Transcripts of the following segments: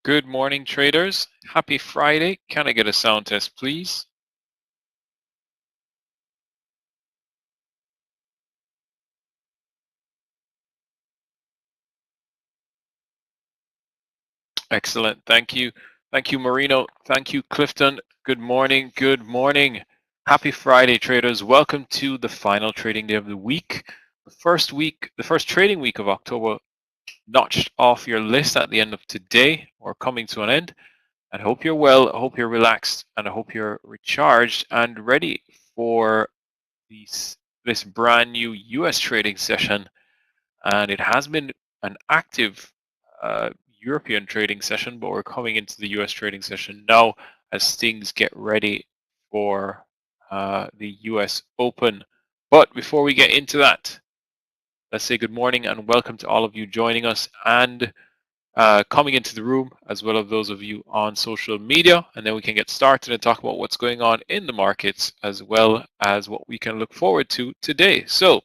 Good morning, traders. Happy Friday. Can I get a sound test, please? Excellent. Thank you. Thank you, Marino. Thank you, Clifton. Good morning. Good morning. Happy Friday, traders. Welcome to the final trading day of the week. The first trading week of October notched off your list at the end of today or coming to an end. I hope you're well. I hope you're relaxed and I hope you're recharged and ready for this brand new US trading session. And it has been an active European trading session, but we're coming into the US trading session now as things get ready for the US Open. But before we get into that, let's say good morning and welcome to all of you joining us and coming into the room, as well as those of you on social media. And then we can get started and talk about what's going on in the markets, as well as what we can look forward to today. So,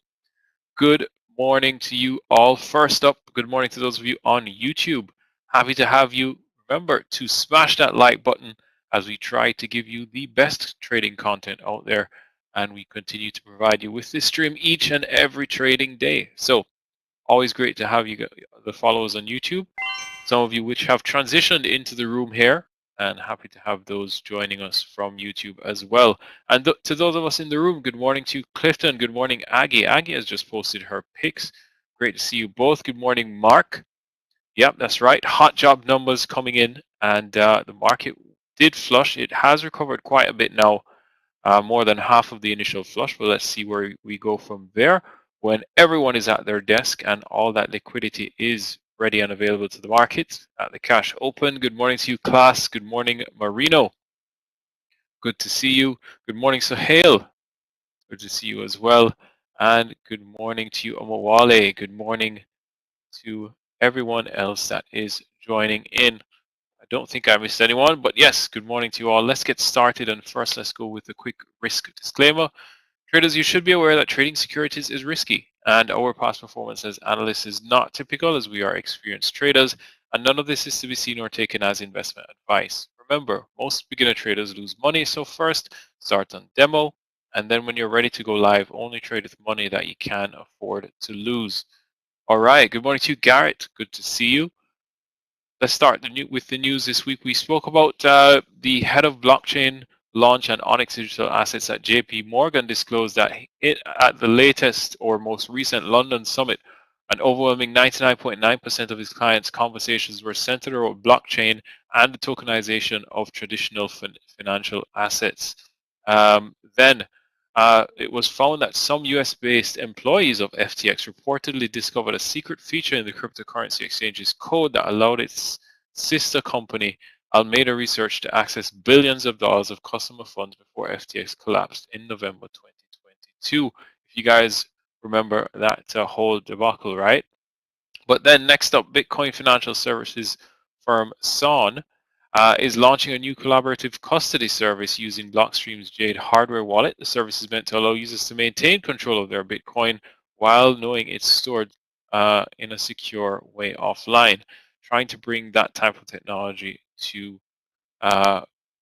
good morning to you all. First up, good morning to those of you on YouTube. Happy to have you. Remember to smash that like button as we try to give you the best trading content out there. And we continue to provide you with this stream each and every trading day. So, always great to have you, the followers on YouTube. Some of you which have transitioned into the room here, and happy to have those joining us from YouTube as well. And to those of us in the room, good morning to Clifton. Good morning, Aggie. Aggie has just posted her pics. Great to see you both. Good morning, Mark. Yep, that's right. Hot job numbers coming in, and the market did flush. It has recovered quite a bit now, more than half of the initial flush, but let's see where we go from there when everyone is at their desk and all that liquidity is ready and available to the market at the cash open. Good morning to you, class. Good morning, Marino. Good to see you. Good morning, Sohail. Good to see you as well. And good morning to you, Omawale. Good morning to everyone else that is joining in. I don't think I missed anyone, but yes, good morning to you all. Let's get started. And first, let's go with a quick risk disclaimer. Traders, you should be aware that trading securities is risky, and our past performance as analysts is not typical, as we are experienced traders, and none of this is to be seen or taken as investment advice. Remember, most beginner traders lose money, so first start on demo, and then when you're ready to go live, only trade with money that you can afford to lose. All right, good morning to you, Garrett. Good to see you. Let's start with the news this week. We spoke about the head of blockchain launch and Onyx Digital Assets at JP Morgan disclosed that at the latest or most recent London summit, an overwhelming 99.9% of his clients' conversations were centered around blockchain and the tokenization of traditional financial assets. Then it was found that some US-based employees of FTX reportedly discovered a secret feature in the cryptocurrency exchange's code that allowed its sister company, Alameda Research, to access billions of dollars of customer funds before FTX collapsed in November 2022. If you guys remember that whole debacle, right? But then next up, Bitcoin financial services firm Son is launching a new collaborative custody service using Blockstream's Jade hardware wallet. The service is meant to allow users to maintain control of their Bitcoin while knowing it's stored in a secure way offline, trying to bring that type of technology to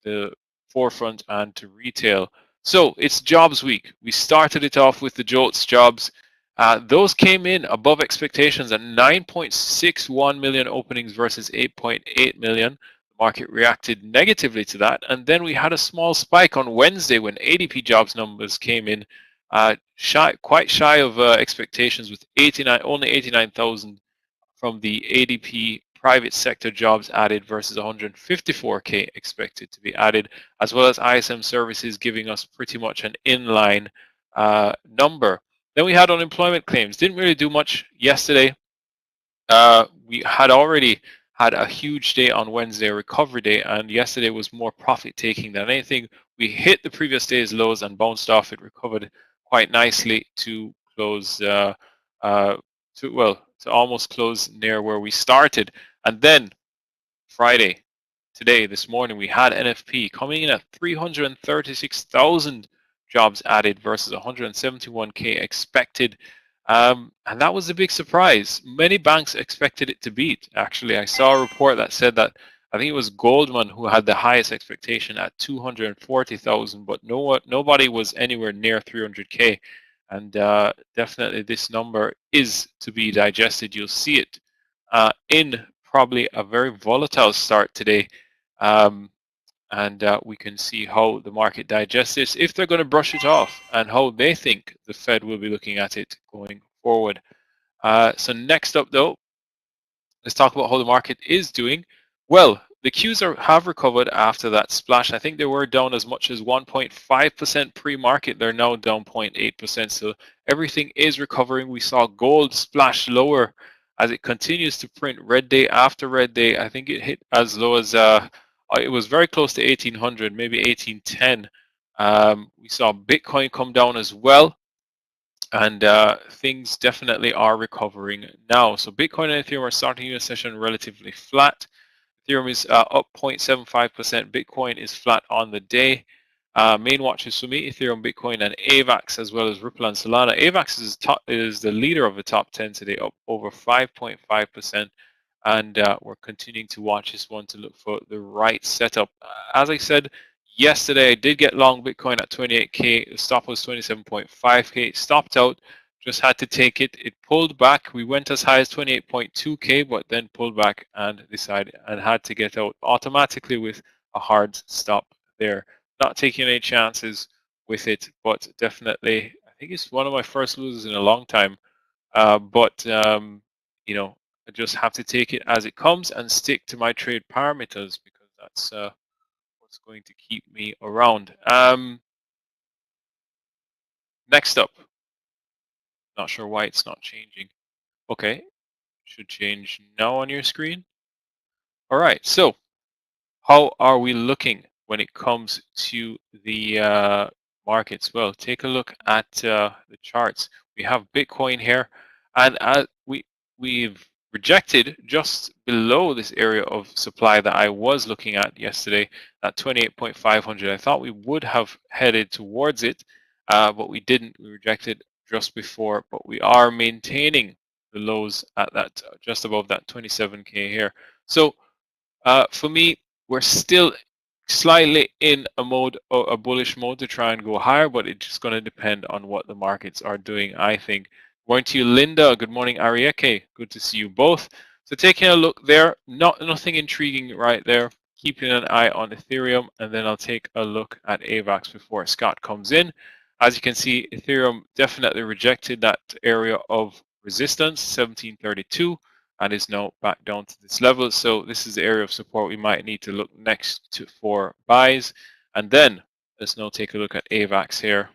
the forefront and to retail. So it's jobs week. We started it off with the JOLTS jobs. Those came in above expectations at 9.61 million openings versus 8.8 million. The market reacted negatively to that. And then we had a small spike on Wednesday when ADP jobs numbers came in quite shy of expectations with only 89,000 from the ADP private sector jobs added versus 154K expected to be added, as well as ISM services giving us pretty much an inline number. Then we had unemployment claims. Didn't really do much yesterday. We had already had a huge day on Wednesday, a recovery day, and yesterday was more profit taking than anything. We hit the previous day's lows and bounced off. It recovered quite nicely to close to almost close near where we started. And then Friday, this morning, we had NFP coming in at 336,000 jobs added versus 171K expected. And that was a big surprise. Many banks expected it to beat. Actually, I saw a report that said that I think it was Goldman who had the highest expectation at 240,000, but nobody was anywhere near 300K. And definitely this number is to be digested. You'll see it in probably a very volatile start today. And we can see how the market digests this, if they're going to brush it off, and how they think the Fed will be looking at it going forward. So next up, though, let's talk about how the market is doing. Well, the Qs have recovered after that splash. I think they were down as much as 1.5% pre-market. They're now down 0.8%. So everything is recovering. We saw gold splash lower as it continues to print red day after red day. I think it hit as low as it was very close to 1800, maybe 1810. We saw Bitcoin come down as well. And things definitely are recovering now. So Bitcoin and Ethereum are starting the session relatively flat. Ethereum is up 0.75%. Bitcoin is flat on the day. Main watches for me: Ethereum, Bitcoin, and AVAX, as well as Ripple and Solana. AVAX is the leader of the top 10 today, up over 5.5%. And we're continuing to watch this one to look for the right setup. As I said, yesterday I did get long Bitcoin at 28K. The stop was 27.5K. Stopped out, just had to take it. It pulled back. We went as high as 28.2K, but then pulled back and decided and had to get out automatically with a hard stop there. Not taking any chances with it, but definitely I think it's one of my first losses in a long time. But you know, I just have to take it as it comes and stick to my trade parameters, because that's what's going to keep me around. Next up, not sure why it's not changing. Okay, should change now on your screen. All right, so how are we looking when it comes to the markets? Well, take a look at the charts. We have Bitcoin here, and we've rejected just below this area of supply that I was looking at yesterday, at 28.500. I thought we would have headed towards it, but we didn't. We rejected just before, but we are maintaining the lows at that just above that 27K here. So for me, we're still slightly in a bullish mode to try and go higher, but it's just going to depend on what the markets are doing, I think. Going to you, Linda. Good morning, Arieke. Good to see you both. So taking a look there, nothing intriguing right there. Keeping an eye on Ethereum, and then I'll take a look at AVAX before Scott comes in. As you can see, Ethereum definitely rejected that area of resistance, 1732, and is now back down to this level. So this is the area of support we might need to look next to for buys. And then let's now take a look at AVAX here,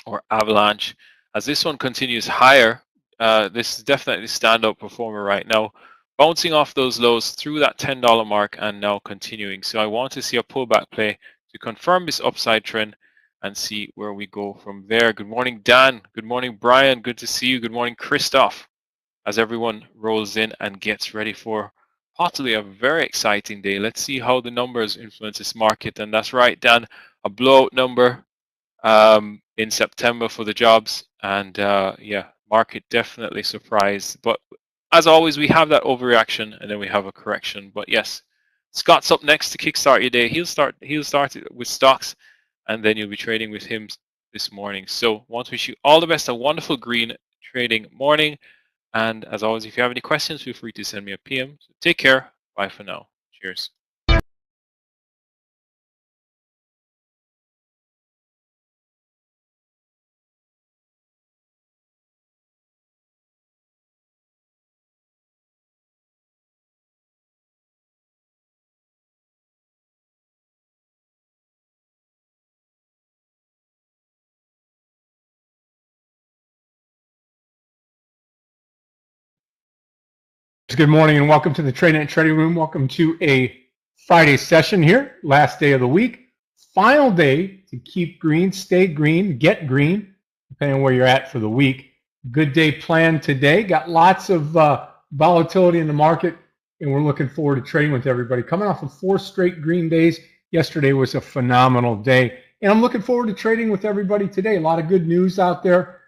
or Avalanche. As this one continues higher, this is definitely standout performer right now, bouncing off those lows through that $10 mark and now continuing. So I want to see a pullback play to confirm this upside trend and see where we go from there. Good morning, Dan. Good morning, Brian. Good to see you. Good morning, Christoph. As everyone rolls in and gets ready for possibly a very exciting day. Let's see how the numbers influence this market. And that's right, Dan, a blowout number in September for the jobs, and yeah, market definitely surprised. But as always, we have that overreaction and then we have a correction. But yes, Scott's up next to kickstart your day. He'll start it with stocks, and then you'll be trading with him this morning. So want to wish you all the best, a wonderful green trading morning. And as always, if you have any questions, feel free to send me a PM. So take care. Bye for now. Cheers. Good morning and welcome to the Tradenet Trading Room. Welcome to a Friday session here, last day of the week. Final day to keep green, stay green, get green, depending on where you're at for the week. Good day planned today. Got lots of volatility in the market, and we're looking forward to trading with everybody. Coming off of 4 straight green days. Yesterday was a phenomenal day, and I'm looking forward to trading with everybody today. A lot of good news out there.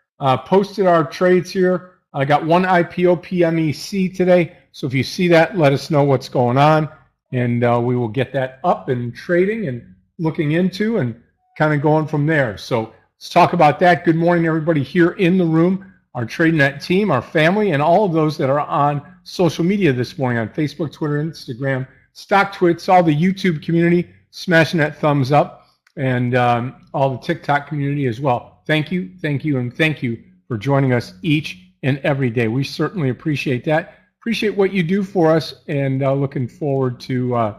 Posted our trades here. I got one IPO PMEC today, so if you see that, let us know what's going on. and we will get that up and trading and looking into and kind of going from there. So let's talk about that. Good morning, everybody here in the room, our Tradenet team, our family, and all of those that are on social media this morning on Facebook, Twitter, Instagram, StockTwits, all the YouTube community, smashing that thumbs up, and all the TikTok community as well. Thank you, and thank you for joining us each and every day. We certainly appreciate that. Appreciate what you do for us, and looking forward to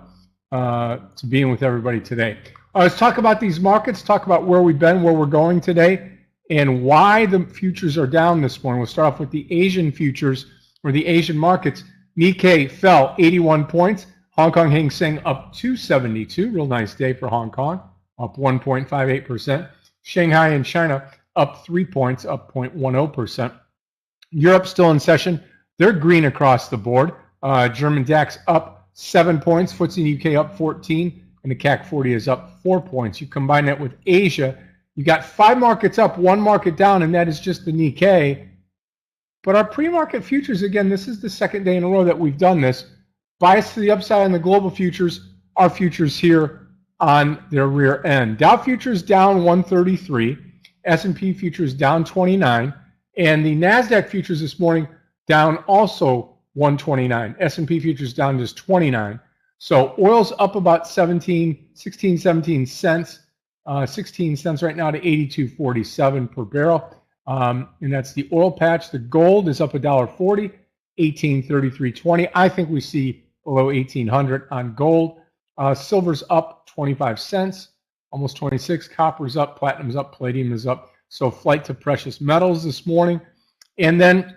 being with everybody today. Let's talk about these markets, talk about where we've been, where we're going today, and why the futures are down this morning. We'll start off with the Asian futures, or the Asian markets. Nikkei fell 81 points. Hong Kong Hang Seng up 272. Real nice day for Hong Kong, up 1.58%. Shanghai and China up 3 points, up 0.10%. Europe still in session. They're green across the board. German DAX up 7 points. FTSE UK up 14, and the CAC 40 is up 4 points. You combine that with Asia, you got 5 markets up, 1 market down, and that is just the Nikkei. But our pre-market futures, again, this is the second day in a row that we've done this. Bias to the upside on the global futures, our futures here on their rear end. Dow futures down 133, S&P futures down 29, and the NASDAQ futures this morning down also 129. S&P futures down just 29. So oil's up about 17 cents, 16 cents right now to 82.47 per barrel. And that's the oil patch. The gold is up $1.40, 1833.20. I think we see below 1800 on gold. Silver's up 25 cents, almost 26. Copper's up, platinum's up, palladium is up. So flight to precious metals this morning. And then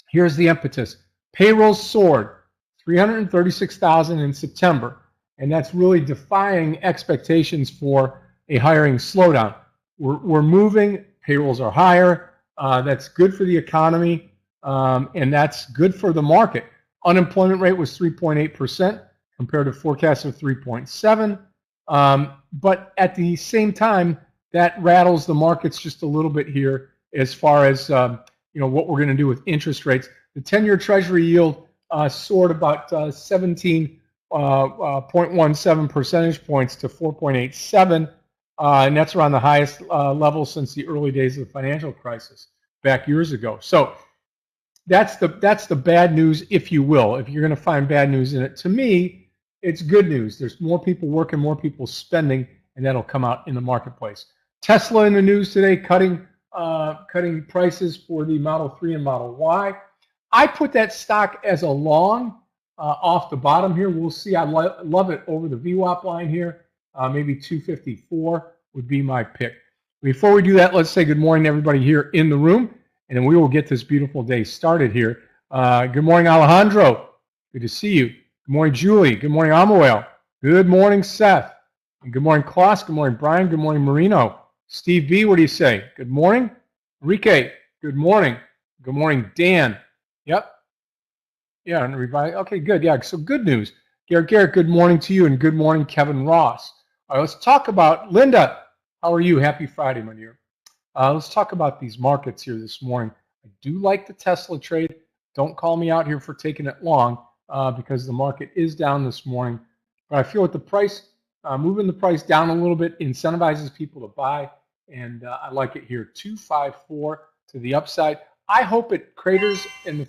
here's the impetus. Payrolls soared 336,000 in September, and that's really defying expectations for a hiring slowdown. We're moving. Payrolls are higher. That's good for the economy, and that's good for the market. Unemployment rate was 3.8% compared to forecasts of 3.7. But at the same time, that rattles the markets just a little bit here as far as what we're going to do with interest rates. The 10-year Treasury yield soared about 17.17 percentage points to 4.87, and that's around the highest level since the early days of the financial crisis back years ago. So that's the bad news, if you will. If you're going to find bad news in it, to me, it's good news. There's more people working, more people spending, and that'll come out in the marketplace. Tesla in the news today, cutting prices for the Model 3 and Model Y. I put that stock as a long off the bottom here. We'll see. I love it over the VWAP line here. Maybe 254 would be my pick. Before we do that, let's say good morning to everybody here in the room, and then we will get this beautiful day started here. Good morning, Alejandro. Good to see you. Good morning, Julie. Good morning, Amoel. Good morning, Seth. And good morning, Klaus. Good morning, Brian. Good morning, Marino. Steve B., what do you say? Good morning. Enrique, good morning. Good morning, Dan. Yep. Yeah, and everybody. Okay, good. Yeah, so good news. Garrett, good morning to you, and good morning, Kevin Ross. All right, let's talk about Linda. How are you? Happy Friday, my dear. Let's talk about these markets here this morning. I do like the Tesla trade. Don't call me out here for taking it long because the market is down this morning. But I feel with the price, moving the price down a little bit incentivizes people to buy, and I like it here. 254 to the upside. I hope it craters in the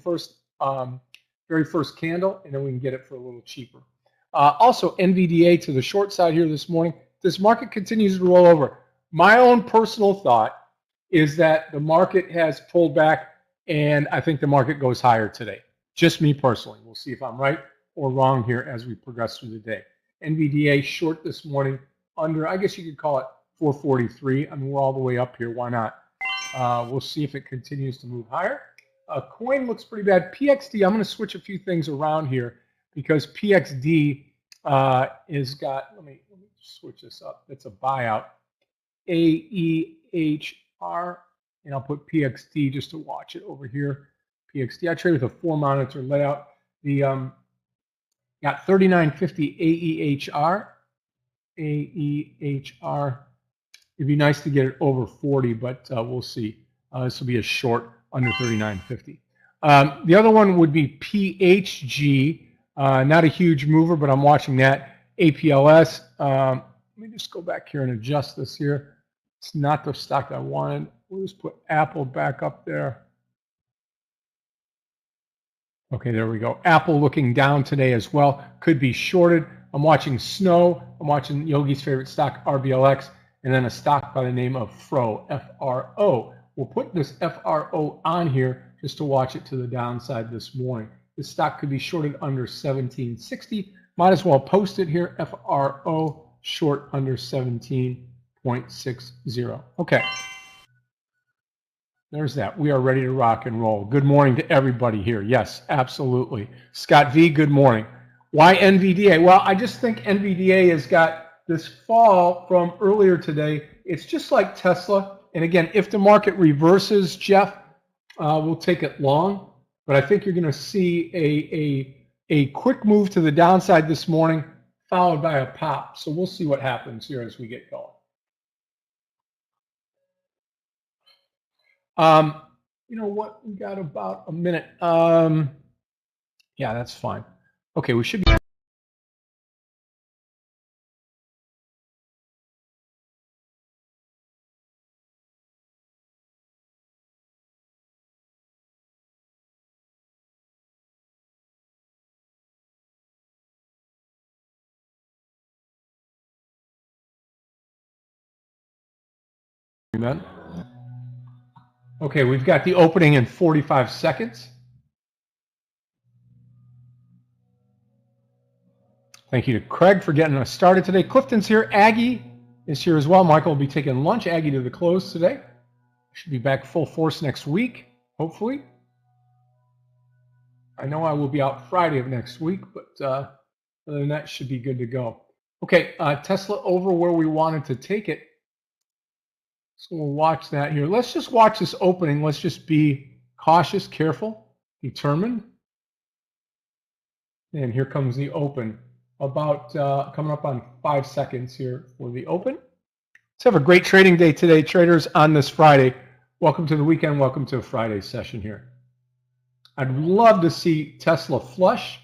very first candle, and then we can get it for a little cheaper. Also, NVDA to the short side here this morning. This market continues to roll over. My own personal thought is that the market has pulled back, and I think the market goes higher today. Just me personally. We'll see if I'm right or wrong here as we progress through the day. NVDA short this morning under, I guess you could call it 443. I mean, we're all the way up here. Why not? We'll see if it continues to move higher. Coin looks pretty bad. PXD, I'm going to switch a few things around here because PXD is got, let me switch this up. It's a buyout. AEHR, and I'll put PXD just to watch it over here. PXD, I trade with a 4-monitor layout. The got 3950 AEHR. AEHR. It'd be nice to get it over 40, but we'll see. This will be a short under 3950. The other one would be PHG. Not a huge mover, but I'm watching that. APLS. Let me just go back here and adjust this here. It's not the stock I wanted. We'll just put Apple back up there. Okay, there we go. Apple looking down today as well. Could be shorted. I'm watching Snow. I'm watching Yogi's favorite stock, RBLX, and then a stock by the name of FRO, F-R-O. We'll put this FRO on here just to watch it to the downside this morning. This stock could be shorted under 1760. Might as well post it here, FRO, short under 17.60. Okay. There's that. We are ready to rock and roll. Good morning to everybody here. Yes, absolutely. Scott V, good morning. Why NVDA? Well, I just think NVDA has got this fall from earlier today. It's just like Tesla. And again, if the market reverses, Jeff, we'll take it long. But I think you're going to see a quick move to the downside this morning, followed by a pop. So we'll see what happens here as we get going. You know what? We got about a minute. Yeah, that's fine. Okay, we should be. Okay, we've got the opening in 45 seconds. Thank you to Craig for getting us started today. Clifton's here. Aggie is here as well. Michael will be taking lunch. Aggie to the close today. Should be back full force next week, hopefully. I know I will be out Friday of next week, but other than that, should be good to go. Okay, Tesla over where we wanted to take it. So we'll watch that here. Let's just watch this opening. Let's just be cautious, careful, determined. And here comes the open. About coming up on 5 seconds here for the open. Let's have a great trading day today, traders, on this Friday. Welcome to the weekend. Welcome to a Friday session here. I'd love to see Tesla flush,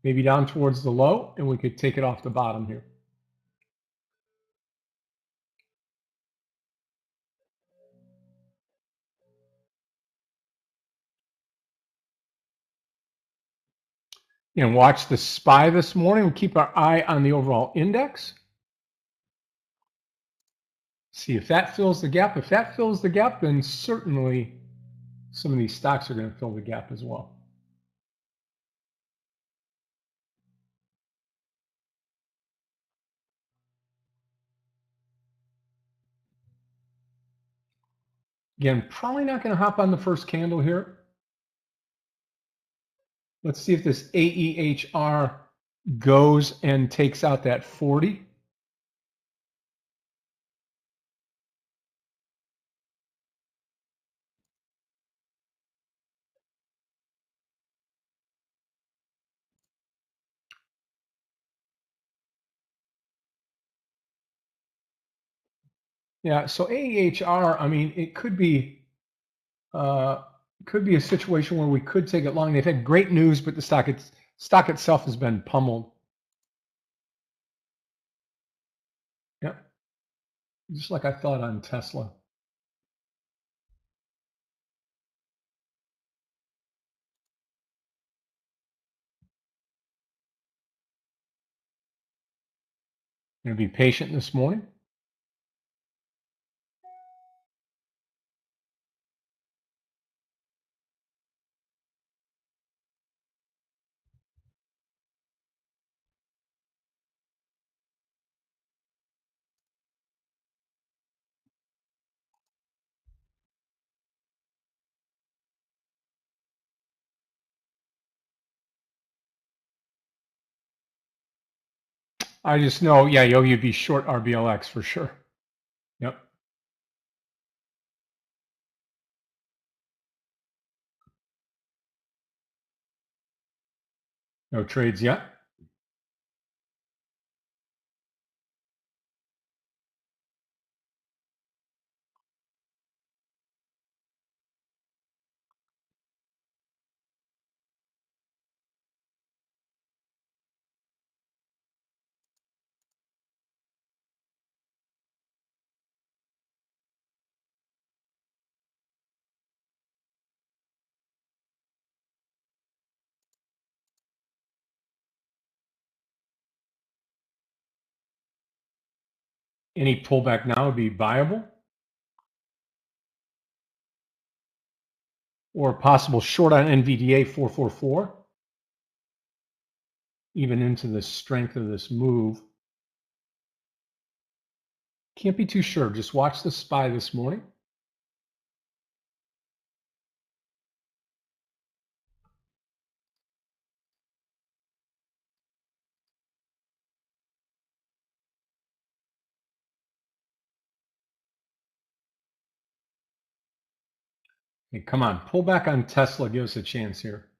maybe down towards the low, and we could take it off the bottom here. And watch the SPY this morning. We'll keep our eye on the overall index. See if that fills the gap. If that fills the gap, then certainly some of these stocks are going to fill the gap as well. Again, probably not going to hop on the first candle here. Let's see if this AEHR goes and takes out that 40. Yeah, so AEHR, I mean, it could be a situation where we could take it long. They've had great news, but the stock itself has been pummeled. Yeah, just like I thought on Tesla. Going to be patient this morning. I just know, yeah, you'd be short RBLX for sure. Yep. No trades yet. Any pullback now would be viable. Or possible short on NVDA 444. Even into the strength of this move. Can't be too sure. Just watch the SPY this morning. Hey, come on, pull back on Tesla. Give us a chance here.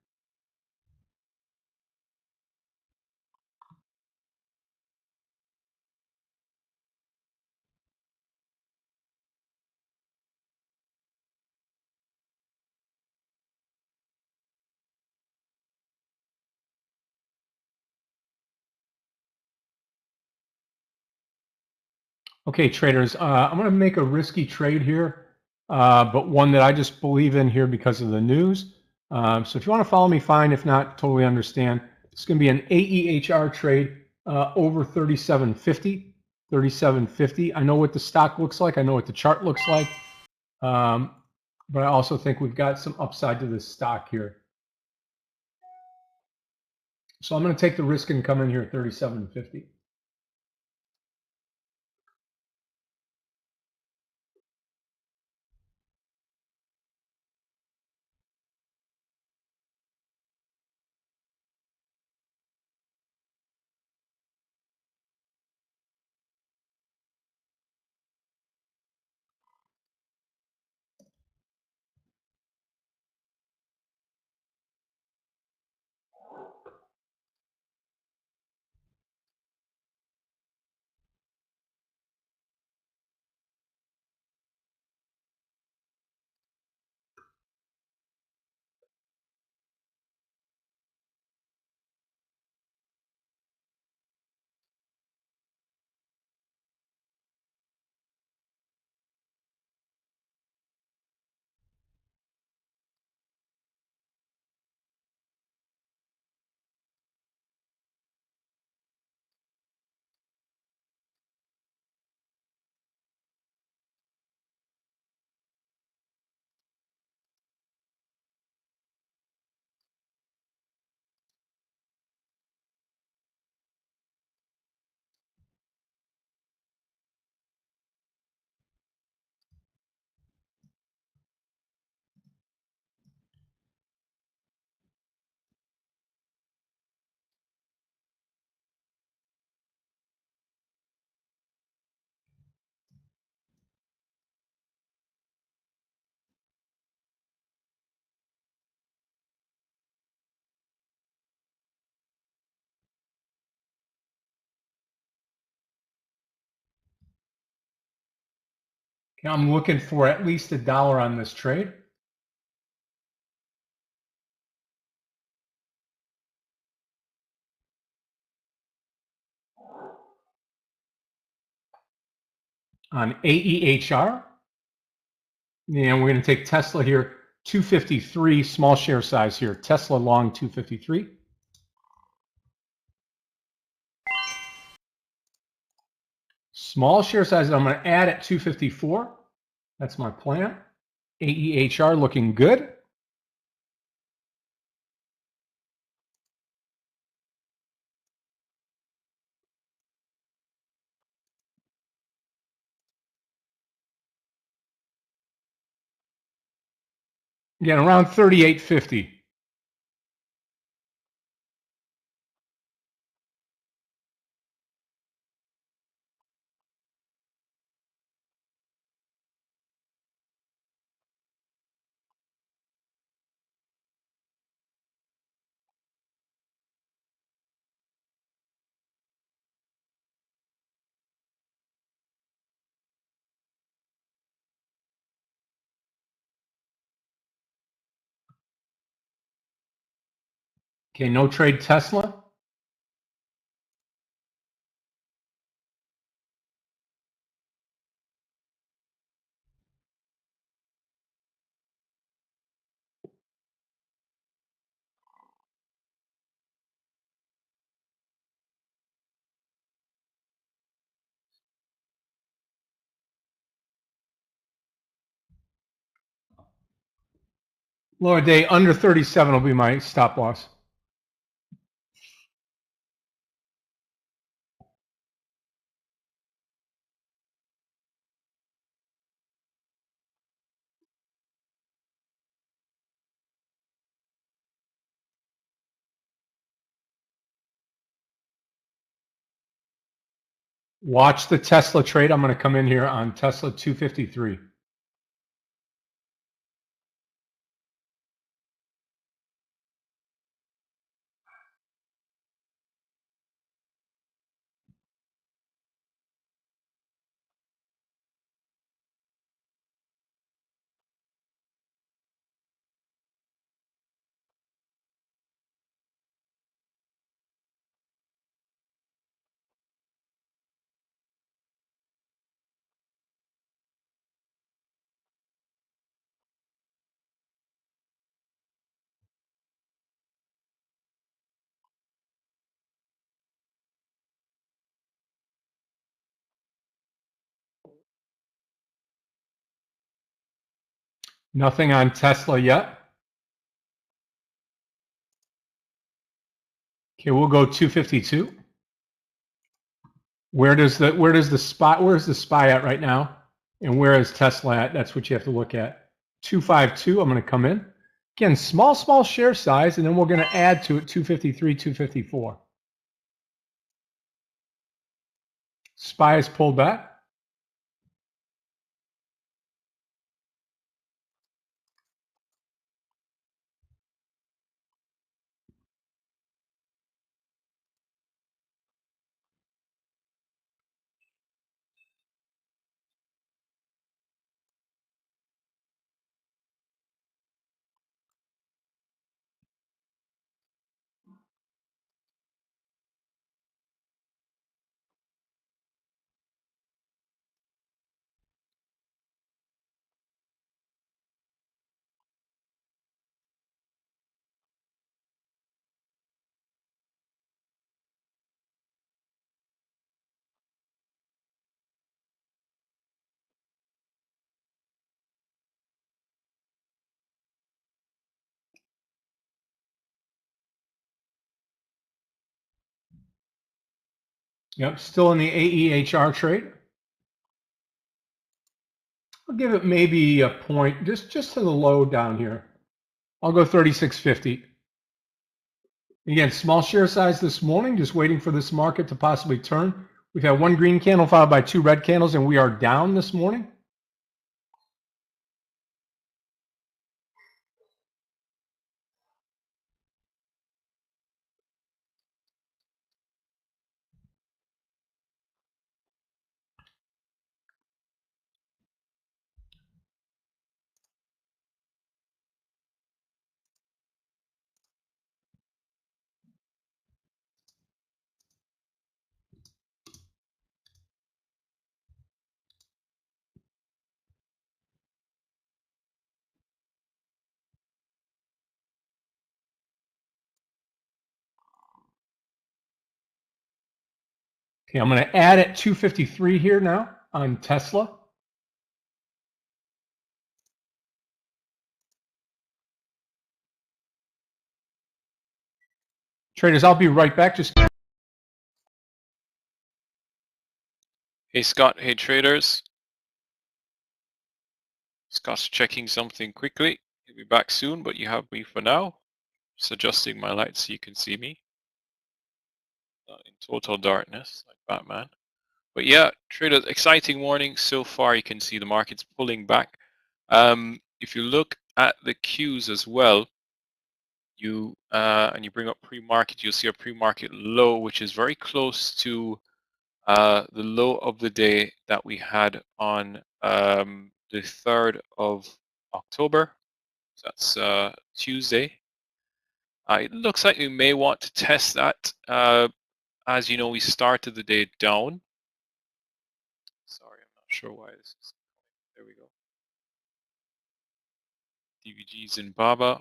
Okay, traders, I'm going to make a risky trade here, but one that I just believe in here because of the news. So if you want to follow me, fine. If not, totally understand. It's going to be an AEHR trade over 37.50. 37.50. I know what the stock looks like. I know what the chart looks like. But I also think we've got some upside to this stock here. So I'm going to take the risk and come in here at 37.50. Okay, I'm looking for at least $1 on this trade. On AEHR. And we're going to take Tesla here, 253, small share size here. Tesla long 253. Small share size, I'm going to add at 254. That's my plan. AEHR looking good. Again, around 38.50. Okay, no trade Tesla. Lower day under 37 will be my stop loss. Watch the Tesla trade. I'm going to come in here on Tesla 253. Nothing on Tesla yet. Okay, we'll go 252. Where's the SPY at right now? And where is Tesla at? That's what you have to look at. 252, I'm going to come in. Again, small share size, and then we're going to add to it 253, 254. SPY is pulled back. Yep, still in the AEHR trade. I'll give it maybe a point, just to the low down here. I'll go 36.50. Again, small share size this morning, just waiting for this market to possibly turn. We've had one green candle followed by two red candles, and we are down this morning. Okay, I'm going to add at 253 here now on Tesla. Traders, I'll be right back. Hey Scott, hey traders. Scott's checking something quickly. He'll be back soon, but you have me for now. Just adjusting my lights so you can see me. In total darkness, like Batman. But yeah, traders, exciting morning so far. You can see the market's pulling back. If you look at the Qs as well, and you bring up pre-market, you'll see a pre-market low, which is very close to the low of the day that we had on the 3rd of October. So that's Tuesday. It looks like we may want to test that. As you know, we started the day down. Sorry, I'm not sure why this is. There we go. DVGs in Baba.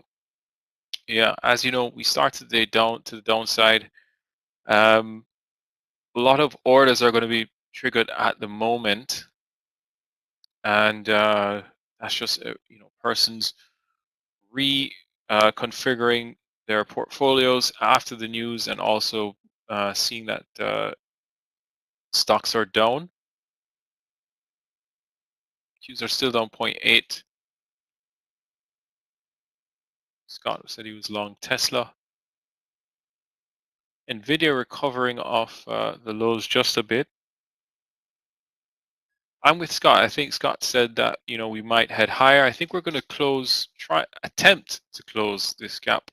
Yeah, as you know, we started the day down to the downside. A lot of orders are going to be triggered at the moment, and that's just persons reconfiguring their portfolios after the news, and also seeing that stocks are down. Qs are still down 0.8. Scott said he was long Tesla. Nvidia recovering off the lows just a bit. I'm with Scott. I think Scott said that we might head higher. I think we're going to attempt to close this gap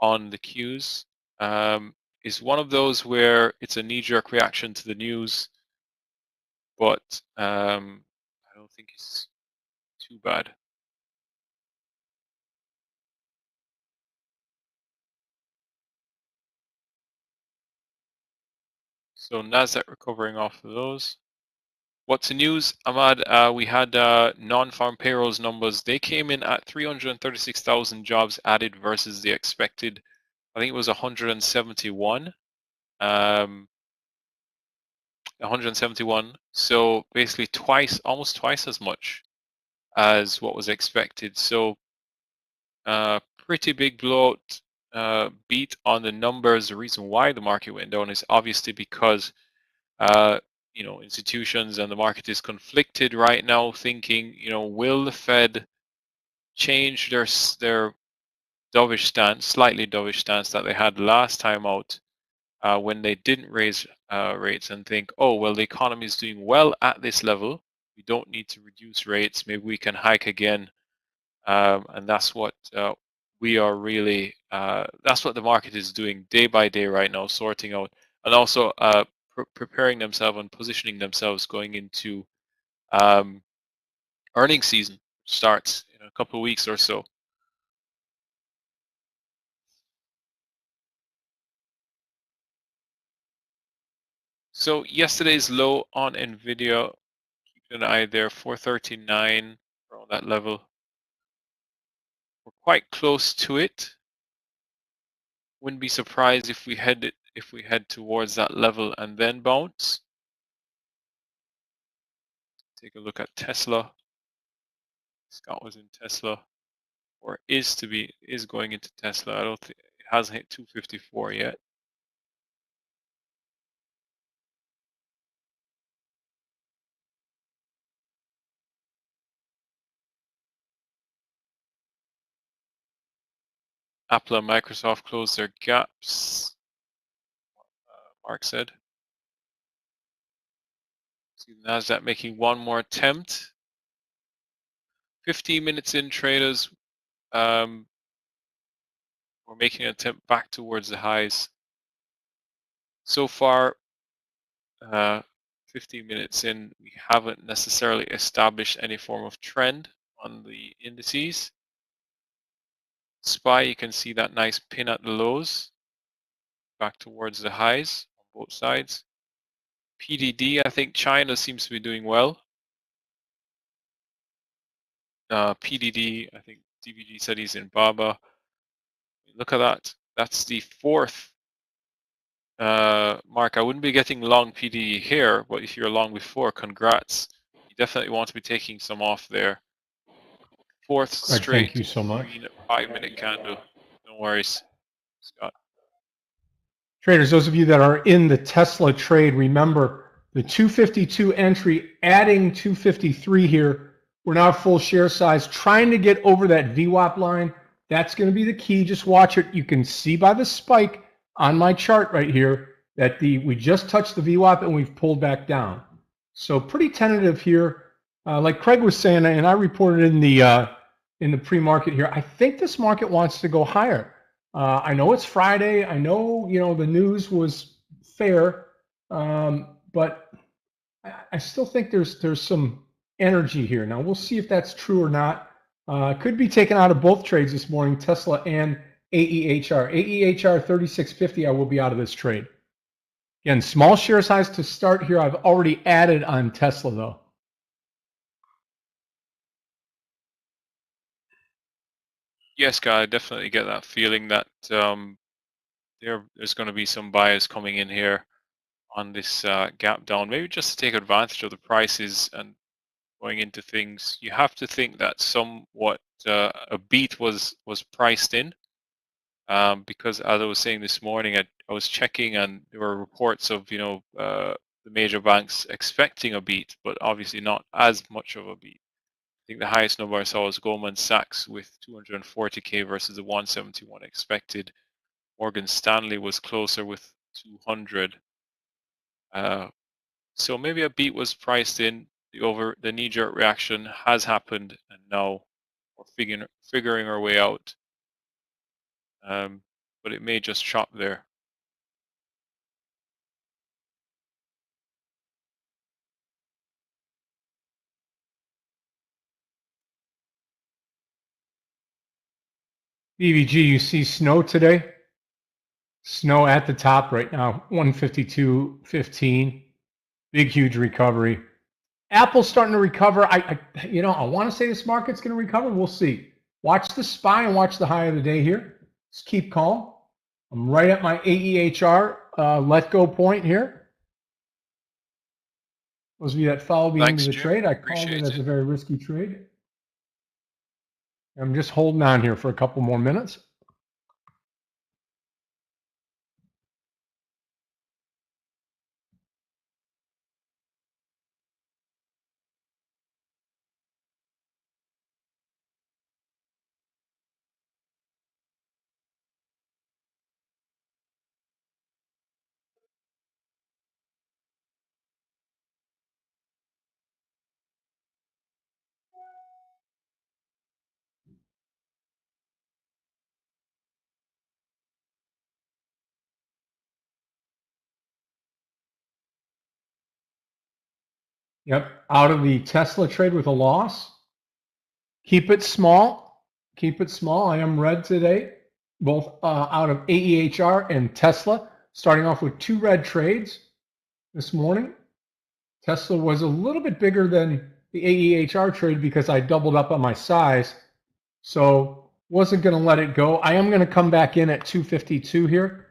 on the Qs. Is one of those where it's a knee-jerk reaction to the news, but I don't think it's too bad. So Nasdaq recovering off of those. What's the news, Ahmad? We had non-farm payrolls numbers. They came in at 336,000 jobs added versus the expected. I think it was 171. 171. So basically almost twice as much as what was expected. So pretty big blowout beat on the numbers. The reason why the market went down is obviously because institutions and the market is conflicted right now, thinking, will the Fed change their dovish stance, slightly dovish stance that they had last time out when they didn't raise rates, and think, oh, well, the economy is doing well at this level. We don't need to reduce rates. Maybe we can hike again. And that's what we are really, that's what the market is doing day by day right now, sorting out, and also preparing themselves and positioning themselves going into earnings season, which starts in a couple of weeks or so. So yesterday's low on Nvidia, keep an eye there, 439 around that level. We're quite close to it. Wouldn't be surprised if we head towards that level and then bounce. Take a look at Tesla. Scott was in Tesla, or is going into Tesla. I don't think it hasn't hit 254 yet. Apple and Microsoft closed their gaps, Mark said. See Nasdaq making one more attempt. 15 minutes in, traders. We're making an attempt back towards the highs. So far, 15 minutes in, we haven't necessarily established any form of trend on the indices. SPY, you can see that nice pin at the lows, back towards the highs on both sides. PDD, I think China seems to be doing well. PDD, I think DVG said he's in BABA. Look at that. That's the fourth. Mark, I wouldn't be getting long PDD here, but if you're long before, congrats. You definitely want to be taking some off there. Fourth straight. Thank you so much. 5-minute candle. No worries, Scott. Traders, those of you that are in the Tesla trade, remember the 252 entry, adding 253 here. We're now full share size, trying to get over that VWAP line. That's going to be the key. Just watch it. You can see by the spike on my chart right here that we just touched the VWAP and we've pulled back down. So pretty tentative here. Like Craig was saying, and I reported in the pre-market here, I think this market wants to go higher. I know it's Friday. I know, the news was fair, but I still think there's some energy here. Now we'll see if that's true or not. Could be taken out of both trades this morning, Tesla and AEHR. AEHR 3650, I will be out of this trade. Again, small share size to start here. I've already added on Tesla though. Yes, Scott, I definitely get that feeling that there's going to be some buyers coming in here on this gap down, maybe just to take advantage of the prices and going into things. You have to think that somewhat a beat was priced in, because as I was saying this morning, I was checking and there were reports of the major banks expecting a beat, but obviously not as much of a beat. I think the highest number I saw was Goldman Sachs with 240K versus the 171 expected. Morgan Stanley was closer with 200. So maybe a beat was priced in. The knee-jerk reaction has happened, and now we're figuring our way out. But it may just chop there. BVG, you see snow today? Snow at the top right now, 152.15. Big, huge recovery. Apple's starting to recover. I want to say this market's going to recover. We'll see. Watch the SPY and watch the high of the day here. Just keep calm. I'm right at my AEHR let go point here. Those of you that follow me into the trade, I called it as a very risky trade. I'm just holding on here for a couple more minutes. Yep, out of the Tesla trade with a loss. Keep it small. Keep it small. I am red today, both out of AEHR and Tesla, starting off with 2 red trades this morning. Tesla was a little bit bigger than the AEHR trade because I doubled up on my size, so wasn't going to let it go. I am going to come back in at 252 here.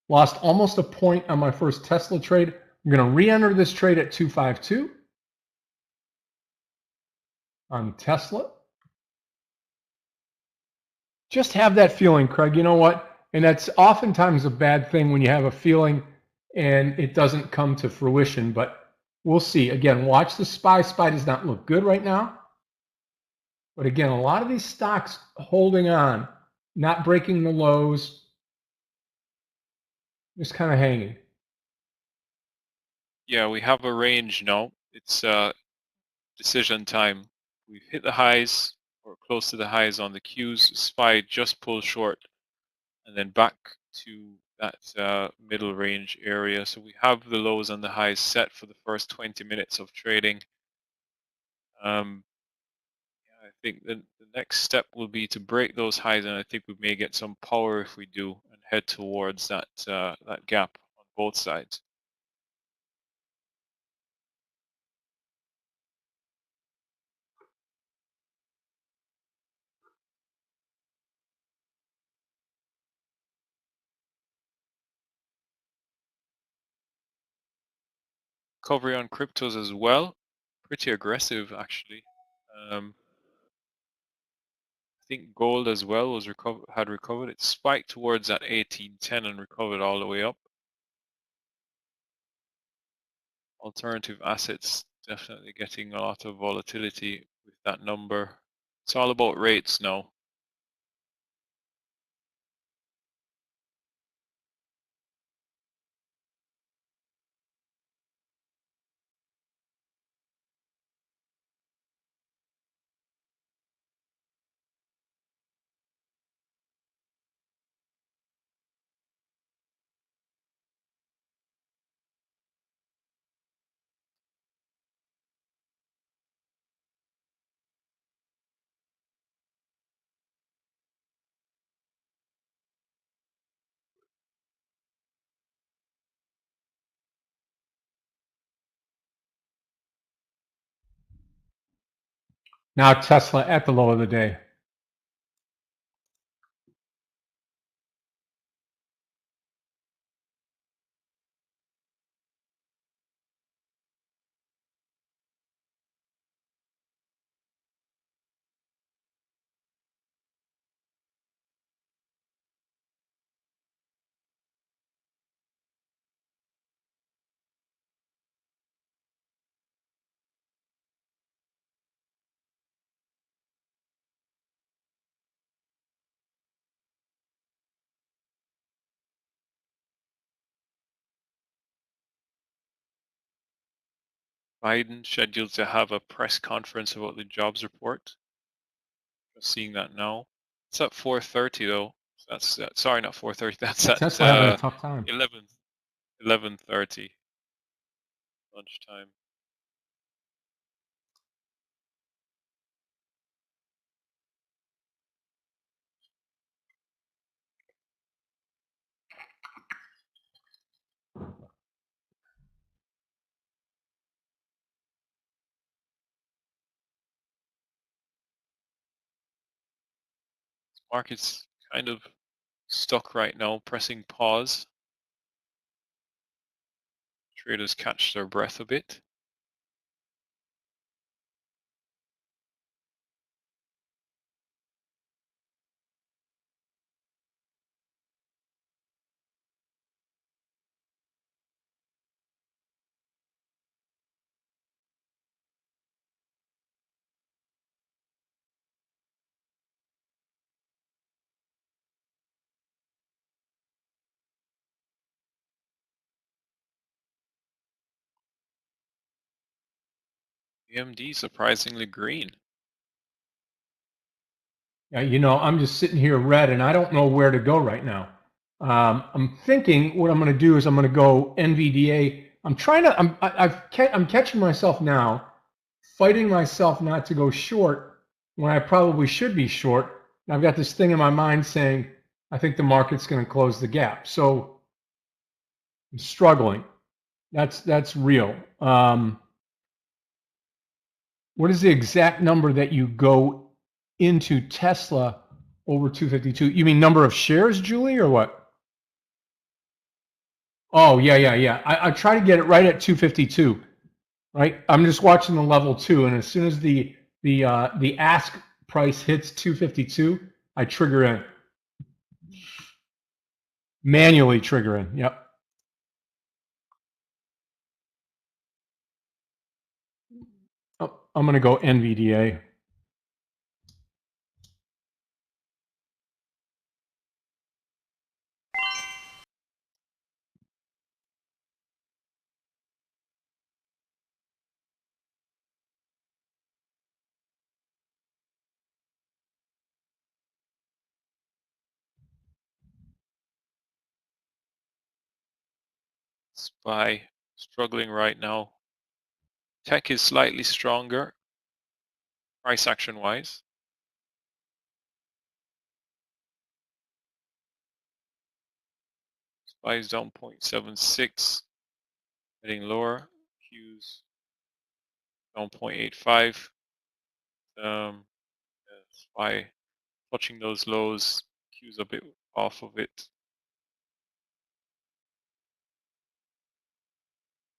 Lost almost a point on my first Tesla trade. I'm going to re-enter this trade at 252 on Tesla. Just have that feeling, Craig. You know what? And that's oftentimes a bad thing when you have a feeling and it doesn't come to fruition, but we'll see. Again, watch the SPY. SPY does not look good right now. But again, a lot of these stocks holding on, not breaking the lows, just kind of hanging. Yeah, we have a range now. It's decision time. We've hit the highs or close to the highs on the Qs. SPY just pulled short and then back to that middle range area. So we have the lows and the highs set for the first 20 minutes of trading. I think the next step will be to break those highs, and I think we may get some power if we do, and head towards that gap on both sides. Recovery on cryptos as well, pretty aggressive actually. I think gold as well had recovered. It spiked towards that 1810 and recovered all the way up. Alternative assets definitely getting a lot of volatility with that number. It's all about rates now. Now Tesla at the low of the day. Biden scheduled to have a press conference about the jobs report. Just seeing that now. It's at 4:30 though. That's sorry, not 4:30. That's at Tesla having a tough time. 11:30 lunchtime. Market's kind of stuck right now, pressing pause. Traders catch their breath a bit. AMD surprisingly green. Yeah, you know, I'm just sitting here red, and I don't know where to go right now. I'm thinking what I'm going to do is I'm going to go NVDA. I'm catching myself now, fighting myself not to go short when I probably should be short. I've got this thing in my mind saying I think the market's going to close the gap. So I'm struggling. That's real. What is the exact number that you go into Tesla over 252? You mean number of shares, Julie, or what? Oh, yeah. I try to get it right at 252, right? I'm just watching the level 2, and as soon as the ask price hits 252, I trigger in. Manually trigger in, yep. Oh, I'm going to go NVDA. SPY struggling right now. Tech is slightly stronger, price action wise. SPY is down 0.76, heading lower. Q's down 0.85. SPY touching those lows. Q's a bit off of it.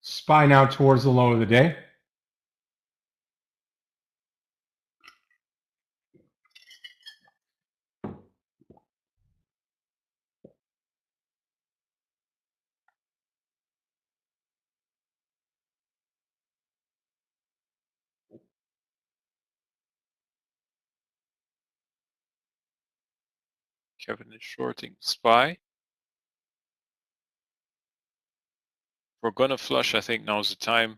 SPY now towards the low of the day. Kevin is shorting SPY. If we're going to flush, I think now's the time.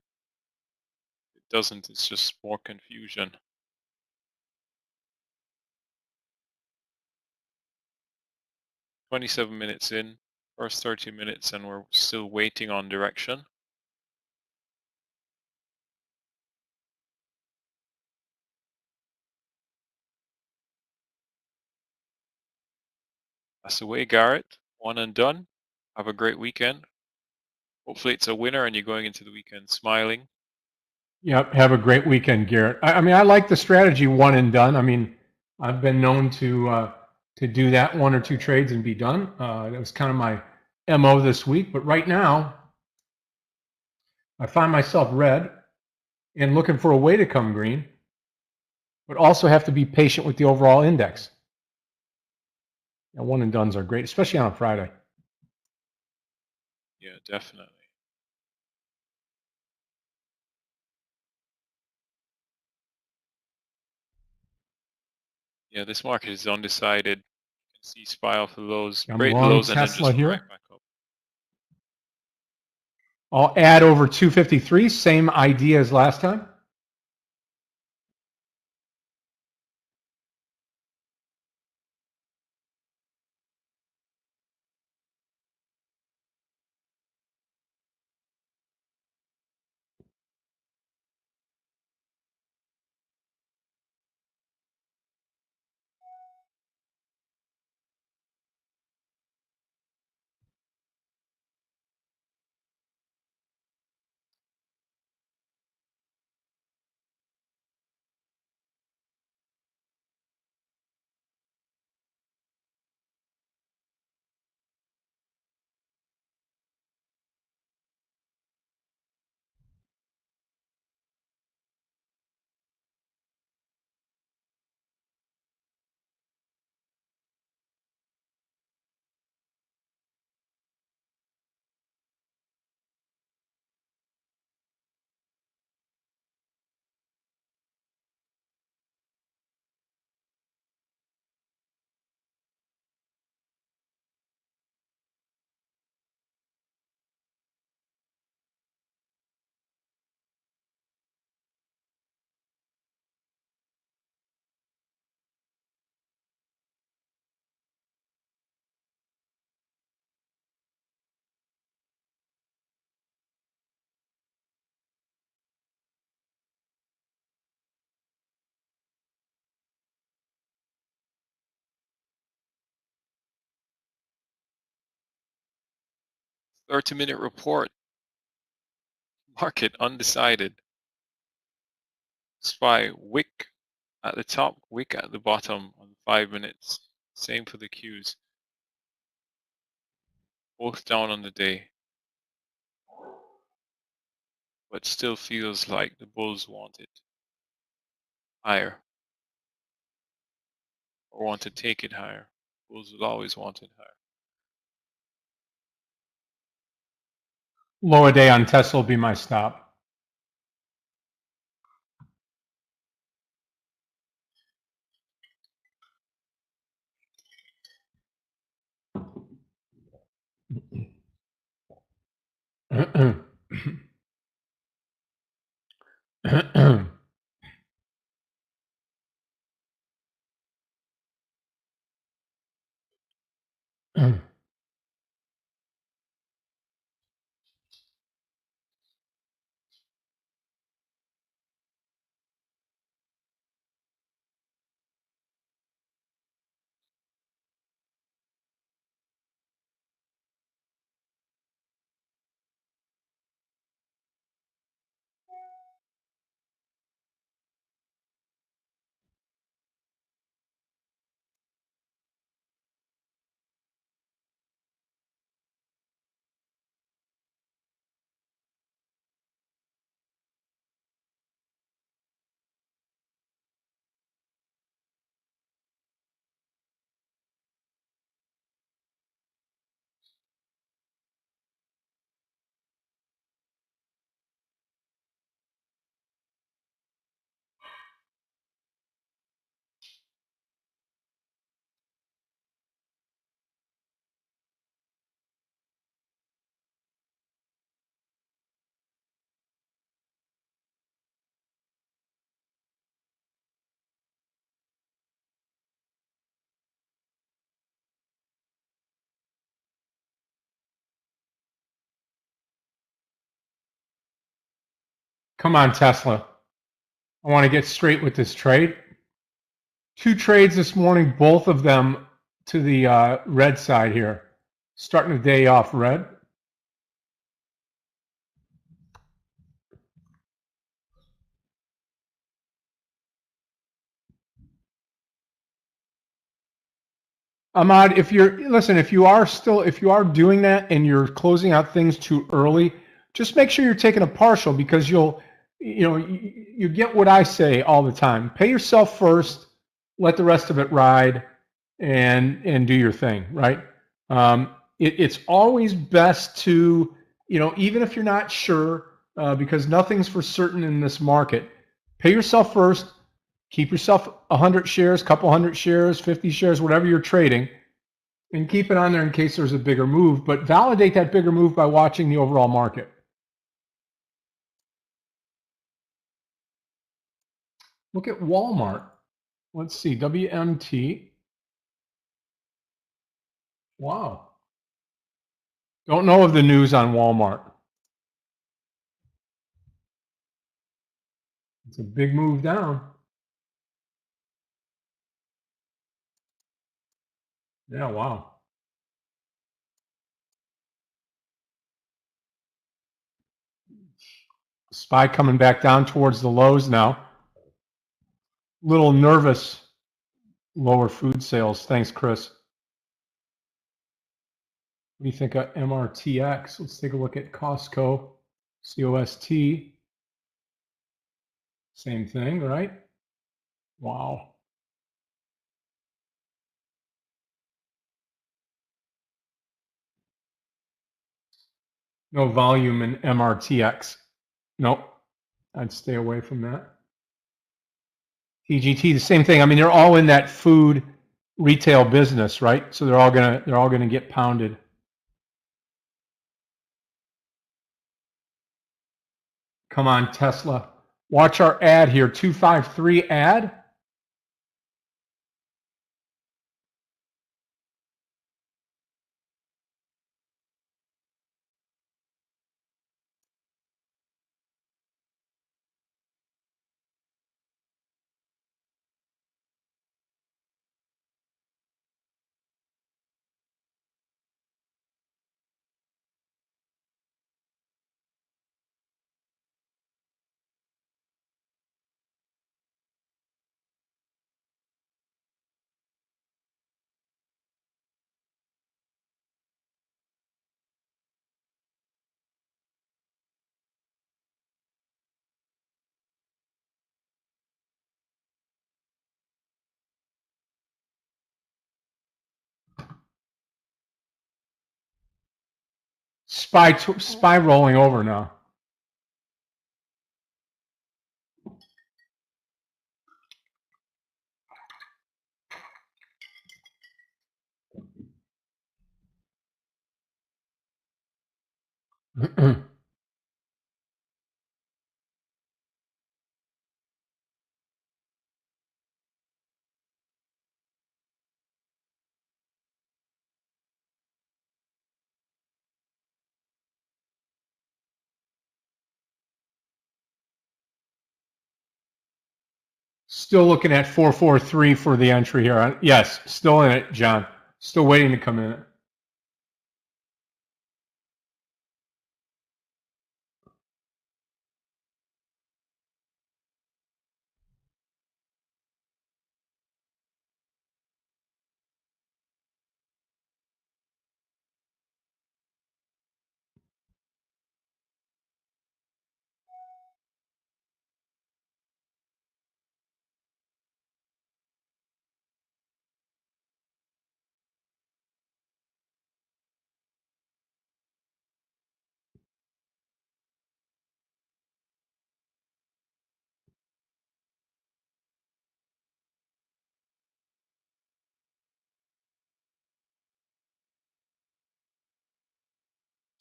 If it doesn't, it's just more confusion. 27 minutes in, first 30 minutes, and we're still waiting on direction. That's the way, Garrett. One and done. Have a great weekend. Hopefully it's a winner and you're going into the weekend smiling. Yep. Have a great weekend, Garrett. I mean, I like the strategy one and done. I mean, I've been known to do that one or two trades and be done. That was kind of my MO this week. But right now, I find myself red and looking for a way to come green, but also have to be patient with the overall index. And one and dones are great, especially on a Friday. Yeah, definitely. Yeah, this market is undecided. You can see SPY off the lows, I'm break the long lows, and then Tesla just here. right back up. I'll add over 253, same idea as last time. Thirty-minute report. Market undecided. SPY wick at the top, wick at the bottom on 5 minutes. Same for the Qs. Both down on the day. But still feels like the bulls want it higher. Or want to take it higher. Bulls will always want it higher. Lower day on Tesla will be my stop. Come on, Tesla. I want to get straight with this trade. 2 trades this morning, both of them to the red side here. Starting the day off red. Ahmad, if you are doing that and you're closing out things too early, just make sure you're taking a partial, because you get what I say all the time. Pay yourself first, let the rest of it ride, and do your thing, right? It's always best to, even if you're not sure, because nothing's for certain in this market, pay yourself first. Keep yourself 100 shares, couple hundred shares, 50 shares, whatever you're trading, and keep it on there in case there's a bigger move. But validate that bigger move by watching the overall market. Look at Walmart. Let's see, WMT. Wow. Don't know of the news on Walmart. It's a big move down. Yeah, wow. SPY coming back down towards the lows now. Little nervous, lower food sales. Thanks, Chris. What do you think of MRTX? Let's take a look at Costco, COST. Same thing, right? Wow. No volume in MRTX. Nope. I'd stay away from that. TGT, the same thing. I mean, they're all in that food retail business, right? So they're all gonna get pounded. Come on, Tesla. Watch our ad here, 253 ad. SPY rolling over now. Still looking at 443 for the entry here. Yes, still in it, John. Still waiting to come in.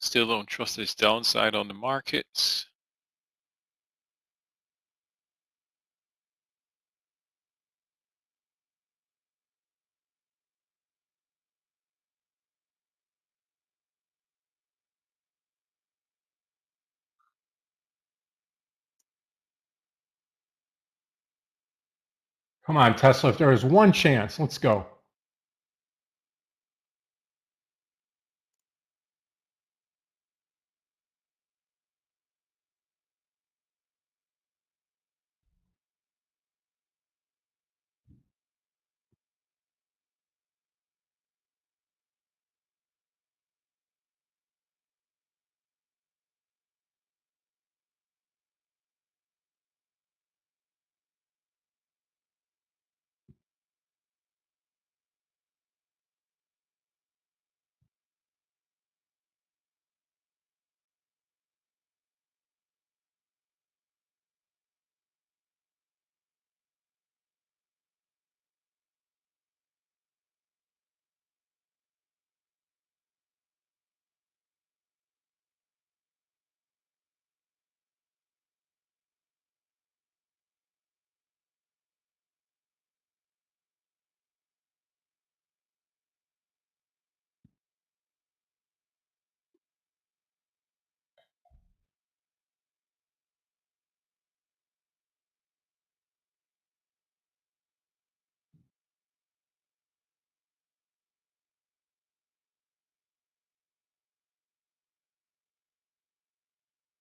Still don't trust this downside on the markets. Come on, Tesla. If there is one chance, let's go.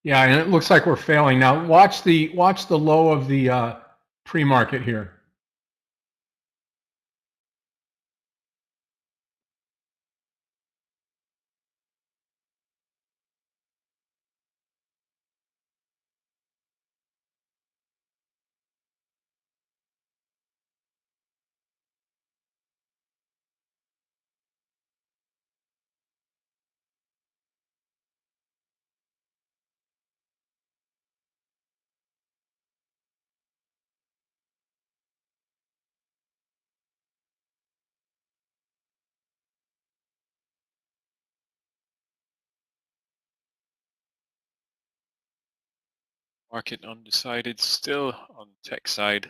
Yeah, and it looks like we're failing now. Watch the low of the pre-market here. Market undecided still on the tech side.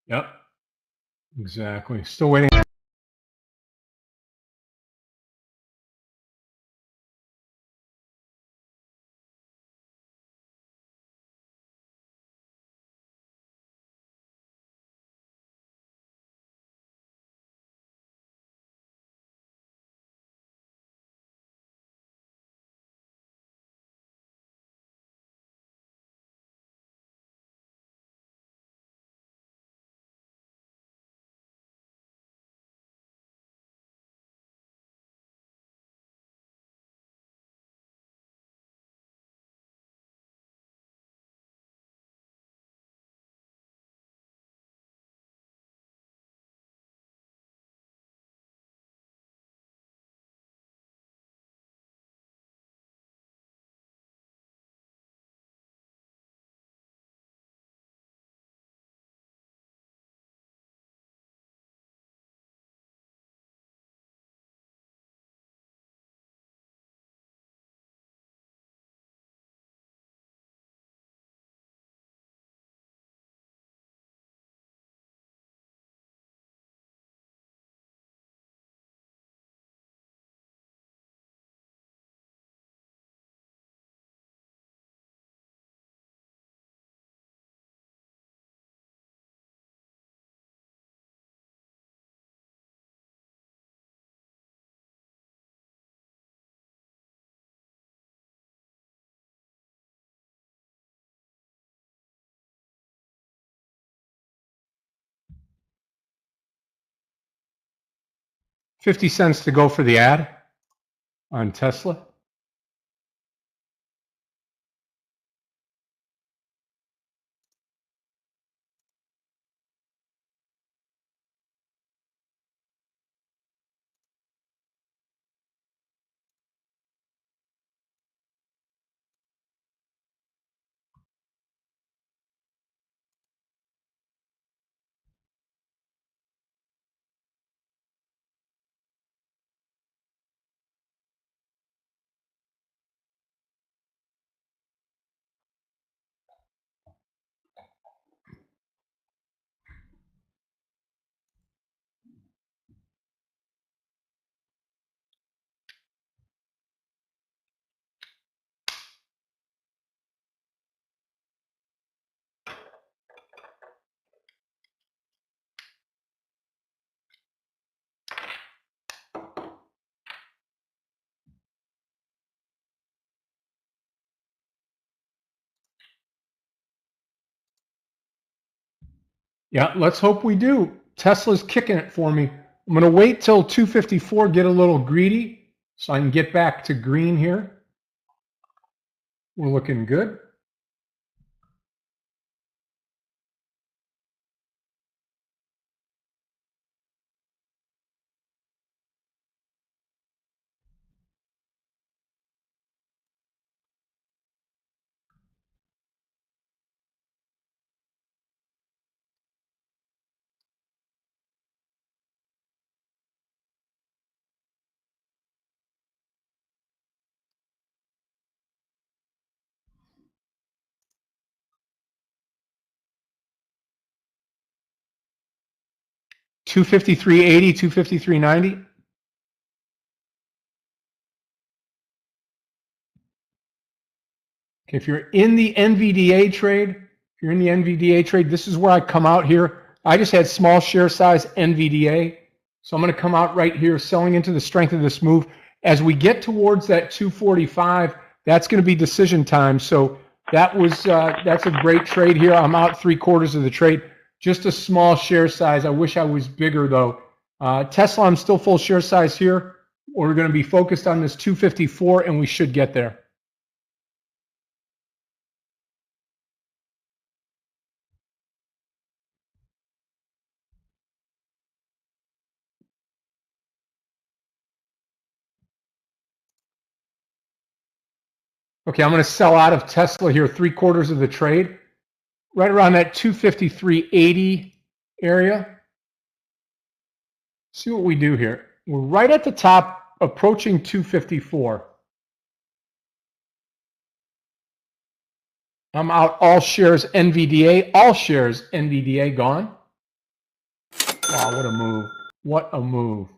Yep, exactly. Still waiting. $0.50 to go for the ad on Tesla. Yeah, let's hope we do. Tesla's kicking it for me. I'm going to wait till 254, get a little greedy so I can get back to green here. We're looking good. $253.80, $253.90. Okay, if you're in the NVDA trade, this is where I come out here. I just had small share size NVDA. So I'm going to come out right here, selling into the strength of this move. As we get towards that 245, that's going to be decision time. So that's a great trade here. I'm out 3/4 of the trade. Just a small share size. I wish I was bigger though. Tesla, I'm still full share size here. We're going to be focused on this 254, and we should get there. Okay, I'm going to sell out of Tesla here 3/4 of the trade, right around that 253.80 area. See what we do here. We're right at the top, approaching 254. I'm out all shares NVDA, all shares NVDA gone. Wow, what a move. What a move.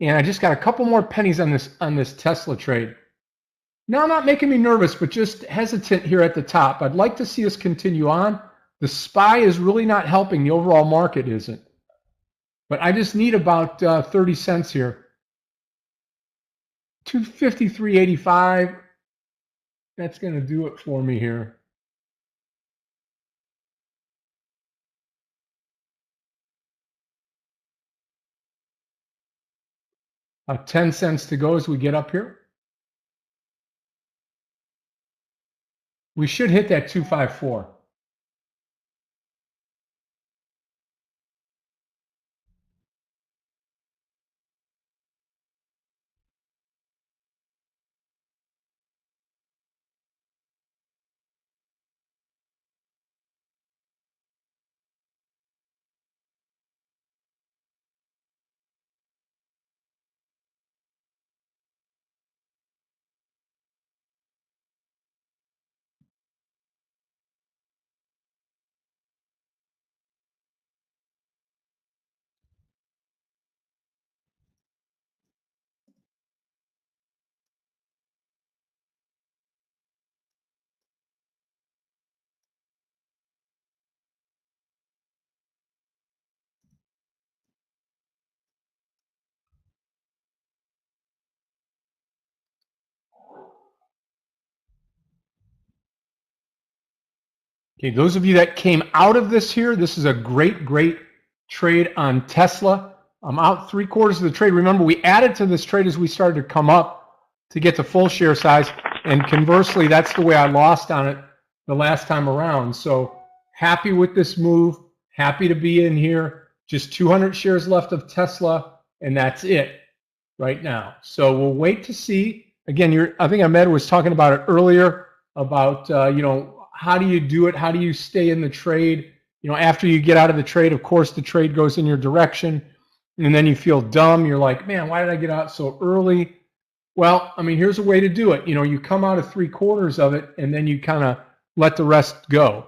And I just got a couple more pennies on this Tesla trade. Now, not making me nervous, but just hesitant here at the top. I'd like to see us continue on. The SPY is really not helping. The overall market isn't. But I just need about 30 cents here. 253.85. That's going to do it for me here. About 10 cents to go as we get up here. We should hit that 254. Okay, those of you that came out of this here, this is a great, great trade on Tesla. I'm out 3/4 of the trade. Remember, we added to this trade as we started to come up to get to full share size. And conversely, that's the way I lost on it the last time around. So happy with this move. Happy to be in here. Just 200 shares left of Tesla, and that's it right now. So we'll wait to see. Again, I think Ahmed was talking about it earlier about how do you do it? How do you stay in the trade? After you get out of the trade, of course, the trade goes in your direction, and then you feel dumb. You're like, man, why did I get out so early? Well, I mean, here's a way to do it. You come out of 3/4 of it, and then you kind of let the rest go.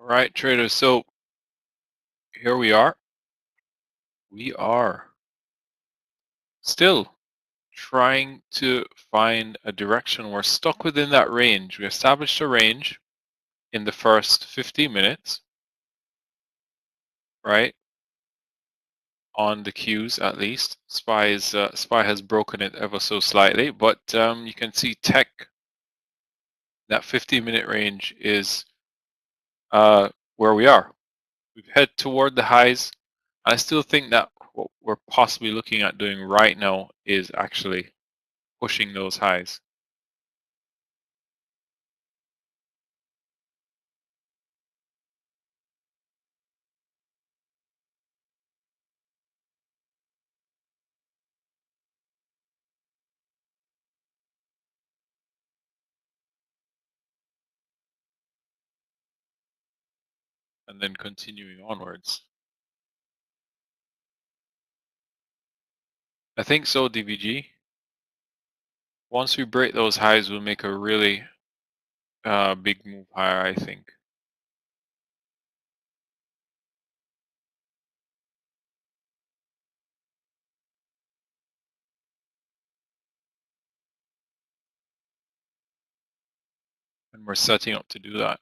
All right, traders. So here we are. We are still trying to find a direction. We're stuck within that range. We established a range in the first 15 minutes, right? On the cues, at least. SPY has broken it ever so slightly, but you can see tech, that 15-minute range is where we are. We've head toward the highs. I still think that what we're possibly looking at doing right now is actually pushing those highs. And then continuing onwards. I think so, DVG. Once we break those highs, we'll make a really big move higher, I think. And we're setting up to do that.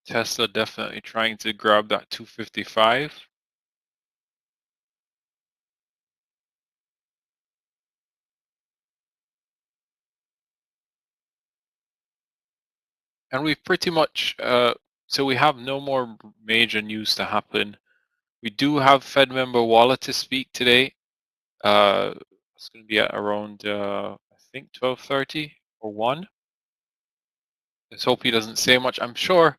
Tesla definitely trying to grab that 255. And we've pretty much, so we have no more major news to happen. We do have Fed member Waller to speak today. It's going to be at around, I think, 12:30 or 1. Let's hope he doesn't say much. I'm sure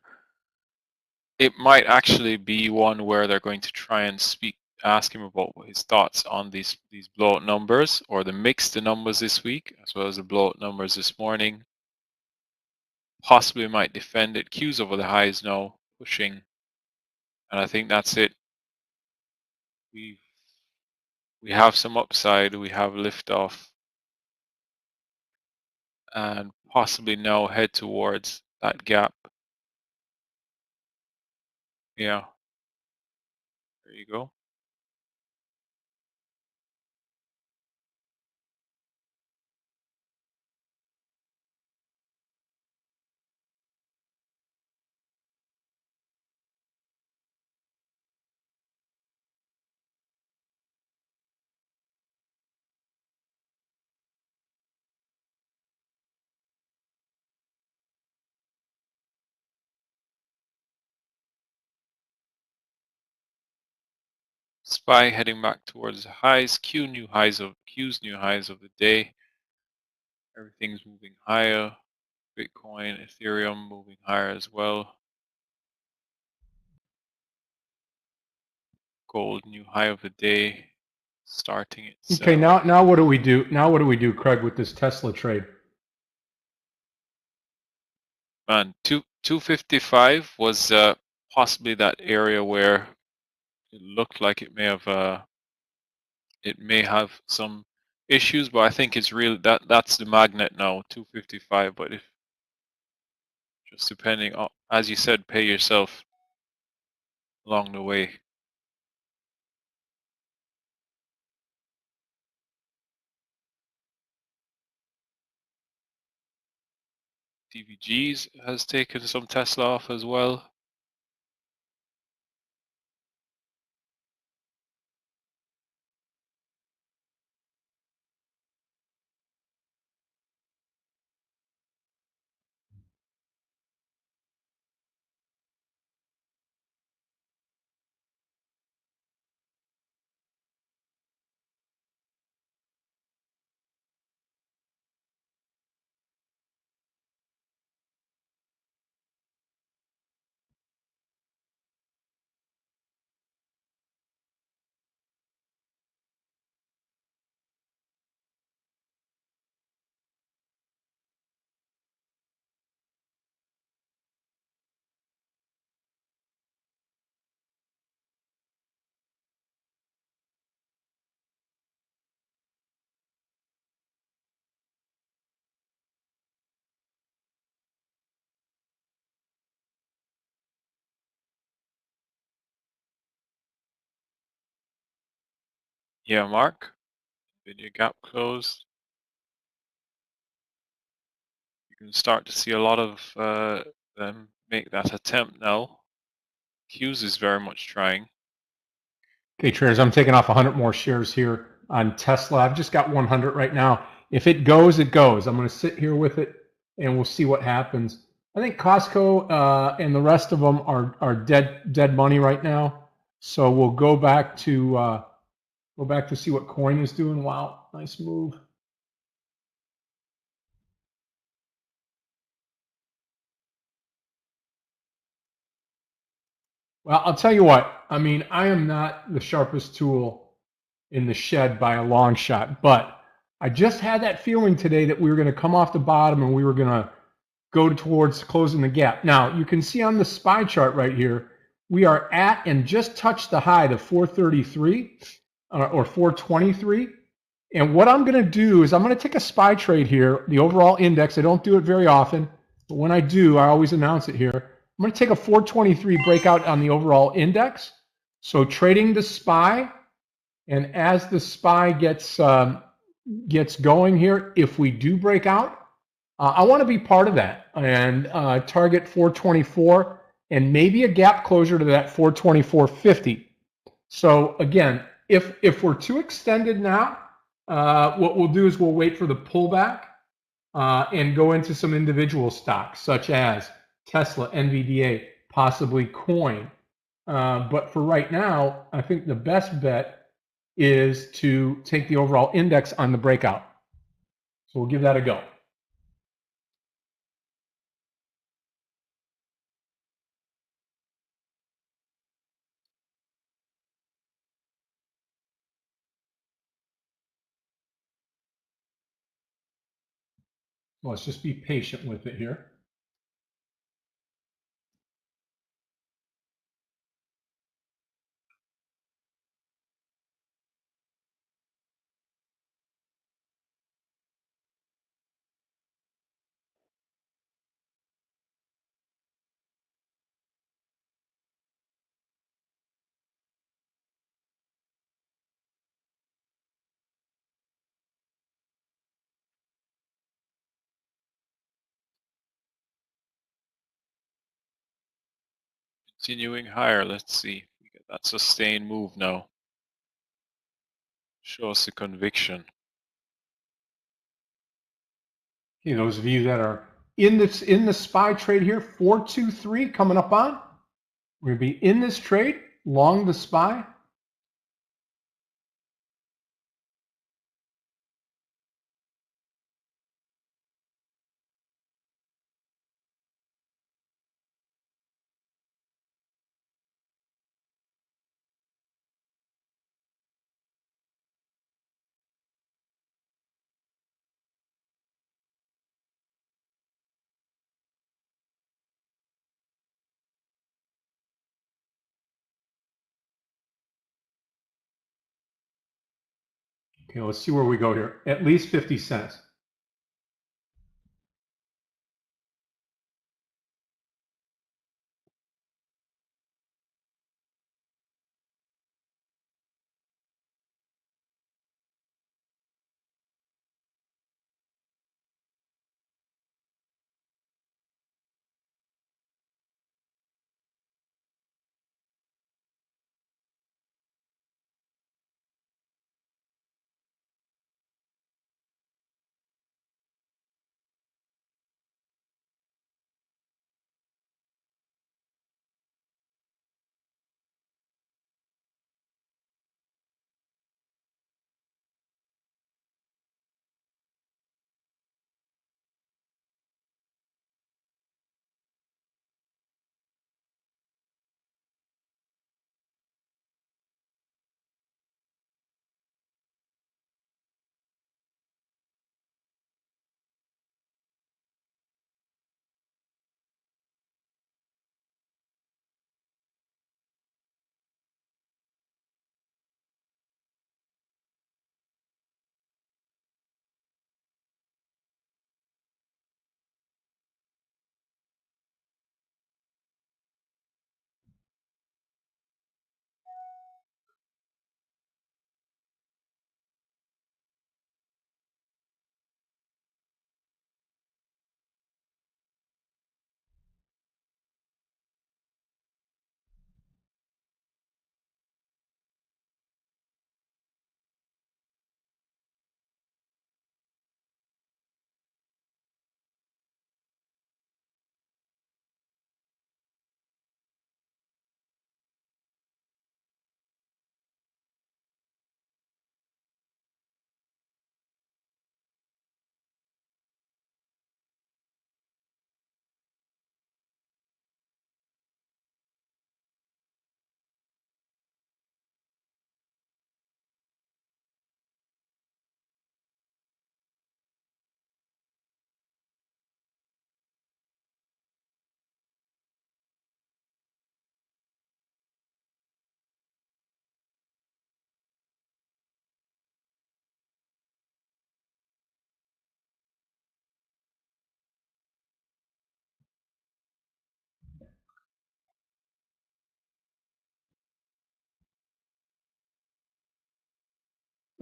it might actually be one where they're going to try and ask him about his thoughts on these blowout numbers, or the mixed numbers this week, as well as the blowout numbers this morning. Possibly might defend it. Q's over the highs now, pushing, and I think that's it. We have some upside. We have liftoff, and possibly now head towards that gap. Yeah, there you go. SPY heading back towards the highs. Q's new highs of the day. Everything's moving higher. Bitcoin, Ethereum moving higher as well. Gold new high of the day, starting it. Okay, now what do we do? Now what do we do, Craig, with this Tesla trade? Man, 255 was possibly that area where it looked like it may have some issues, but I think it's real. That's the magnet now, 255. But if just depending on, as you said, pay yourself along the way. DVGs has taken some Tesla off as well. Yeah, Mark, video gap closed. You can start to see a lot of them make that attempt now. Hughes is very much trying. Okay, traders, I'm taking off 100 more shares here on Tesla. I've just got 100 right now. If it goes, it goes. I'm going to sit here with it, and we'll see what happens. I think Costco and the rest of them are dead money right now. So we'll go back to see what coin is doing. Wow, nice move. Well, I'll tell you what. I mean, I am not the sharpest tool in the shed by a long shot, but I just had that feeling today that we were going to come off the bottom and we were going to go towards closing the gap. Now, you can see on the SPY chart right here, we are at and just touched the high, the 433 or 423. And what I'm going to do is I'm going to take a SPY trade here, the overall index. I don't do it very often, but when I do, I always announce it here. I'm going to take a 423 breakout on the overall index. So trading the SPY, and as the SPY gets going here, if we do break out, I want to be part of that and target 424 and maybe a gap closure to that 424.50. So again, if we're too extended now, what we'll do is we'll wait for the pullback and go into some individual stocks such as Tesla, NVDA, possibly coin. But for right now, I think the best bet is to take the overall index on the breakout. So we'll give that a go. Let's just be patient with it here. Continuing higher. Let's see. We get that sustained move now. Show us the conviction. Okay, those of you that are in the SPY trade here, 423 coming up on. We're going to be in this trade, long the SPY. Okay, let's see where we go here. At least 50 cents.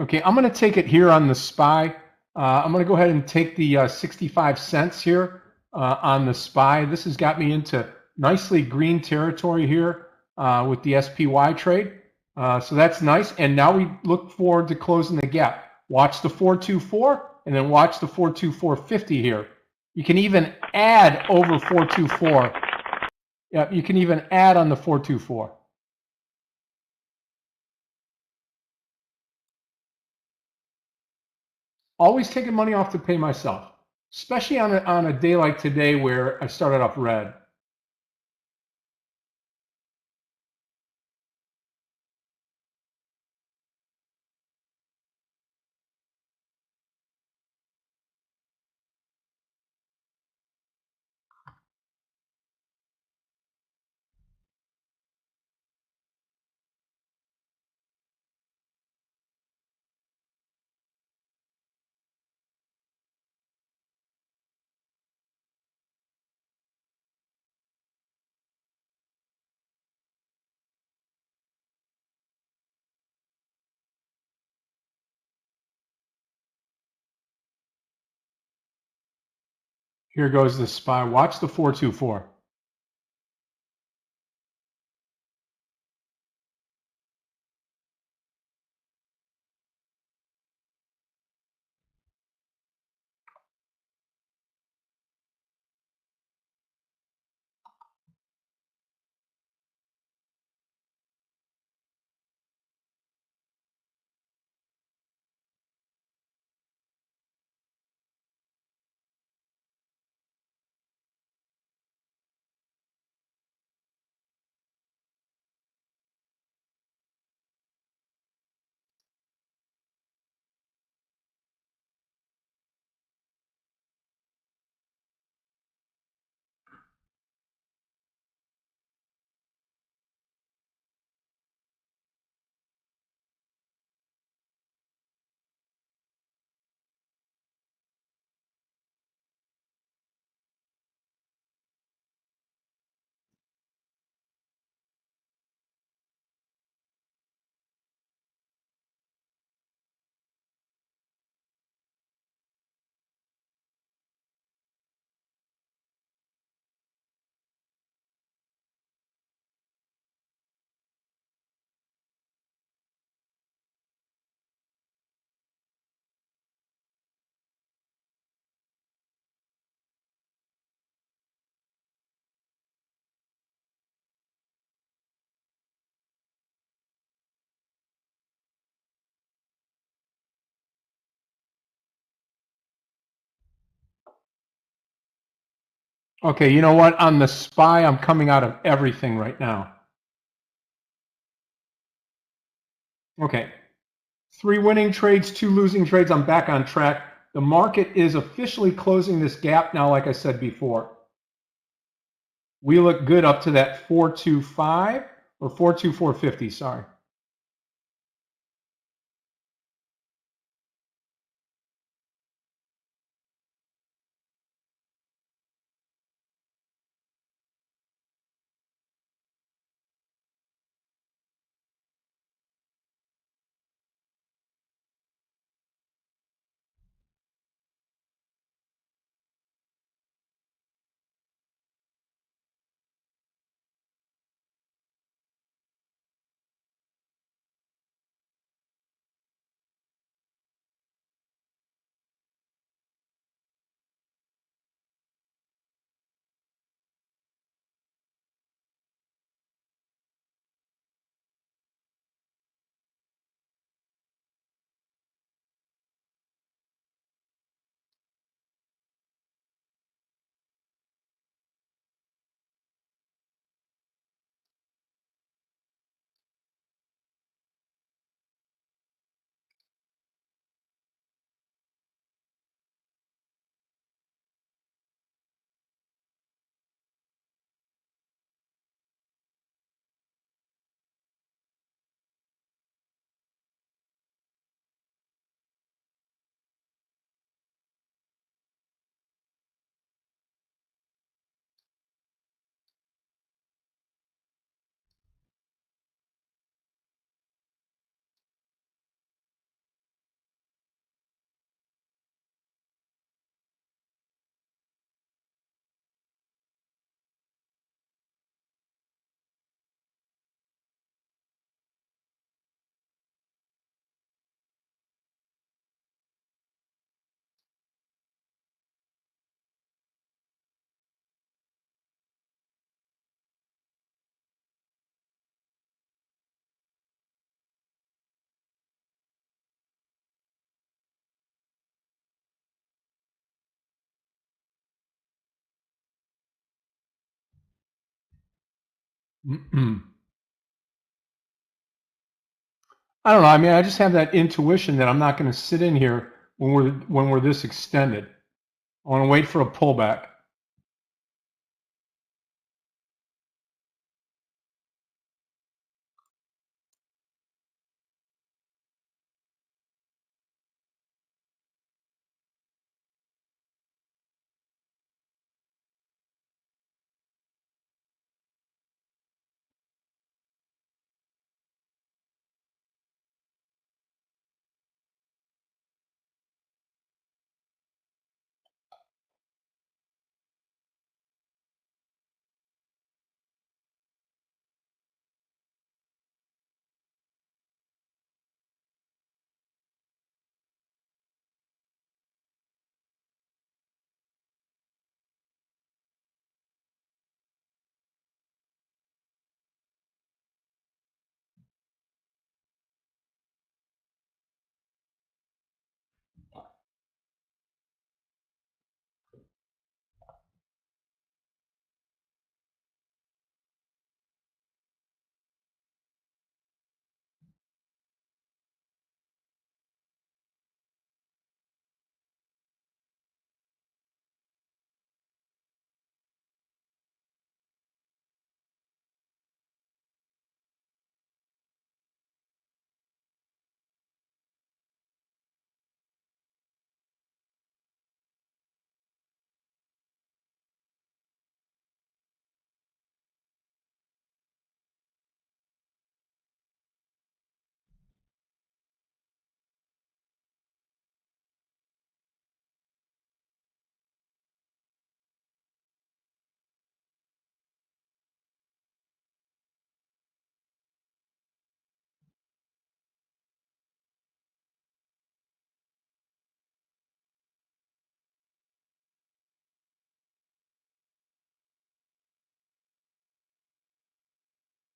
Okay, I'm going to take it here on the SPY. I'm going to go ahead and take the 65 cents here on the SPY. This has got me into nicely green territory here with the SPY trade. So that's nice. And now we look forward to closing the gap. Watch the 424 and then watch the 424.50 here. You can even add over 424. Yeah, you can even add on the 424. Always taking money off to pay myself, especially on a day like today where I started off red. Here goes the SPY. Watch the 424. Okay, you know what? On the SPY, I'm coming out of everything right now. Okay, 3 winning trades, 2 losing trades. I'm back on track. The market is officially closing this gap now, like I said before. We look good up to that 425 or 424.50, sorry. I don't know. I mean, I just have that intuition that I'm not going to sit in here when we're this extended. I want to wait for a pullback.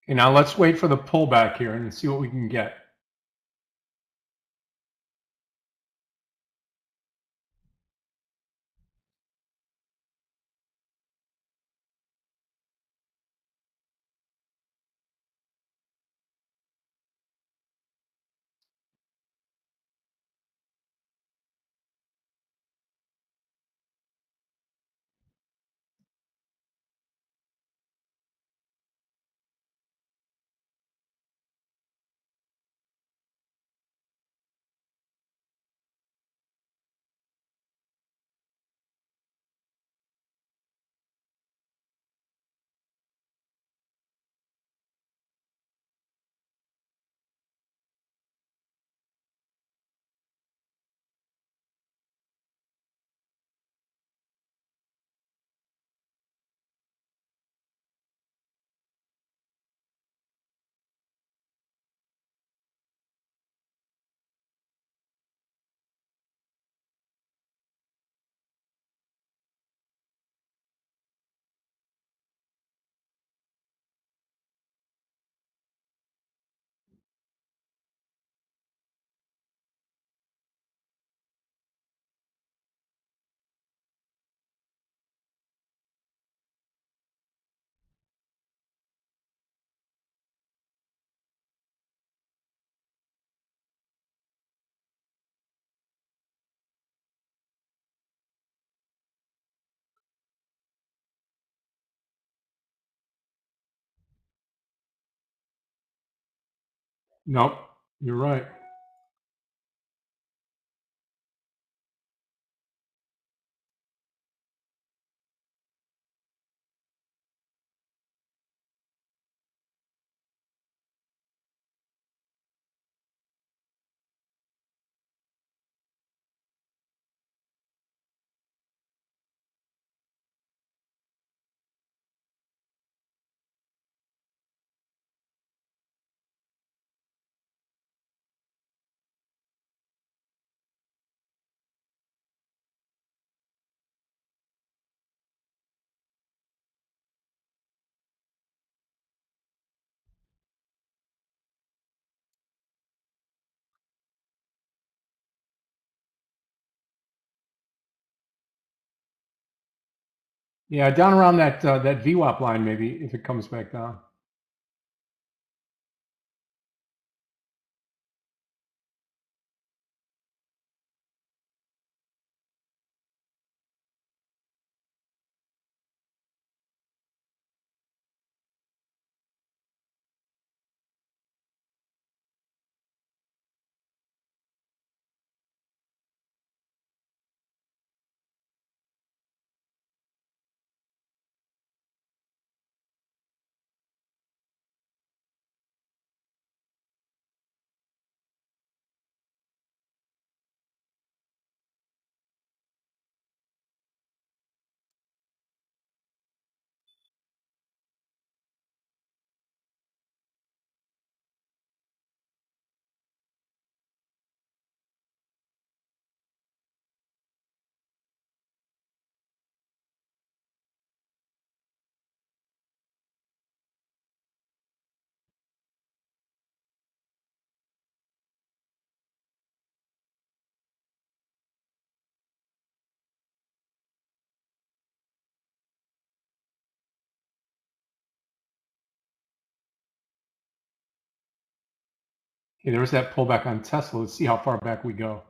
Okay, now let's wait for the pullback here and see what we can get. Nope, you're right. Yeah, down around that VWAP line maybe if it comes back down. Okay, there was that pullback on Tesla. Let's see how far back we go.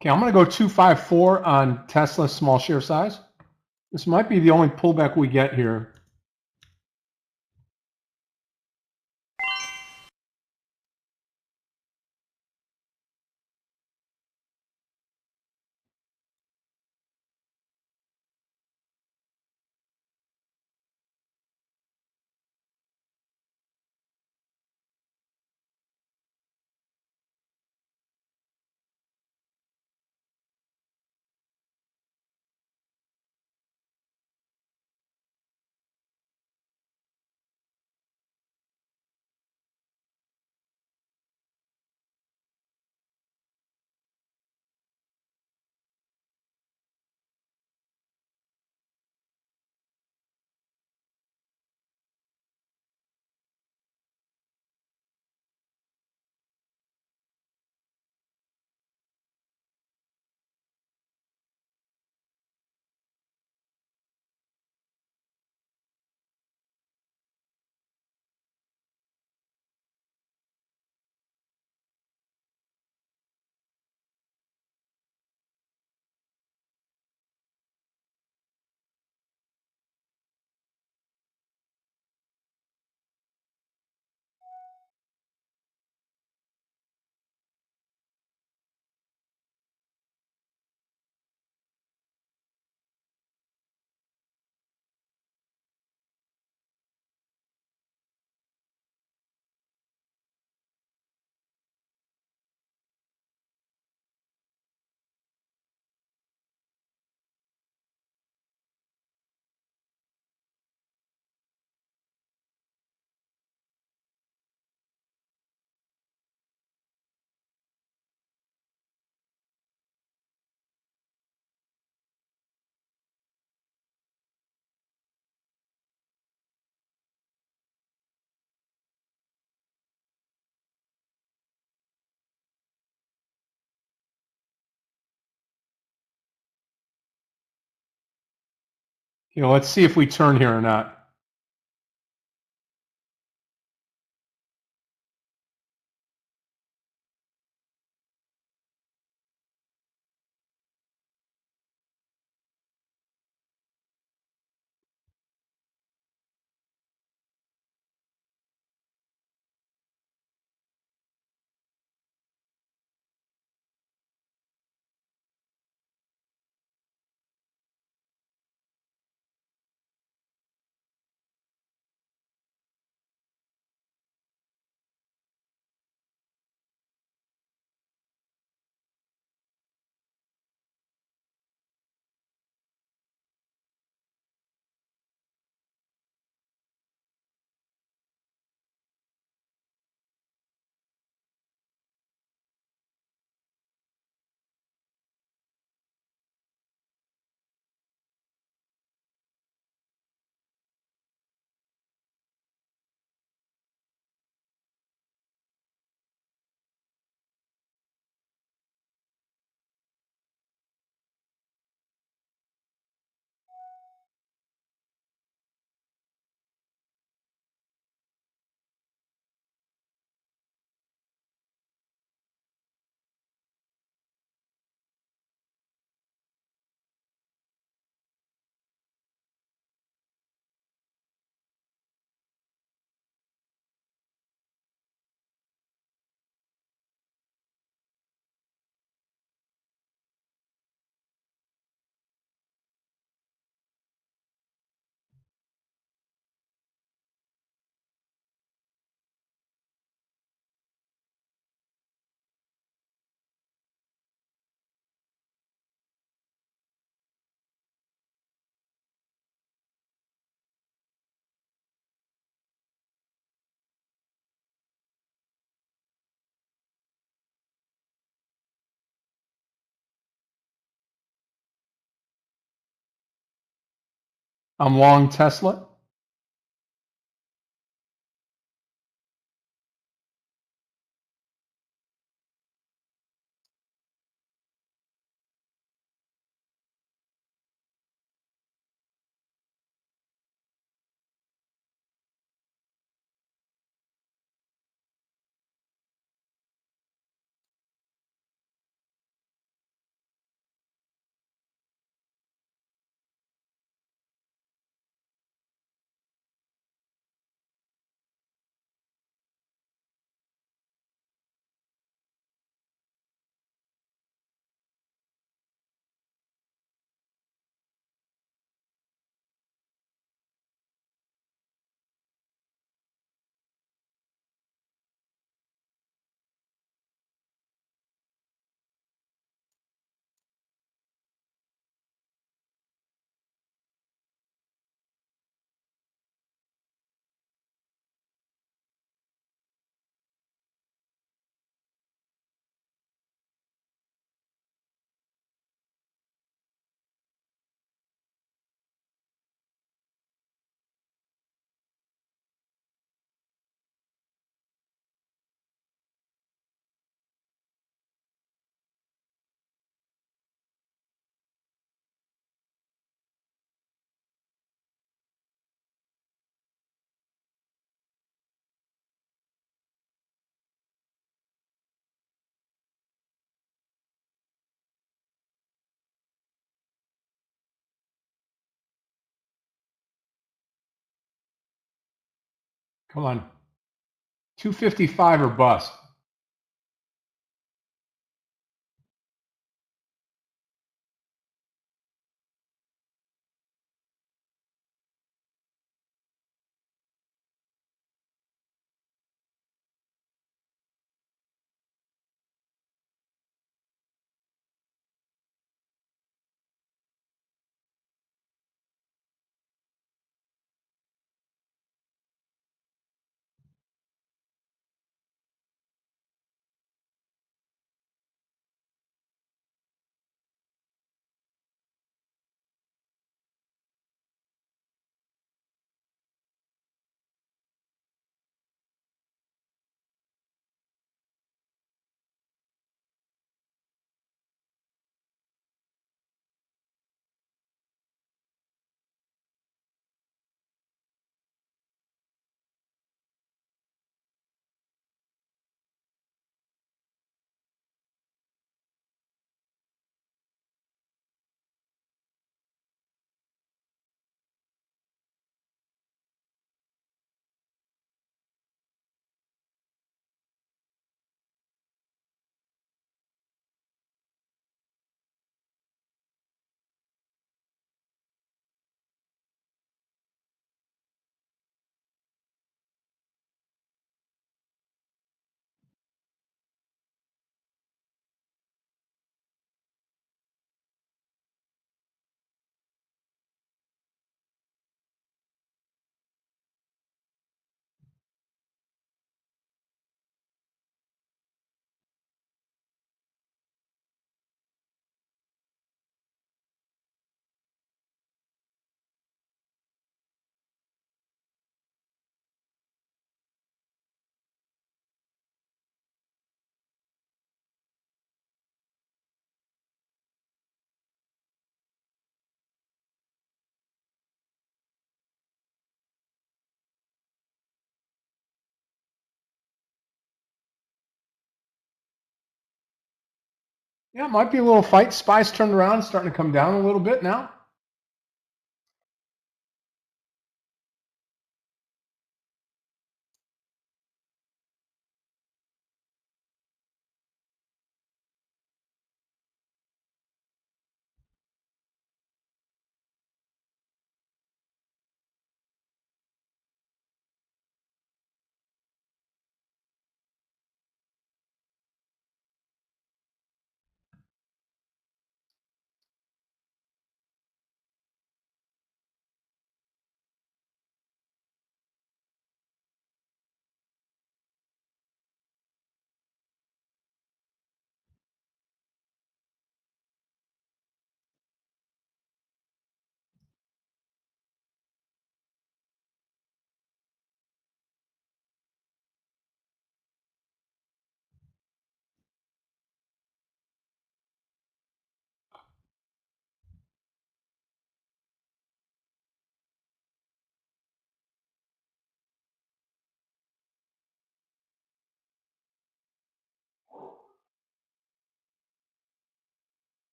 Okay, I'm going to go 254 on Tesla small share size. This might be the only pullback we get here. let's see if we turn here or not. I'm long Tesla. Come on. 255 or bust. Yeah, it might be a little fight. SPY's turned around, starting to come down a little bit now.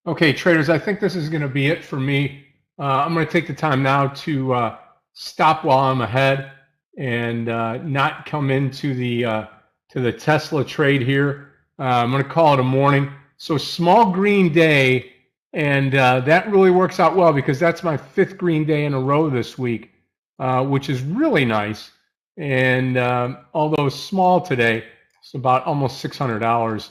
Okay, traders, I think this is going to be it for me. I'm going to take the time now to stop while I'm ahead and not come into the to the Tesla trade here. I'm going to call it a morning. So small green day, and that really works out well because that's my 5th green day in a row this week, which is really nice. And although small today, it's about almost $600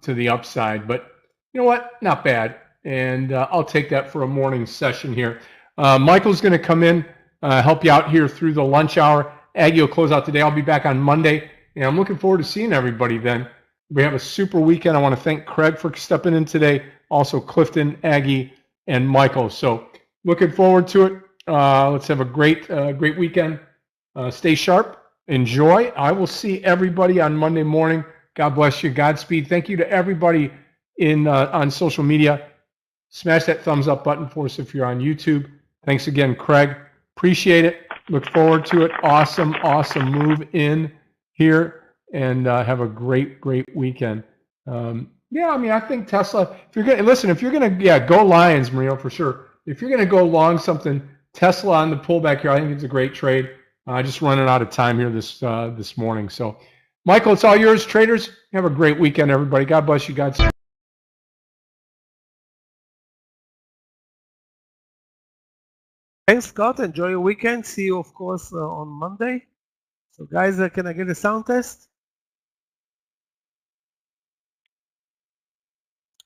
to the upside, but you know what? Not bad. And I'll take that for a morning session here. Michael's going to come in, help you out here through the lunch hour. Aggie will close out today. I'll be back on Monday. And I'm looking forward to seeing everybody then. We have a super weekend. I want to thank Craig for stepping in today. Also Clifton, Aggie, and Michael. So looking forward to it. Let's have a great weekend. Stay sharp. Enjoy. I will see everybody on Monday morning. God bless you. Godspeed. Thank you to everybody on social media. Smash that thumbs up button for us if you're on YouTube. Thanks again, Craig. Appreciate it. Look forward to it. Awesome move in here, and have a great weekend. Yeah, I mean, I think Tesla. If you're gonna go Lions, Marino, for sure. If you're gonna go long something, Tesla on the pullback here, I think it's a great trade. Just running out of time here this morning. So, Michael, it's all yours, traders. Have a great weekend, everybody. God bless you. Godspeed. Thanks, Scott. Enjoy your weekend. See you, of course, on Monday. So, guys, can I get a sound test?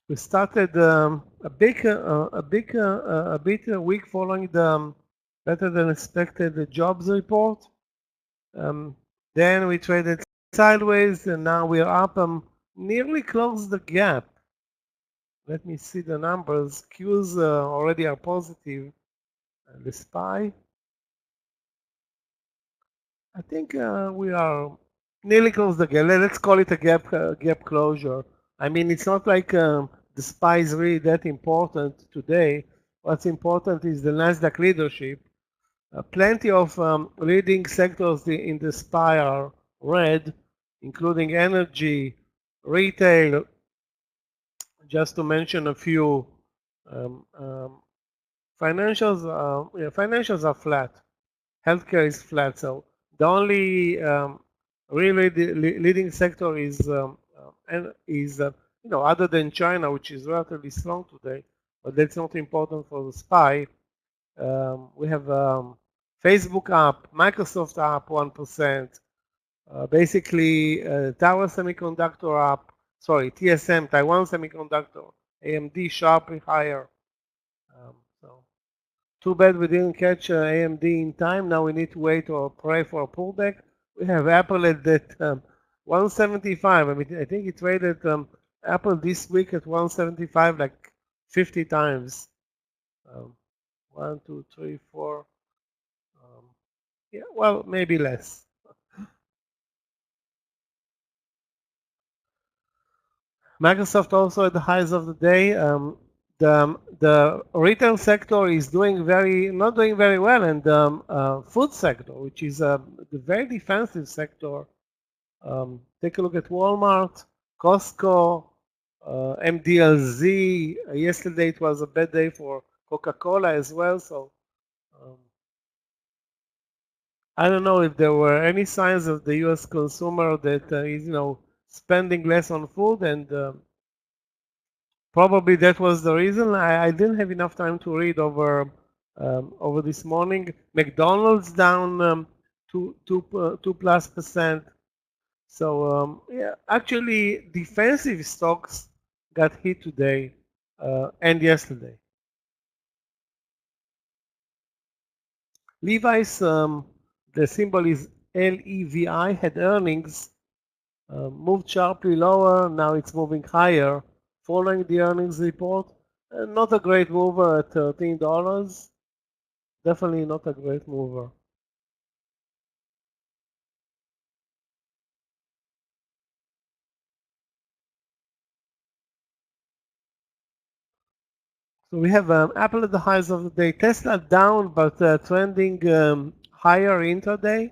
We started a bit a week following the better than expected jobs report. Then we traded sideways, and now we are up. Nearly closed the gap. Let me see the numbers. Qs already are positive. The SPY. I think we are nearly close the gap. Let's call it a gap closure. I mean, it's not like the SPY is really that important today. What's important is the Nasdaq leadership. Plenty of leading sectors in the SPY are red, including energy, retail, just to mention a few. Financials are flat. Healthcare is flat. So the only really the leading sector is other than China, which is relatively strong today, but that's not important for the SPY. We have Facebook up, Microsoft up 1%. Basically, Tower Semiconductor up. Sorry, TSM, Taiwan Semiconductor, AMD sharply higher. So too bad we didn't catch AMD in time. Now we need to wait or pray for a pullback. We have Apple at that 175. I mean, I think it traded Apple this week at 175 like 50 times. 1, 2, 3, 4. Yeah, well, maybe less. Microsoft also at the highs of the day. The retail sector is not doing very well, and the food sector, which is the very defensive sector. Take a look at Walmart, Costco, MDLZ. Yesterday it was a bad day for Coca-Cola as well. So I don't know if there were any signs of the U.S. consumer that is, spending less on food, and probably that was the reason. I didn't have enough time to read over this morning. McDonald's down 2+%. So yeah, actually, defensive stocks got hit today and yesterday. Levi's, the symbol is LEVI, had earnings, moved sharply lower. Now it's moving higher following the earnings report. Not a great mover at $13. Definitely not a great mover. So we have Apple at the highs of the day. Tesla down, but trending higher intraday.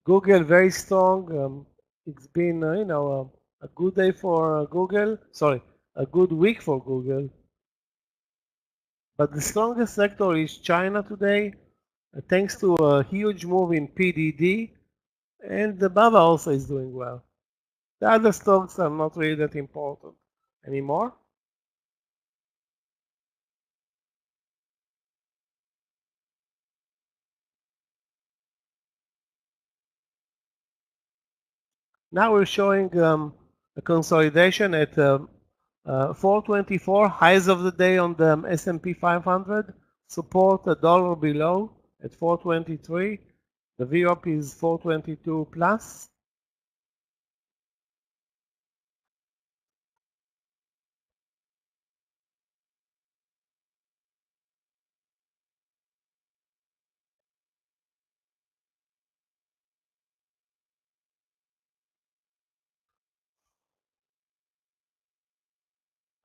Google very strong. It's been, a good day for Google. Sorry, a good week for Google. But the strongest sector is China today, thanks to a huge move in PDD, and the BABA also is doing well. The other stocks are not really that important anymore. Now we're showing a consolidation at 424, highs of the day on the S&P 500, support $1 below at 423. The VWAP is 422 plus.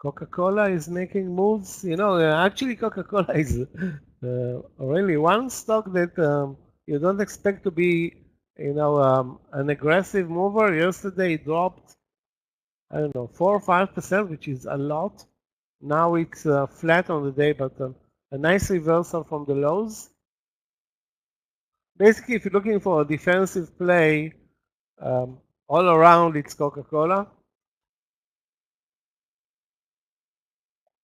Coca-Cola is making moves. Actually, Coca-Cola is really one stock that you don't expect to be, an aggressive mover. Yesterday it dropped, I don't know, 4 or 5%, which is a lot. Now it's flat on the day, but a nice reversal from the lows. Basically, if you're looking for a defensive play, all around it's Coca-Cola.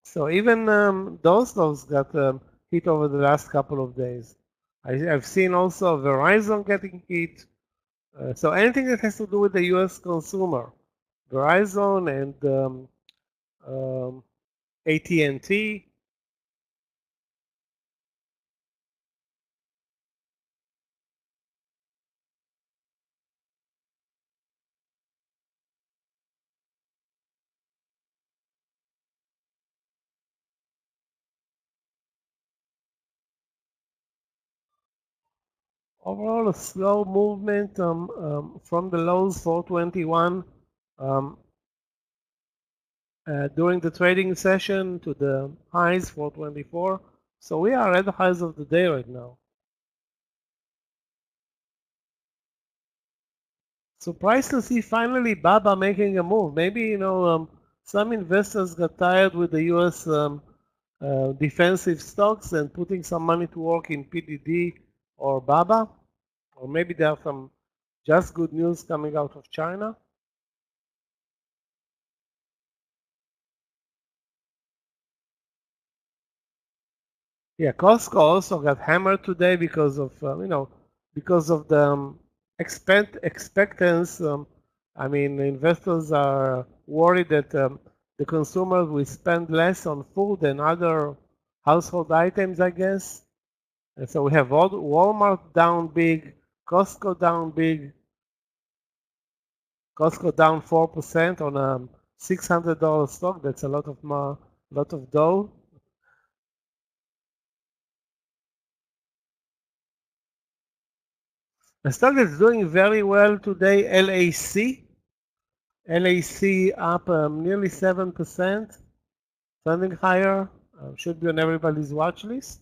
So even those stocks got hit over the last couple of days. I've seen also Verizon getting hit. So anything that has to do with the U.S. consumer, Verizon and AT&T. Overall, a slow movement from the lows 421 during the trading session to the highs 424. So we are at the highs of the day right now. Surprised to see finally BABA making a move. Maybe some investors got tired with the U.S. Defensive stocks and putting some money to work in PDD or BABA, or maybe there are some just good news coming out of China. Yeah, Costco also got hammered today because of the expectance. Investors are worried that the consumers will spend less on food and other household items, I guess. And so we have Walmart down big, Costco down big. Costco down 4% on a $600 stock. That's a lot of dough. The stock that's doing very well today, LAC. LAC up nearly 7%, trending higher. Should be on everybody's watch list.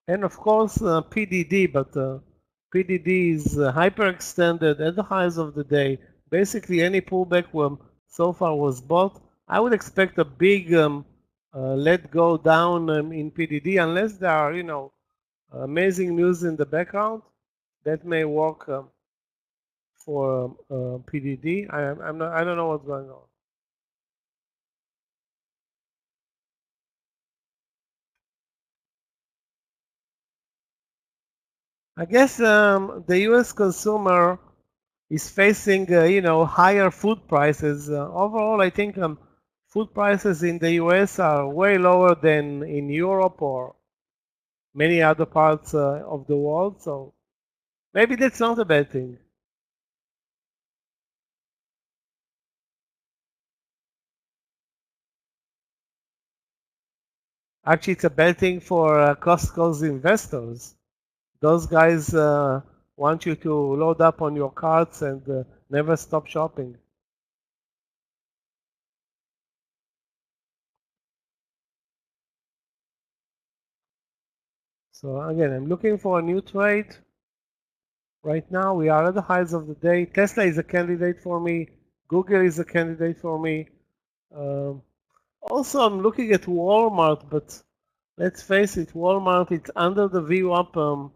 And of course, PDD, but PDD is hyperextended at the highs of the day. Basically, any pullback so far was bought. I would expect a big let go down in PDD unless there are, amazing news in the background that may work for PDD. I don't know what's going on. I guess the U.S. consumer is facing, higher food prices. Overall, I think food prices in the U.S. are way lower than in Europe or many other parts of the world. So maybe that's not a bad thing. Actually, it's a bad thing for Costco's investors. Those guys want you to load up on your carts and never stop shopping. So again, I'm looking for a new trade. Right now, we are at the highs of the day. Tesla is a candidate for me. Google is a candidate for me. Also, I'm looking at Walmart, but let's face it, Walmart, it's under the VWAP.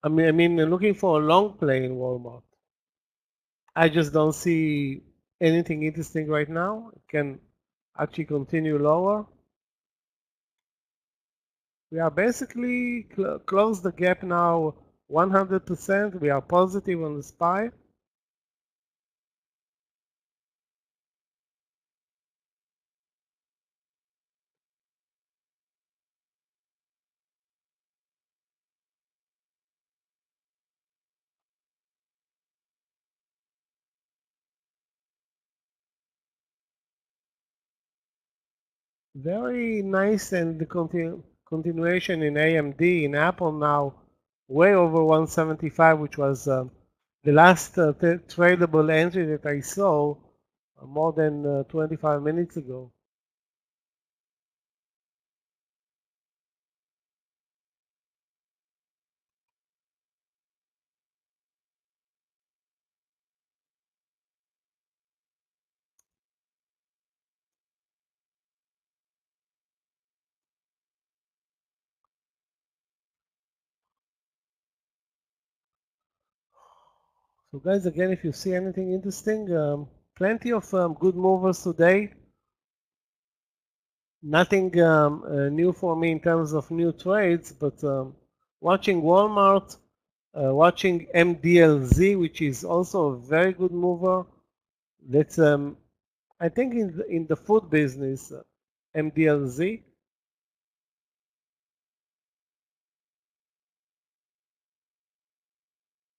I mean, looking for a long play in Walmart. I just don't see anything interesting right now. It can actually continue lower. We are basically close the gap now 100%. We are positive on the SPY. Very nice and the continuation in AMD, in Apple now, way over 175, which was the last tradable entry that I saw more than 25 minutes ago. So guys, again, if you see anything interesting, plenty of good movers today. Nothing new for me in terms of new trades, but watching Walmart, watching MDLZ, which is also a very good mover. That's I think in the food business, MDLZ.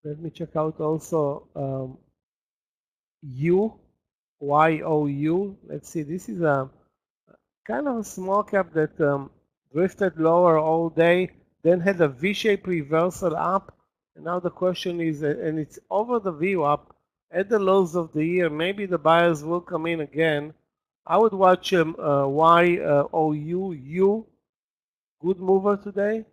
Let me check out also YOU. Let's see, this is a kind of a small cap that drifted lower all day, then had a V-shaped reversal up. And now the question is, and it's over the VWAP at the lows of the year. Maybe the buyers will come in again. I would watch YOU, good mover today.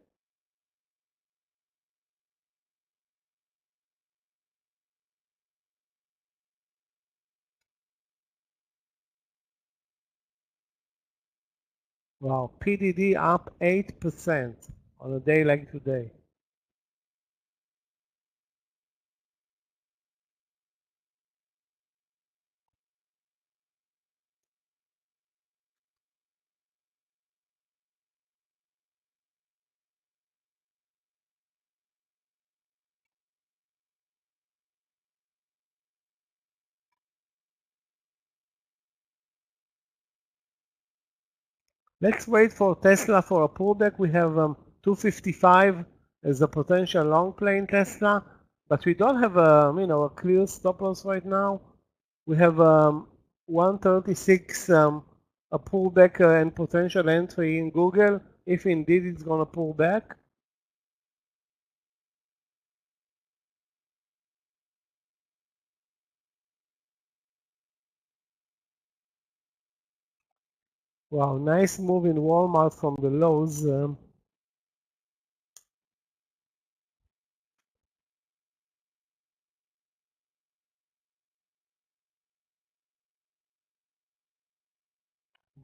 Wow, PDD up 8% on a day like today. Let's wait for Tesla for a pullback. We have 255 as a potential long play in Tesla, but we don't have a clear stop loss right now. We have 136 a pullback and potential entry in Google if indeed it's going to pull back. Wow, nice move in Walmart from the lows.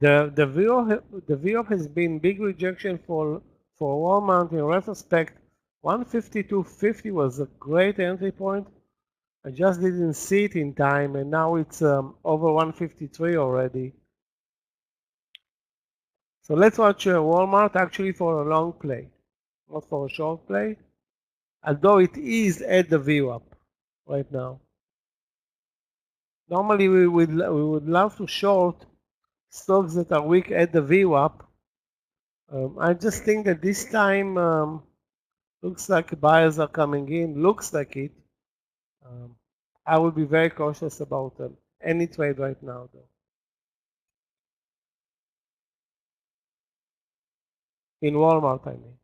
The VWAP has been big rejection for Walmart. In retrospect, 152.50 was a great entry point. I just didn't see it in time, and now it's over 153 already. So let's watch Walmart actually for a long play, not for a short play, although it is at the VWAP right now. Normally we would love to short stocks that are weak at the VWAP. I just think that this time looks like buyers are coming in. Looks like it. I would be very cautious about any trade right now, though. In Walmart, I mean.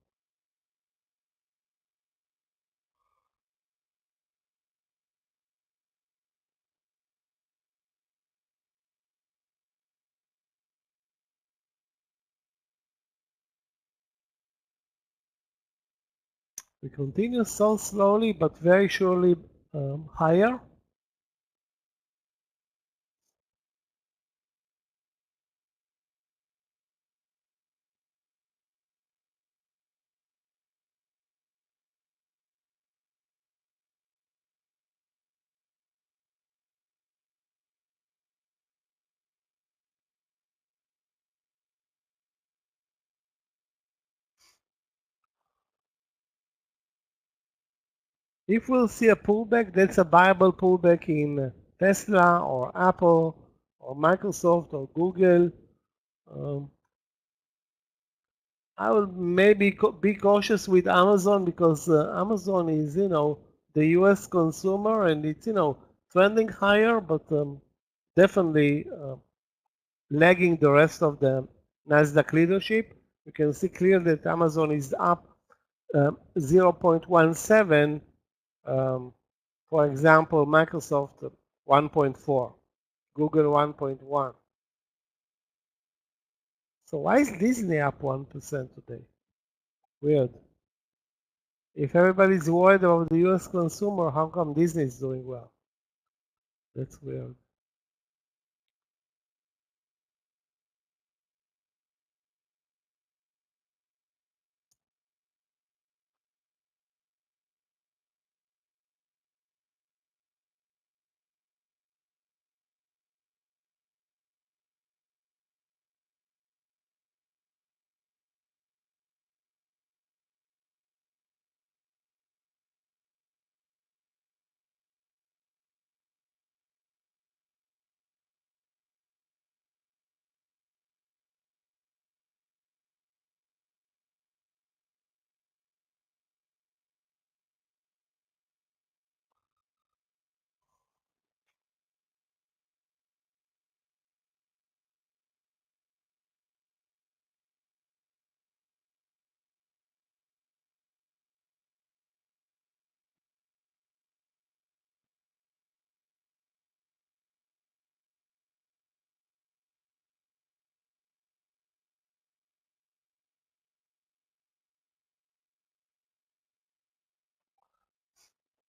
We continue so slowly but very surely higher. If we'll see a pullback, that's a viable pullback in Tesla or Apple or Microsoft or Google. I will maybe be cautious with Amazon because Amazon is, the US consumer and it's, trending higher, but definitely lagging the rest of the Nasdaq leadership. You can see clearly that Amazon is up 0.17. For example, Microsoft 1.4, Google 1.1. So why is Disney up 1% today? Weird. If everybody's worried about the US consumer, how come Disney is doing well? That's weird.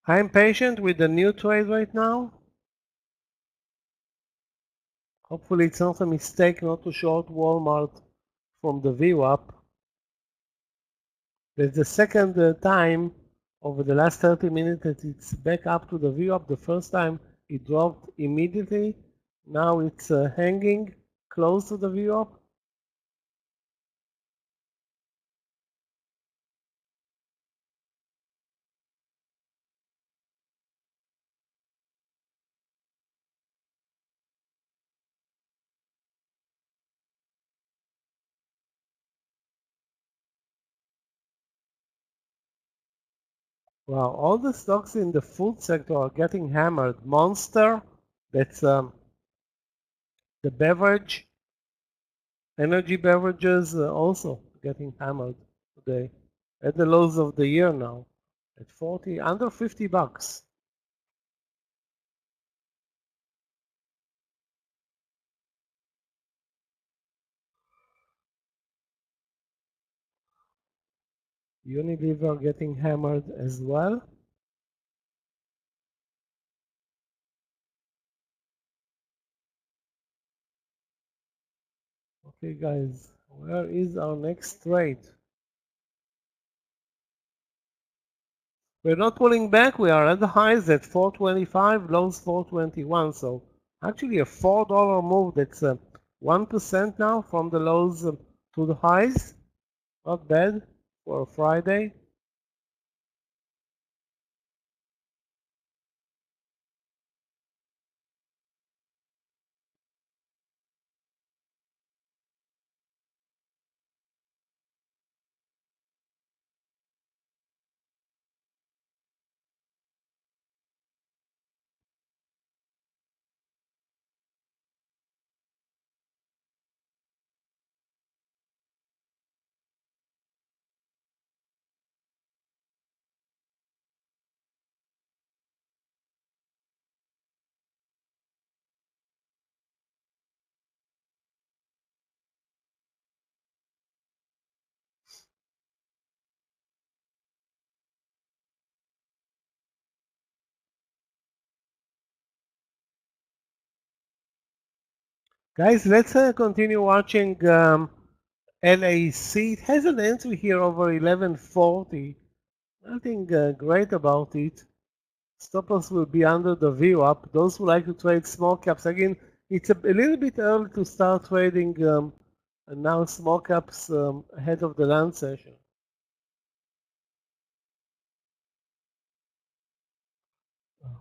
I'm patient with the new trade right now. Hopefully it's not a mistake not to short Walmart from the VWAP. That's the second time over the last 30 minutes that it's back up to the VWAP. The first time it dropped immediately. Now it's hanging close to the VWAP. Wow, all the stocks in the food sector are getting hammered. Monster, that's the beverage, energy beverages, also getting hammered today. At the lows of the year now, at 40, under $50. Unilever getting hammered as well. Okay, guys, where is our next trade? We're not pulling back. We are at the highs at 425, lows 421. So actually a $4 move. That's 1% now from the lows to the highs. Not bad for a Friday. Guys, let's continue watching LAC. It has an entry here over 1140. Nothing great about it. Stop loss will be under the view up. Those who like to trade small caps, again, it's a little bit early to start trading now small caps ahead of the lunch session.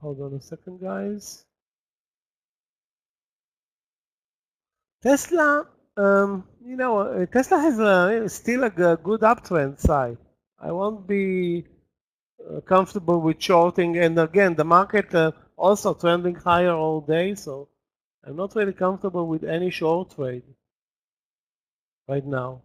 Hold on a second, guys. Tesla, Tesla has still a good uptrend side. I won't be comfortable with shorting, and again, the market also trending higher all day, so I'm not really comfortable with any short trade right now.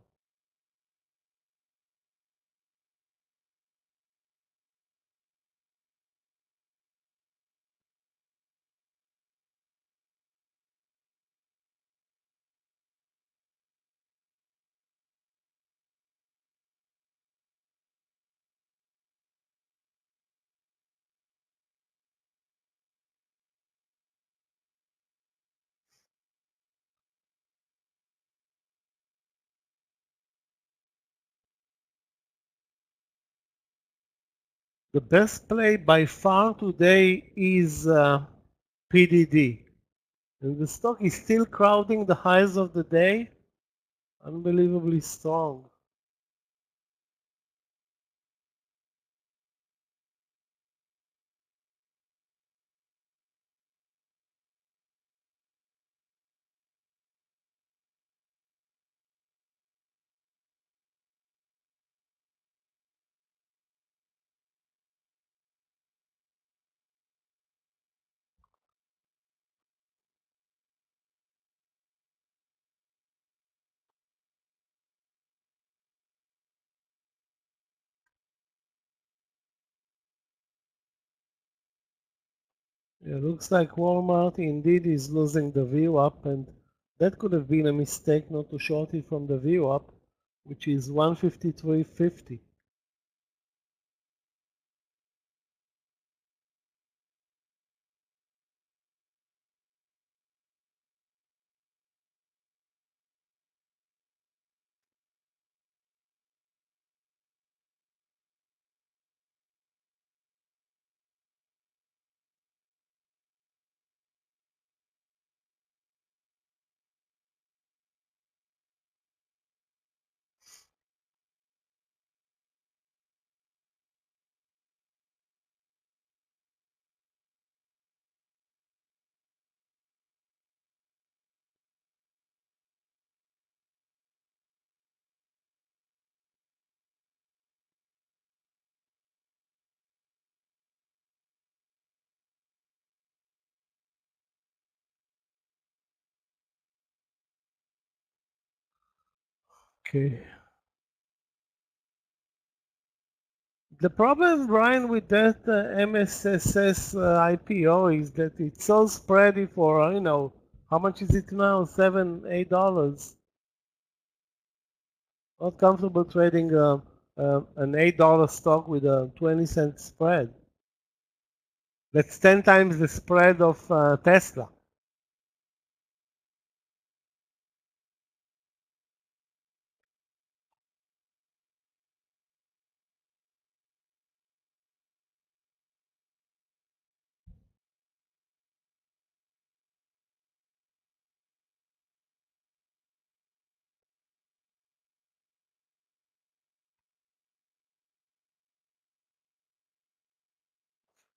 The best play by far today is PDD. And the stock is still crowding the highs of the day. Unbelievably strong. It looks like Walmart indeed is losing the view up, and that could have been a mistake not to short it from the view up, which is 153.50. Okay. The problem, Brian, with that MSSS IPO is that it's so spready for, how much is it now? $7, $8. Not comfortable trading an $8 stock with a 20-cent spread. That's 10 times the spread of Tesla.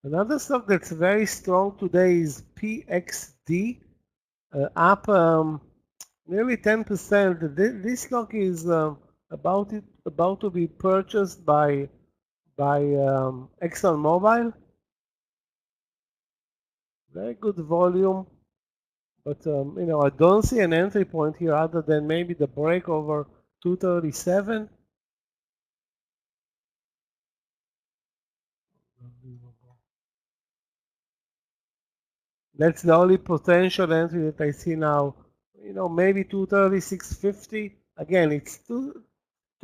Another stock that's very strong today is PXD, up nearly 10%. This stock is about to be purchased by ExxonMobil. Very good volume, but I don't see an entry point here other than maybe the break over 237. That's the only potential entry that I see now. Maybe 236.50. Again, it's too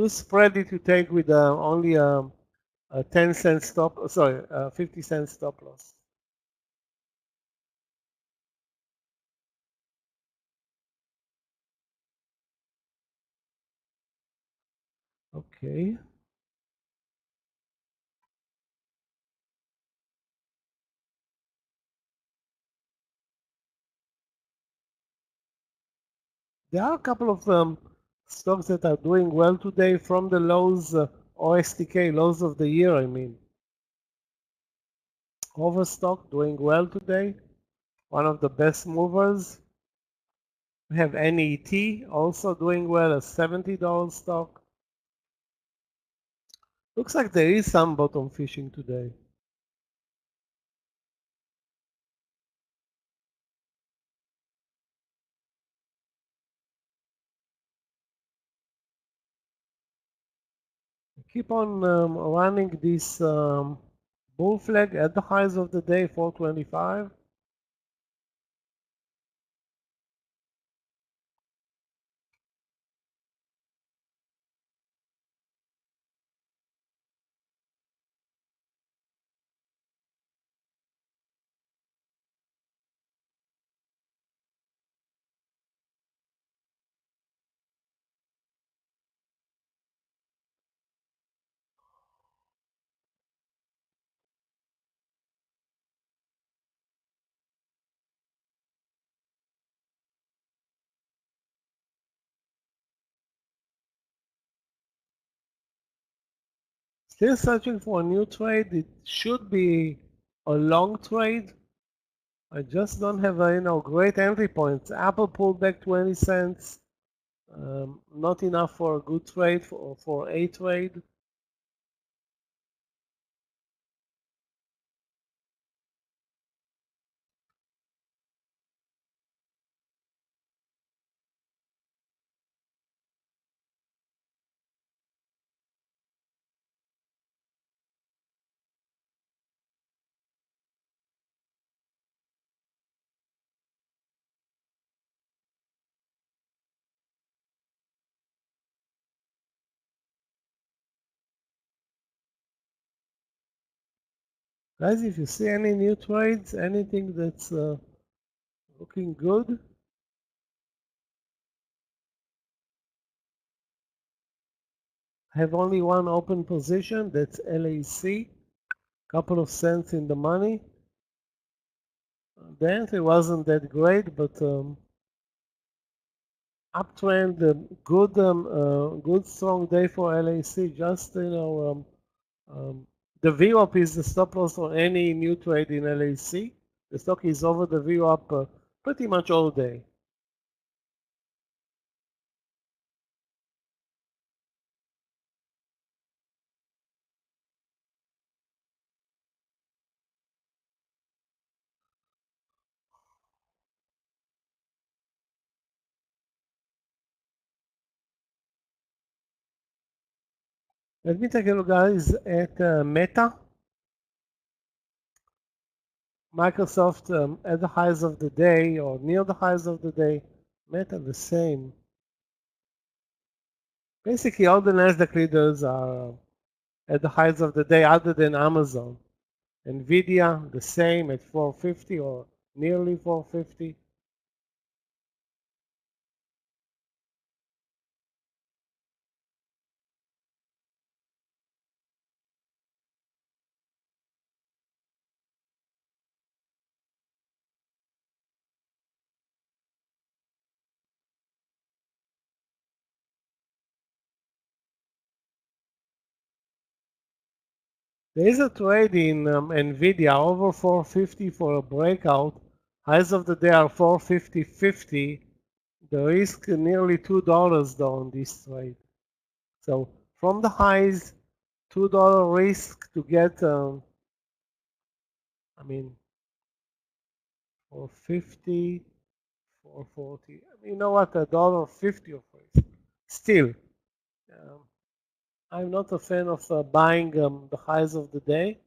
spready to take with only a 10-cent stop. Sorry, 50-cent stop loss. Okay. There are a couple of stocks that are doing well today from the lows, OSTK, lows of the year, I mean. Overstock doing well today, one of the best movers. We have NET also doing well, a $70 stock. Looks like there is some bottom fishing today. Keep on running this bull flag at the highs of the day, 425. Still searching for a new trade. It should be a long trade. I just don't have a great entry points. Apple pulled back 20 cents. Not enough for a good trade for a trade. Guys, if you see any new trades, anything that's looking good, I have only one open position. That's LAC. Couple of cents in the money. The entry wasn't that great, but uptrend, good strong day for LAC. Just the VWAP is the stop loss for any new trade in LAC. The stock is over the VWAP pretty much all day. Let me take a look, guys, at Meta. Microsoft at the highs of the day or near the highs of the day. Meta the same. Basically, all the Nasdaq leaders are at the highs of the day other than Amazon. Nvidia, the same at 450 or nearly 450. There is a trade in Nvidia over 450 for a breakout. Highs of the day are 450.50. The risk nearly $2 though on this trade. So from the highs, $2 risk to get, I mean, 450, 440. You know what? $1.50 of risk. Still, um, I'm not a fan of buying the highs of the day,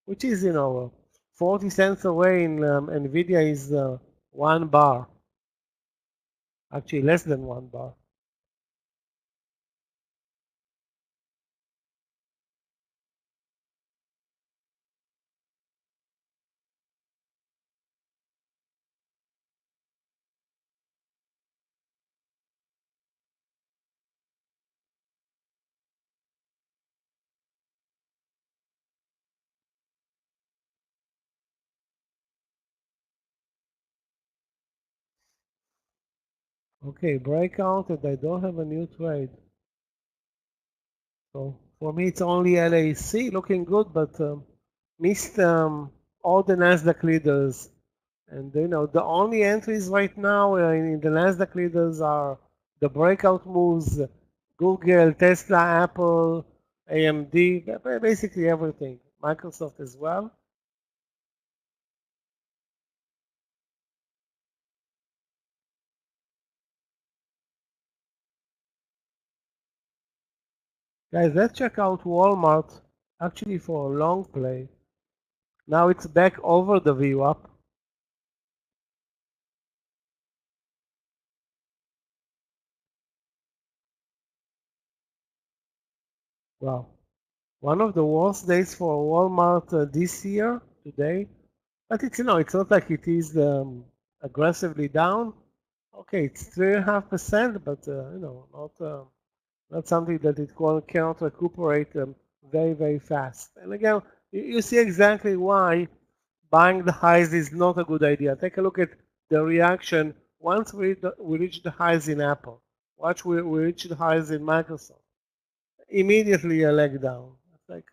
which is, 40 cents away in Nvidia is $1. Actually, less than $1. Okay, breakout, and I don't have a new trade. So for me, it's only LAC looking good, but missed all the Nasdaq leaders. And the only entries right now in the Nasdaq leaders are the breakout moves: Google, Tesla, Apple, AMD, basically everything. Microsoft as well. Guys, let's check out Walmart actually for a long play. Now it's back over the VWAP. Wow. One of the worst days for Walmart this year, today. But it's not like it is aggressively down. Okay, it's 3.5%, but not something that it cannot recuperate very, very fast. And again, you see exactly why buying the highs is not a good idea. Take a look at the reaction once we reach the highs in Apple. Watch we reach the highs in Microsoft. Immediately a leg down. It's like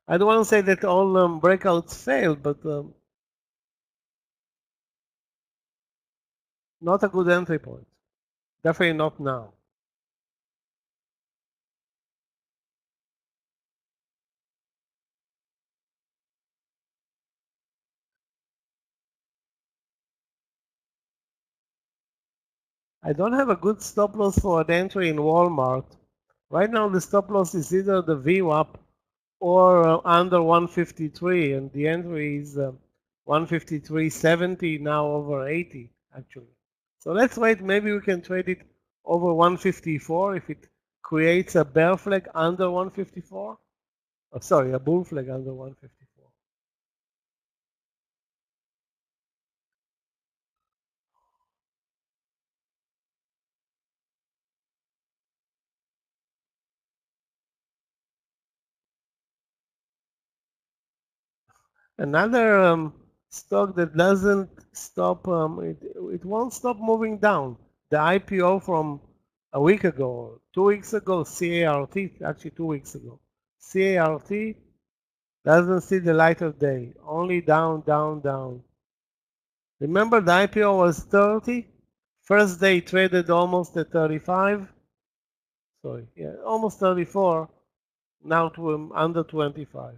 I don't want to say that all breakouts failed, but not a good entry point. Definitely not now. I don't have a good stop loss for an entry in Walmart. Right now, the stop loss is either the VWAP or under 153, and the entry is 153.70, now over 80, actually. So let's wait. Maybe we can trade it over 154 if it creates a bear flag under 154. Oh, sorry, a bull flag under 154. Another stock that doesn't stop, it won't stop moving down. The IPO from a week ago, 2 weeks ago, CART, actually 2 weeks ago, CART doesn't see the light of day, only down, down, down. Remember the IPO was 30? First day traded almost at 35. Sorry, yeah, almost 34, now to under 25.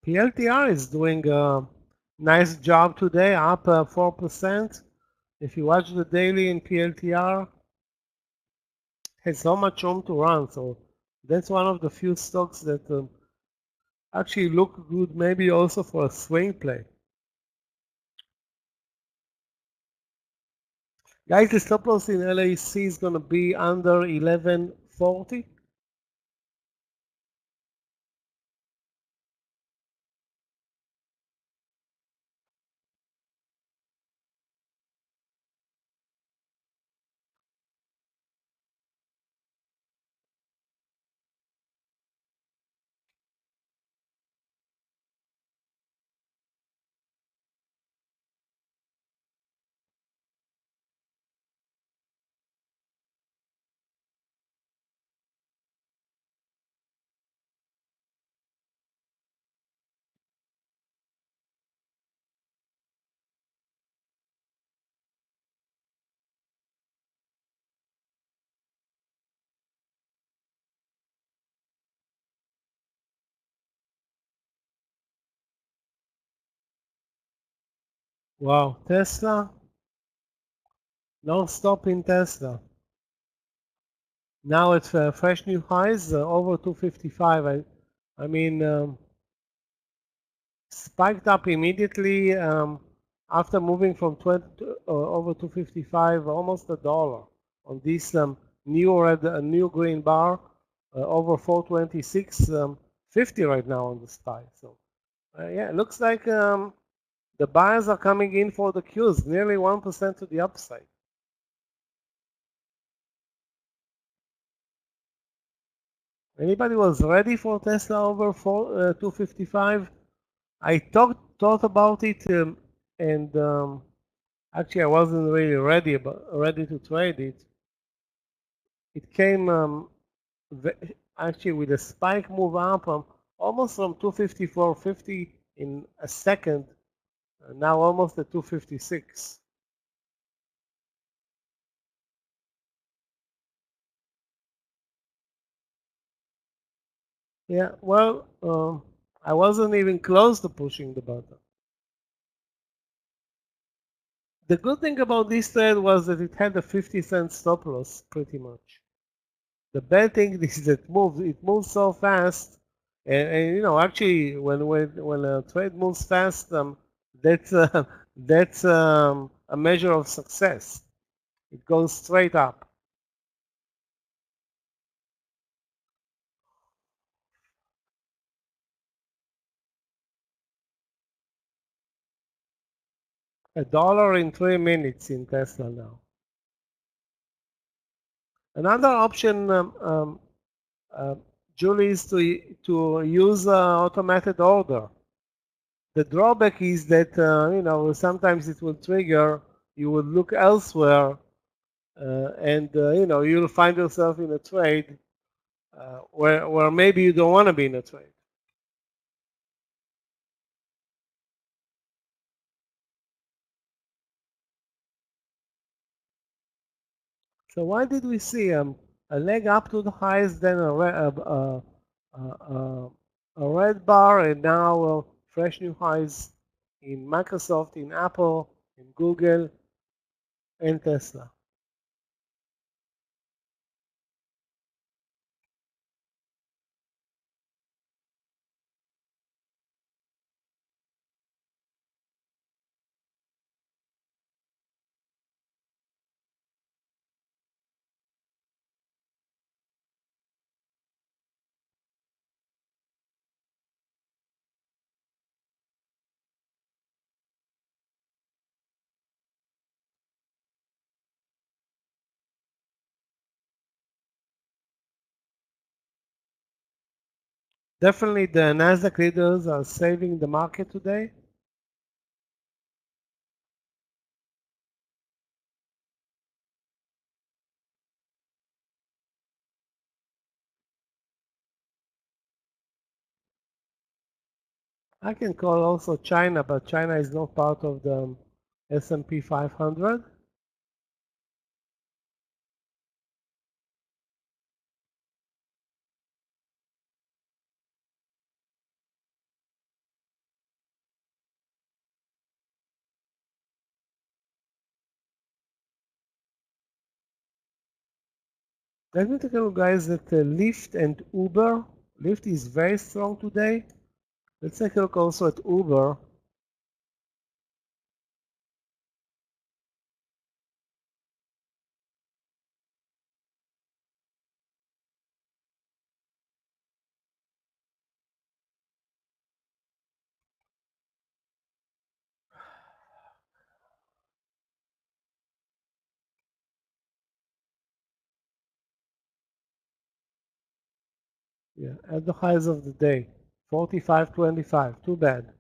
PLTR is doing a nice job today, up 4%. If you watch the daily in PLTR, has so much room to run. So that's one of the few stocks that actually look good, maybe also for a swing play. Guys, the stop loss in LAC is going to be under 1140. Wow, Tesla, non-stop in Tesla. Now it's fresh new highs over 255. I mean, spiked up immediately after moving from 20 to, over 255, almost $1 on this new red, new green bar, over 426, 50 right now on the SPY. So yeah, it looks like the buyers are coming in for the Qs, nearly 1% to the upside. Anybody was ready for Tesla over 255? I thought about it, and actually I wasn't really ready to trade it. It came actually with a spike move up, almost from 254.50 in a second, now almost at 256. Yeah, well, I wasn't even close to pushing the button. The good thing about this trade was that it had a 50-cent stop loss, pretty much. The bad thing is that it moves so fast, and you know, actually, when a trade moves fast, that's that's a measure of success. It goes straight up. $1 in 3 minutes in Tesla now. Another option, Julie, is to use automated order. The drawback is that you know, sometimes it will trigger. You will look elsewhere, and you know, you'll find yourself in a trade where maybe you don't want to be in a trade. So why did we see a leg up to the highs, then a red bar, and now fresh new highs in Microsoft, in Apple, in Google, and Tesla? Definitely the Nasdaq leaders are saving the market today. I can call also China, but China is not part of the S&P 500. Let me take a look, guys, at Lyft and Uber. Lyft is very strong today. Let's take a look also at Uber. Yeah, at the highs of the day, 45.25. Too bad.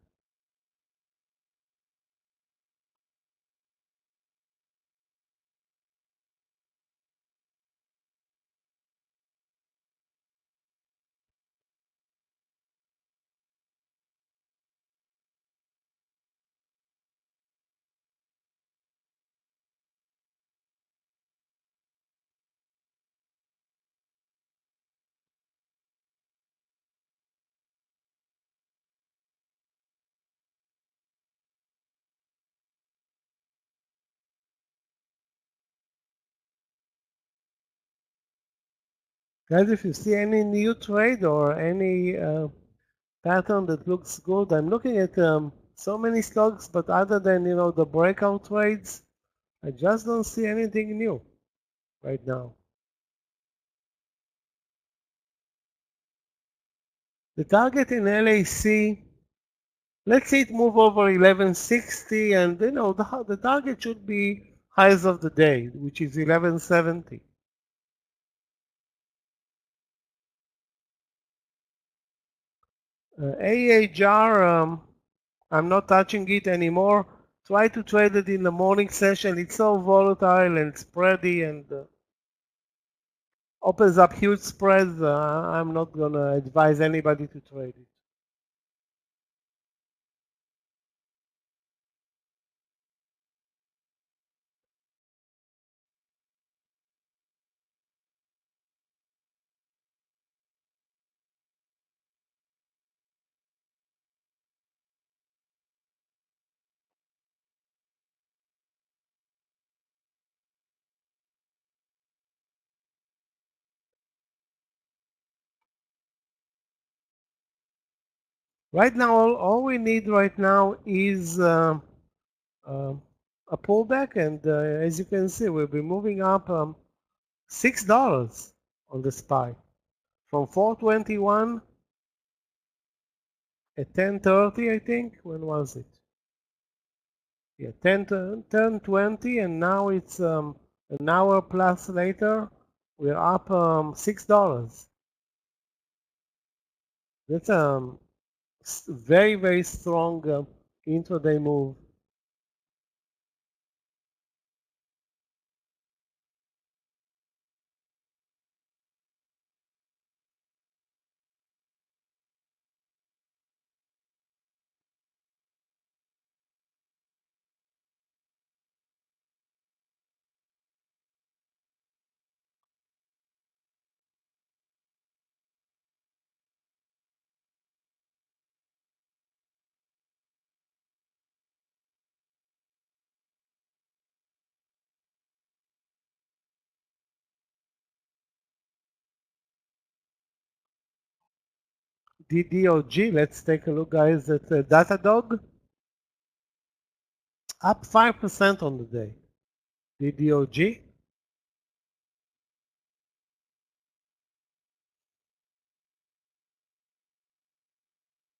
Guys, if you see any new trade or any pattern that looks good, I'm looking at so many stocks, but other than the breakout trades, I just don't see anything new right now. The target in LAC, let's see it move over 1160, and the target should be highs of the day, which is 1170. AHR, I'm not touching it anymore. Try to trade it in the morning session. It's so volatile and spready and opens up huge spreads. I'm not going to advise anybody to trade it. Right now, all we need right now is a pullback, and as you can see, we'll be moving up $6 on the SPY from 421 at 10:30, I think. When was it? Yeah, 10:20, and now it's an hour plus later. We're up $6. That's very, very strong intraday move. DDOG, let's take a look, guys, at Datadog. Up 5% on the day. DDOG.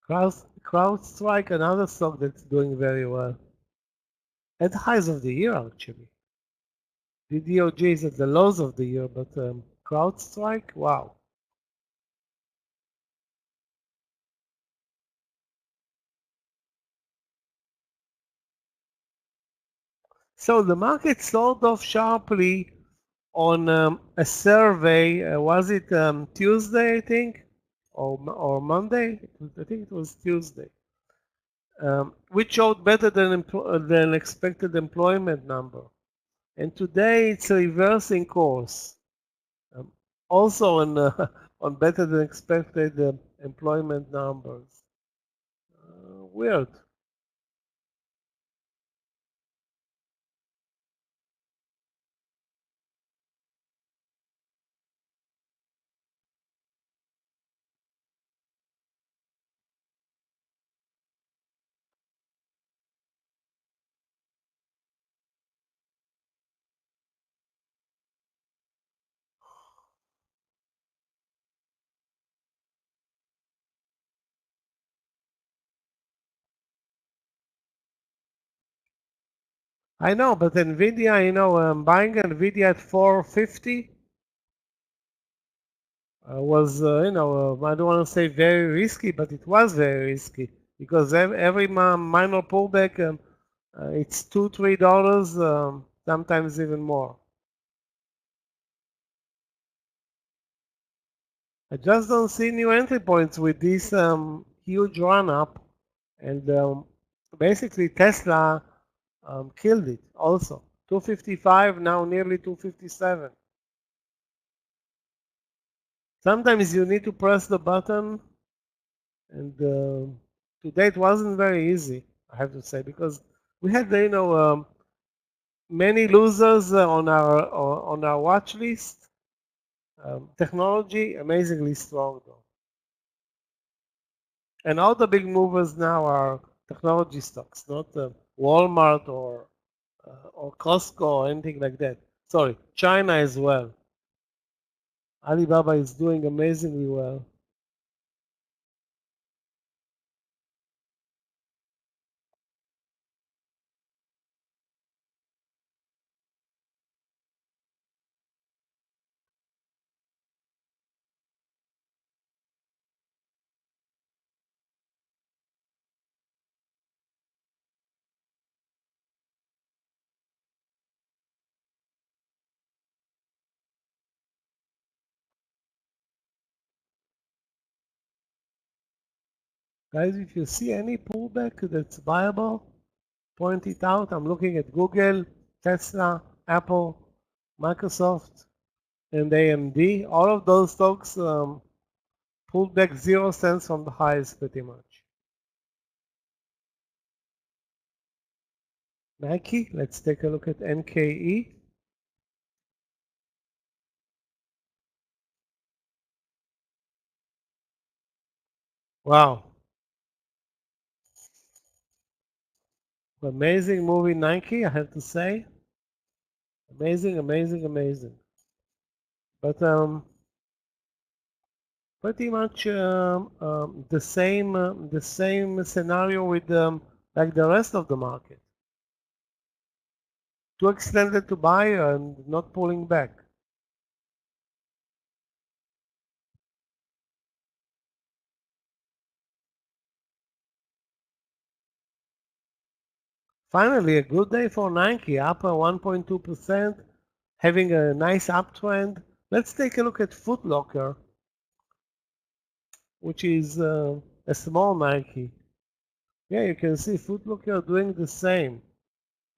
CrowdStrike, another stock that's doing very well. At the highs of the year, actually. DDOG is at the lows of the year, but CrowdStrike, wow. So the market sold off sharply on a survey. Was it Tuesday, I think, or Monday? I think it was Tuesday, which showed better than expected employment number. And today it's reversing course, also on on better than expected employment numbers. Weird. I know, but NVIDIA, you know, buying NVIDIA at 450 was, you know, I don't want to say very risky, but it was very risky because every minor pullback, it's $2-3, sometimes even more. I just don't see new entry points with this huge run up, and basically Tesla killed it also. 255, now nearly 257. Sometimes you need to press the button, and today it wasn't very easy, I have to say, because we had, you know, many losers on our watch list. Technology amazingly strong though, and all the big movers now are technology stocks, not Walmart or Costco or anything like that. Sorry, China as well. Alibaba is doing amazingly well. Guys, if you see any pullback that's viable, point it out. I'm looking at Google, Tesla, Apple, Microsoft, and AMD. All of those stocks pulled back 0 cents from the highs pretty much. Nike, let's take a look at NKE. Wow. Amazing movie Nike, I have to say. Amazing, amazing, amazing. But pretty much the same scenario with like the rest of the market. Too extended to buy and not pulling back. Finally, a good day for Nike, up 1.2%, having a nice uptrend. Let's take a look at Foot Locker, which is a small Nike. Yeah, you can see Foot Locker doing the same,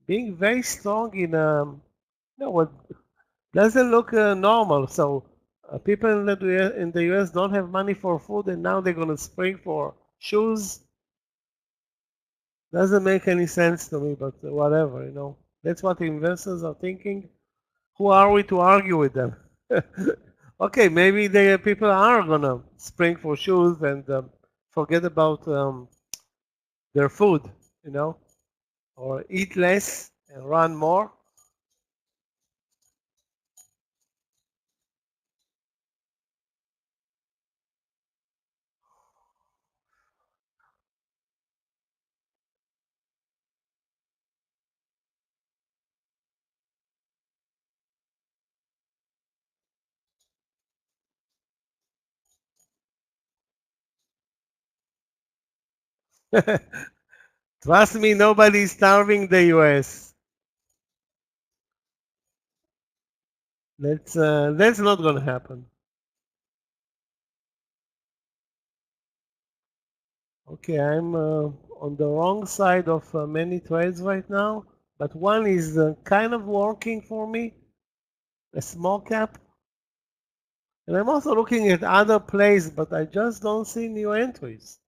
being very strong in what doesn't look normal. So people in the US don't have money for food, and now they're going to spring for shoes. Doesn't make any sense to me, but whatever, you know. That's what investors are thinking. Who are we to argue with them? Okay, maybe the people are gonna spring for shoes and forget about their food, you know, or eat less and run more. Trust me, nobody's starving the US. That's not gonna happen. Okay, I'm on the wrong side of many trades right now, but one is kind of working for me, a small cap. And I'm also looking at other plays, but I just don't see new entries.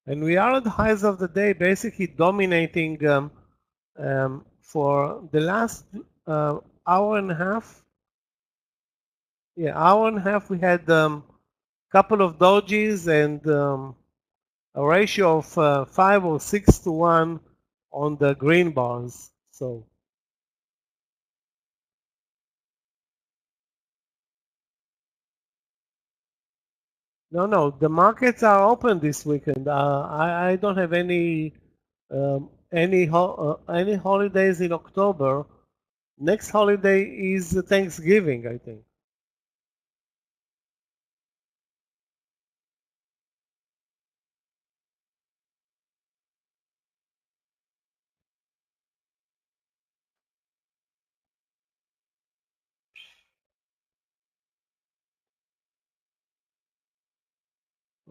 And we are at the highs of the day, basically dominating for the last hour and a half. Yeah, hour and a half we had couple of dojis and a ratio of 5 or 6 to 1 on the green bars. So no, the markets are open this weekend. I don't have any holidays in October. Next holiday is Thanksgiving, I think.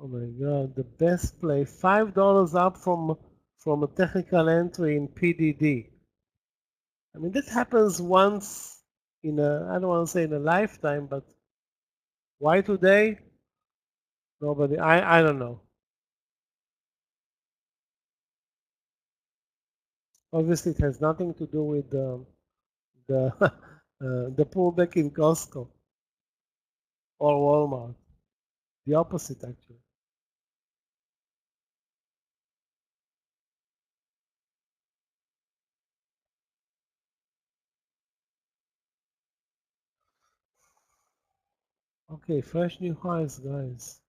Oh my God, the best play, $5 up from a technical entry in PDD. I mean, this happens once in a, I don't want to say in a lifetime, but why today? Nobody, I don't know. Obviously, it has nothing to do with the the pullback in Costco or Walmart. The opposite, actually. Okay, fresh new highs, guys.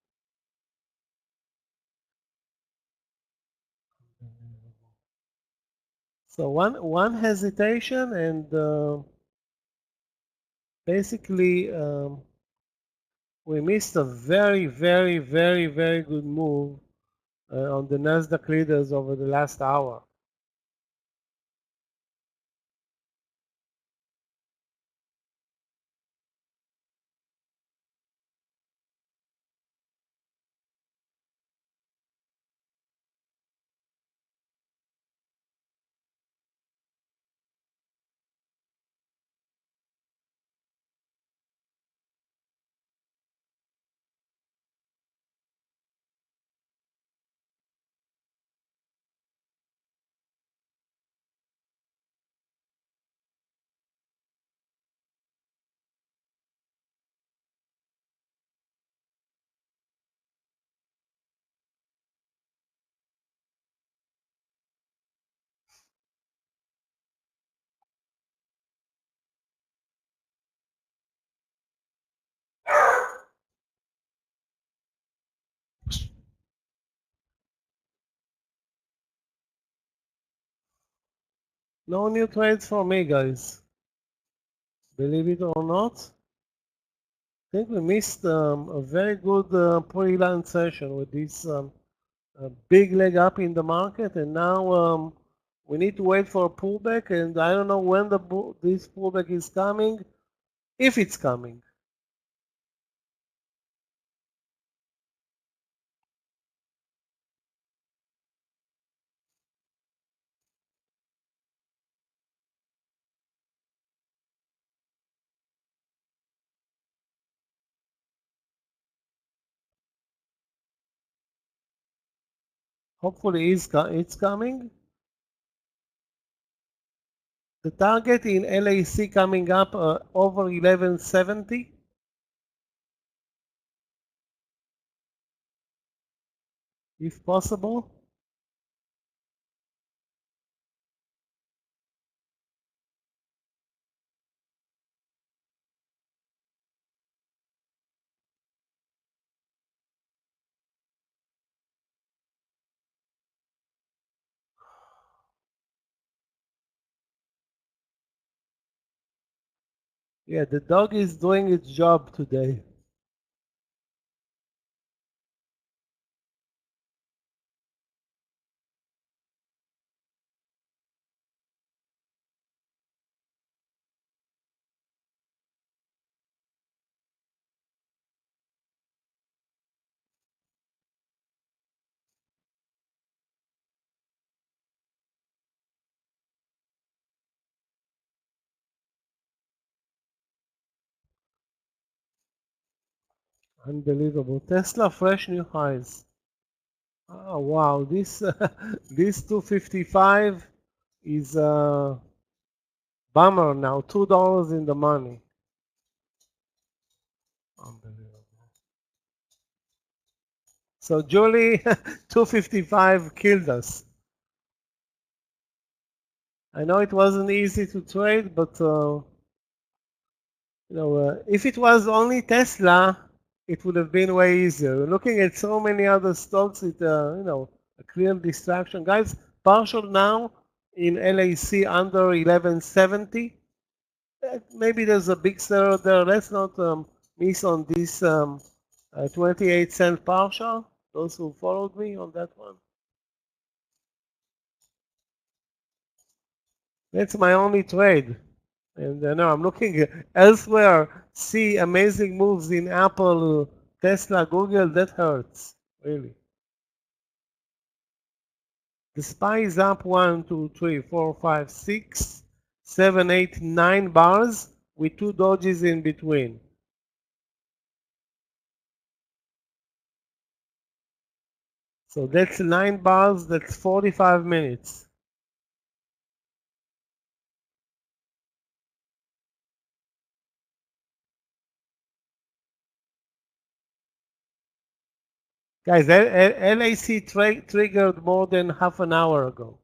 So one hesitation and basically we missed a very good move on the Nasdaq leaders over the last hour. No new trades for me, guys. Believe it or not. I think we missed a very good pre-lunch session with this big leg up in the market, and now we need to wait for a pullback, and I don't know when this pullback is coming, if it's coming. Hopefully it's coming. The target in LAC coming up over 1170. If possible. Yeah, the dog is doing its job today. Unbelievable. Tesla fresh new highs. Oh wow, this this 255 is a bummer now. $2 in the money. Unbelievable. So Julie, 255 killed us. I know it wasn't easy to trade, but if it was only Tesla, it would have been way easier. Looking at so many other stocks, it a clear distraction. Guys, partial now in LAC under 1170. Maybe there's a big seller there. Let's not miss on this 28-cent partial. Those who followed me on that one. That's my only trade. And no, I'm looking elsewhere, see amazing moves in Apple, Tesla, Google. That hurts, really. The SPY is up 1, 2, 3, 4, 5, 6, 7, 8, 9 bars with 2 dojis in between. So that's 9 bars, that's 45 minutes. Guys, LAC triggered more than half an hour ago.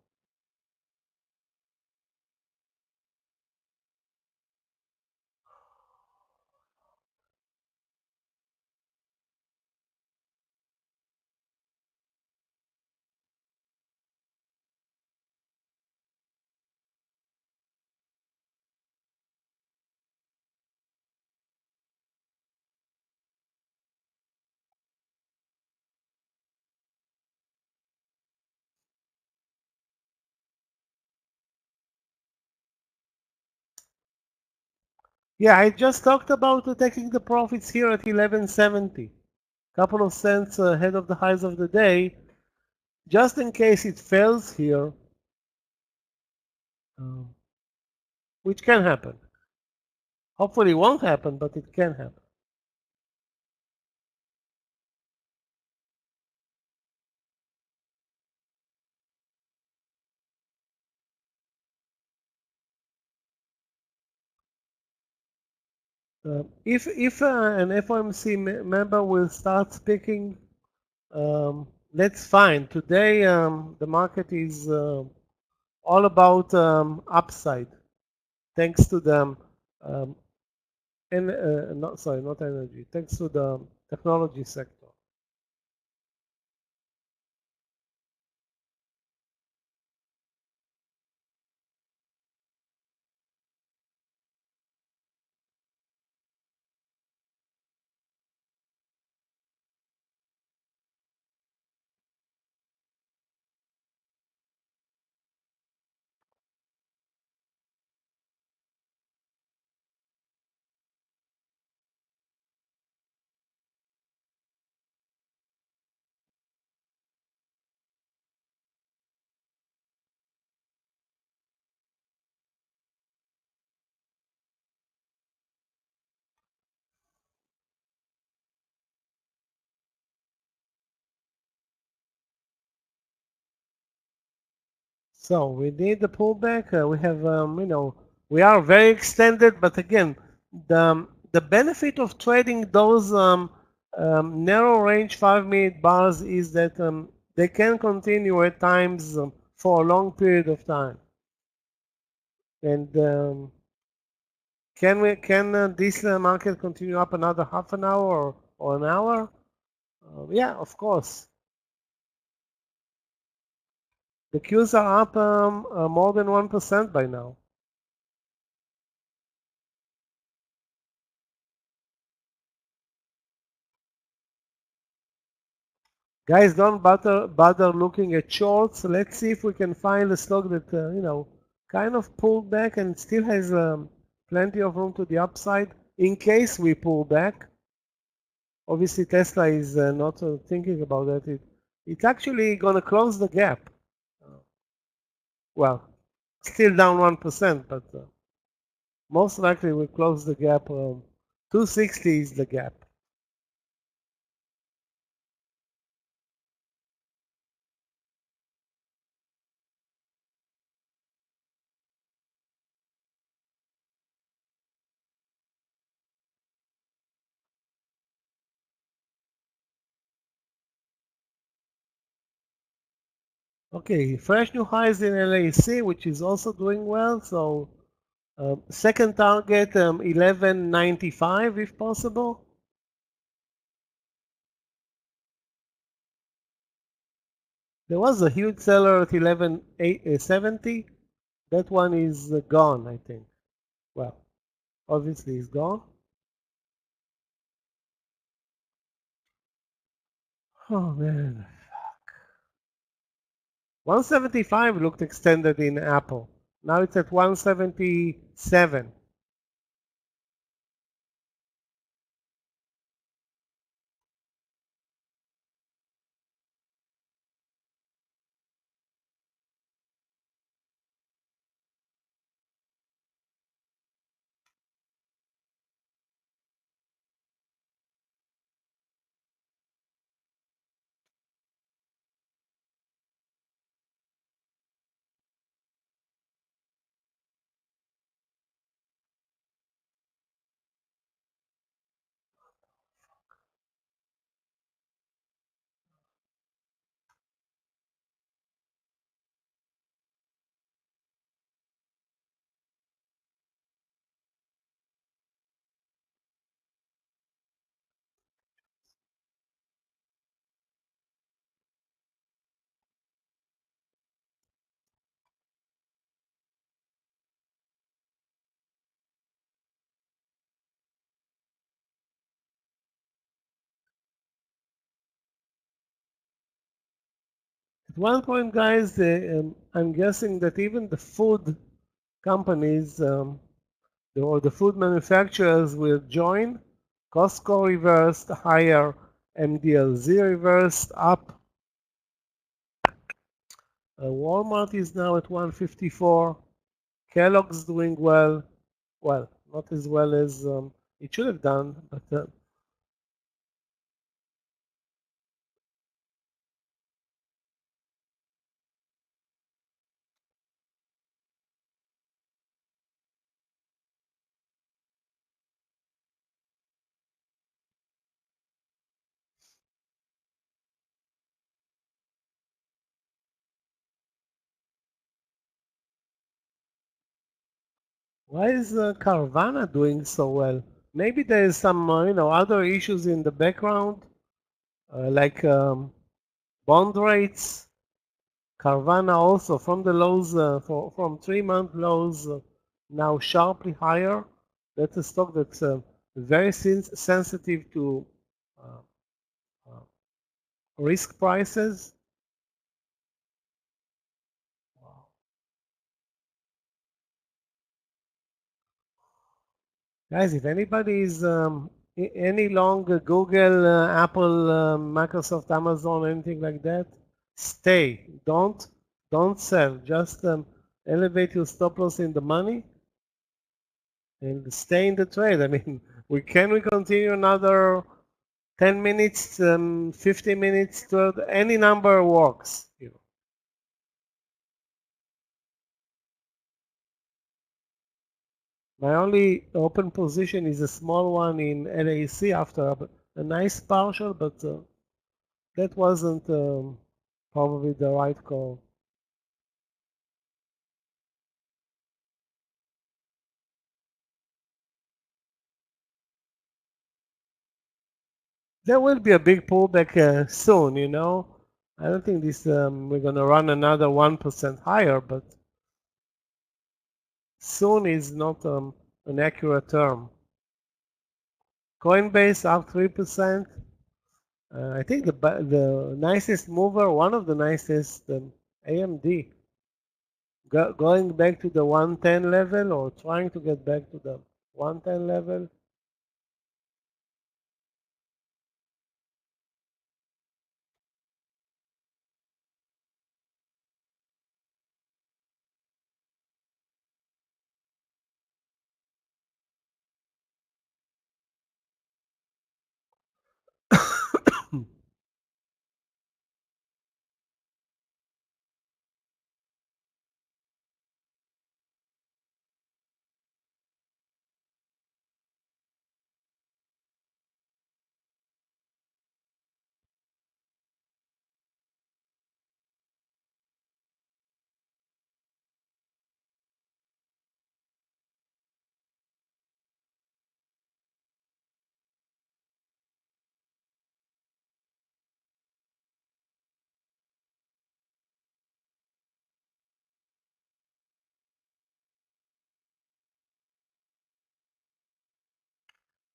Yeah, I just talked about taking the profits here at 1170. Couple of cents ahead of the highs of the day, just in case it fails here, which can happen. Hopefully it won't happen, but it can happen. If an FOMC member will start speaking, that's fine. Today the market is all about upside, thanks to the not energy, thanks to the technology sector. So we need the pullback. We have, we are very extended, but again, the benefit of trading those narrow range 5-minute bars is that they can continue at times for a long period of time. And can this market continue up another half an hour or an hour? Yeah, of course. The Qs are up more than 1% by now. Guys, don't bother looking at shorts. Let's see if we can find a stock that kind of pulled back and still has plenty of room to the upside in case we pull back. Obviously, Tesla is not thinking about that. It's actually going to close the gap. Well, still down 1%, but most likely we'll close the gap. 260 is the gap. Okay, fresh new highs in LAC, which is also doing well. So second target 1195 if possible. There was a huge seller at 1170. That one is gone, I think. Well, obviously it's gone. Oh man. 175 looked extended in Apple. Now it's at 177. At one point, guys, I'm guessing that even the food companies or the food manufacturers will join. Costco reversed higher, MDLZ reversed up. Walmart is now at 154. Kellogg's doing well. Well, not as well as it should have done, but why is Carvana doing so well? Maybe there is some other issues in the background, like bond rates. Carvana also from the lows, from 3-month lows, now sharply higher. That's a stock that's very sensitive to uh, uh, risk prices. Guys, if anybody is any long Google, Apple, Microsoft, Amazon, anything like that, stay. Don't sell. Just elevate your stop loss in the money and stay in the trade. I mean, we continue another 10 minutes, 15 minutes, any number works. My only open position is a small one in LAC after a nice partial, but that wasn't probably the right call. There will be a big pullback soon, I don't think this we're going to run another 1% higher, but soon is not an accurate term. Coinbase up 3%. I think the nicest mover, one of the nicest, AMD, going back to the 110 level or trying to get back to the 110 level.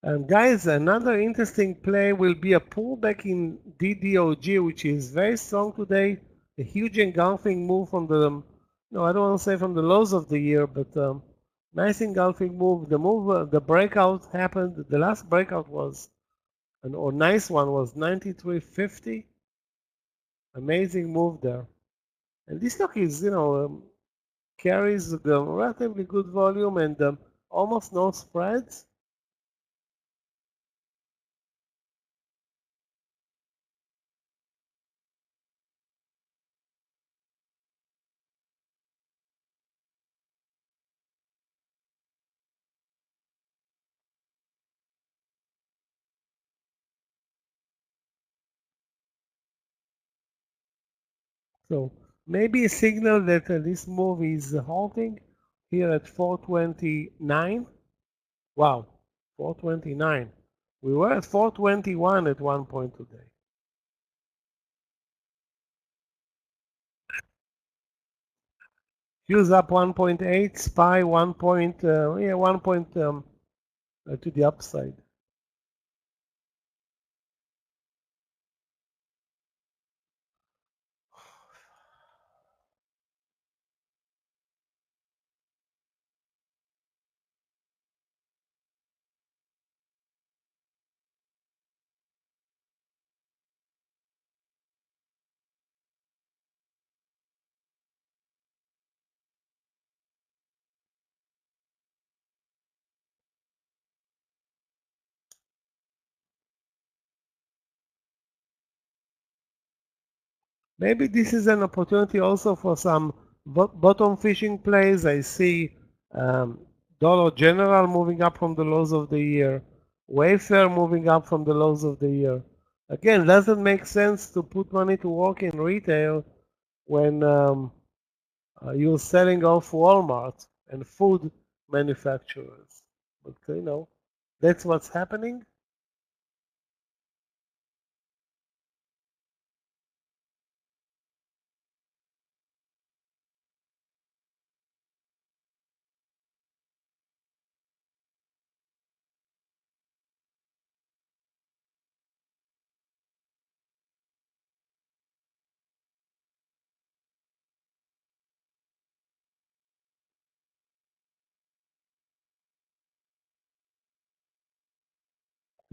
Guys, another interesting play will be a pullback in DDOG, which is very strong today. A huge engulfing move from the, no, I don't want to say from the lows of the year, but nice engulfing move. The breakout happened. The last breakout was, or nice one was 93.50. Amazing move there. And this stock is, carries the relatively good volume and almost no spreads. So maybe a signal that this move is halting here at 429. Wow, 429. We were at 421 at one point today. Fuse up 1.8, SPY 1 point, 1 point to the upside. Maybe this is an opportunity also for some bottom fishing plays. I see Dollar General moving up from the lows of the year, Wayfair moving up from the lows of the year. Again, doesn't make sense to put money to work in retail when you're selling off Walmart and food manufacturers. But that's what's happening.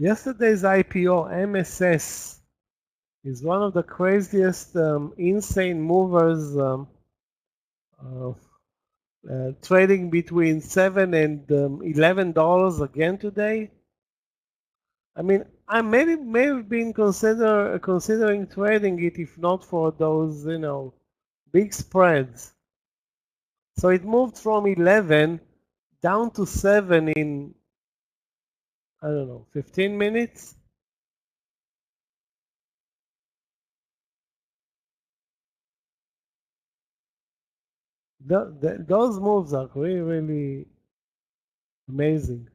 Yesterday's IPO, MSS, is one of the craziest, insane movers, trading between $7 and $11 again today. I mean, I may have been considering trading it if not for those, big spreads. So it moved from 11 down to 7 in, I don't know, 15 minutes. Those moves are really, really amazing.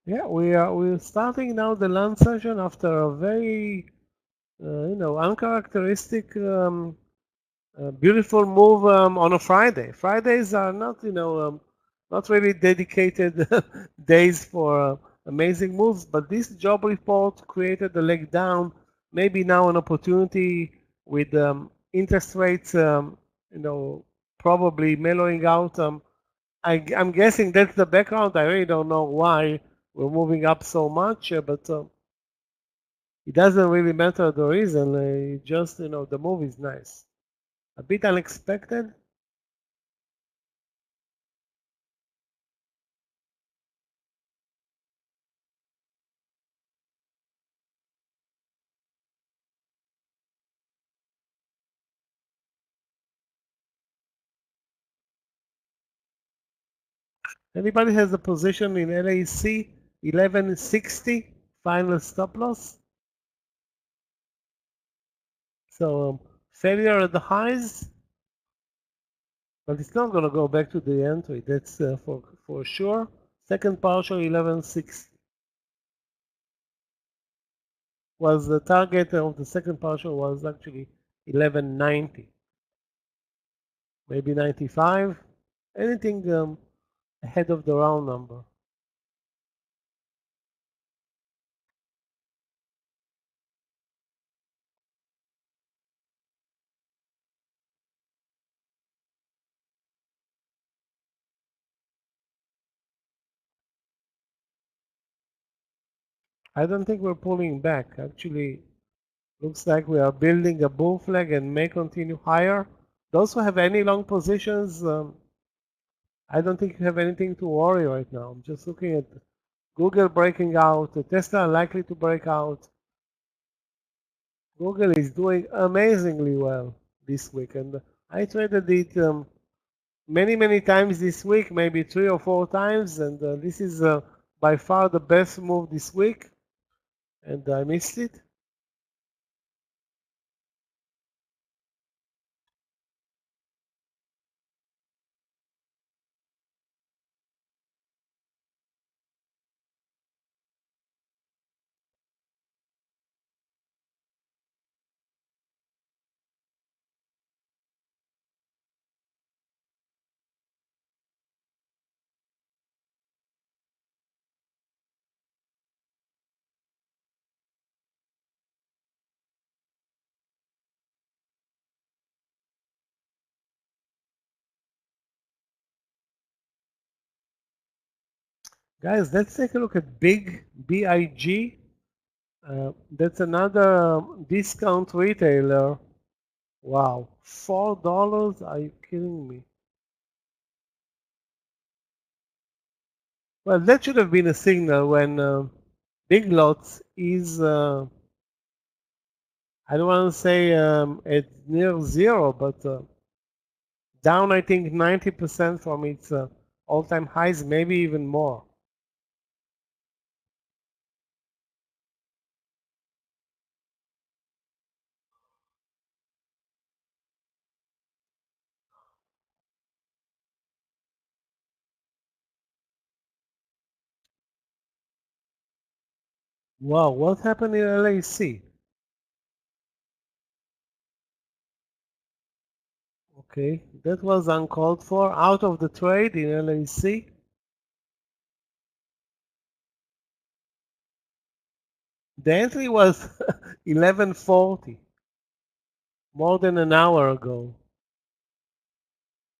Yeah, we're starting now the lunch session after a very, uncharacteristic, beautiful move on a Friday. Fridays are not, not really dedicated days for amazing moves, but this job report created a leg down. Maybe now an opportunity with interest rates, probably mellowing out. I'm guessing that's the background. I really don't know why we're moving up so much, but it doesn't really matter the reason. Just, the move is nice. A bit unexpected. Anybody has a position in LAC 1160 final stop loss? So failure at the highs, but it's not going to go back to the entry. That's for sure. Second partial 1160. was the target of the second partial was actually 1190, maybe 95, anything ahead of the round number. I don't think we're pulling back. Actually, looks like we are building a bull flag and may continue higher. Those who have any long positions, I don't think you have anything to worry right now. I'm just looking at Google breaking out, Tesla likely to break out. Google is doing amazingly well this week, and I traded it many times this week, maybe 3 or 4 times, and this is by far the best move this week, and I missed it. Guys, let's take a look at BIG. That's another discount retailer. Wow, $4? Are you kidding me? Well, that should have been a signal when Big Lots is, I don't want to say at near zero, but down, I think, 90% from its all-time highs, maybe even more. Wow, what happened in LAC? Okay, that was uncalled for, out of the trade in LAC. The entry was 1140, more than an hour ago.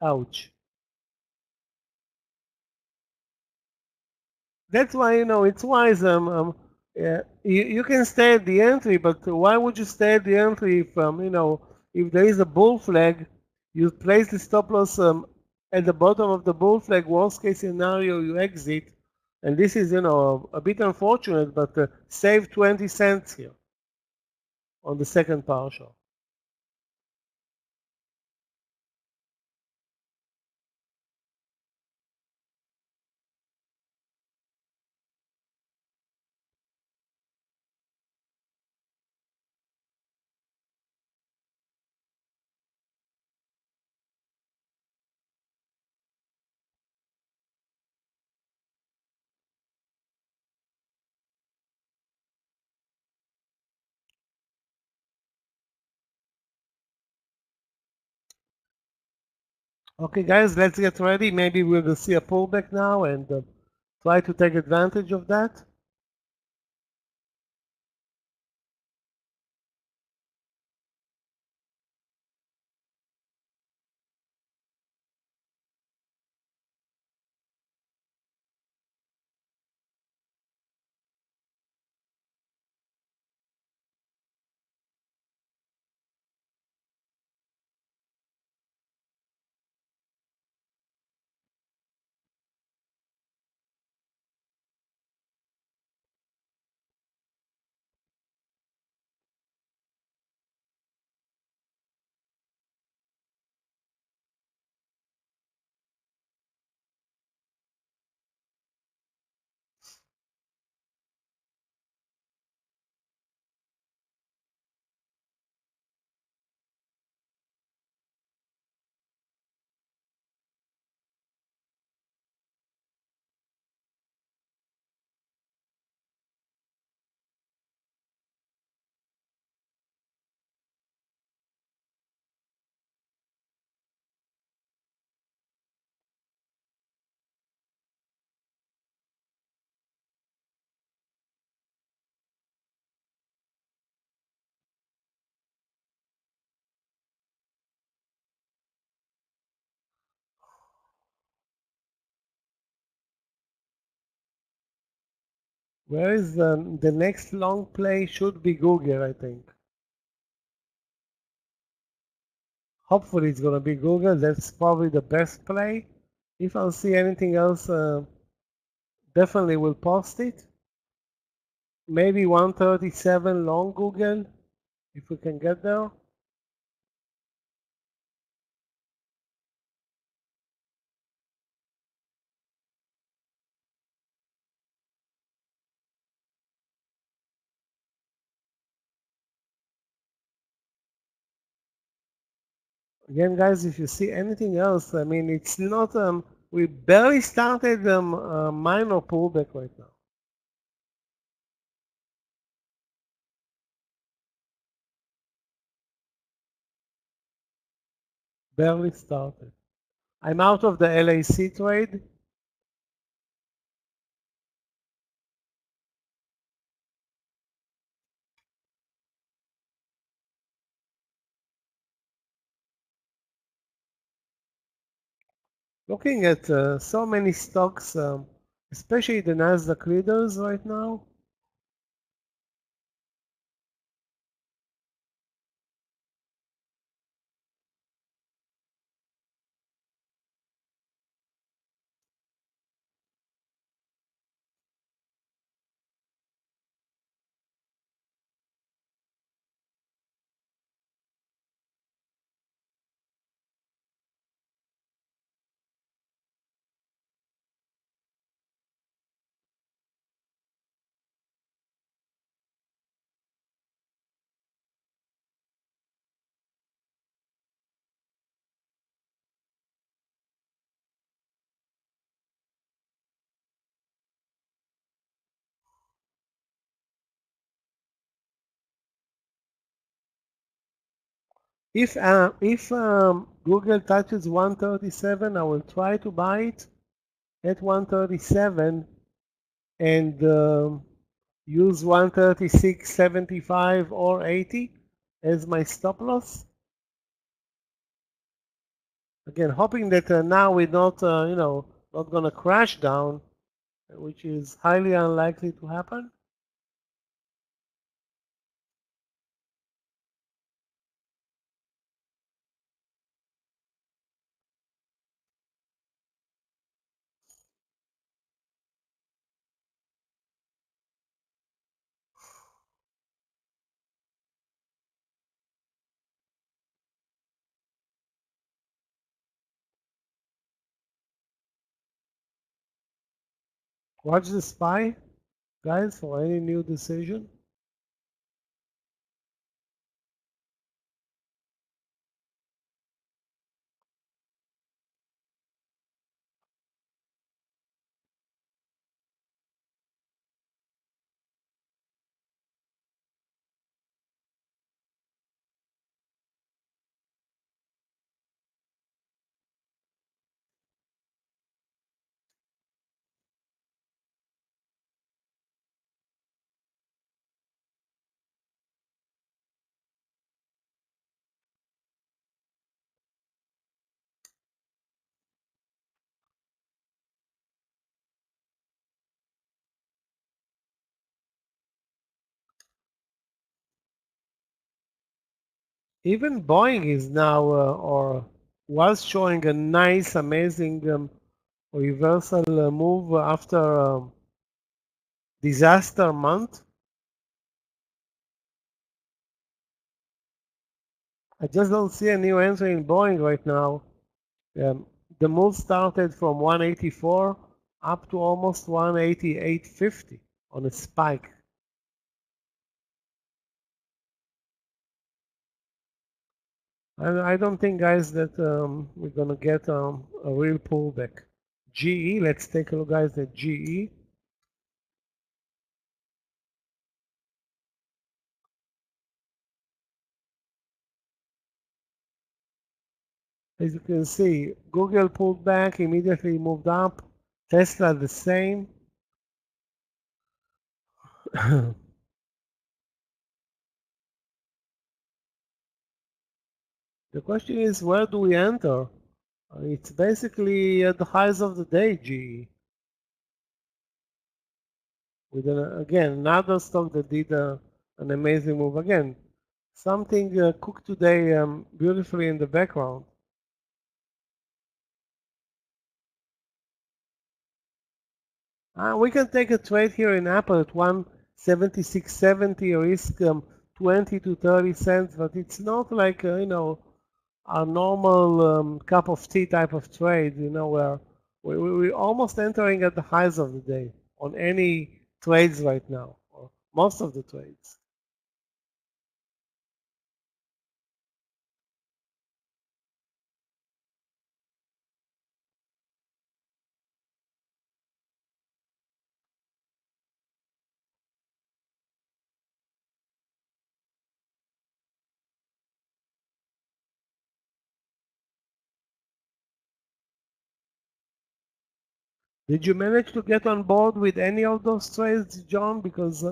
Ouch. That's why, it's wise. You can stay at the entry, but why would you stay at the entry if there is a bull flag, you place the stop loss at the bottom of the bull flag, worst case scenario, you exit. And this is, a bit unfortunate, but save 20 cents here on the second partial. Okay, guys, let's get ready. Maybe we'll see a pullback now and try to take advantage of that. Where is the next long play? Should be Google, I think. Hopefully it's going to be Google. That's probably the best play. If I'll see anything else, definitely will post it. Maybe 137 long Google, if we can get there. Again, guys, if you see anything else, I mean, it's not, we barely started a minor pullback right now. Barely started. I'm out of the LAC trade. Looking at so many stocks, especially the Nasdaq leaders right now. If Google touches 137, I will try to buy it at 137 and use 136.75 or 80 as my stop loss. Again, hoping that now we're not, not going to crash down, which is highly unlikely to happen. Watch the SPY, guys, for any new decision. Even Boeing is now, or was showing a nice, amazing reversal move after disaster month. I just don't see a new entry in Boeing right now. The move started from 184 up to almost 188.50 on a spike. I don't think, guys, that we're going to get a real pullback. GE, let's take a look, guys, at GE. As you can see, Google pulled back, immediately moved up. Tesla the same. The question is, where do we enter? It's basically at the highs of the day, GE. with again another stock that did an amazing move. Again, something cooked today beautifully in the background. We can take a trade here in Apple at 176.70, risk 20 to 30 cents, but it's not like a normal cup of tea type of trade, where we're almost entering at the highs of the day on any trades right now, or most of the trades. Did you manage to get on board with any of those trades, John? Because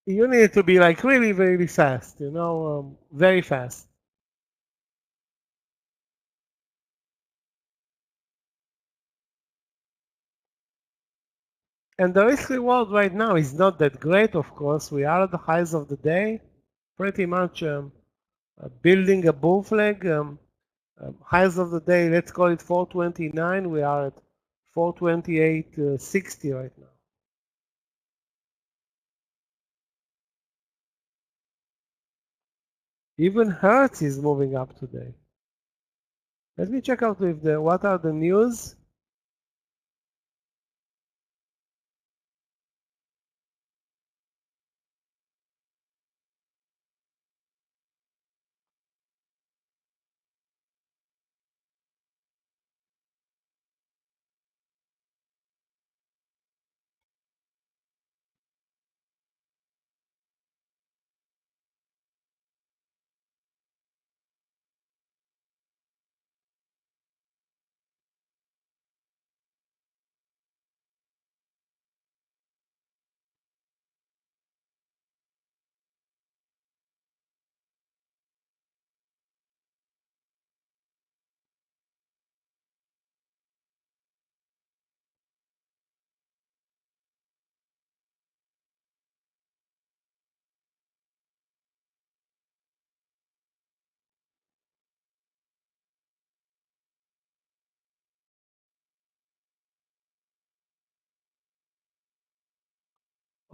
you need to be like really, really fast, very fast. And the risk reward right now is not that great, of course. We are at the highs of the day, pretty much building a bull flag. Highs of the day, let's call it 429. We are at 428.60 right now. Even Hertz is moving up today. Let me check out what are the news.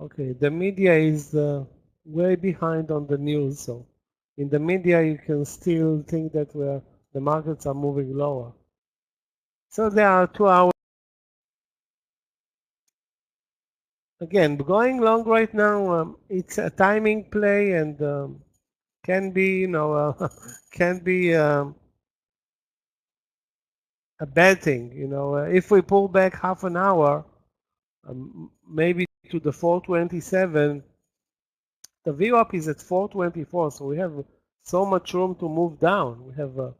Okay, the media is way behind on the news, so in the media you can still think that the markets are moving lower. So there are 2 hours. Again, going long right now, it's a timing play and can be, can be a bad thing. If we pull back half an hour, maybe to the 427, the VWAP is at 424, so we have so much room to move down. We have $4,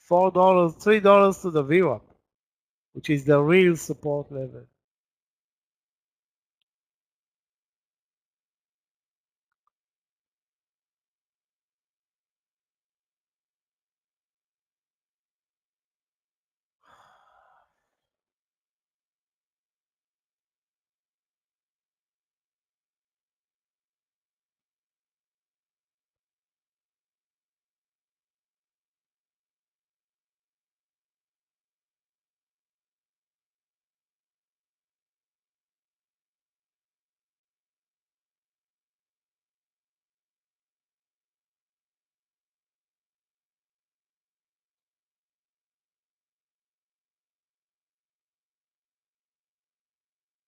$3 to the VWAP, which is the real support level.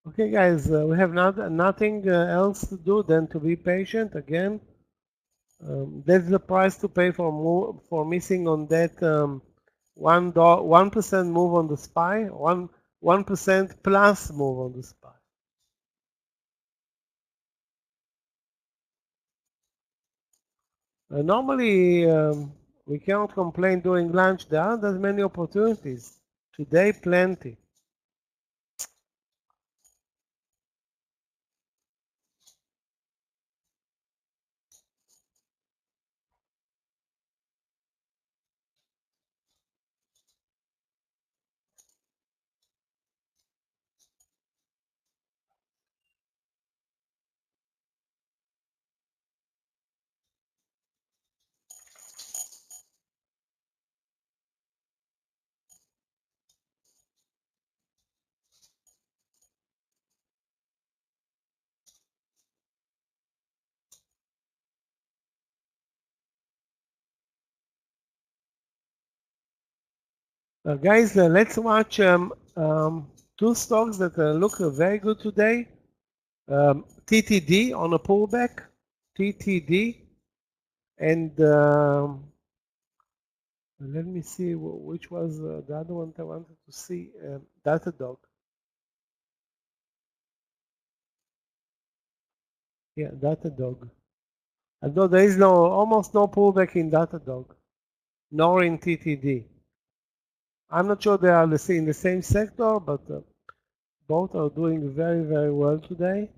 Okay, guys, we have nothing else to do than to be patient. Again, that's the price to pay for missing on that 1% move on the SPY, 1% plus move on the SPY. Normally, we cannot complain during lunch. There aren't as many opportunities. Today, plenty. Guys, let's watch two stocks that look very good today. TTD on a pullback, TTD, and let me see which was the other one I wanted to see. Datadog. Yeah, Datadog. Although there is almost no pullback in Datadog, nor in TTD. I'm not sure they are in the same sector, but both are doing very, very well today.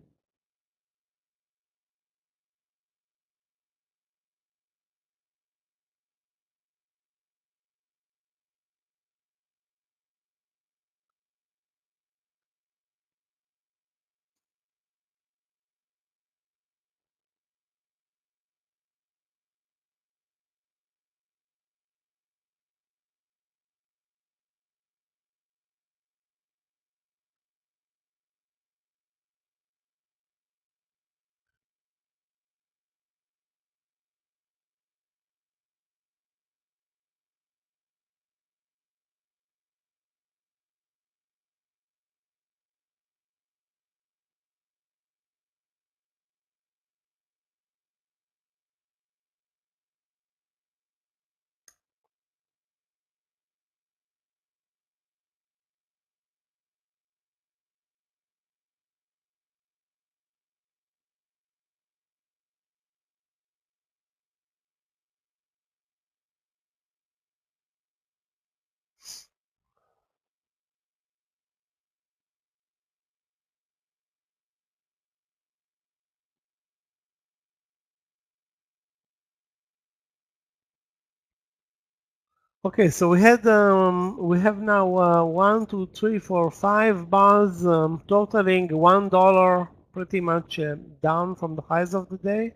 Okay, so we have now 1, 2, 3, 4, 5 bars totaling $1, pretty much down from the highs of the day.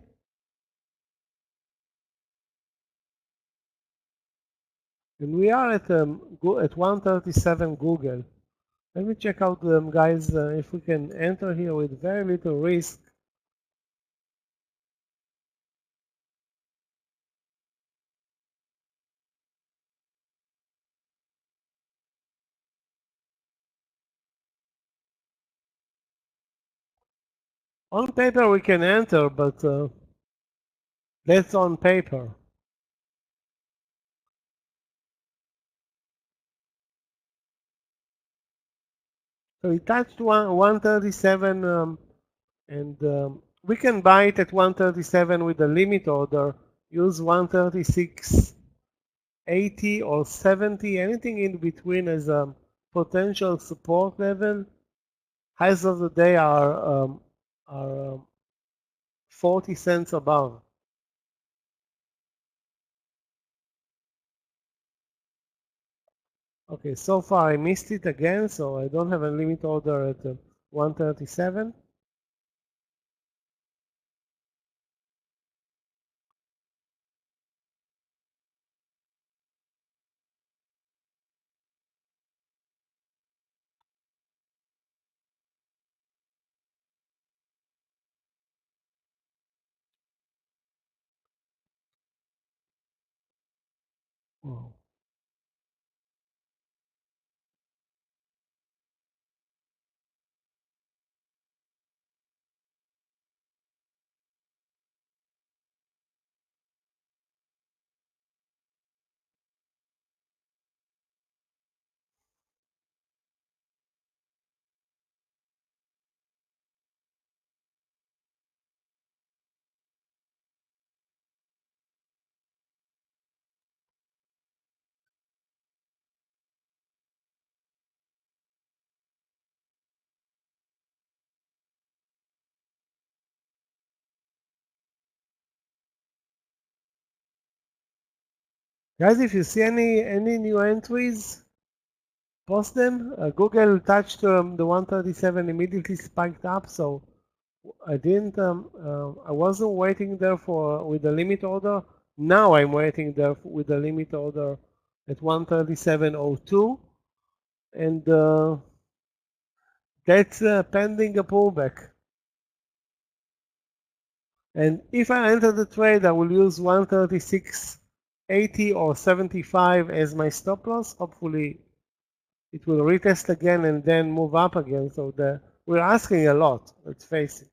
And we are at 137 Google. Let me check out, guys, if we can enter here with very little risk. On paper we can enter, but that's on paper. So we touched 137, and we can buy it at 137 with a limit order. Use 136.80 or 70, anything in between as a potential support level. Highs of the day are 40 cents above. Okay, so far I missed it again, so I don't have a limit order at 137. Wow. Guys, if you see any new entries, post them. Google touched the 137, immediately spiked up, so I didn't. I wasn't waiting there with the limit order. Now I'm waiting there with the limit order at 137.02, and that's pending a pullback. And if I enter the trade, I will use 136 80 or 75 as my stop loss. Hopefully it will retest again and then move up again. So we're asking a lot, let's face it.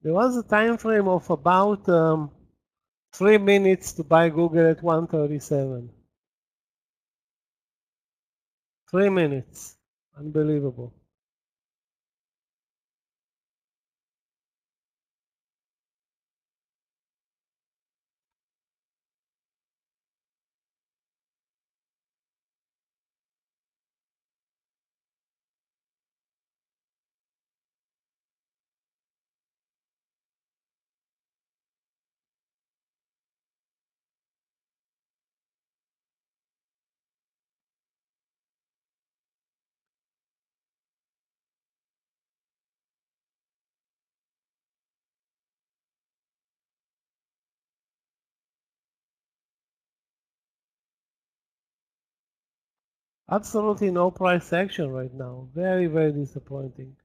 There was a time frame of about 3 minutes to buy Google at 137. 3 minutes. Unbelievable. Absolutely no price action right now. Very, very disappointing.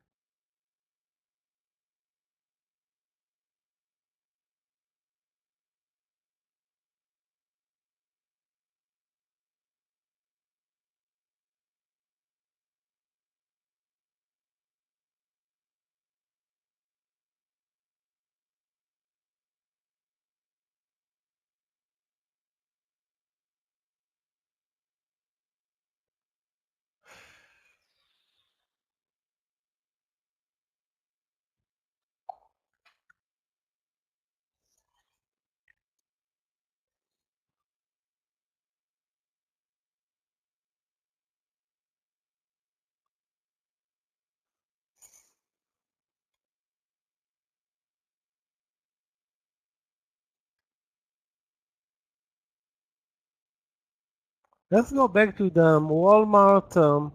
Let's go back to the Walmart,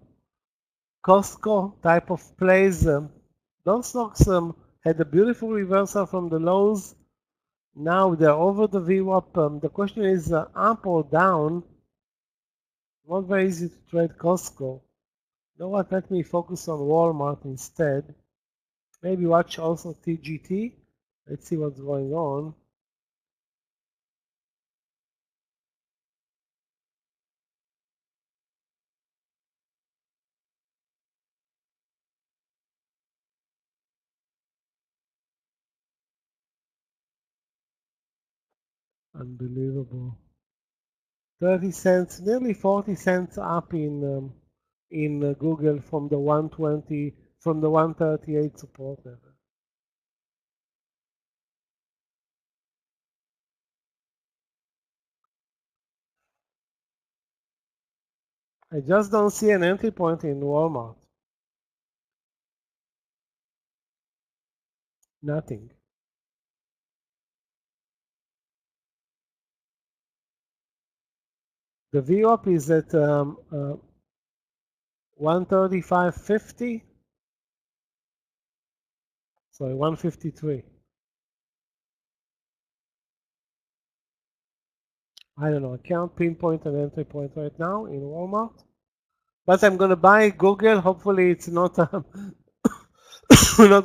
Costco type of plays. Those stocks had a beautiful reversal from the lows. Now they're over the VWAP. The question is up or down. Not very easy to trade Costco. You know what? Let me focus on Walmart instead. Maybe watch also TGT. Let's see what's going on. Unbelievable. 30 cents, nearly 40 cents up in Google from the 120, from the 138 support level. I just don't see an entry point in Walmart. Nothing. The VWAP is at 135.50. Sorry, 153. I don't know. I can't pinpoint an entry point right now in Walmart. But I'm going to buy Google. Hopefully it's not not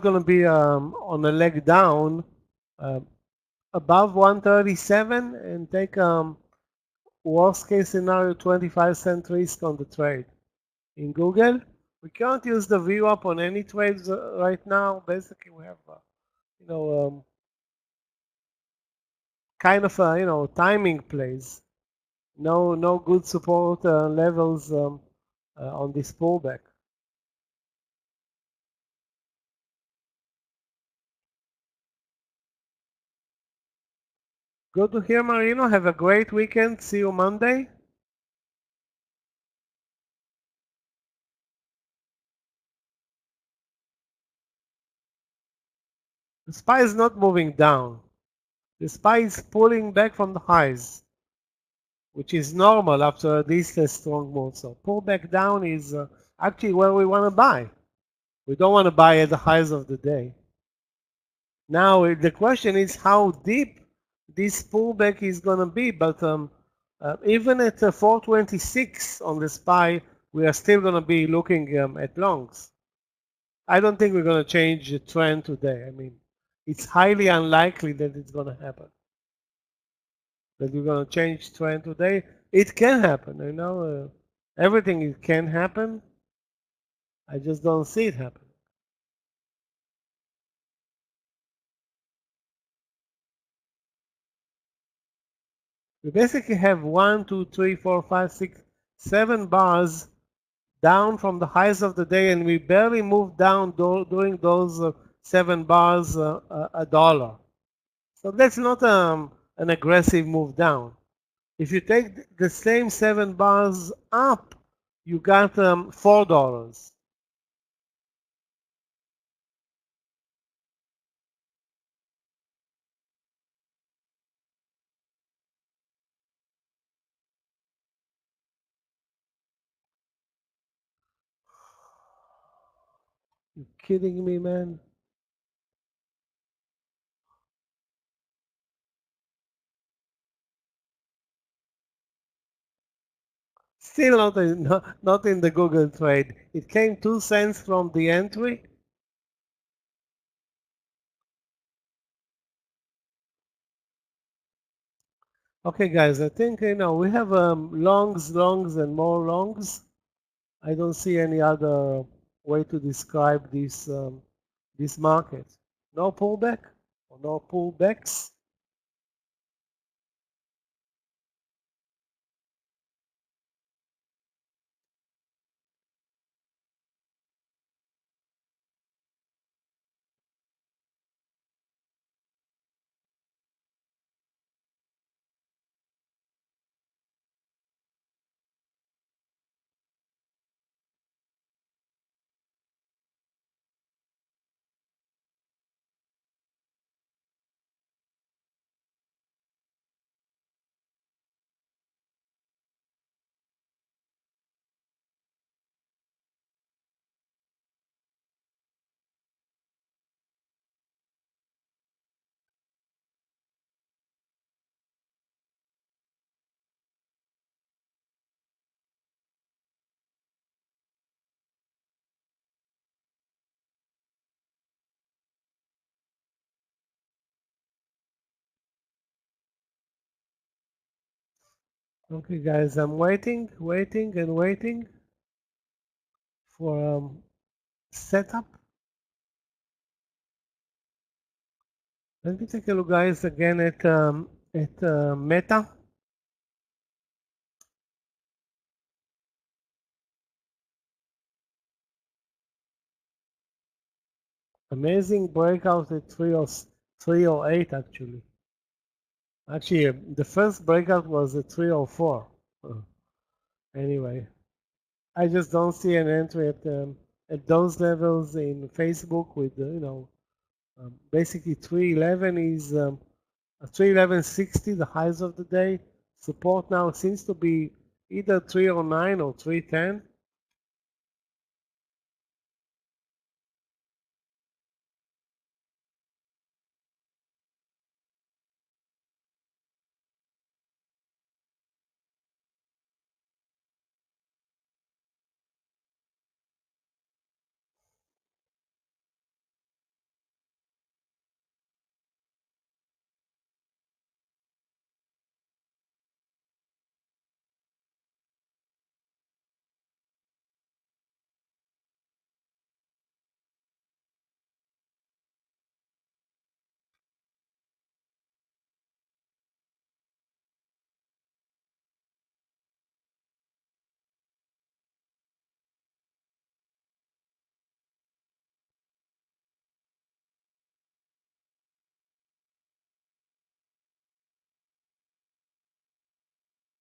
going to be on a leg down above 137 and take worst case scenario 25-cent risk on the trade. In Google, we can't use the VWAP on any trades right now. Basically, we have you know kind of timing plays. No good support levels on this pullback. Good to hear, Marino. Have a great weekend. See you Monday. The SPY is not moving down. The SPY is pulling back from the highs, which is normal after this strong move. So pull back down is actually where we want to buy. We don't want to buy at the highs of the day. Now the question is how deep this pullback is going to be, but even at 426 on the SPY, we are still going to be looking at longs. I don't think we're going to change the trend today. I mean, it's highly unlikely that it's going to happen. That we're going to change trend today. It can happen, everything can happen. I just don't see it happen. We basically have 1, 2, 3, 4, 5, 6, 7 bars down from the highs of the day, and we barely moved down during those 7 bars $1. So that's not an aggressive move down. If you take the same 7 bars up, you got $4. You kidding me, man? Still not in the Google trade. It came 2 cents from the entry. Okay, guys, I think we have longs, and more longs. I don't see any other way to describe this market. No pullback or no pullbacks. Okay, guys, I'm waiting and waiting for setup. Let me take a look, guys, again at Meta. Amazing breakout at 308 actually. Actually, the first breakout was at 304. Anyway, I just don't see an entry at those levels in Facebook with basically 311 is 311.60, the highs of the day. Support now seems to be either 309 or 310.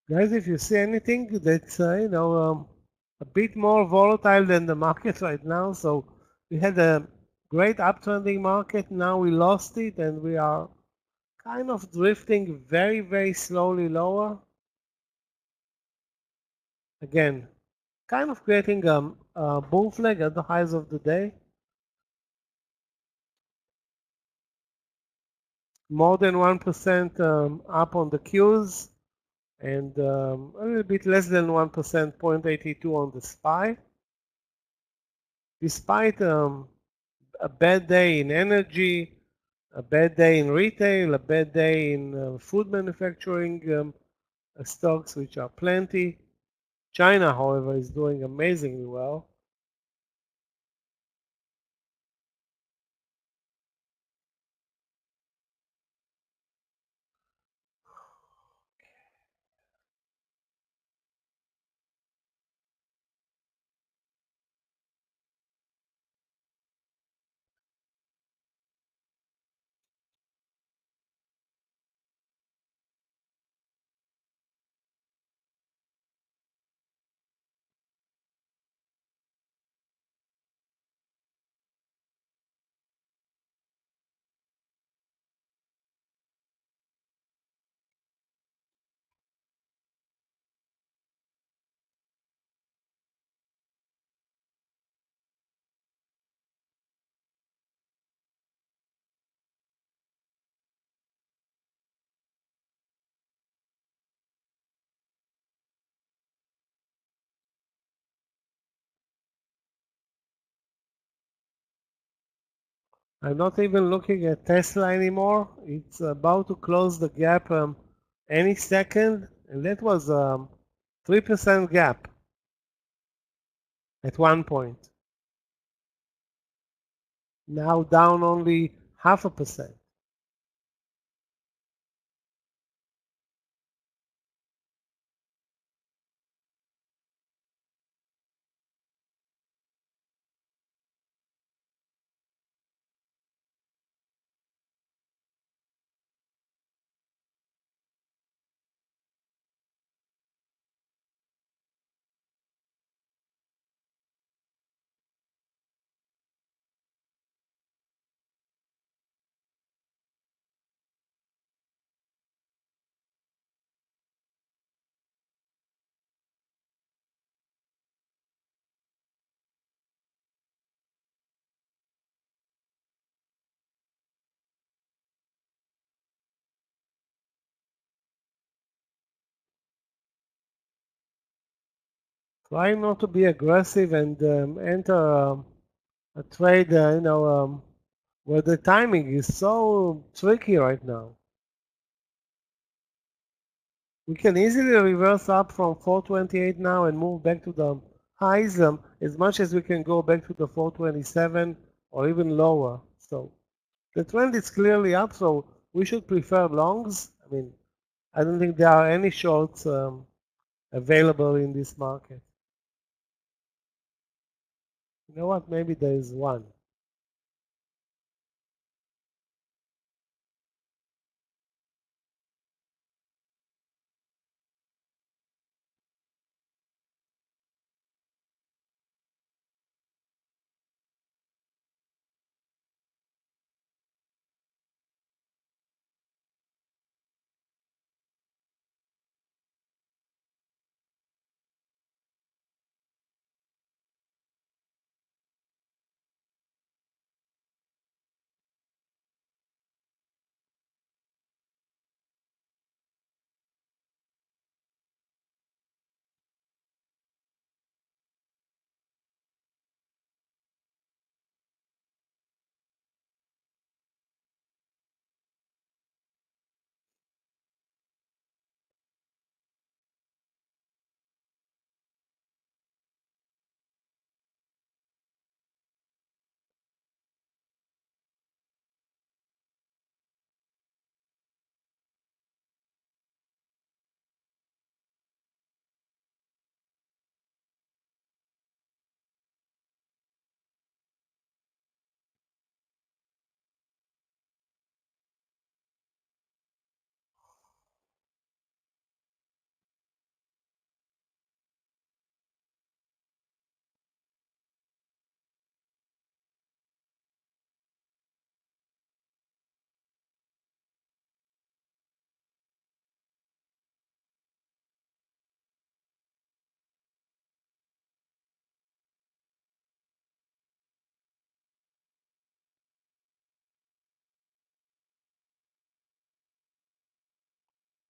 Guys, if you see anything that's a bit more volatile than the market right now, so we had a great uptrending market, now we lost it, and we are kind of drifting very, very slowly lower. Again, kind of creating a bull flag at the highs of the day. More than 1% up on the Qs, and a little bit less than 1%, 0.82 on the SPY. Despite a bad day in energy, a bad day in retail, a bad day in food manufacturing stocks, which are plenty. China, however, is doing amazingly well. I'm not even looking at Tesla anymore. It's about to close the gap any second, and that was 3% gap at one point. Now down only 0.5%. Try not to be aggressive and enter a trade, where the timing is so tricky right now. We can easily reverse up from 428 now and move back to the highs as much as we can go back to the 427 or even lower. So the trend is clearly up, so we should prefer longs. I mean, I don't think there are any shorts available in this market. You know what? Maybe there is one.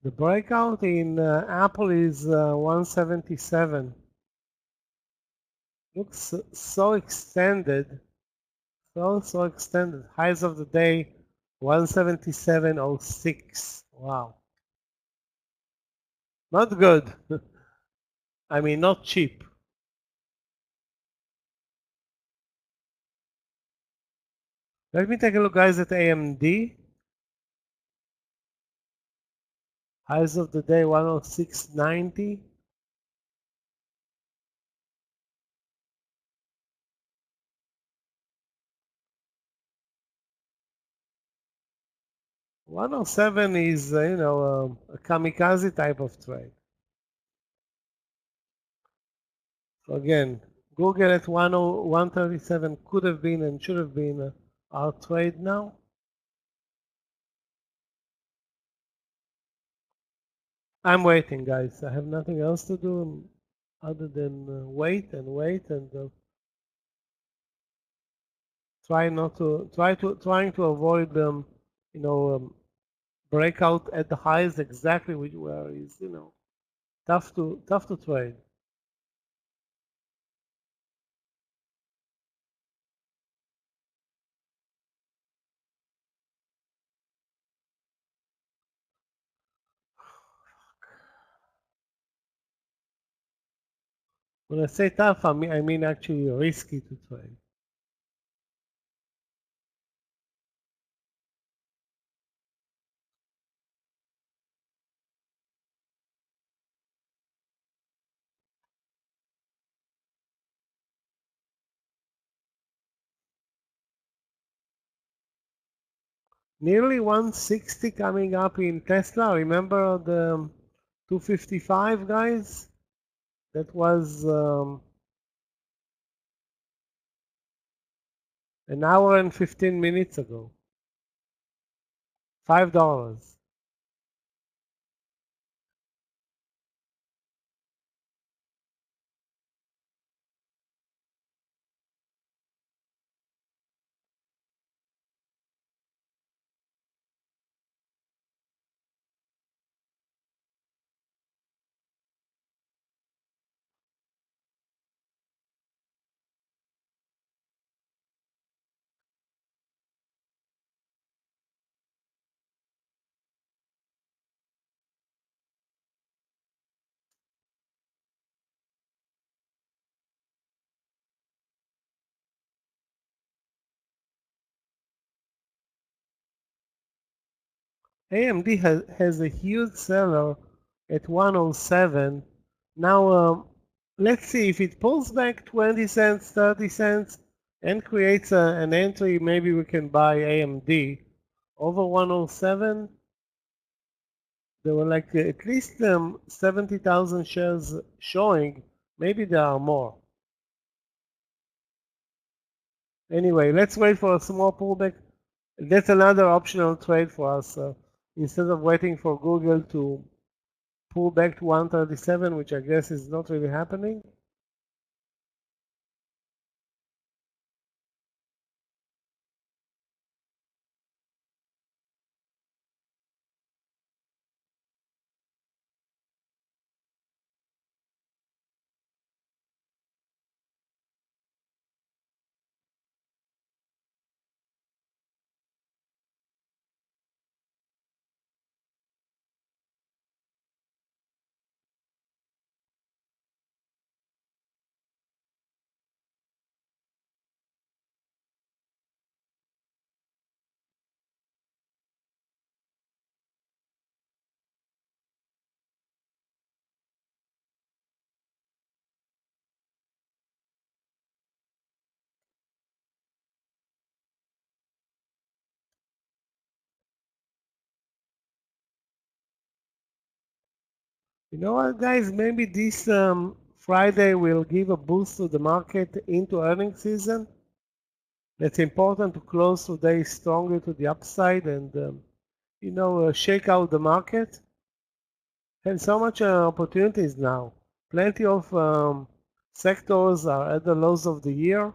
The breakout in Apple is 177. Looks so extended, so extended. Highs of the day, 177.06. Wow, not good. I mean, not cheap. Let me take a look, guys, at AMD. Highs of the day, 106.90. $107 is, a kamikaze type of trade. So again, Google at 137 could have been and should have been our trade now. I'm waiting, guys. I have nothing else to do other than wait and trying to avoid breakout at the highs exactly where is tough to trade. When I say tough, I mean actually risky to trade. Nearly 160 coming up in Tesla. Remember the 255, guys? That was an hour and 15 minutes ago. $5. AMD has a huge seller at 107. Now, let's see if it pulls back 20 cents, 30 cents, and creates an entry. Maybe we can buy AMD over 107. There were like at least 70,000 shares showing. Maybe there are more. Anyway, let's wait for a small pullback. That's another optional trade for us. Instead of waiting for Google to pull back to 137, which I guess is not really happening. You know what, guys? Maybe this Friday will give a boost to the market into earnings season. It's important to close today stronger to the upside and, shake out the market. And so much opportunities now. Plenty of sectors are at the lows of the year.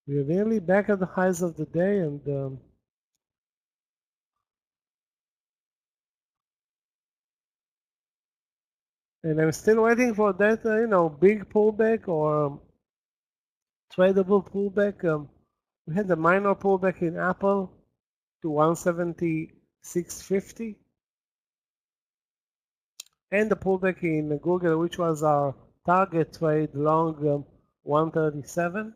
we're nearly back at the highs of the day, and I'm still waiting for that, big pullback or tradable pullback. We had a minor pullback in Apple to 176.50, and the pullback in Google, which was our target trade long 137.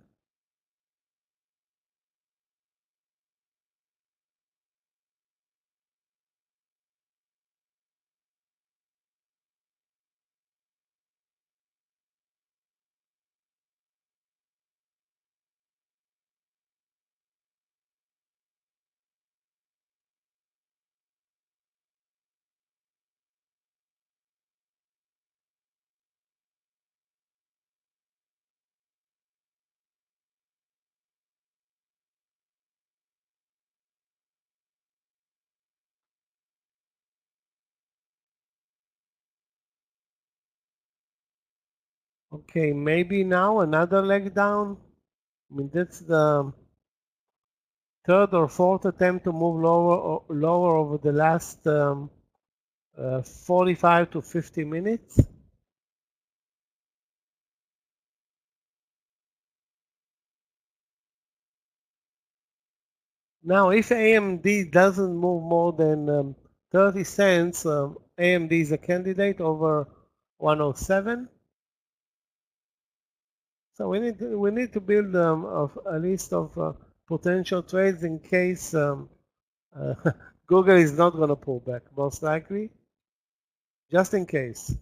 Okay, maybe now another leg down. I mean, that's the third or fourth attempt to move lower over the last 45 to 50 minutes. Now, if AMD doesn't move more than 30 cents, AMD is a candidate over 107. So we need to build a list of potential trades in case Google is not going to pull back, most likely, just in case.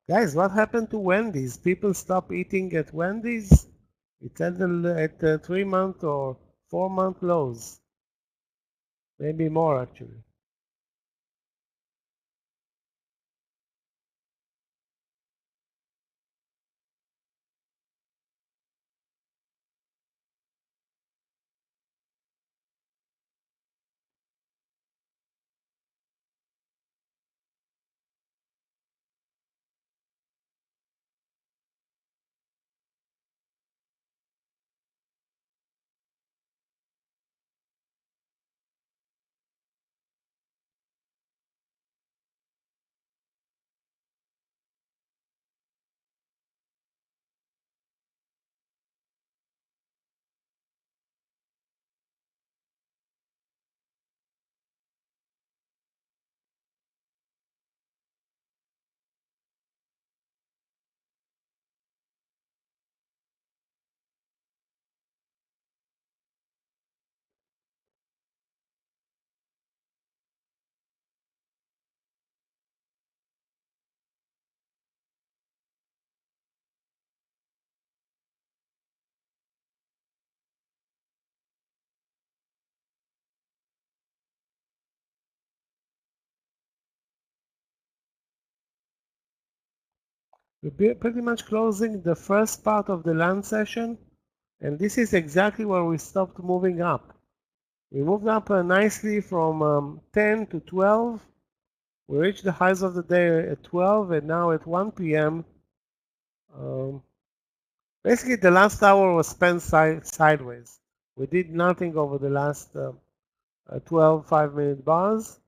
Guys, what happened to Wendy's? People stop eating at Wendy's? It's at 3-month or 4-month lows. Maybe more, actually. We're pretty much closing the first part of the land session, and this is exactly where we stopped moving up. We moved up nicely from 10 to 12. We reached the highs of the day at 12, and now at 1 p.m. Basically, the last hour was spent sideways. We did nothing over the last 12 5-minute bars.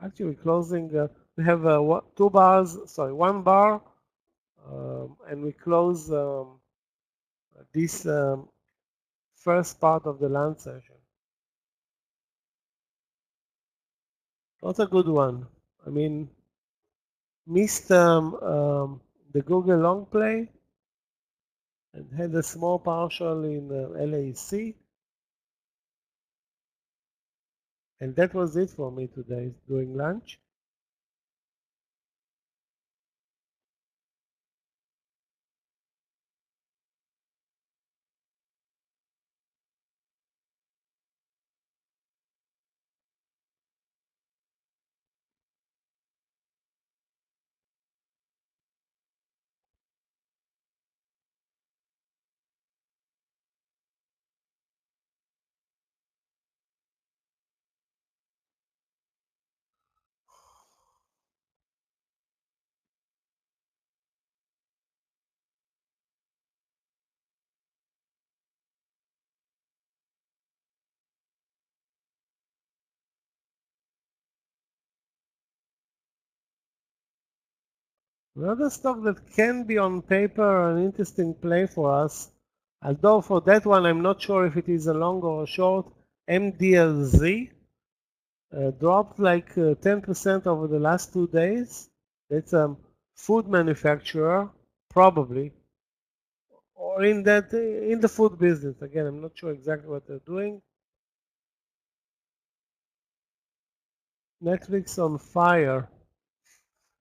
Actually, closing, we have 1 bar, and we close this first part of the land session. Not a good one. I mean, missed the Google long play and had a small partial in LAC. And that was it for me today during lunch. Another stock that can be on paper an interesting play for us, although for that one I'm not sure if it is a long or a short, MDLZ dropped like 10% over the last 2 days. It's a food manufacturer, probably, or in the food business. Again, I'm not sure exactly what they're doing. Netflix on fire.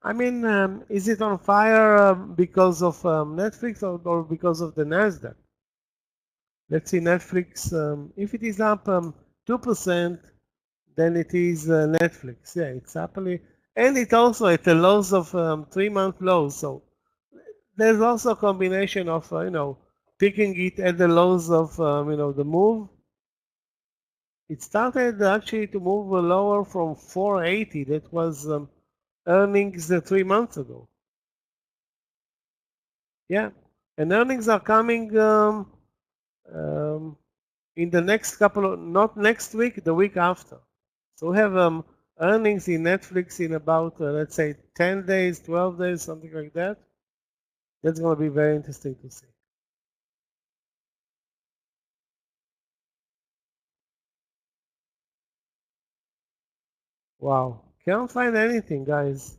I mean, is it on fire because of Netflix or because of the Nasdaq? Let's see, Netflix. If it is up 2%, then it is Netflix. Yeah, it's happily, and it also at a lows of 3-month lows. So there's also a combination of picking it at the lows of the move. It started actually to move lower from 480. That was earnings 3 months ago. Yeah, and earnings are coming in the next couple of, not next week, the week after. So we have earnings in Netflix in about, let's say, 10 days, 12 days, something like that. That's going to be very interesting to see. Wow, can't find anything, guys.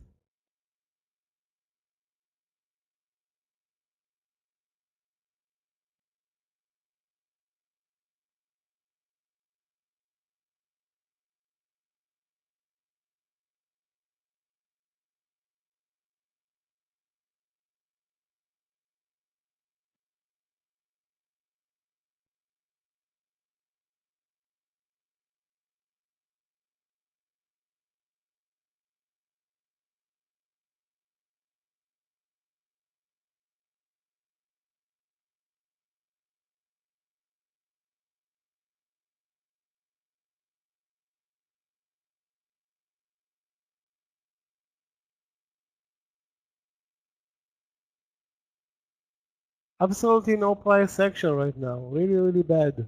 Absolutely no price action right now. Really, really bad.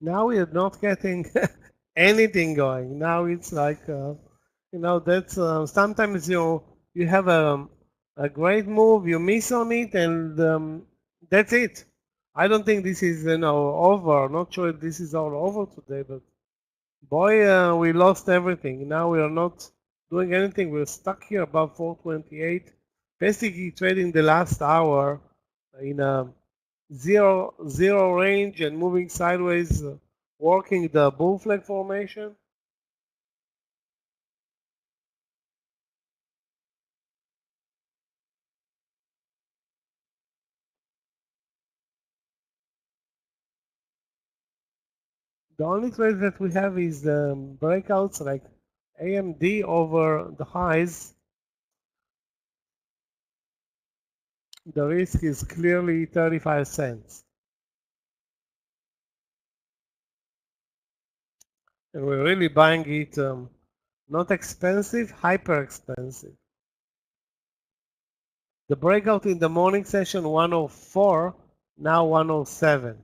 Now we are not getting anything going. Now it's like, that's sometimes you have a great move, you miss on it, and that's it. I don't think this is over. Not sure if this is all over today, but boy, we lost everything. Now we are not doing anything. We're stuck here above 428, basically trading the last hour in a zero range and moving sideways, working the bull flag formation. The only trade that we have is breakouts like AMD over the highs. The risk is clearly 35 cents. And we're really buying it not expensive, hyper expensive. The breakout in the morning session 104, now 107.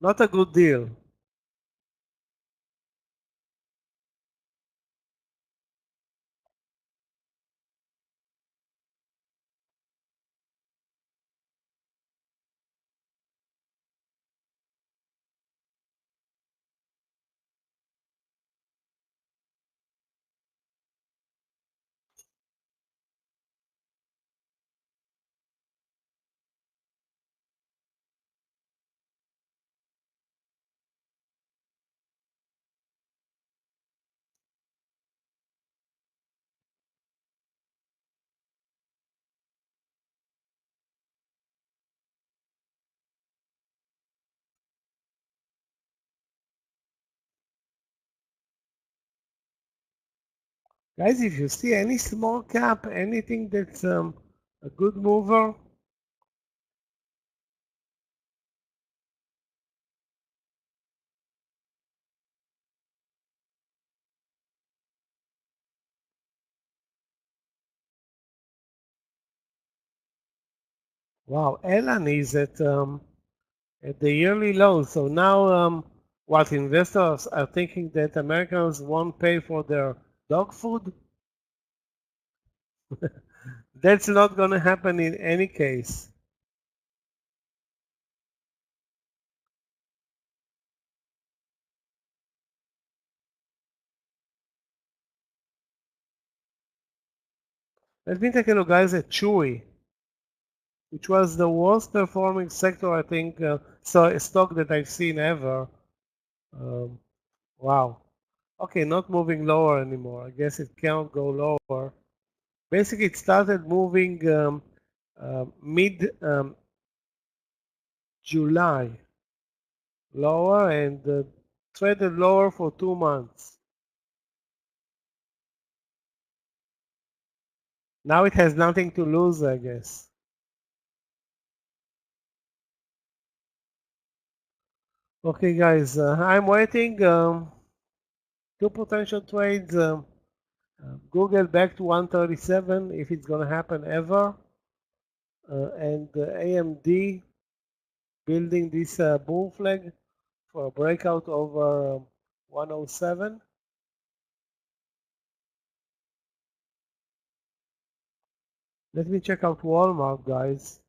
Not a good deal. Guys, if you see any small cap, anything that's a good mover, wow, Elan is at the yearly low. So now what investors are thinking that Americans won't pay for their dog food? That's not going to happen in any case. Let me take a look, guys, at Chewy, which was the worst performing sector, I think, so a stock that I've seen ever. Wow. Okay, not moving lower anymore. I guess it can't go lower. Basically, it started moving mid July lower and traded lower for 2 months. Now it has nothing to lose, I guess. Okay, guys, I'm waiting. Two potential trades. Google back to 137 if it's going to happen ever. And AMD building this bull flag for a breakout over 107. Let me check out Walmart, guys.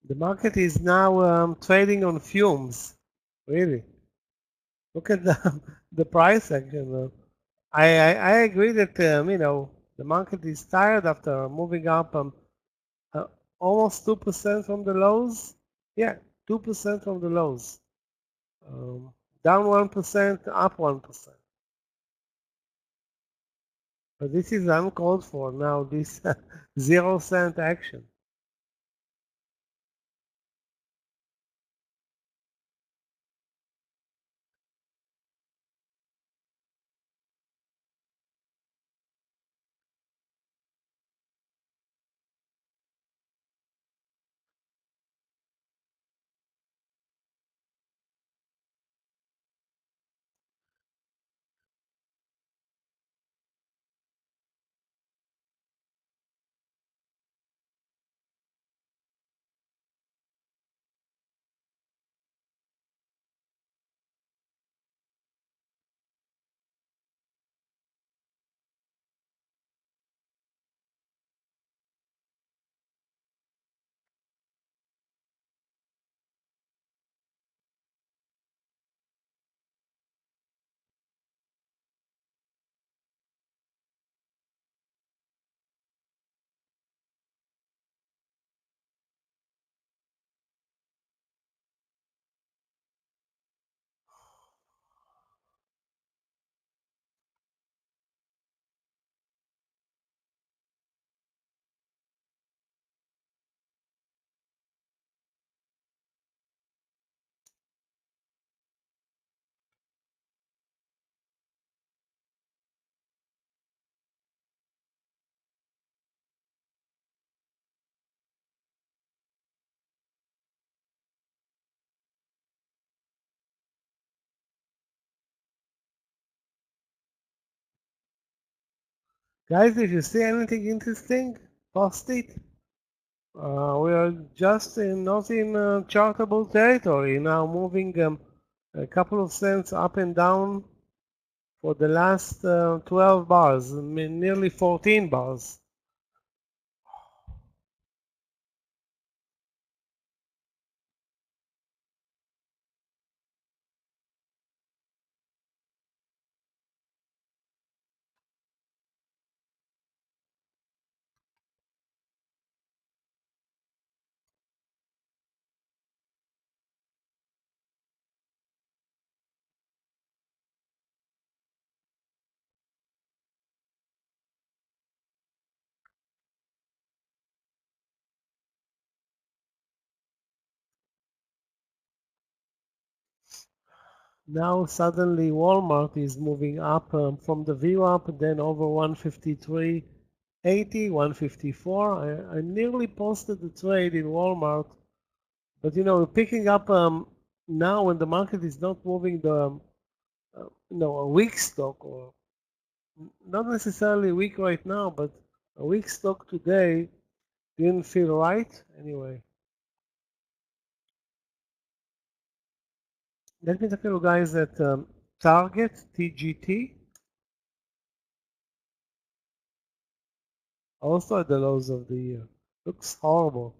The market is now trading on fumes. Really. Look at the price action. I agree that the market is tired after moving up uh, almost 2% from the lows. Yeah, 2% from the lows. Down 1%, up 1%. But this is uncalled for now, this 0 cent action. Guys, if you see anything interesting, post it. We are just not in chartable territory now, moving a couple of cents up and down for the last 12 bars, nearly 14 bars. Now suddenly Walmart is moving up from the VWAP, then over 153.80, 154. I nearly posted the trade in Walmart, but we're picking up now when the market is not moving the a weak stock, or not necessarily weak right now, but a weak stock today didn't feel right anyway. Let me take a look, guys, at Target, TGT, also at the lows of the year. Looks horrible.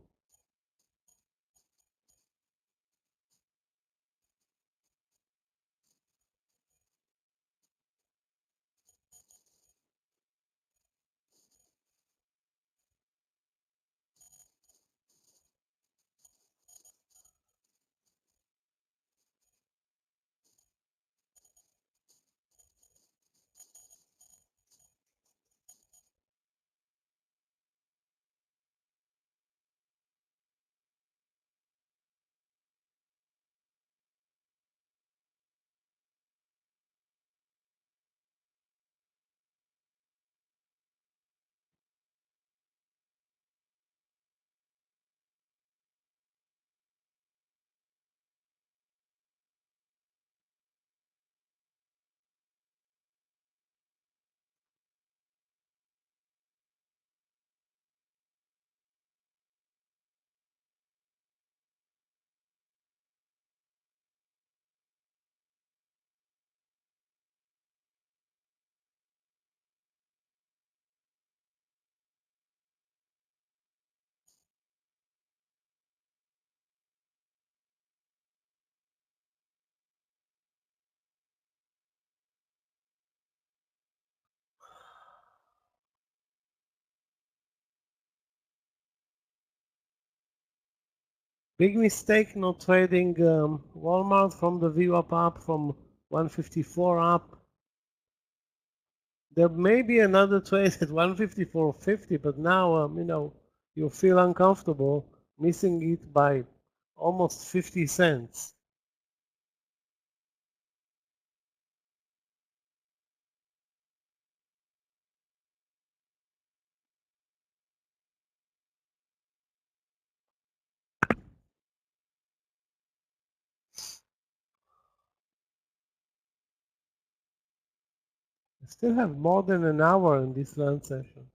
Big mistake not trading Walmart from the VWAP up from 154 up. There may be another trade at 154.50, but now you feel uncomfortable missing it by almost 50 cents. I still have more than an hour in this lunch session.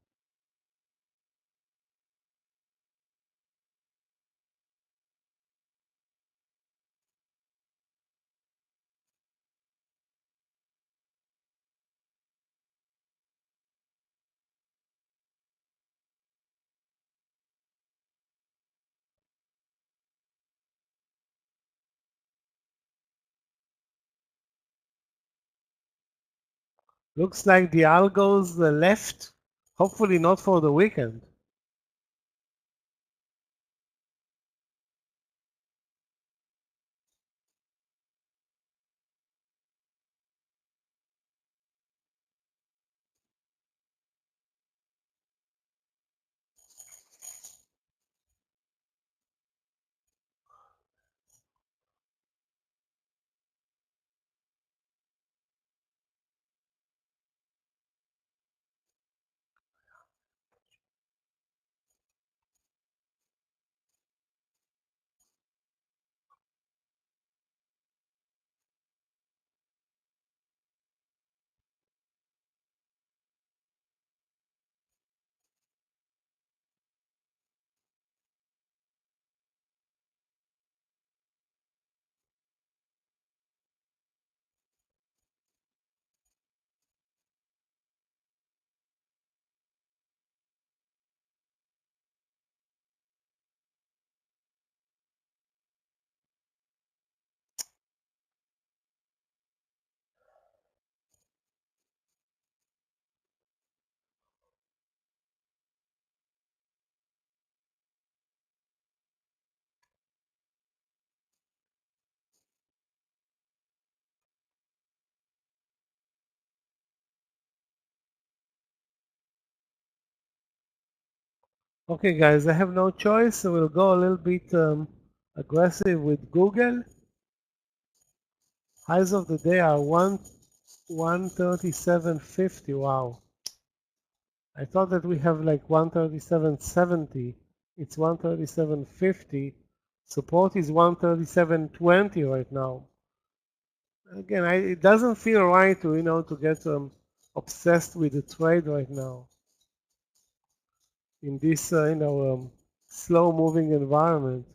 Looks like the algos left, hopefully not for the weekend. Okay, guys, I have no choice, so we'll go a little bit aggressive with Google. Highs of the day are 137.50. Wow. I thought that we have like 137.70. It's 137.50. Support is 137.20 right now. Again, it doesn't feel right to to get obsessed with the trade right now in this slow moving environment.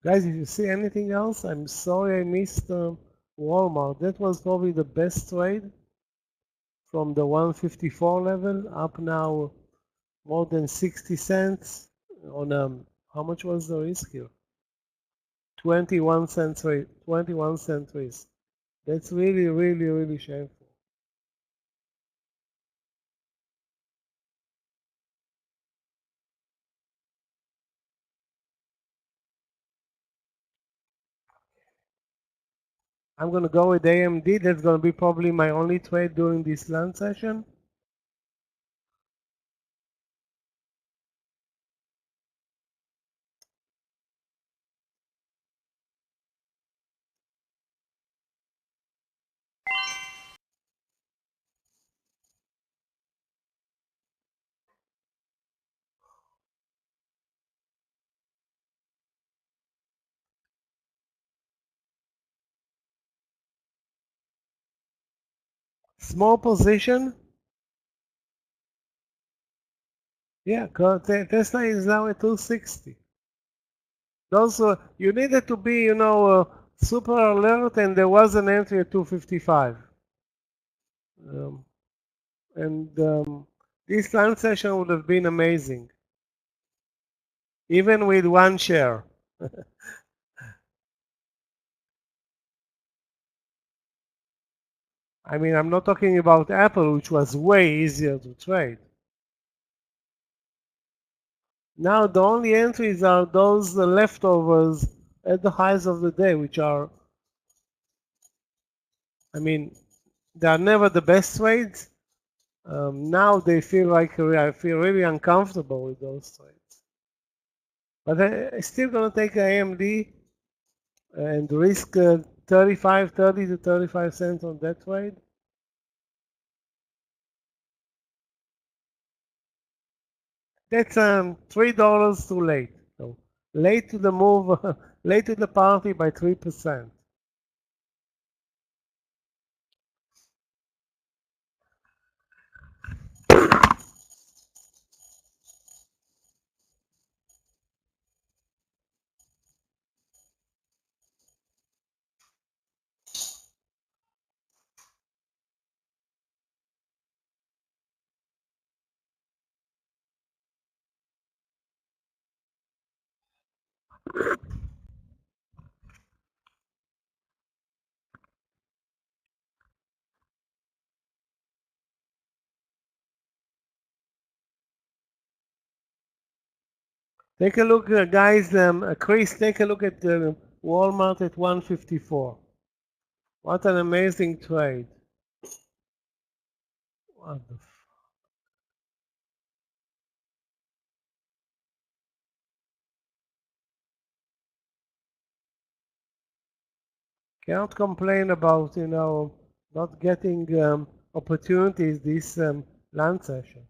Guys, if you see anything else, I'm sorry I missed Walmart. That was probably the best trade from the 154 level up now more than 60 cents on how much was the risk here? 21 cents rate, 21 cent risk. That's really, really, really shameful. I'm gonna go with AMD. That's gonna be probably my only trade during this lunch session. Small position. Yeah, Tesla is now at 260. Those you needed to be, super alert, and there was an entry at 255. Um, and this lunch session would have been amazing, even with one share. I mean, I'm not talking about Apple, which was way easier to trade. Now the only entries are those leftovers at the highs of the day, which are, I mean, they are never the best trades. Now they feel like I feel really uncomfortable with those trades. But I'm still gonna take AMD and risk 30 to 35 cents on that trade. That's $3 too late. So late to the move, late to the party by 3%. Take a look, guys. Chris, take a look at Walmart at 154. What an amazing trade! What the Can't complain about not getting opportunities this lunch session.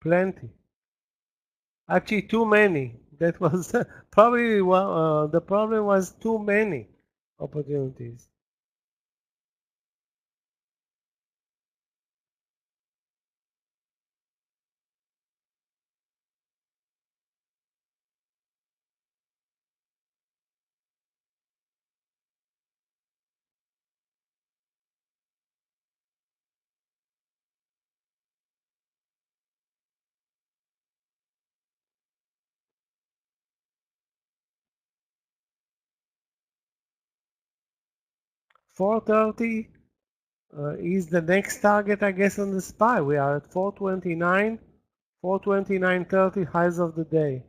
Plenty. Actually, too many. That was probably the problem was too many opportunities. $4.30. is the next target, I guess, on the SPY. We are at 429, 429.30 highs of the day.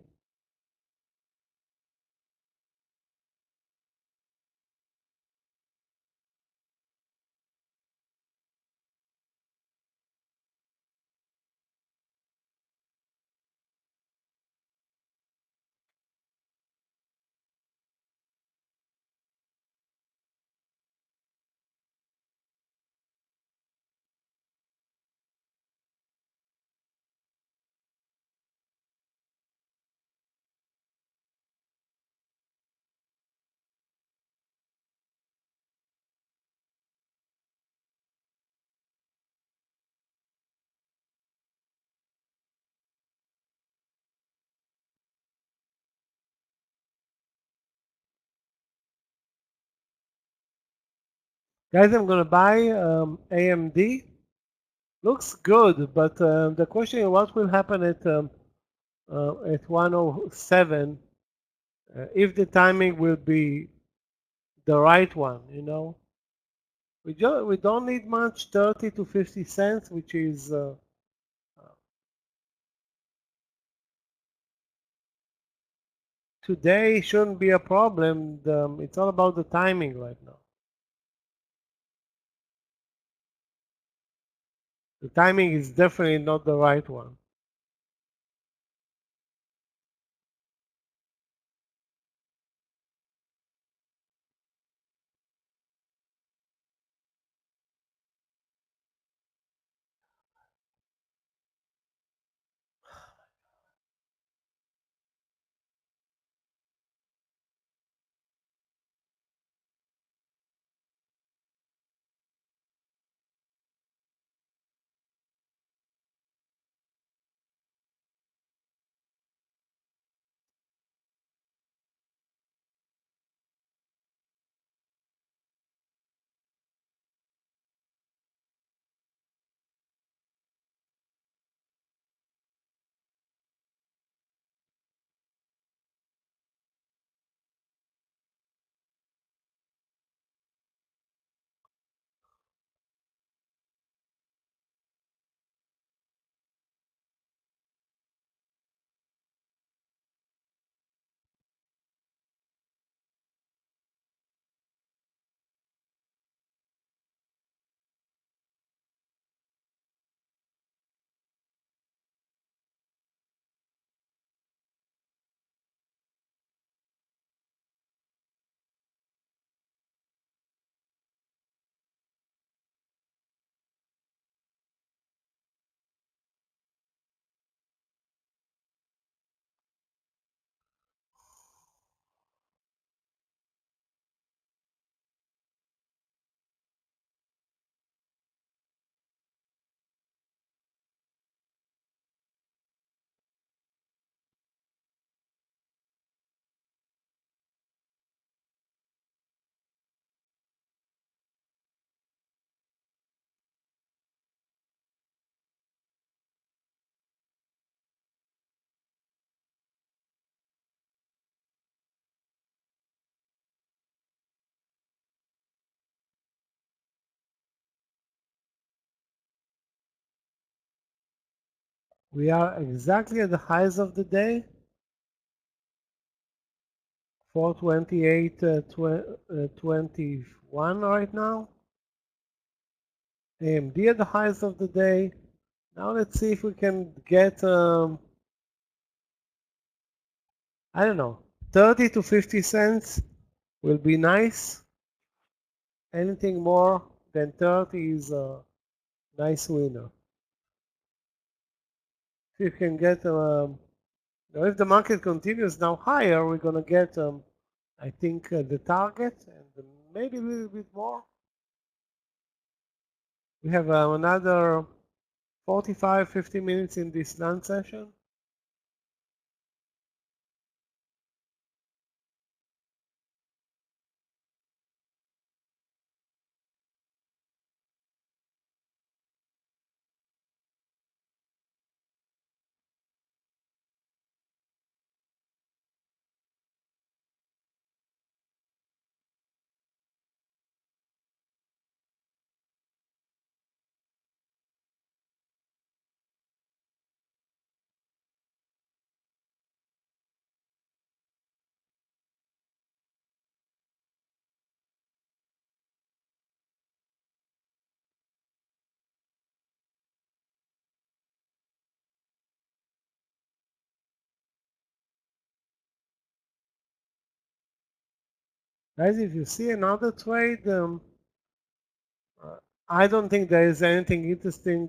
Guys, I'm gonna buy AMD. Looks good, but the question is what will happen at 107 if the timing will be the right one, you know. We don't need much, 30 to 50 cents, which is today shouldn't be a problem. It's all about the timing right now. The timing is definitely not the right one. We are exactly at the highs of the day. 428.21 right now. AMD at the highs of the day. Now let's see if we can get, I don't know, 30 to 50 cents will be nice. Anything more than 30 is a nice winner. If you can get, if the market continues now higher, we're going to get, I think, the target and maybe a little bit more. We have another 45, 50 minutes in this lunch session. Guys, if you see another trade, I don't think there is anything interesting,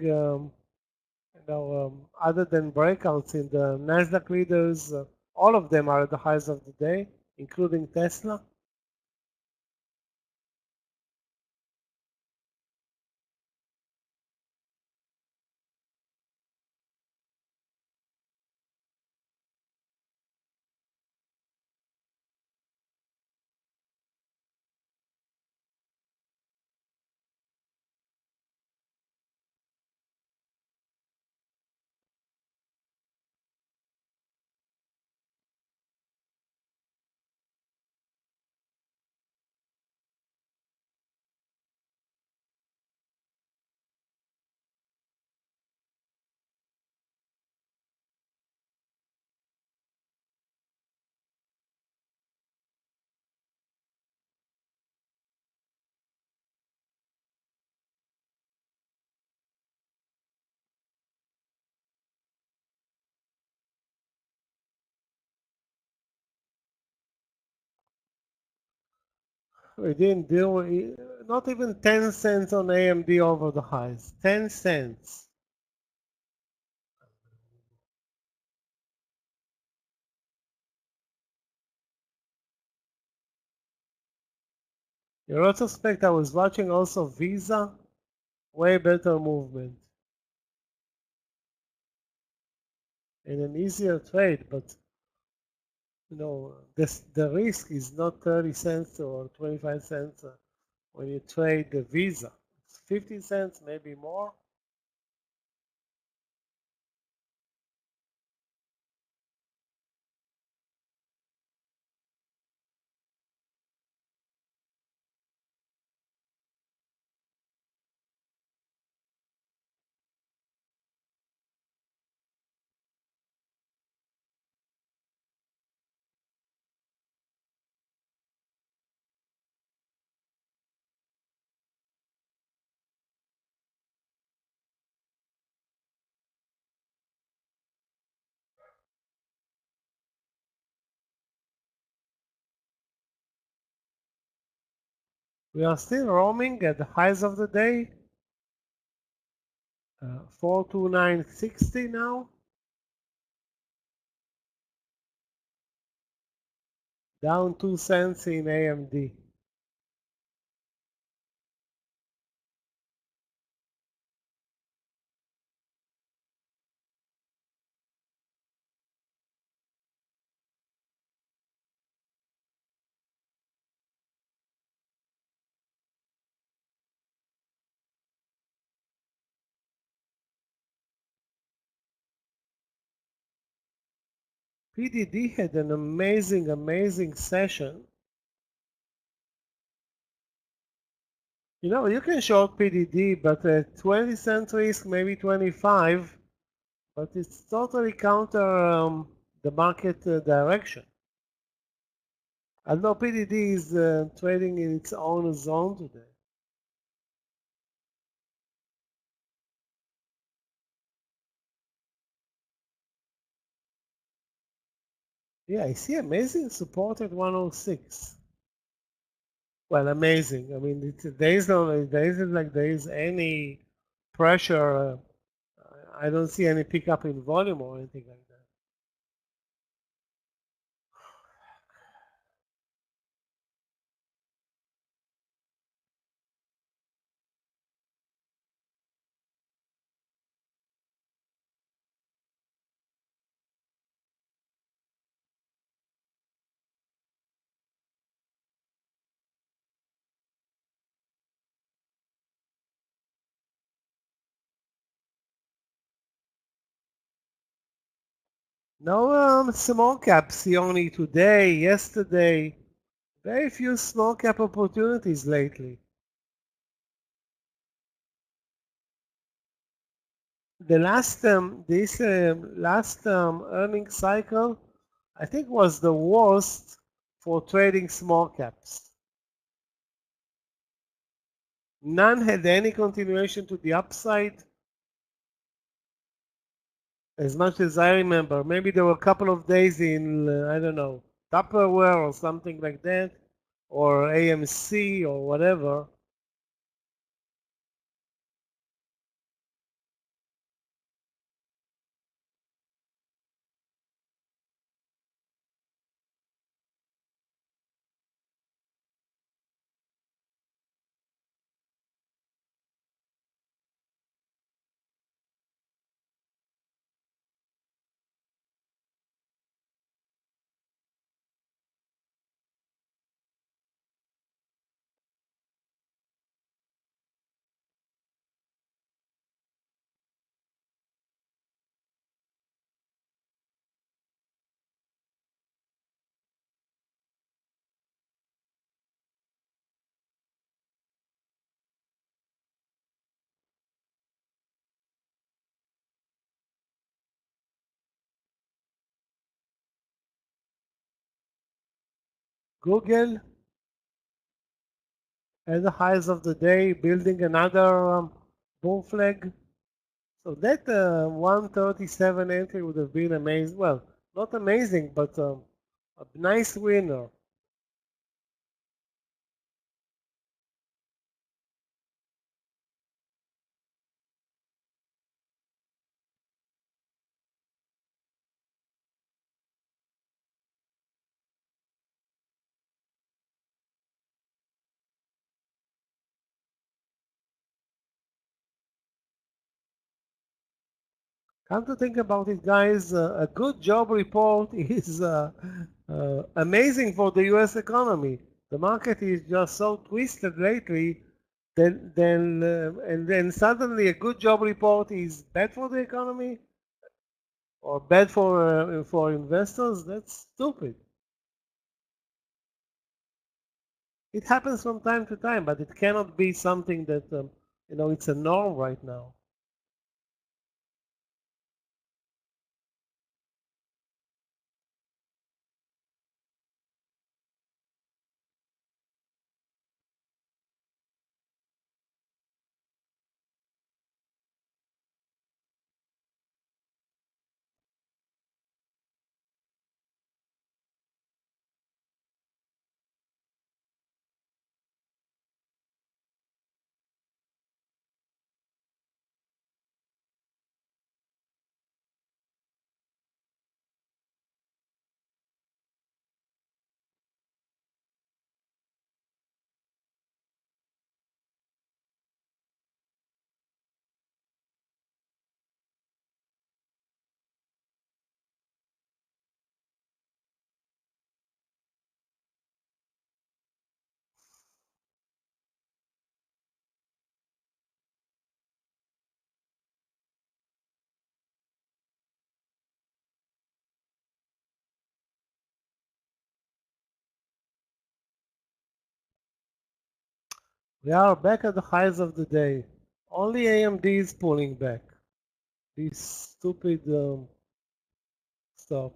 other than breakouts in the Nasdaq leaders. All of them are at the highs of the day, including Tesla. We didn't do not even 10 cents on AMD over the highs. 10 cents. In retrospect, I was watching also Visa. Way better movement. And an easier trade, but the risk is not 30 cents or 25 cents when you trade the Visa. It's 50 cents, maybe more. We are still roaming at the highs of the day. 429.60 now. Down 2 cents in AMD. PDD had an amazing session. You can short PDD, but at 20 cent risk, maybe 25, but it's totally counter the market direction. Although PDD is trading in its own zone today. Yeah, I see amazing support at 106. Well, amazing. I mean, there isn't like there is any pressure. I don't see any pickup in volume or anything like that. No small caps only today, yesterday. Very few small cap opportunities lately. The last earnings cycle, I think, was the worst for trading small caps. None had any continuation to the upside, as much as I remember. Maybe there were a couple of days in, I don't know, Tupperware or something like that. or AMC or whatever. Google at the highs of the day, building another bull flag. So that 137 entry would have been amazing. Well, not amazing, but a nice winner. Come to think about it, guys, a good job report is amazing for the U.S. economy. The market is just so twisted lately. And then suddenly a good job report is bad for the economy or bad for investors. That's stupid. It happens from time to time, but it cannot be something that it's a norm right now. We are back at the highs of the day. Only AMD is pulling back. This stupid stock.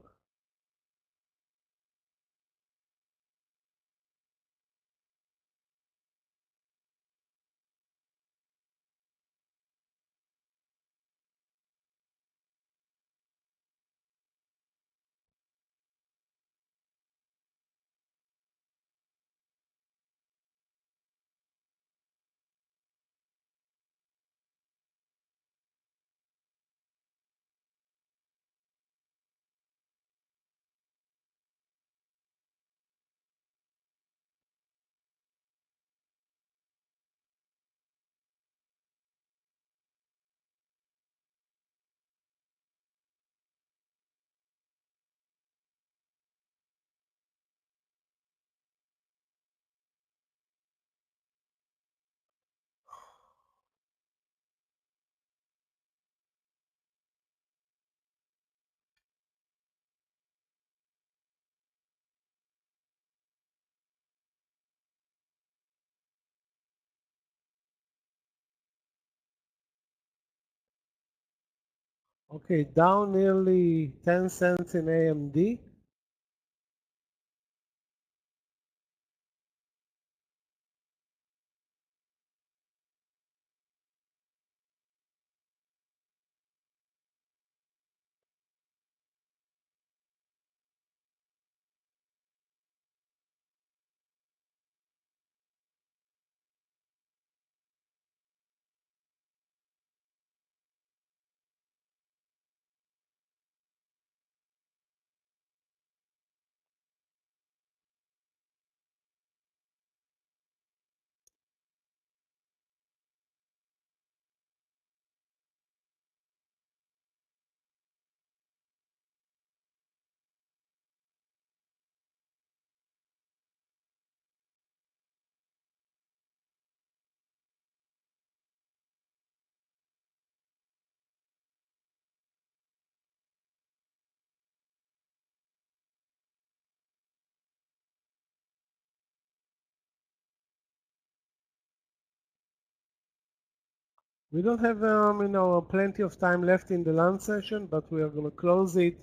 Okay, down nearly 10 cents in AMD. We don't have, plenty of time left in the lunch session, but we are going to close it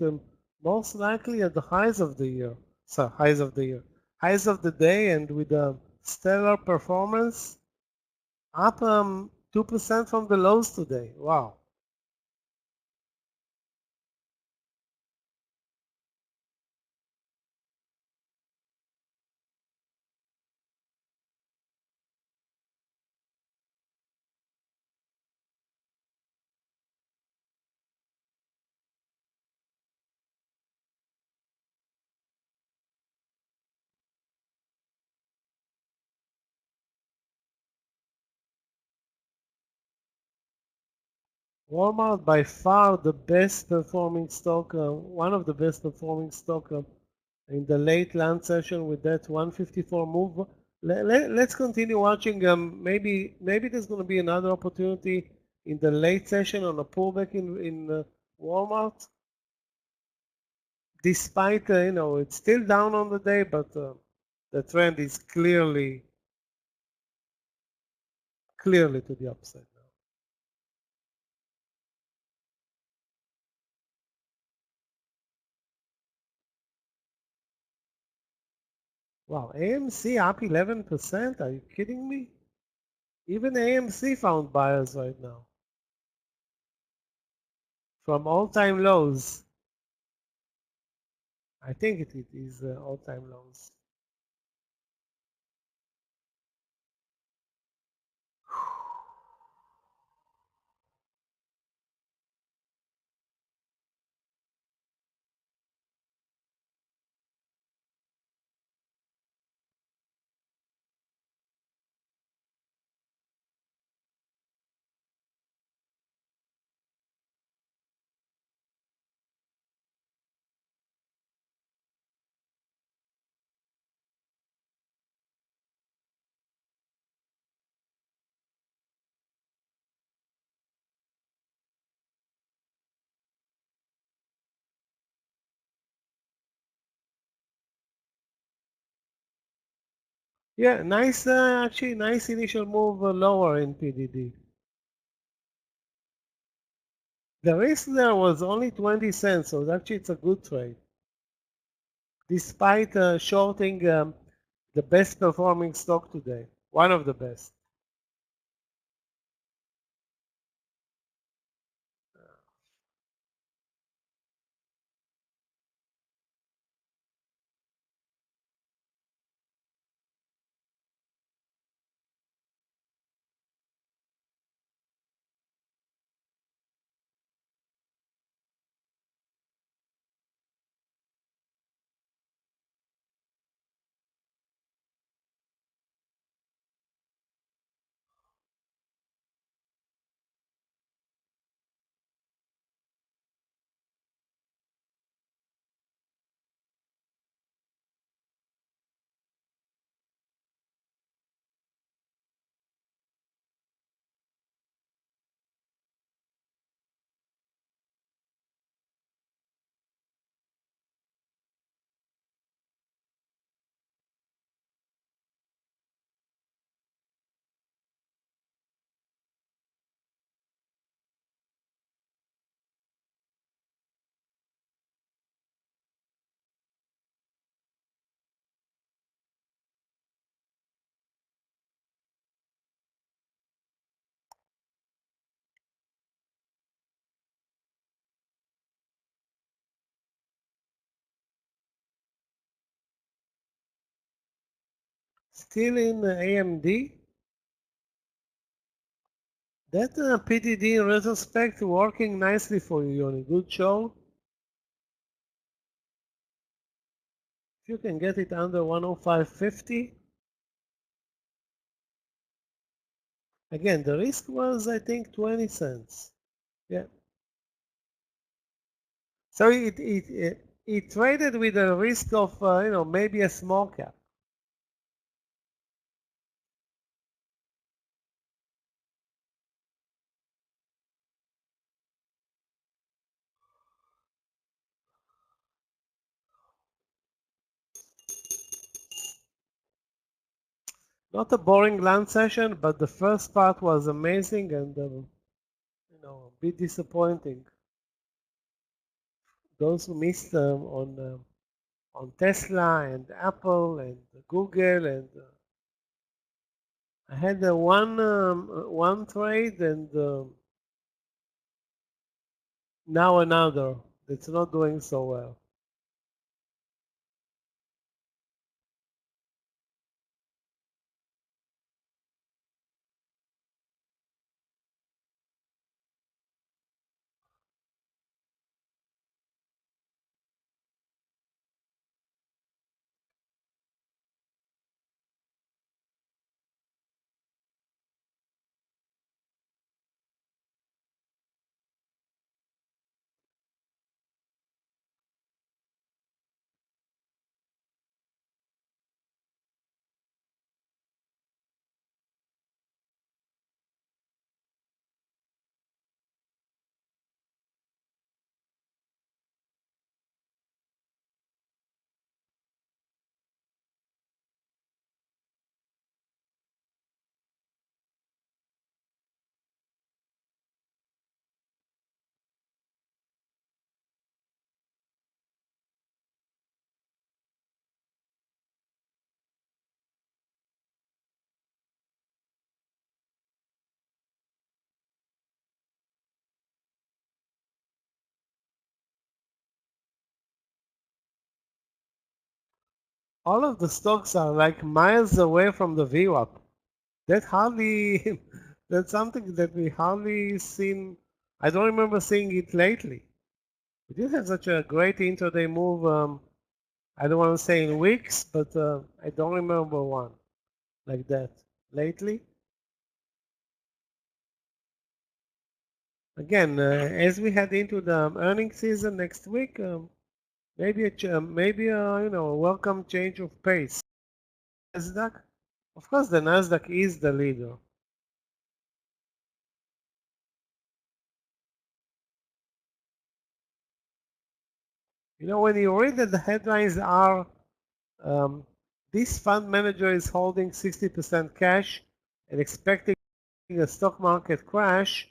most likely at the highs of the year. So highs of the year, highs of the day, and with a stellar performance, up 2% from the lows today. Wow. Walmart by far the best performing stock, one of the best performing stock in the late lunch session with that 154 move. Let's continue watching. Maybe there's going to be another opportunity in the late session on a pullback in Walmart. Despite it's still down on the day, but the trend is clearly to the upside. Wow, AMC up 11%? Are you kidding me? Even AMC found buyers right now. From all-time lows. I think it is all-time lows. Yeah, nice, actually nice initial move lower in PDD. The risk there was only 20 cents, so actually it's a good trade. Despite shorting the best performing stock today, one of the best. Still in AMD. That PDD in retrospect working nicely for you, Yoni. Good show. If you can get it under 105.50. Again, the risk was, I think, 20 cents. Yeah. So it traded with a risk of, maybe a small cap. Not a boring lunch session, but the first part was amazing, and a bit disappointing. Those who missed on Tesla and Apple and Google, and I had one trade, and now another that's not doing so well. All of the stocks are like miles away from the VWAP. That hardly, that's something that we hardly seen. I don't remember seeing it lately. We did have such a great intraday move. I don't want to say in weeks, but I don't remember one like that lately. Again, as we head into the earnings season next week, maybe a welcome change of pace. Nasdaq, of course, the Nasdaq is the leader. You know, when you read that the headlines are, this fund manager is holding 60% cash and expecting a stock market crash,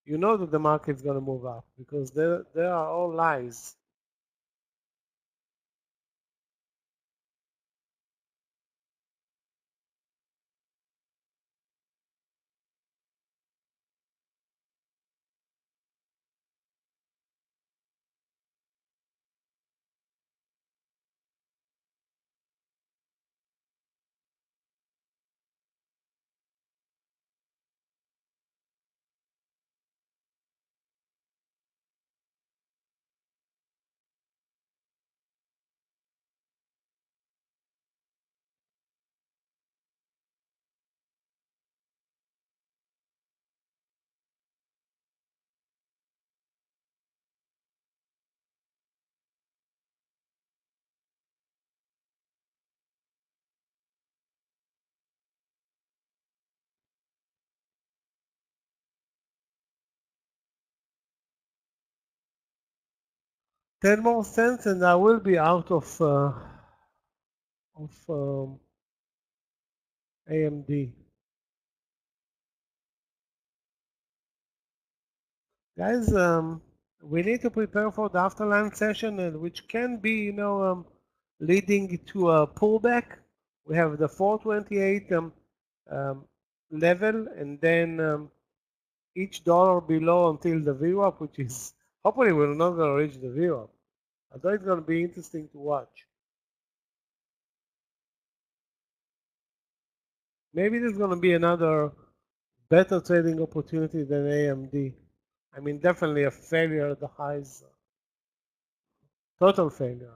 you know that the market's going to move up, because they are all lies. Ten more cents and I will be out of AMD. Guys, we need to prepare for the after lunch session, and which can be, leading to a pullback. We have the 428 level, and then each dollar below until the VWAP, which is hopefully we're not going to reach the VWAP. Although it's going to be interesting to watch. Maybe there's going to be another better trading opportunity than AMD. I mean, definitely a failure at the highs, total failure.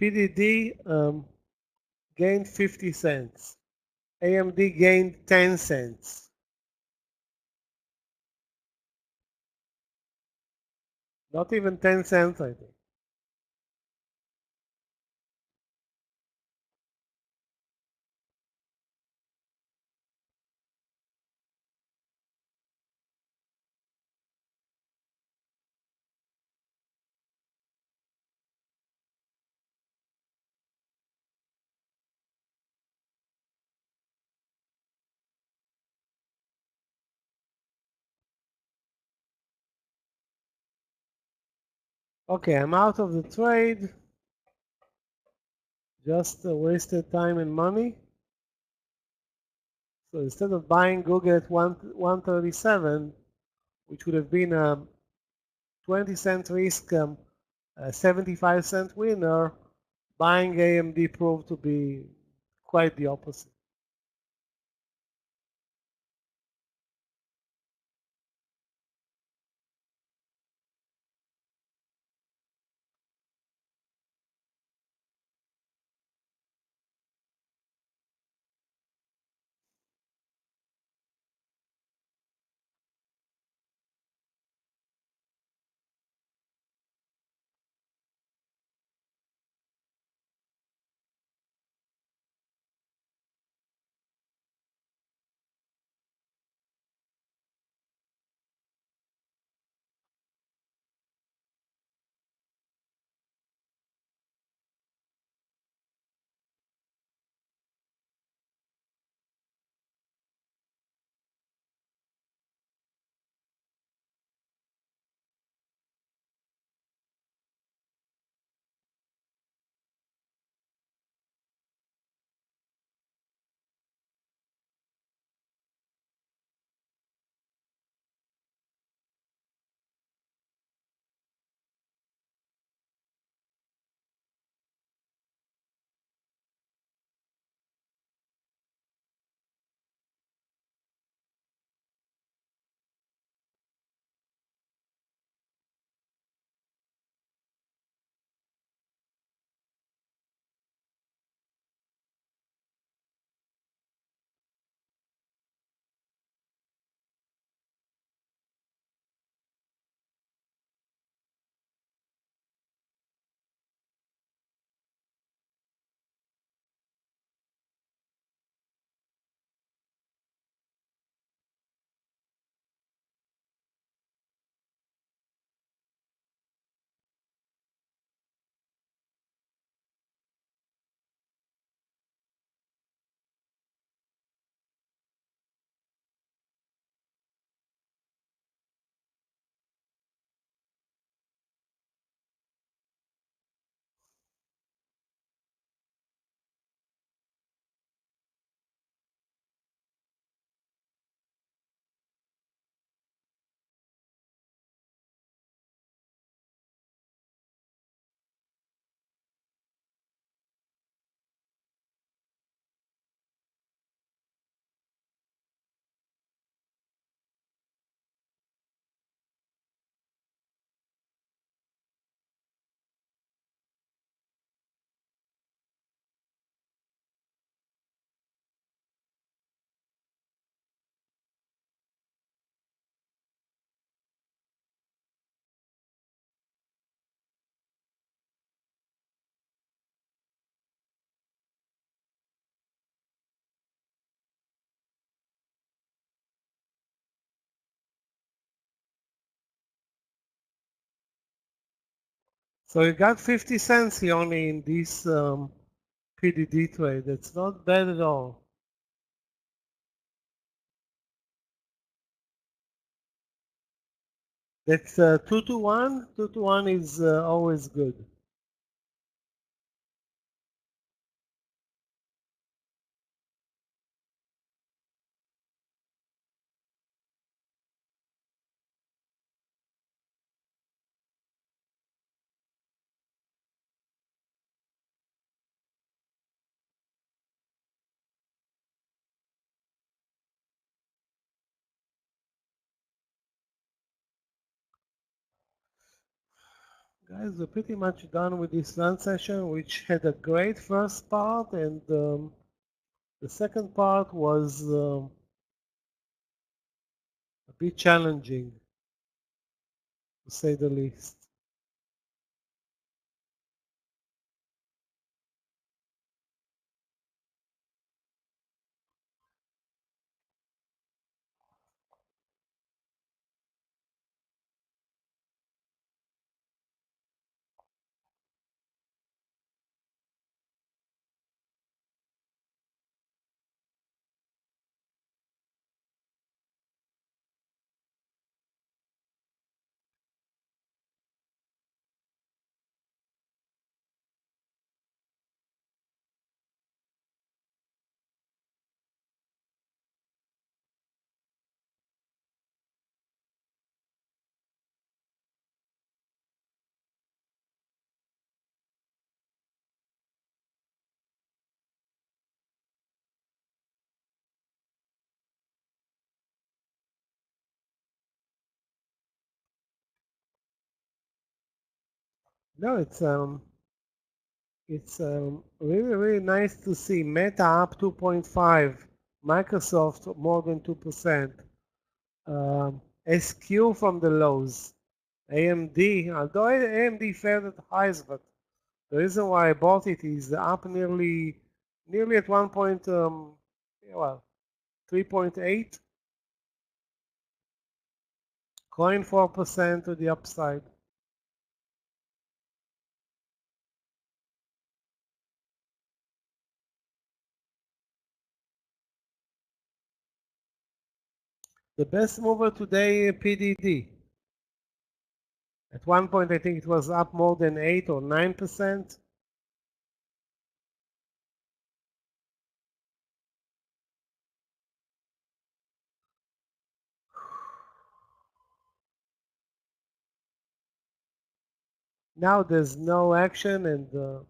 PDD gained 50 cents. AMD gained 10 cents. Not even 10 cents, I think. Okay, I'm out of the trade. Just wasted time and money. So instead of buying Google at 137, which would have been a 20-cent risk, a 75-cent winner, buying AMD proved to be quite the opposite. So you got 50 cents here only in this PDD trade. That's not bad at all. That's 2 to 1. 2 to 1 is always good. Guys, we're pretty much done with this lunch session, which had a great first part, and the second part was a bit challenging, to say the least. No, it's really, really nice to see Meta up 2.5, Microsoft more than 2%, SQ from the lows, AMD, although AMD failed at highs, but the reason why I bought it is up nearly at 3.8, going 4% to the upside. The best mover today, PDD. At one point, I think it was up more than 8 or 9%. Now there's no action, and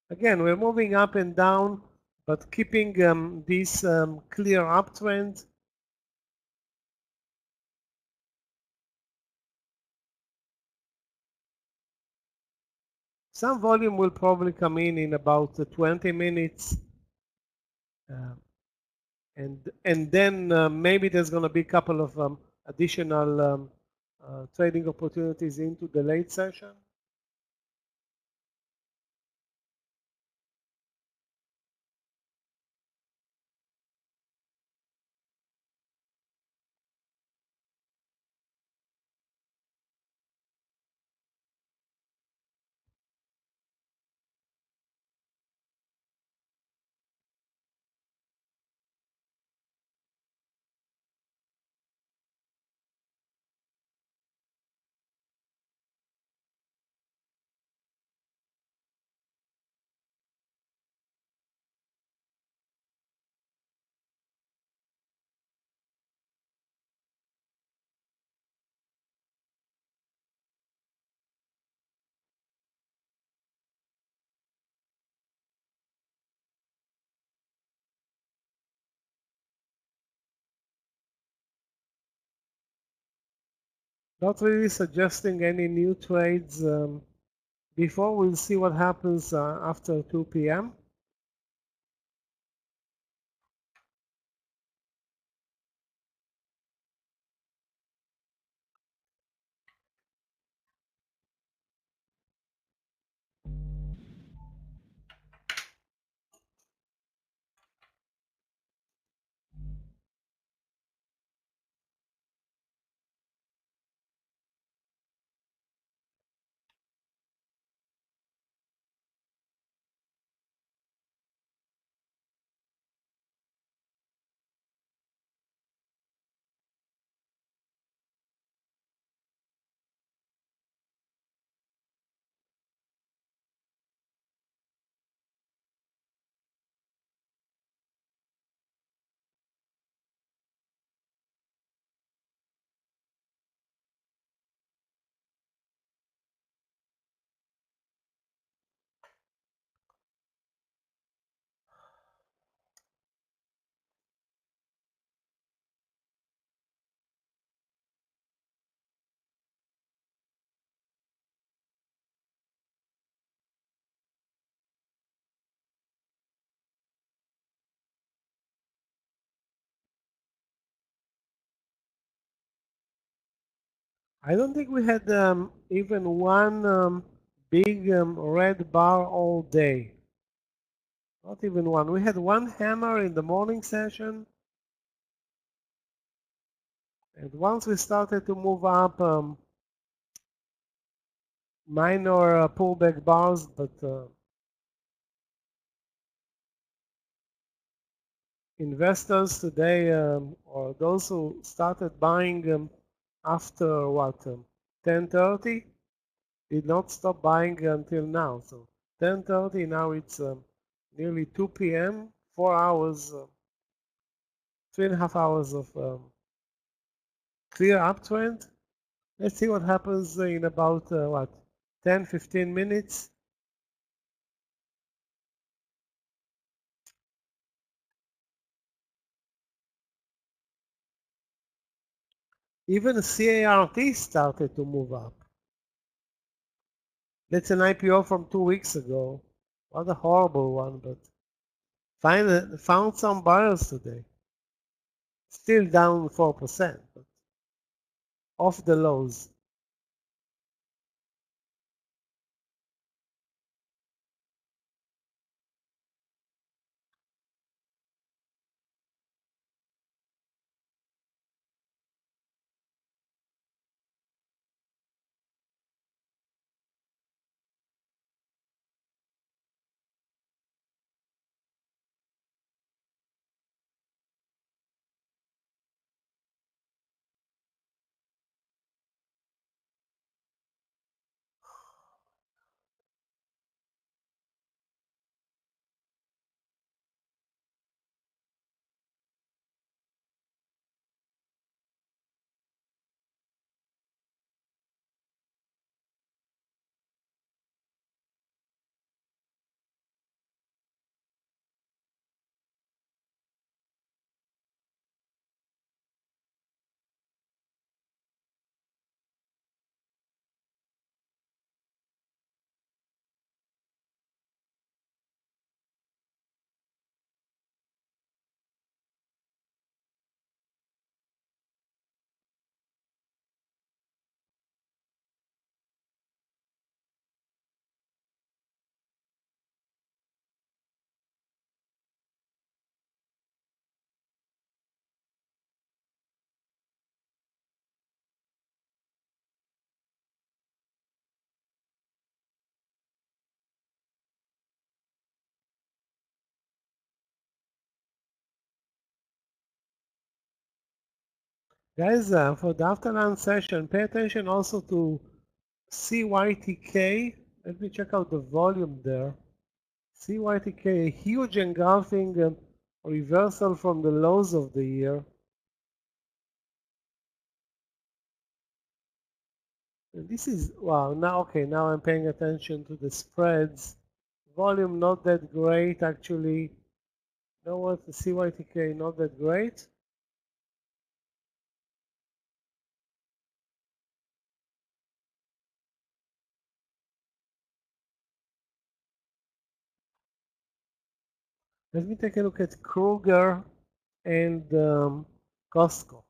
again, we're moving up and down, but keeping this clear uptrend. Some volume will probably come in about 20 minutes. And then maybe there's going to be a couple of additional trading opportunities into the late session. Not really suggesting any new trades before. We'll see what happens after 2 p.m. I don't think we had even one big red bar all day. Not even one. We had one hammer in the morning session. And once we started to move up, minor pullback bars, but investors today, or those who started buying after what, 10:30, did not stop buying until now. So 10:30, now it's nearly 2 p.m., 4 hours, 3.5 hours of clear uptrend. Let's see what happens in about, 10, 15 minutes. Even CART started to move up. That's an IPO from 2 weeks ago. What a horrible one, but found some buyers today. Still down 4%, but off the lows. Guys, for the afternoon session, pay attention also to CYTK. Let me check out the volume there. CYTK, a huge engulfing reversal from the lows of the year. And this is, wow, now, okay, now I'm paying attention to the spreads. Volume not that great, actually. You know what, the CYTK not that great. Let me take a look at Kruger and Costco.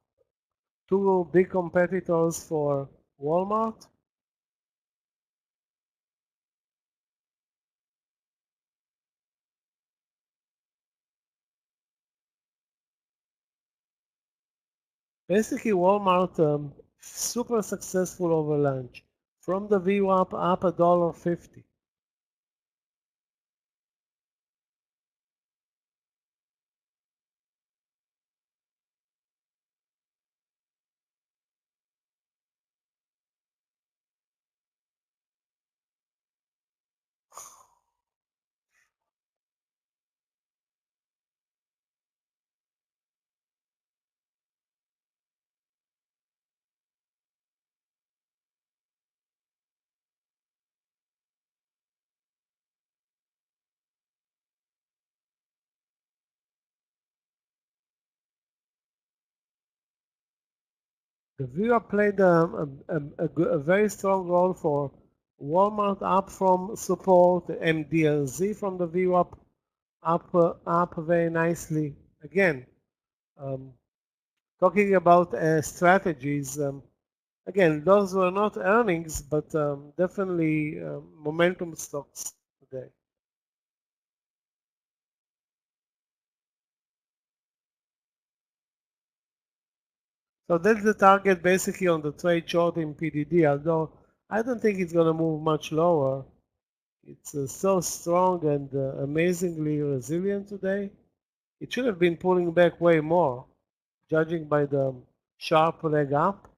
Two big competitors for Walmart. Basically, Walmart super successful over lunch. From the VWAP up $1.50. The VWAP played a very strong role for Walmart up from support, MDLZ from the VWAP up very nicely. Again, talking about strategies, again, those were not earnings, but definitely momentum stocks today. So that's the target basically on the trade short in PDD, although I don't think it's going to move much lower. It's so strong and amazingly resilient today. It should have been pulling back way more, judging by the sharp leg up.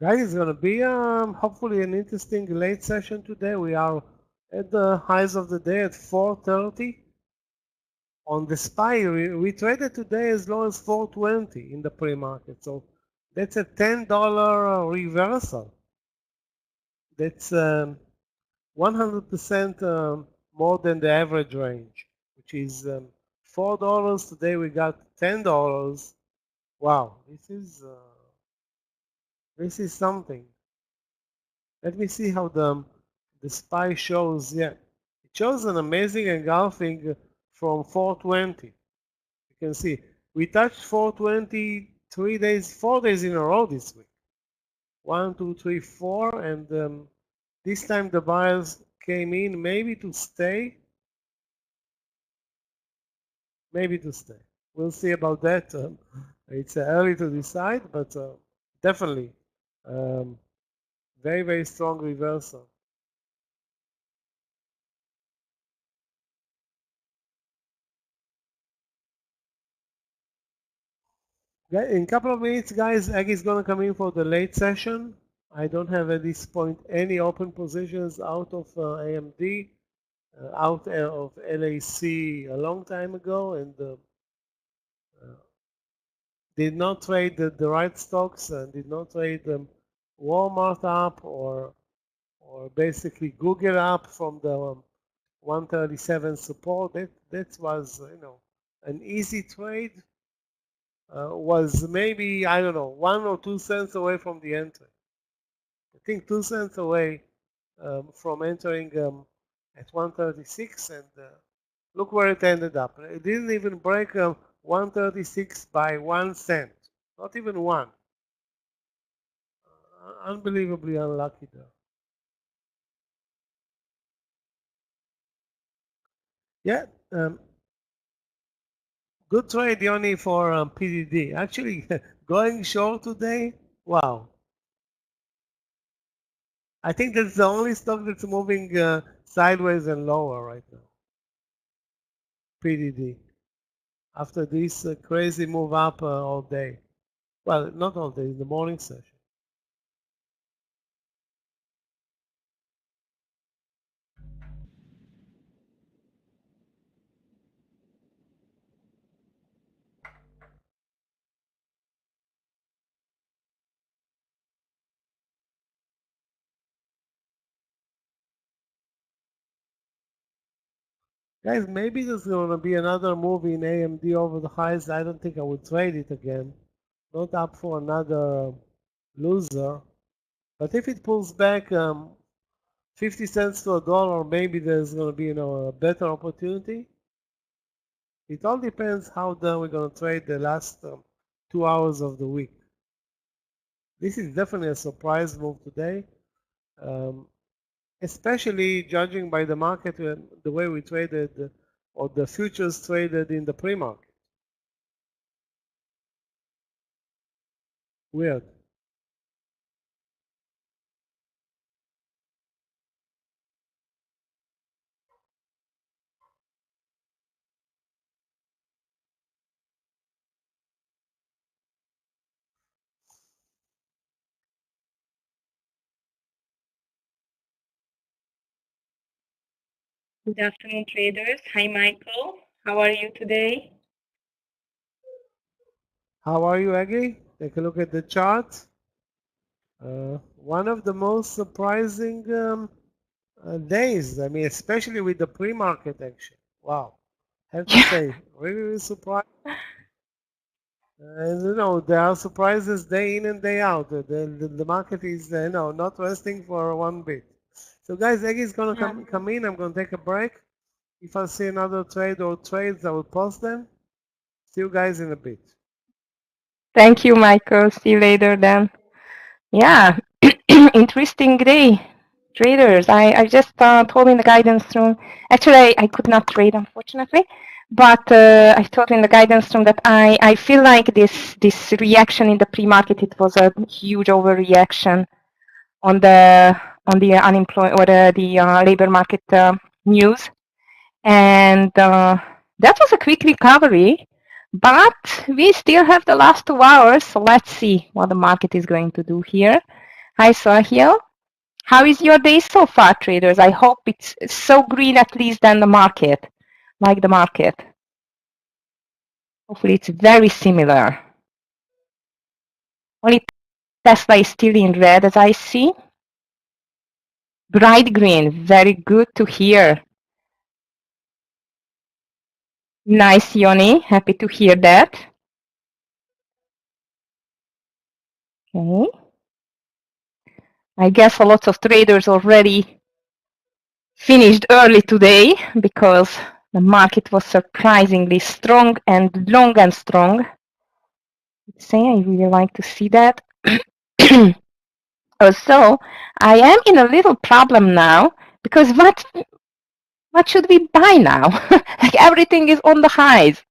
Guys, it's going to be hopefully an interesting late session today. We are at the highs of the day at 4:30. On the SPY, we traded today as low as 420 in the pre-market. So that's a $10 reversal. That's 100% more than the average range, which is $4. Today we got $10. Wow, this is something. Let me see how the SPY shows. Yeah, it shows an amazing engulfing from 420. You can see we touched 420 4 days in a row this week. 1, 2, 3, 4, and this time the buyers came in maybe to stay. Maybe to stay. We'll see about that. It's early to decide, but definitely very, very strong reversal. In a couple of minutes, guys, Aggie is going to come in for the late session. I don't have at this point any open positions out of AMD, out of LAC a long time ago, and did not trade the right stocks and did not trade Walmart up or basically Google up from the 137 support. That was an easy trade. Was maybe, I don't know, 1 or 2 cents away from the entry. I think 2 cents away from entering at 136, and look where it ended up. It didn't even break 136 by 1 cent, not even one. Unbelievably unlucky there. Yeah, good trade, Yoni, for PDD. Actually, going short today, wow. I think that's the only stock that's moving sideways and lower right now. PDD. After this crazy move up all day. Well, not all day, in the morning session. Guys, maybe there's going to be another move in AMD over the highs. I don't think I would trade it again. Not up for another loser. But if it pulls back 50 cents to $1, maybe there's going to be a better opportunity. It all depends how we're going to trade the last 2 hours of the week. This is definitely a surprise move today. Especially judging by the market, the way we traded or the futures traded in the pre-market. Weird. Good afternoon, traders. Hi, Michael. How are you today? How are you, Aggie? Take a look at the chart. One of the most surprising days. I mean, especially with the pre-market action. Wow. I have to say, really, really surprised. And there are surprises day in and day out. The market is not resting for one bit. So guys, Aggie is gonna come in. I'm gonna take a break. If I see another trade or trades, I will post them. See you guys in a bit. Thank you, Michael. See you later then. Yeah, interesting day. Traders, I just told in the guidance room. Actually, I could not trade, unfortunately. But I thought in the guidance room that I feel like this reaction in the pre-market, it was a huge overreaction on the unemployment or the labor market news, and that was a quick recovery. But we still have the last 2 hours, so let's see what the market is going to do here. Hi, Sahil. How is your day so far, traders? I hope it's so green at least than the market, like the market. Hopefully it's very similar. Only Tesla is still in red as I see. Bright green, very good to hear. Nice, Yoni, happy to hear that. Okay. I guess a lot of traders already finished early today because the market was surprisingly strong and long and strong. I really like to see that. Also, I am in a little problem now because what should we buy now? Like everything is on the highs.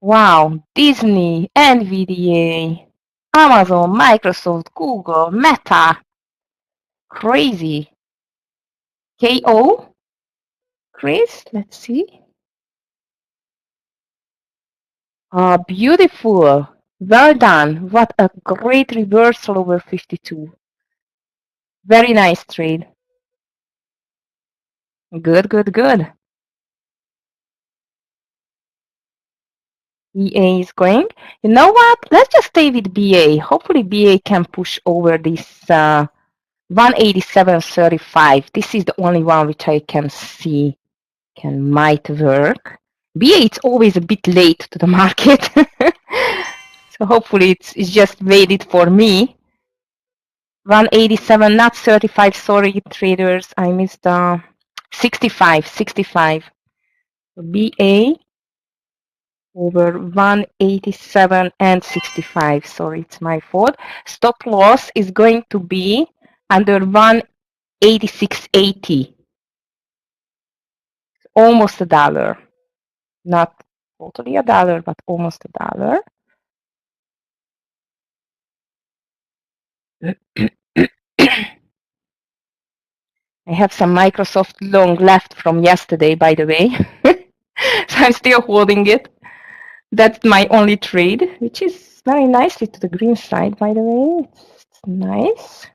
Wow, Disney, NVDA, Amazon, Microsoft, Google, Meta. Crazy. KO? Chris, let's see. Ah, beautiful. Well done. What a great reversal over 52. Very nice trade. Good, good, good. BA is going. You know what? Let's just stay with BA. Hopefully BA can push over this 187.35. This is the only one which I can see might work. BA it's always a bit late to the market. So hopefully it's just waited for me. 187, not 35, sorry traders, I missed 65, 65. BA over 187 and 65, sorry, it's my fault. Stop loss is going to be under 186.80, almost a dollar. Not totally a dollar, but almost a dollar. I have some Microsoft long left from yesterday, by the way. So I'm still holding it. That's my only trade, which is very nicely to the green side, by the way. It's nice.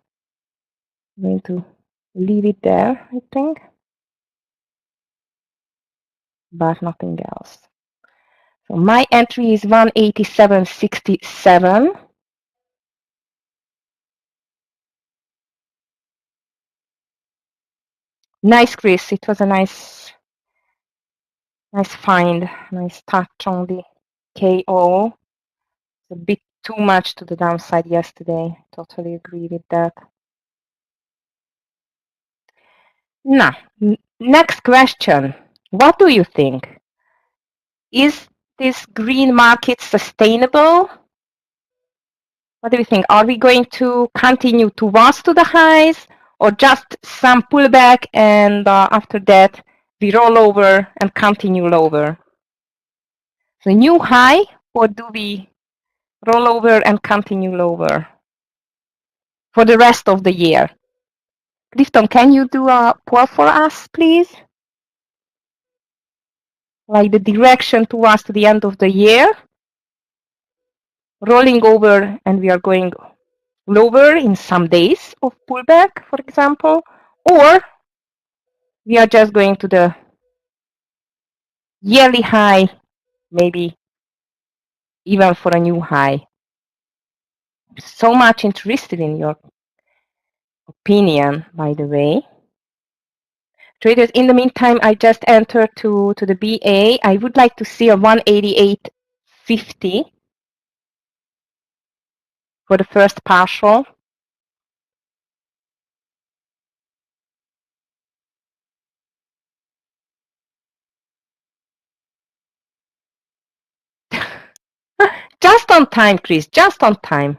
I'm going to leave it there, I think. But nothing else. So my entry is 187.67. Nice, Chris. It was a nice find, nice touch on the KO. It's a bit too much to the downside yesterday. Totally agree with that. Now, next question. What do you think? Is this green market sustainable? What do you think? Are we going to continue to rise to the highs or just some pullback and after that we roll over and continue lower? So new high, or do we roll over and continue lower for the rest of the year? Clifton, can you do a poll for us, please? Like the direction towards the end of the year, rolling over, and we are going lower in some days of pullback, for example, or we are just going to the yearly high, maybe even for a new high. So much interested in your opinion, by the way. Traders, in the meantime, I just entered to the BA. I would like to see a 188.50 for the first partial. Just on time, Chris, just on time.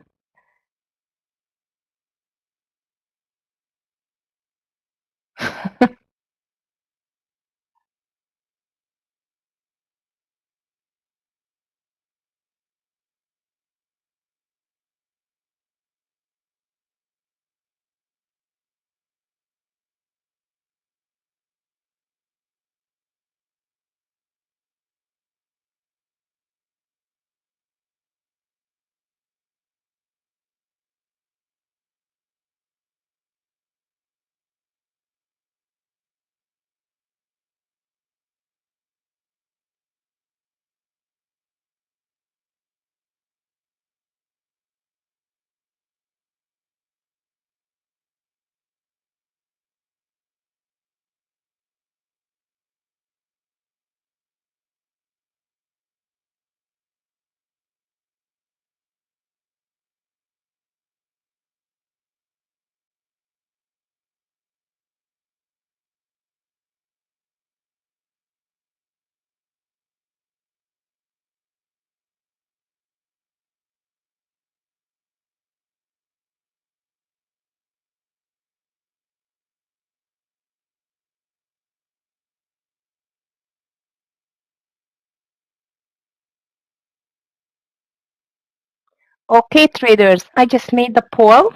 Okay, traders, I just made the poll.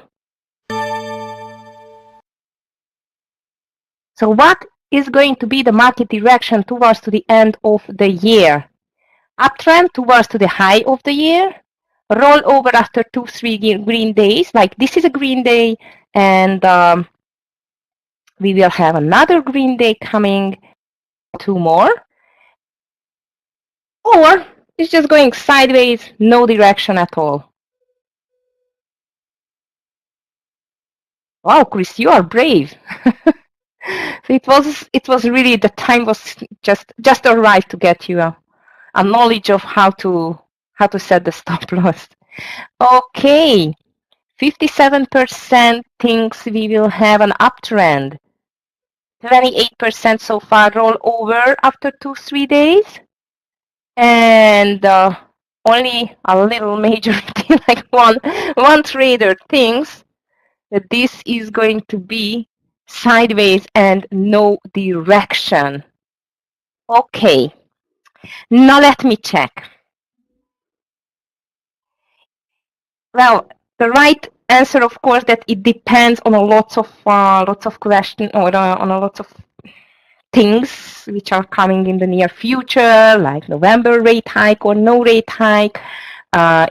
So what is going to be the market direction towards to the end of the year? Uptrend towards to the high of the year, roll over after 2-3 green days, like this is a green day, and we will have another green day coming, 2 more, or it's just going sideways, no direction at all. Wow, Chris, you are brave. So it was really, the time was just arrived to get you a knowledge of how to set the stop loss. Okay, 57% thinks we will have an uptrend. 28% so far roll over after 2-3 days, and only a little major thing, like one trader thinks that this is going to be sideways and no direction. Okay, now let me check. Well, the right answer, of course, that it depends on a lots of questions, or on a lot of things which are coming in the near future, like November rate hike or no rate hike,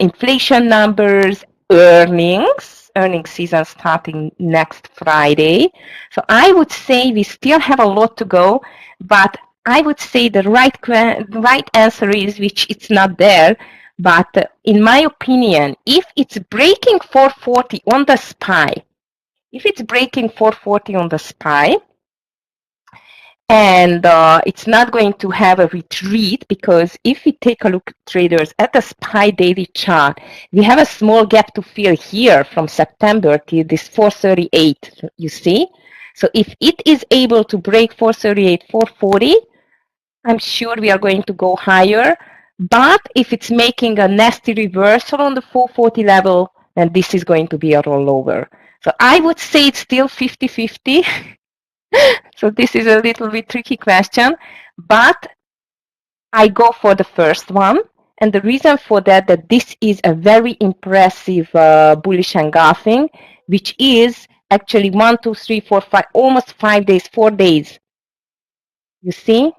inflation numbers, earnings season starting next Friday. So I would say we still have a lot to go, but I would say the right answer is, which it's not there, but in my opinion, if it's breaking 440 on the SPY, and it's not going to have a retreat, because if we take a look, traders, at the SPY daily chart, we have a small gap to fill here from September till this 438, you see? So if it is able to break 438, 440, I'm sure we are going to go higher. But if it's making a nasty reversal on the 440 level, then this is going to be a rollover. So I would say it's still 50-50. So this is a little bit tricky question, but I go for the first one. And the reason for that this is a very impressive bullish engulfing, which is actually 1, 2, 3, 4, 5, almost 5 days, 4 days. You see?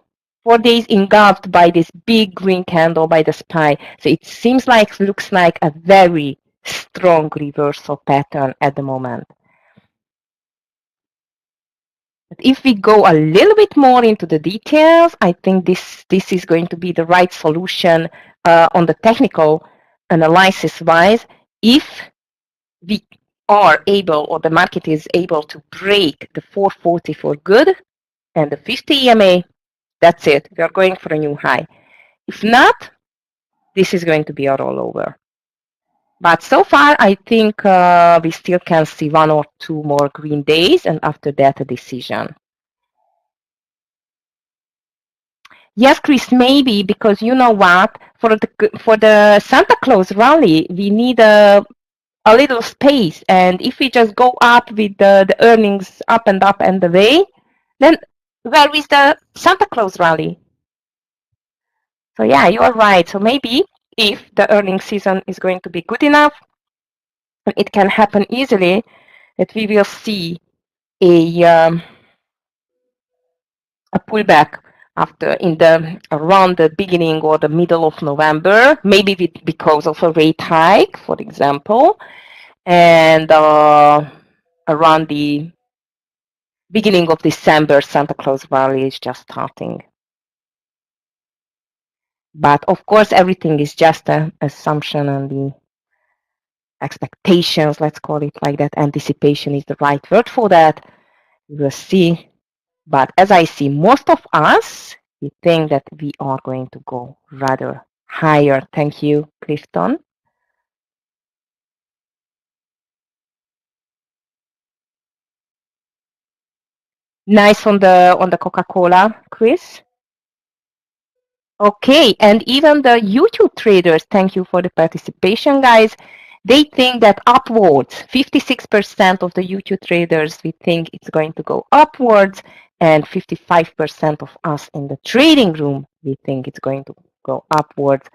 4 days engulfed by this big green candle by the SPY. So it seems like, looks like a very strong reversal pattern at the moment. But if we go a little bit more into the details, I think this is going to be the right solution on the technical analysis wise. If we are able, or the market is able, to break the 440 for good and the 50 EMA, that's it. We are going for a new high. If not, this is going to be a rollover. But so far, I think we still can see 1 or 2 more green days, and after that, a decision. Yes, Chris, maybe, because you know what? For the Santa Claus rally, we need a little space, and if we just go up with the earnings up and away, then where is the Santa Claus rally? So yeah, you are right. So maybe if the earnings season is going to be good enough, it can happen easily that we will see a pullback around the beginning or the middle of November, maybe because of a rate hike, for example, and around the beginning of December, Santa Claus rally is just starting. But of course, everything is just an assumption, and the expectations, let's call it like that, anticipation is the right word for that. We will see. But as I see, most of us, we think that we are going to go rather higher. Thank you, Clifton. Nice on the Coca-Cola, Chris. Okay, and even the YouTube traders, thank you for the participation, guys. They think that upwards, 56% of the YouTube traders, we think it's going to go upwards, and 55% of us in the trading room, we think it's going to go upwards.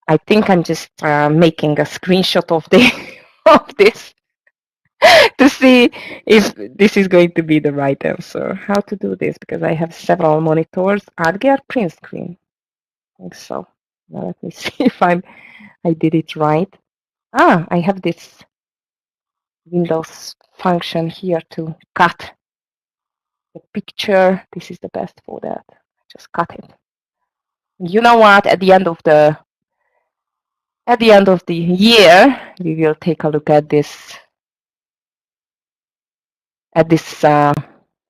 I think I'm just making a screenshot of the of this to see if this is going to be the right answer. How to do this? Because I have several monitors. Adger print screen. I think so. Now let me see if I did it right. I have this Windows function here to cut the picture. This is the best for that. Just cut it. You know what? At the end of the year, we will take a look at this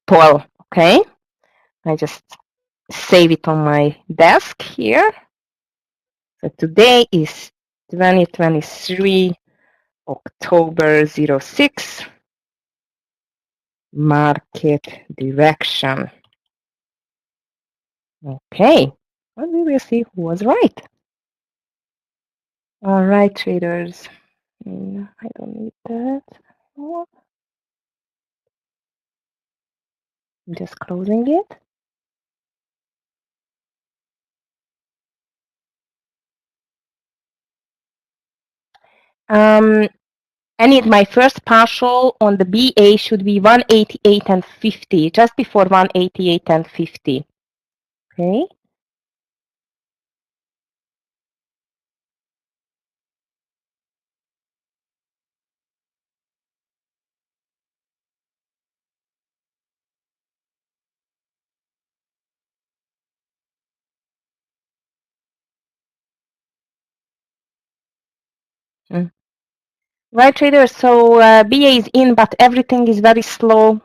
poll. Okay, I just save it on my desk here. So today is 2023 October 06. Market direction. Okay, well, we will see who was right. All right, traders. I don't need that. I'm just closing it. And my first partial on the BA should be 188 and 50, just before 188 and 50. Okay. Right, traders. So BA is in, but everything is very slow.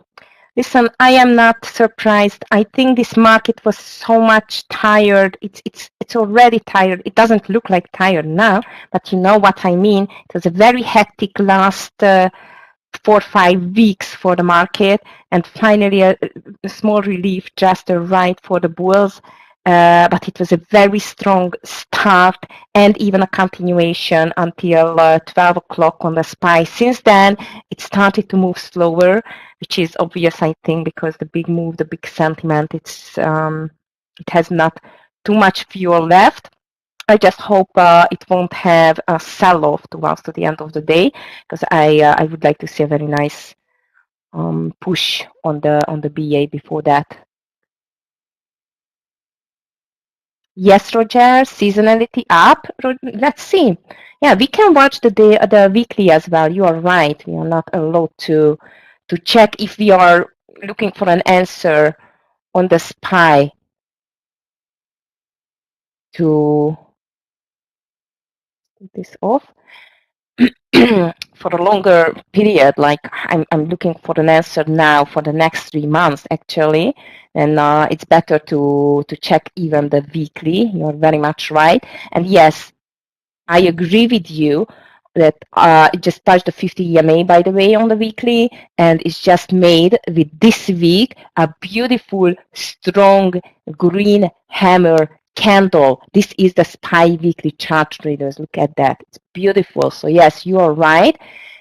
Listen, I am not surprised. I think this market was so much tired. It's already tired. It doesn't look like tired now, but you know what I mean. It was a very hectic last 4 or 5 weeks for the market, and finally a small relief just arrived for the bulls. But it was a very strong start and even a continuation until 12 o'clock on the SPY. Since then, it started to move slower, which is obvious, I think, because the big move, the big sentiment, it has not too much fuel left. I just hope it won't have a sell-off towards the end of the day, because I would like to see a very nice push on the BA before that. Yes, Roger, seasonality up. Let's see. Yeah, we can watch the weekly as well. You are right. We are not allowed to check if we are looking for an answer on the SPY to take this off. For a longer period, like I'm looking for an answer now for the next 3 months actually, and it's better to check even the weekly. You're very much right, and yes, I agree with you that it just touched the 50 EMA, by the way, on the weekly, and it's just made with this week a beautiful, strong green hammer candle. This is the SPY weekly chart, traders. Look at that. It's beautiful. So yes, you are right.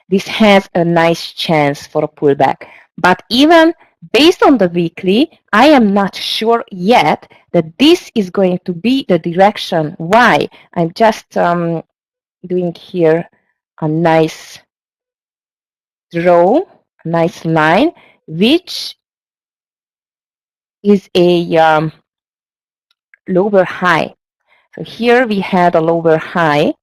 This has a nice chance for a pullback. But even based on the weekly, I am not sure yet that this is going to be the direction. Why? I'm just doing here a nice draw, a nice line, which is a lower high. So here we had a lower high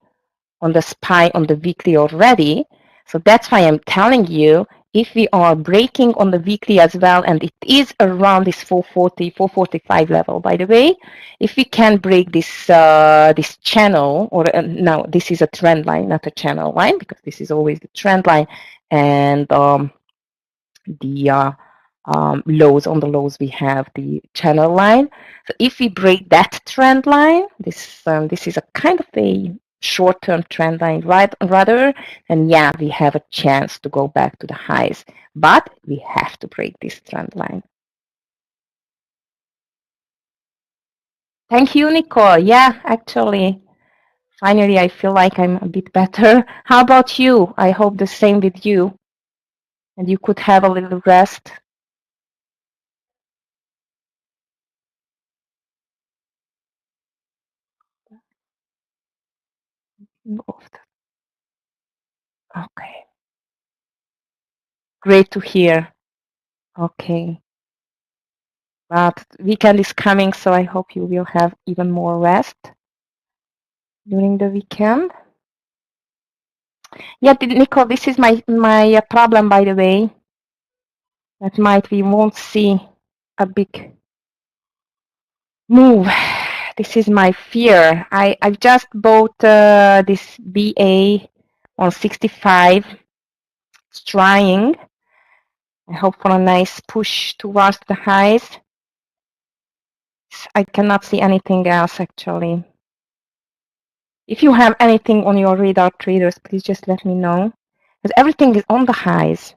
on the SPY on the weekly already. So that's why I'm telling you, if we are breaking on the weekly as well, and it is around this 440, 445 level, by the way, if we can break this this channel, or now this is a trend line, not a channel line, because this is always the trend line, and the lows, on the lows we have the channel line. So if we break that trend line, this is a kind of a short-term trend line, right? Rather, and yeah, we have a chance to go back to the highs, but we have to break this trend line. Thank you, Nicole. Yeah, actually, finally, I feel like I'm a bit better. How about you? I hope the same with you, and you could have a little rest. Okay. Great to hear. Okay. But weekend is coming, so I hope you will have even more rest during the weekend. Yeah, Nicole, this is my problem, by the way. That might we won't see a big move. This is my fear. I've just bought this BA on 65. It's trying. I hope for a nice push towards the highs. I cannot see anything else actually. If you have anything on your radar, traders, please just let me know. Because everything is on the highs.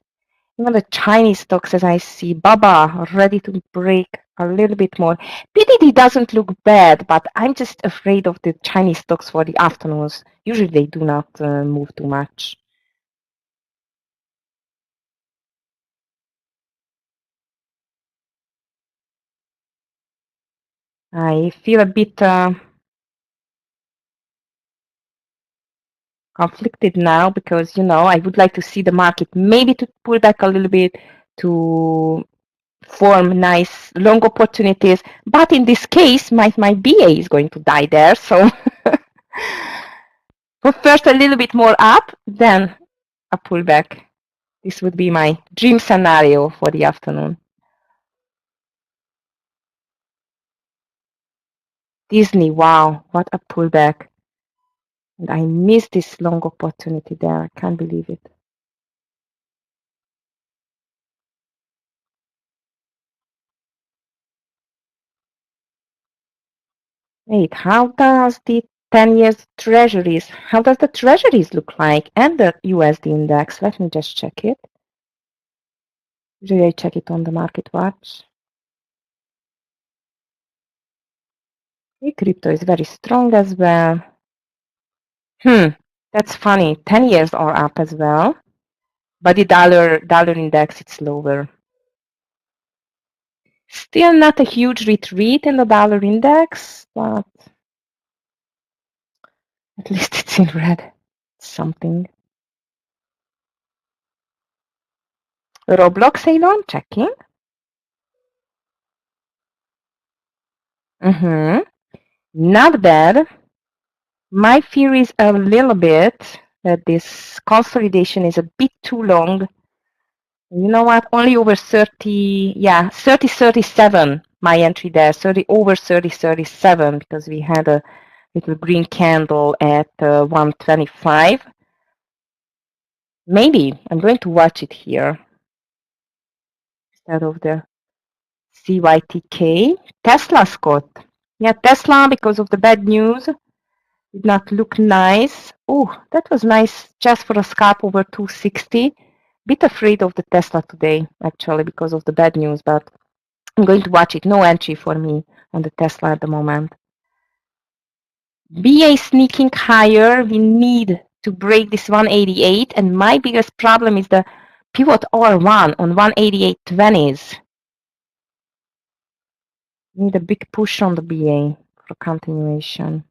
Even the Chinese stocks, as I see, BABA are ready to break a little bit more. PDD doesn't look bad, but I'm just afraid of the Chinese stocks for the afternoons. Usually they do not move too much. I feel a bit conflicted now because, you know, I would like to see the market maybe to pull back a little bit to form nice long opportunities. But in this case, my BA is going to die there. So first a little bit more up, then a pullback. This would be my dream scenario for the afternoon. Disney, wow, what a pullback. And I missed this long opportunity there. I can't believe it. Wait, how does the 10 years treasuries, how does the treasuries look like and the USD index? Let me just check it. Usually I check it on the market watch. The crypto is very strong as well. That's funny. 10 years are up as well. But the dollar index, it's lower. Still not a huge retreat in the dollar index, but at least it's in red. Something. Roblox Elon, checking. Not bad. My fear is a little bit that this consolidation is a bit too long. You know what? Only over 30, yeah, 30.37, my entry there, over 30.37, because we had a little green candle at 125. Maybe I'm going to watch it here instead of the CYTK. Tesla, Scott. Yeah, Tesla, because of the bad news, did not look nice. Oh, that was nice just for a scalp over 260. Bit afraid of the Tesla today, actually, because of the bad news, but I'm going to watch it. No entry for me on the Tesla at the moment. BA sneaking higher. We need to break this 188, and my biggest problem is the pivot R1 on 188.20s. Need a big push on the BA for continuation.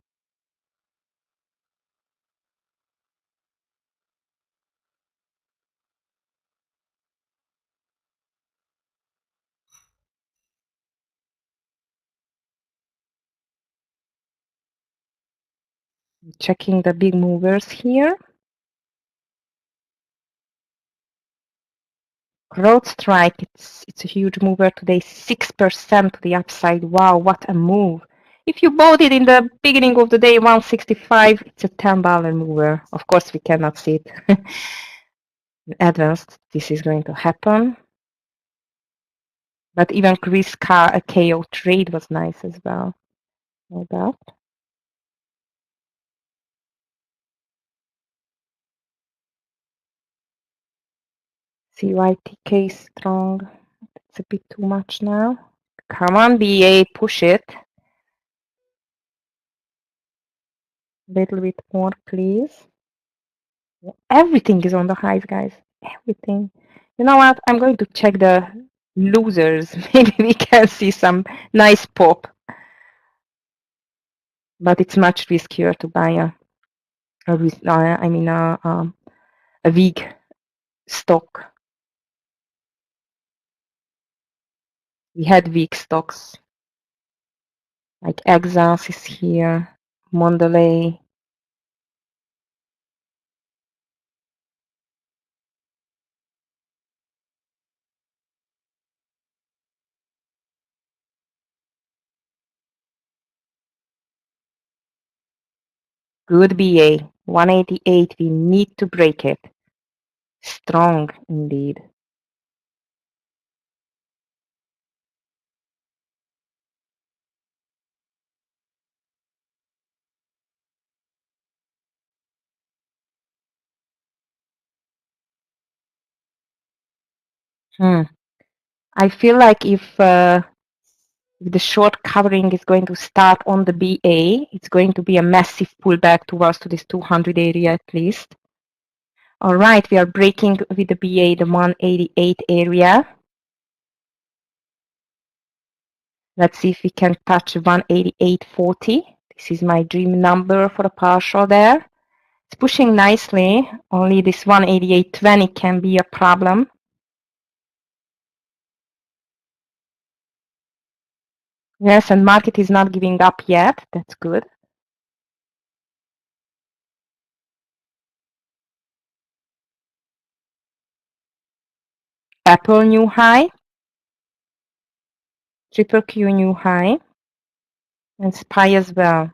Checking the big movers here. CrowdStrike, it's a huge mover today, 6% to the upside. Wow, what a move. If you bought it in the beginning of the day, 165, it's a $10 mover. Of course, we cannot see it in advanced. This is going to happen. But even Chris KO trade was nice as well. No doubt. CYTK strong. It's a bit too much now. Come on, BA, push it. A little bit more, please. Everything is on the highs, guys. Everything. You know what? I'm going to check the losers. Maybe we can see some nice pop. But it's much riskier to buy I mean a weak stock. We had weak stocks like Exas is here, Mondelez. Good BA, 188. We need to break it. Strong indeed. I feel like if the short covering is going to start on the BA, it's going to be a massive pullback towards to this 200 area at least. All right, we are breaking with the BA the 188 area. Let's see if we can touch 188.40. This is my dream number for a partial there. It's pushing nicely. Only this 188.20 can be a problem. Yes, and market is not giving up yet. That's good. Apple new high. Triple Q new high. And SPY as well.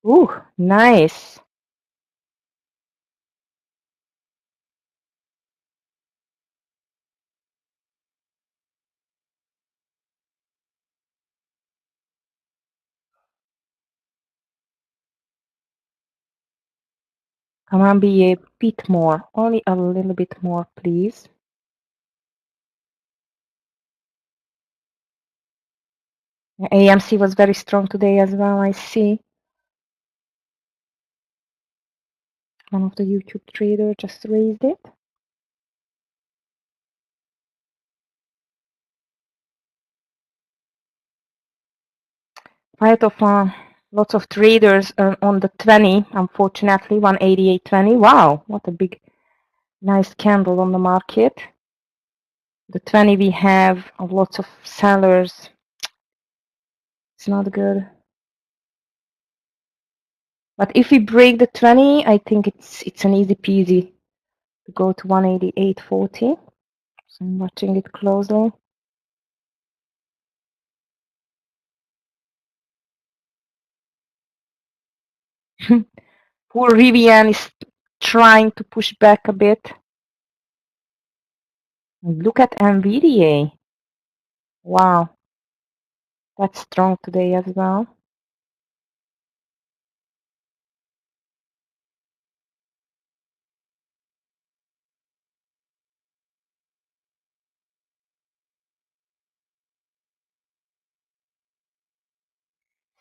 Ooh, nice. Come on, be a bit more. Only a little bit more, please. AMC was very strong today as well, I see. One of the YouTube traders just raised it. Quite of lots of traders on the 20, unfortunately, 188.20. Wow, what a big, nice candle on the market. The 20 we have lots of sellers. It's not good. But if we break the 20, I think it's an easy peasy to go to 188.40. So I'm watching it closely. Poor Rivian is trying to push back a bit. Look at NVDA. Wow, that's strong today as well.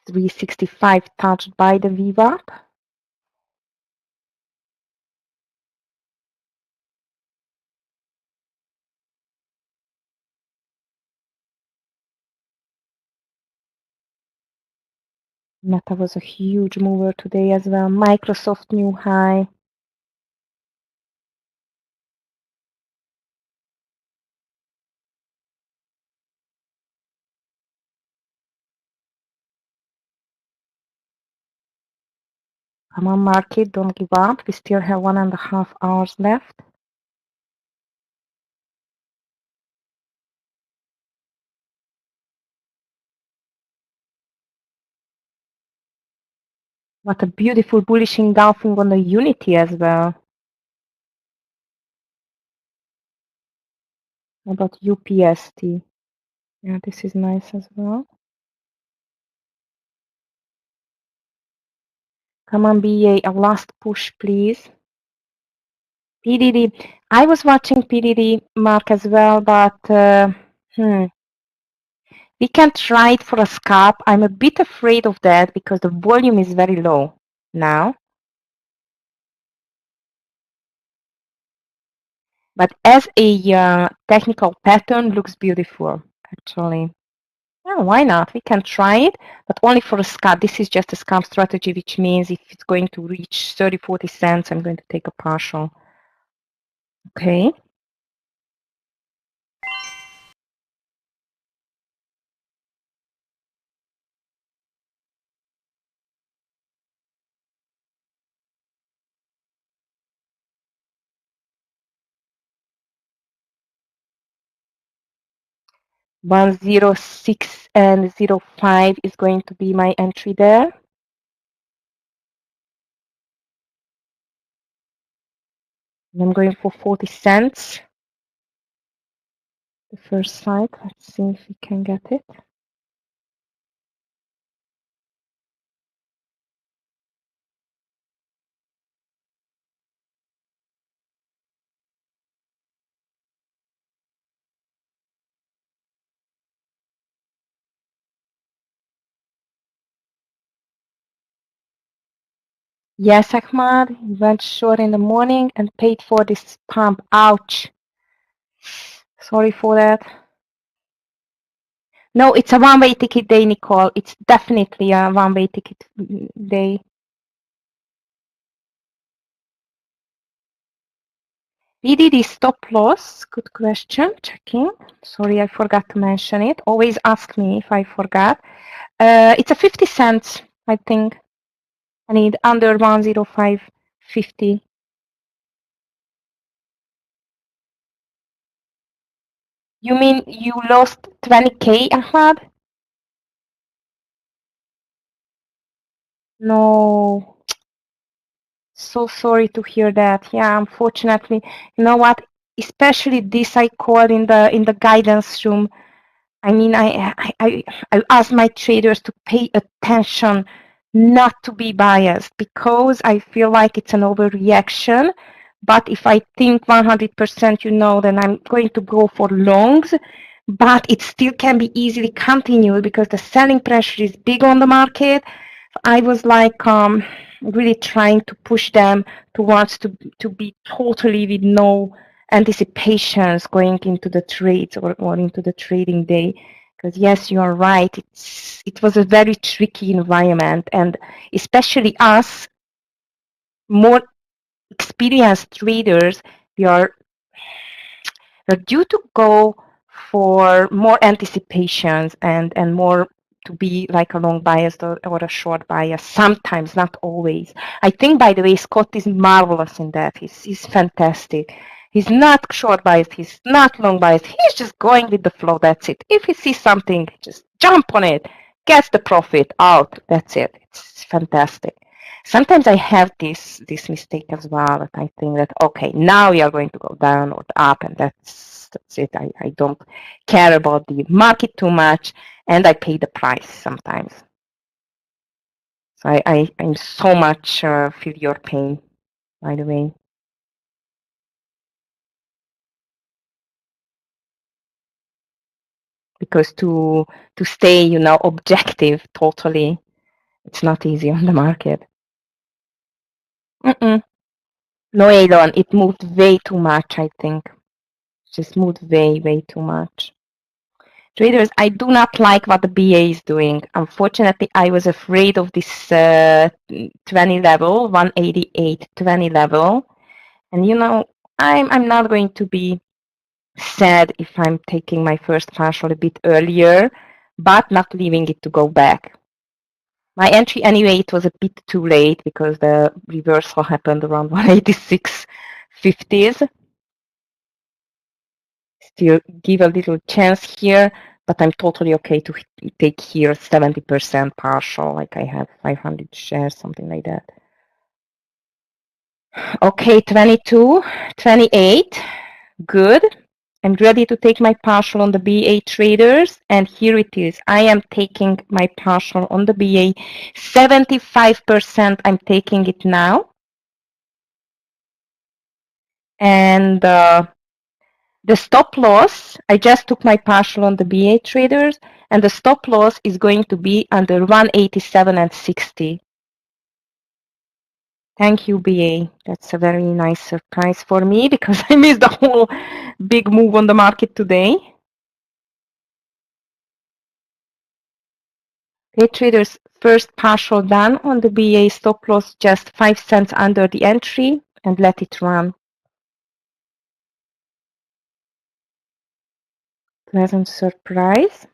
$365 touched by the VWAP. Meta was a huge mover today as well. Microsoft new high. Come on, market, don't give up. We still have 1.5 hours left. What a beautiful bullish engulfing on the Unity as well. How about UPST? Yeah, this is nice as well. Come on, BA, a last push, please. PDD. I was watching PDD, Mark, as well, but we can try it for a scalp. I'm a bit afraid of that because the volume is very low now. But as a technical pattern, looks beautiful. actually. Yeah, why not? We can try it, but only for a scalp. This is just a scalp strategy, which means if it's going to reach 30, 40 cents, I'm going to take a partial. Okay. One zero six and 05 is going to be my entry there. And I'm going for 40 cents. The first side. Let's see if we can get it. Yes, Ahmad, he went short in the morning and paid for this pump. Ouch. Sorry for that. No, it's a one-way ticket day, Nicole. It's definitely a one-way ticket day. VDD stop loss. Good question. Checking. Sorry, I forgot to mention it. Always ask me if I forgot. It's a 50 cents, I think. I need under 105.50. You mean you lost 20K, Ahmad? No. So sorry to hear that. Yeah, unfortunately, you know what? Especially this I call in the guidance room. I mean, I ask my traders to pay attention, not to be biased, because I feel like it's an overreaction. But if I think 100%, you know, then I'm going to go for longs. But it still can be easily continued because the selling pressure is big on the market. I was like really trying to push them towards to be totally with no anticipations going into the trades or into the trading day. Because yes, you are right. It was a very tricky environment, and especially us, more experienced traders, we are due to go for more anticipations and more to be like a long bias or a short bias. Sometimes, not always. I think, by the way, Scott is marvelous in that. He's fantastic. He's not short biased. He's not long biased. He's just going with the flow. That's it. If he sees something, just jump on it, gets the profit out. That's it. It's fantastic. Sometimes I have this mistake as well. That I think that okay, now we are going to go down or up, and that's it. I don't care about the market too much, and I pay the price sometimes. So I'm so much feel your pain, by the way. Because to stay, you know, objective totally, it's not easy on the market. No, Elon, it moved way too much, I think. Just moved way too much. Traders, I do not like what the BA is doing. Unfortunately, I was afraid of this 20 level, 188.20 level. And you know, I'm not going to be sad if I'm taking my first partial a bit earlier, but not leaving it to go back. My entry anyway, it was a bit too late because the reversal happened around 186.50s. Still give a little chance here, but I'm totally okay to take here 70% partial, like I have 500 shares, something like that. Okay, 22, 28, good. I'm ready to take my partial on the BA traders, and here it is. I am taking my partial on the BA, 75%. I'm taking it now. And the stop loss, I just took my partial on the BA traders, and the stop loss is going to be under 187.60. Thank you, BA. That's a very nice surprise for me because I missed the whole big move on the market today. Okay, traders, first partial done on the BA stop loss, just 5 cents under the entry, and let it run. Pleasant surprise.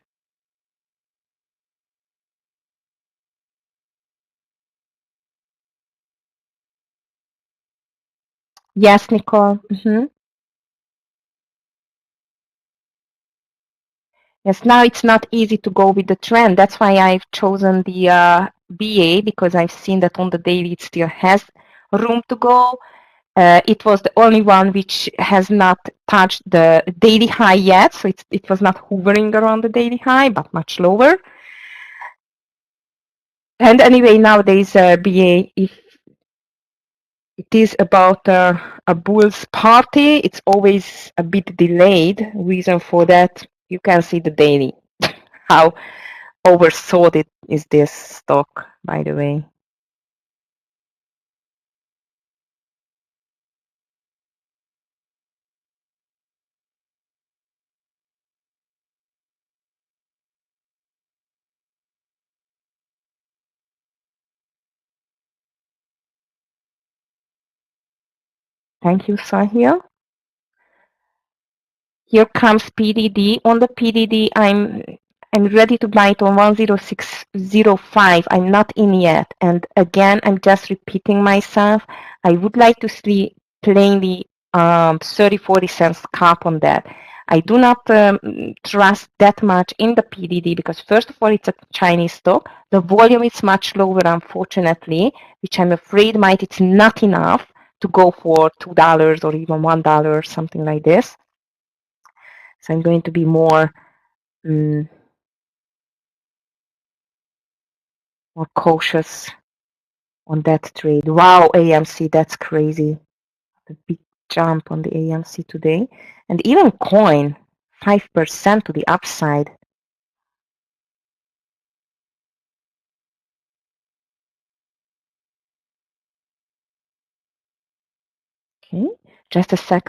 Yes, Nicole. Yes, now it's not easy to go with the trend. That's why I've chosen the BA, because I've seen that on the daily it still has room to go. It was the only one which has not touched the daily high yet, so it was not hovering around the daily high, but much lower. And anyway, nowadays BA, if it is about a bull's party, it's always a bit delayed. Reason for that, you can see the daily. How oversold it is this stock, by the way. Thank you, Sahil. Here comes PDD. On the PDD, I'm ready to buy it on 106.05. I'm not in yet. And again, I'm just repeating myself. I would like to see plainly 30-40 cents cap on that. I do not trust that much in the PDD because first of all, it's a Chinese stock. The volume is much lower, unfortunately, which I'm afraid it's not enough to go for $2 or even $1, something like this. So I'm going to be more cautious on that trade. Wow, AMC, that's crazy. The big jump on the AMC today. And even coin, 5% to the upside. Okay, just a sec.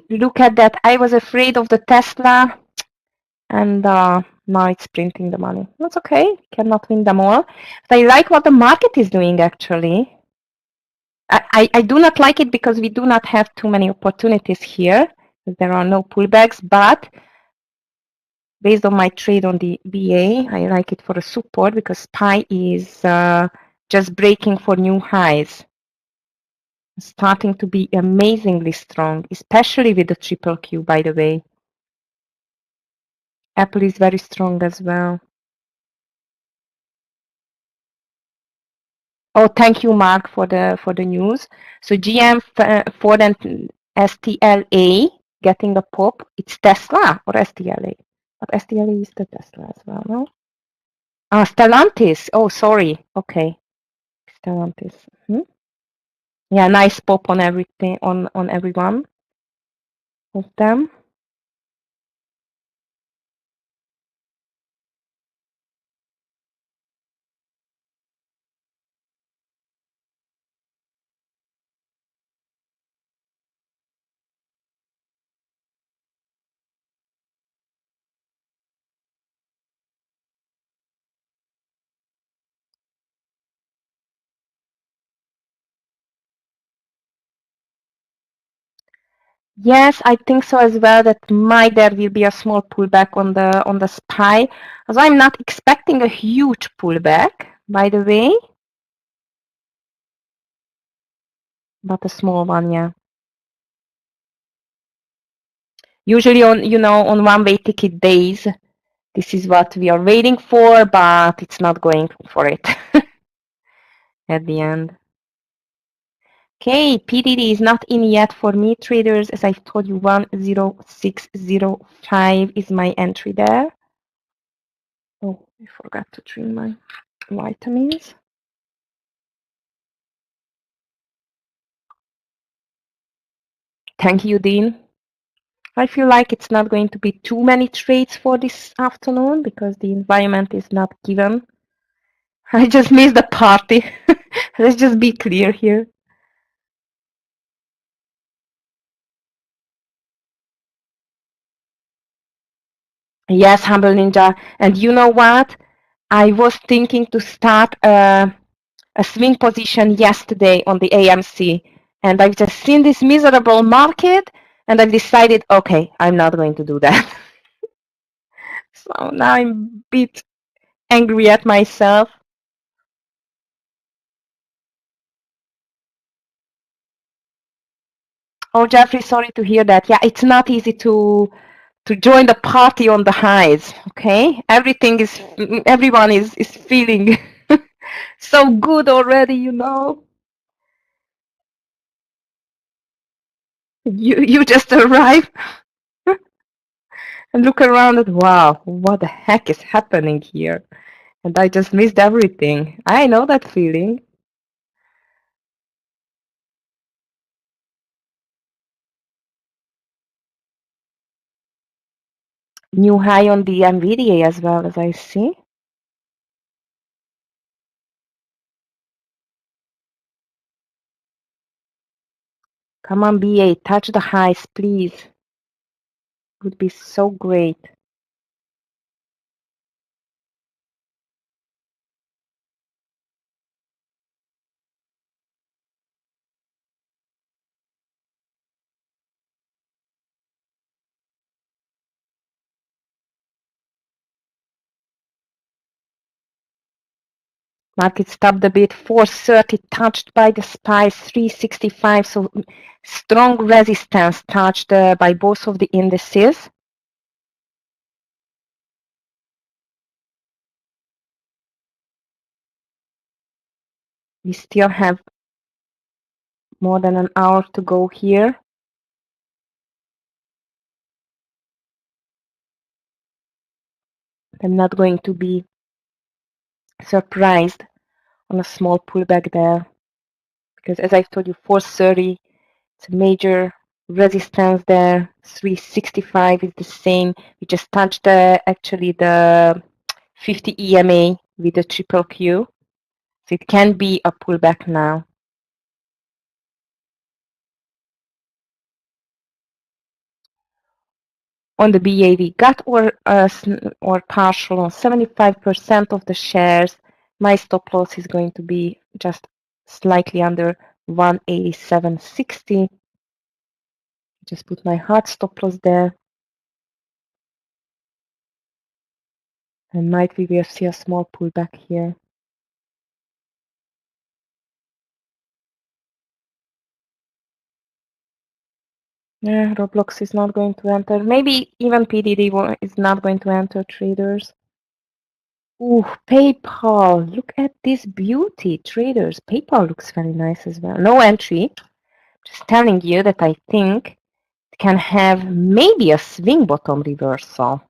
Look at that. I was afraid of the Tesla, and now it's printing the money. That's okay. Cannot win them all. But I like what the market is doing, actually. I do not like it because we do not have too many opportunities here. There are no pullbacks, but based on my trade on the BA, I like it for a support because SPY is just breaking for new highs. Starting to be amazingly strong, especially with the triple Q, by the way. Apple is very strong as well. Oh, thank you, Mark, for the news. So GM, Ford, and STLA getting a pop. It's Tesla or STLA? But STLA is the Tesla as well, no? Ah, Stellantis. Oh, sorry. Okay, Stellantis. Yeah, nice pop on everything, on everyone of them. Yes, I think so as well. That there will be a small pullback on the SPY. So I'm not expecting a huge pullback, by the way, but a small one, yeah. Usually on one-way ticket days, this is what we are waiting for, but it's not going for it at the end. Okay, PDD is not in yet for me, traders. As I've told you, 106.05 is my entry there. Oh, I forgot to drink my vitamins. Thank you, Dean. I feel like it's not going to be too many trades for this afternoon because the environment is not given. I just missed the party. Let's just be clear here. Yes, Humble Ninja. And you know what? I was thinking to start a swing position yesterday on the AMC. And I've just seen this miserable market and I've decided, okay, I'm not going to do that. So now I'm a bit angry at myself. Oh, Jeffrey, sorry to hear that. Yeah, it's not easy to join the party on the highs. Okay, everyone is feeling so good already. You know, you just arrive and look around and wow, what the heck is happening here? And I just missed everything. I know that feeling. New high on the NVIDIA as well, as I see. Come on, BA, touch the highs, please. Would be so great. Market stopped a bit, 430 touched by the SPY, 365, so strong resistance touched by both of the indices. We still have more than an hour to go here. I'm not going to be surprised on a small pullback there because as I've told you, 430, it's a major resistance there. 365 is the same. We just touched actually the 50 EMA with the triple Q. So it can be a pullback now. On the BAV, gut or partial on 75% of the shares. My stop loss is going to be just slightly under 187.60. Just put my hard stop loss there. And might we will see a small pullback here. Yeah, Roblox is not going to enter. Maybe even PDD is not going to enter traders. Ooh, PayPal. Look at this beauty, traders. PayPal looks very nice as well. No entry. Just telling you that I think it can have maybe a swing bottom reversal.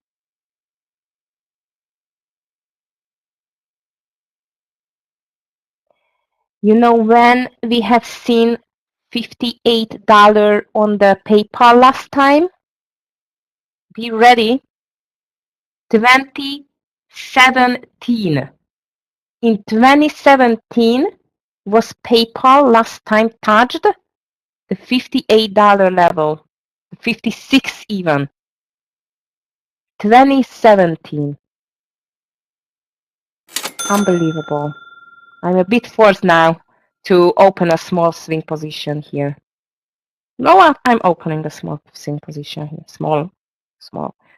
You know when we have seen $58 on the PayPal last time? Be ready. 2017. In 2017 was PayPal last time touched the $58 level, 56 even. 2017. Unbelievable. I'm a bit forced now to open a small swing position here. No, I'm opening a small swing position here. Small.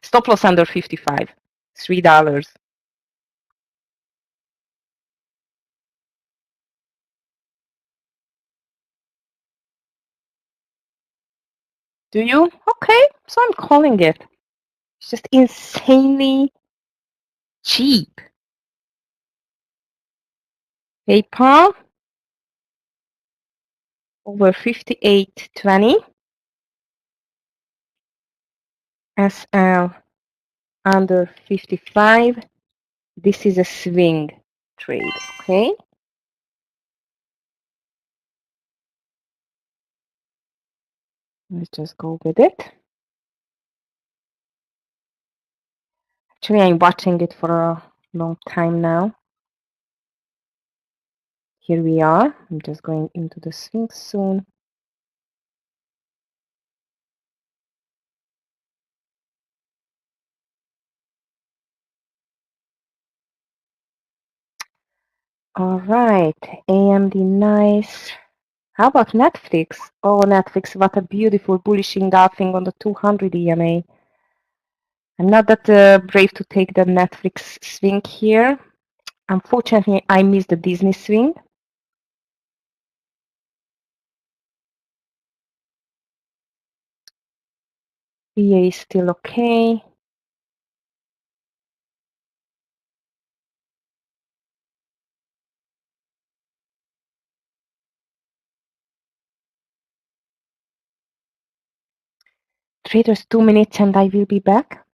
Stop loss under 55. $3. Do you? Okay, so I'm calling it. It's just insanely cheap. PayPal over 58.20. SL under 55. This is a swing trade, okay? Let's just go with it. Actually, I'm watching it for a long time now. Here we are. I'm just going into the swing soon. All right, AMD, nice. How about Netflix? Oh, Netflix, what a beautiful bullish engulfing on the 200 EMA. I'm not that brave to take the Netflix swing here. Unfortunately, I missed the Disney swing. BA is still okay. Traders, 2 minutes and I will be back.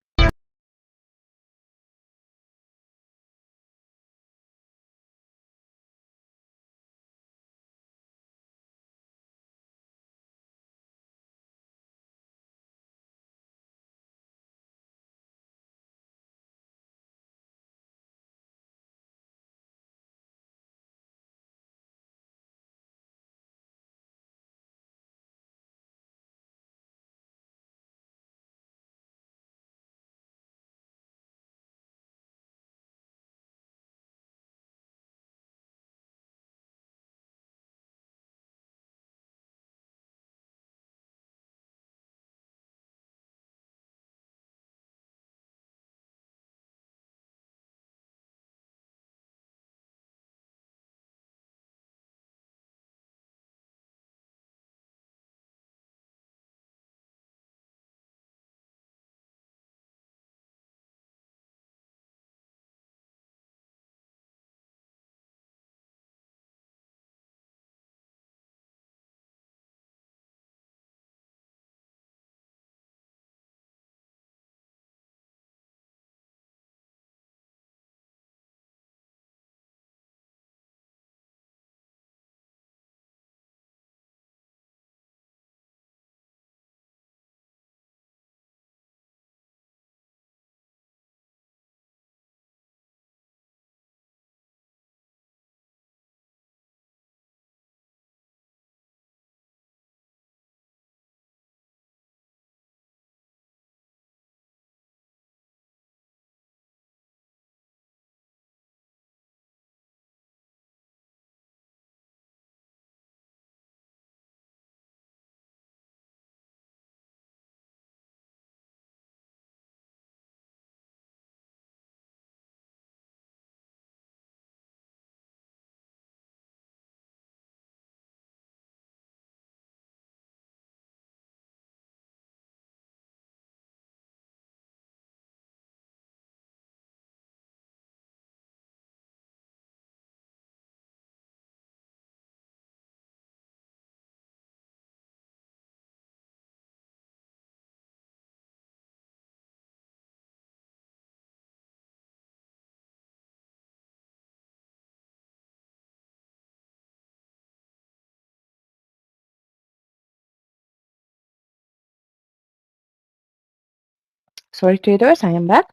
Sorry, traders, I am back.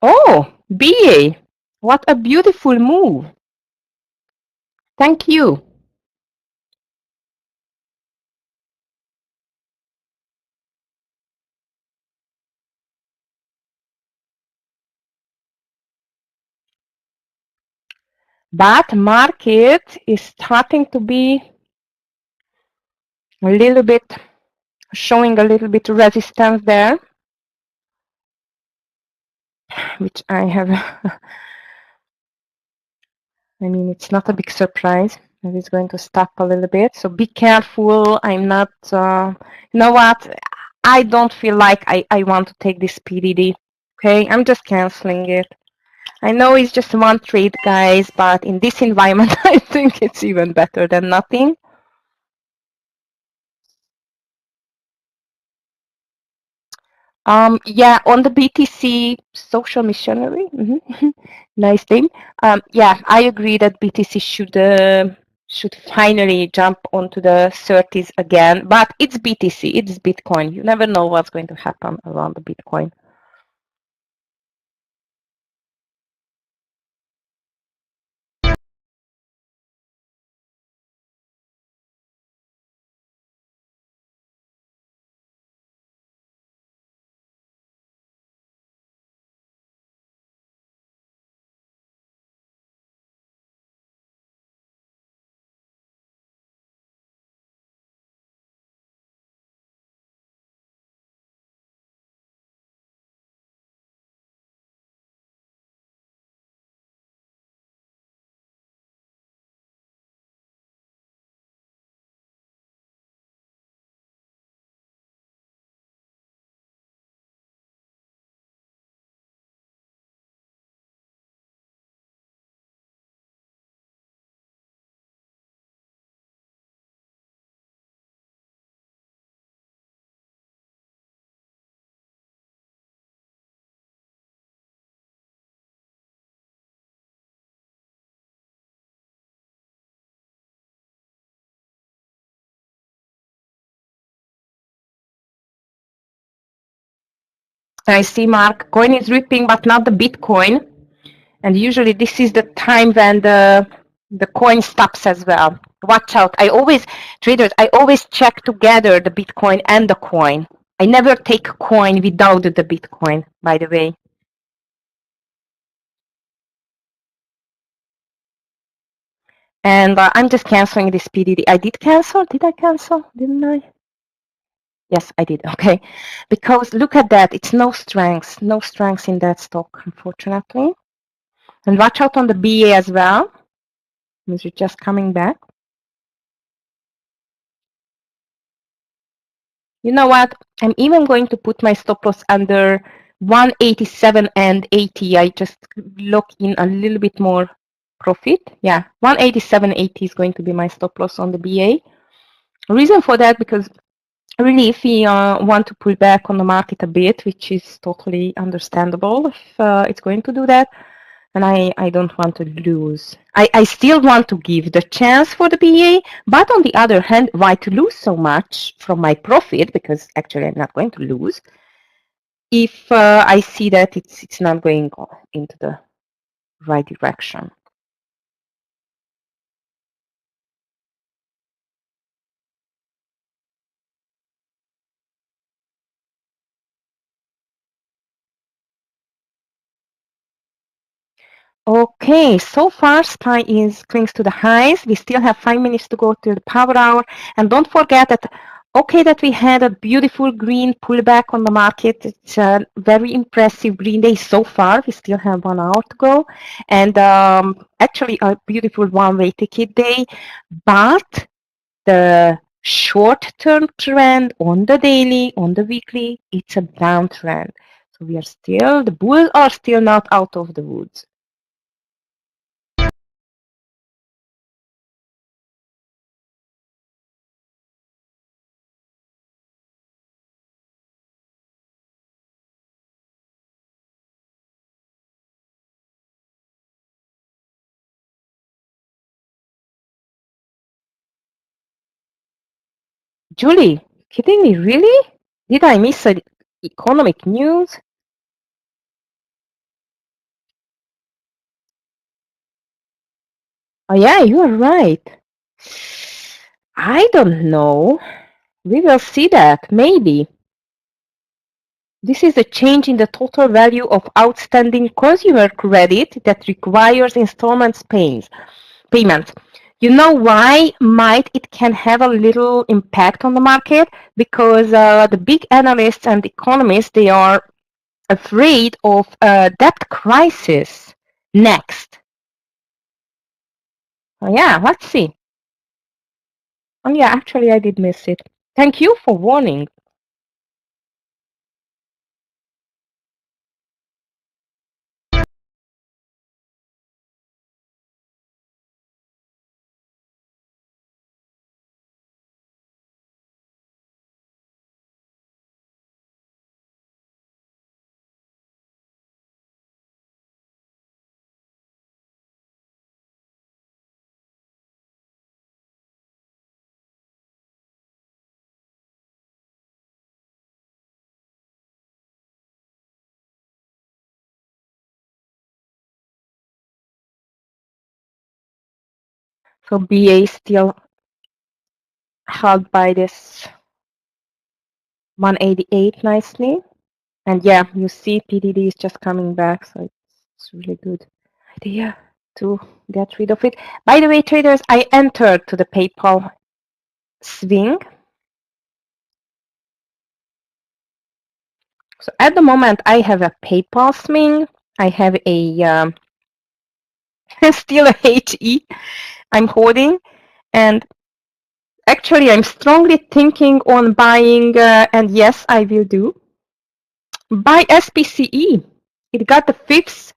Oh, BA, what a beautiful move. Thank you. But market is starting to be a little bit, showing a little bit resistance there, which I have, I mean, it's not a big surprise that it's going to stop a little bit. So be careful. I'm not, you know what? I don't feel like I want to take this PDD. Okay, I'm just canceling it. I know it's just one trade, guys, but in this environment, I think it's even better than nothing. Yeah, on the BTC social missionary, nice name. Yeah, I agree that BTC should finally jump onto the 30s again, but it's BTC, it's Bitcoin. You never know what's going to happen around the Bitcoin. I see, Mark, coin is ripping, but not the Bitcoin. And usually this is the time when the coin stops as well. Watch out. Traders, I always check together the Bitcoin and the coin. I never take coin without the Bitcoin, by the way. And I'm just canceling this PDD. I did cancel. Did I cancel? Didn't I? Yes, I did. Okay. Because look at that. It's no strength. No strength in that stock, unfortunately. And watch out on the BA as well. Is it just coming back? You know what? I'm even going to put my stop loss under 187 and 80. I just lock in a little bit more profit. Yeah, 187.80 is going to be my stop loss on the BA. Reason for that, because really if we want to pull back on the market a bit, which is totally understandable if it's going to do that, and I don't want to lose. I still want to give the chance for the BA, but on the other hand, why to lose so much from my profit? Because actually I'm not going to lose if I see that it's not going into the right direction. Okay, so far SPY clings to the highs. We still have 5 minutes to go to the power hour. And don't forget that, okay, that we had a beautiful green pullback on the market. It's a very impressive green day so far. We still have 1 hour to go. And actually a beautiful one-way ticket day. But the short-term trend on the daily, on the weekly, it's a downtrend. So the bulls are still not out of the woods. Julie, kidding me, really? Did I miss economic news? Oh yeah, you are right. I don't know. We will see that, maybe. This is a change in the total value of outstanding consumer credit that requires installment payments. You know why might it can have a little impact on the market? Because the big analysts and economists, they are afraid of a debt crisis next. Oh, yeah, let's see. Oh, yeah, actually, I did miss it. Thank you for warning. So BA still held by this 188 nicely. And yeah, you see PDD is just coming back, so it's really good idea to get rid of it. By the way, traders, I entered to the PayPal swing. So at the moment, I have a PayPal swing. I have a still a HE I'm holding, and actually I'm strongly thinking on buying, and yes, I will do, buy SPCE. It got the 5th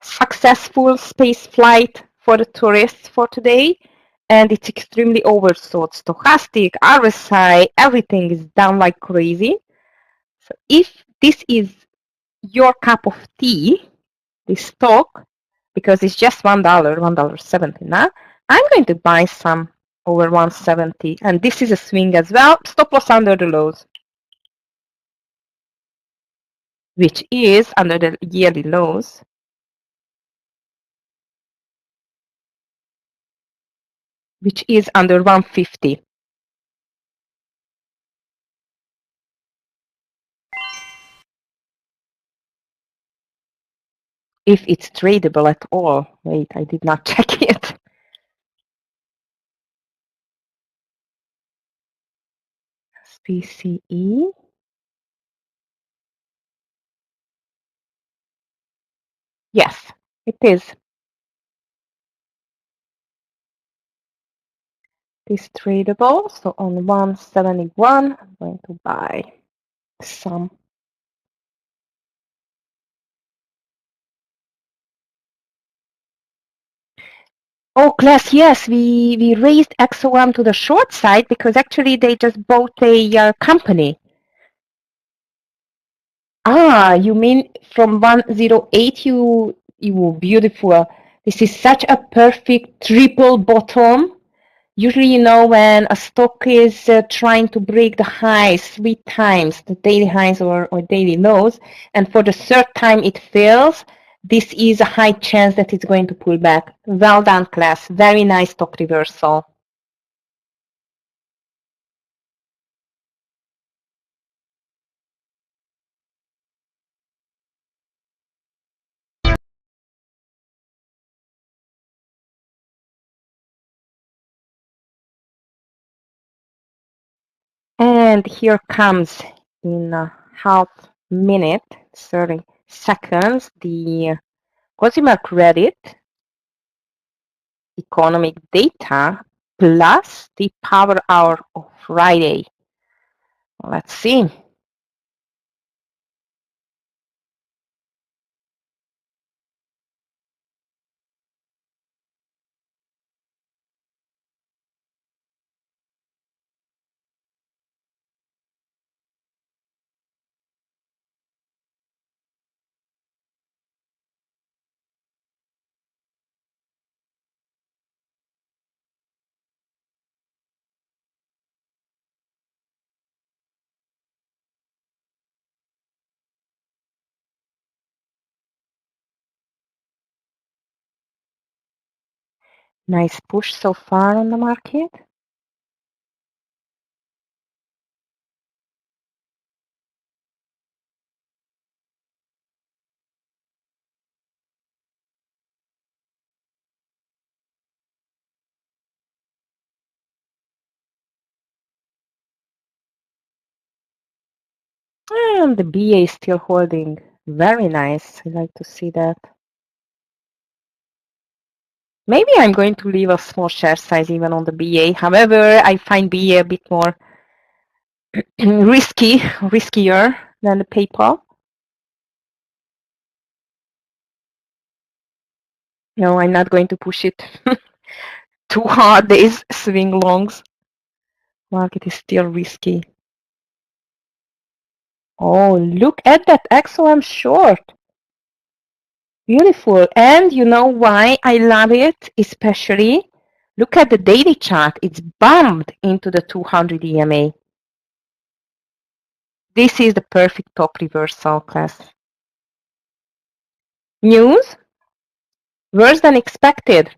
successful space flight for the tourists for today, and it's extremely oversold. Stochastic, RSI, everything is down like crazy. So if this is your cup of tea, this stock, because it's just $1, $1.70 now, I'm going to buy some over 170, and this is a swing as well. Stop loss under the lows. which is under the yearly lows. Which is under 150. If it's tradable at all. Wait, I did not check it. SPCE. Yes, it is. It is tradable. So on 171, I'm going to buy some. Oh, class, yes, we raised XOM to the short side because actually they just bought a company. Ah, you mean from 108 you beautiful. This is such a perfect triple bottom. Usually, you know, when a stock is trying to break the highs 3 times, the daily highs or daily lows, and for the third time it fails, this is a high chance that it's going to pull back. Well done, class. Very nice stock reversal. And here comes in a half minute, 30 seconds, the consumer credit economic data plus the power hour of Friday. Let's see. Nice push so far on the market. And the BA is still holding. Very nice. I like to see that. Maybe I'm going to leave a small share size even on the BA. However, I find BA a bit more riskier than the PayPal. No, I'm not going to push it too hard. These swing longs. Market is still risky. Oh, look at that XOM short. Beautiful. And you know why I love it? Especially, look at the daily chart. It's bumped into the 200 EMA. This is the perfect top reversal, class. News? Worse than expected.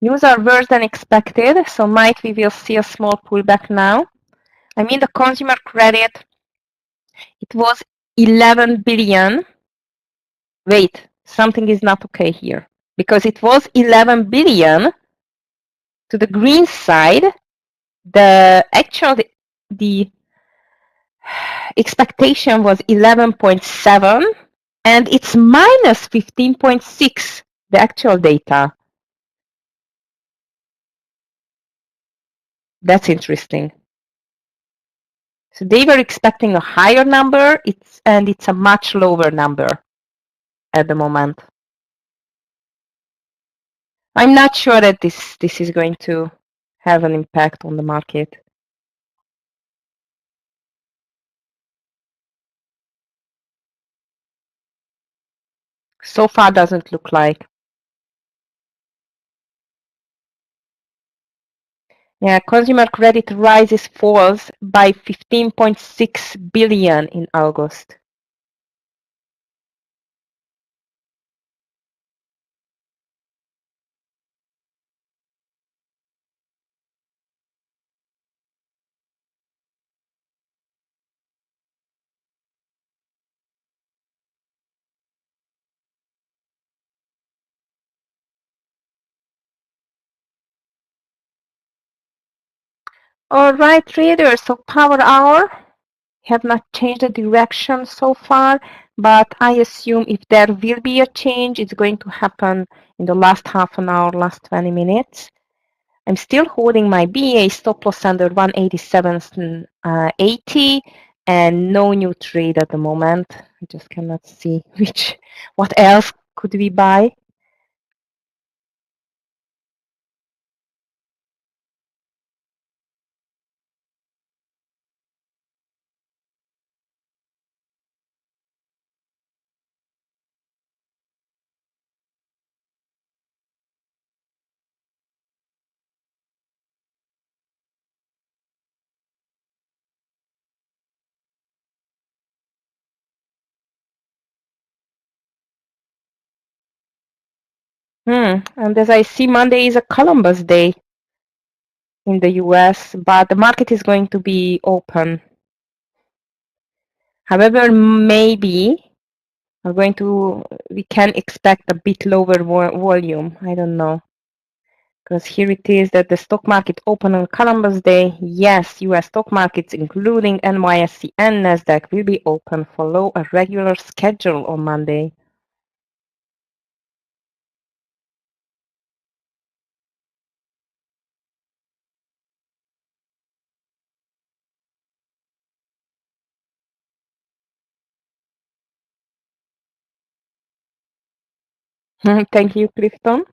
News are worse than expected, so might we will see a small pullback now. I mean, the consumer credit, it was 11 billion. Wait, something is not okay here. Because it was 11 billion to the green side. The expectation was 11.7 and it's minus 15.6, the actual data. That's interesting. So they were expecting a higher number, and it's a much lower number at the moment. I'm not sure that this is going to have an impact on the market. So far doesn't look like. Yeah, consumer credit falls by 15.6 billion in August. All right, traders. So power hour have not changed the direction so far, but I assume if there will be a change, it's going to happen in the last half an hour, last 20 minutes. I'm still holding my BA stop loss under 187.80 and no new trade at the moment. I just cannot see what else could we buy. And as I see, Monday is a Columbus Day in the US, but the market is going to be open. However, maybe we can expect a bit lower volume. I don't know. Because here it is that the stock market open on Columbus Day. Yes, US stock markets, including NYSE and NASDAQ, will be open, follow a regular schedule on Monday. Thank you, Clifton.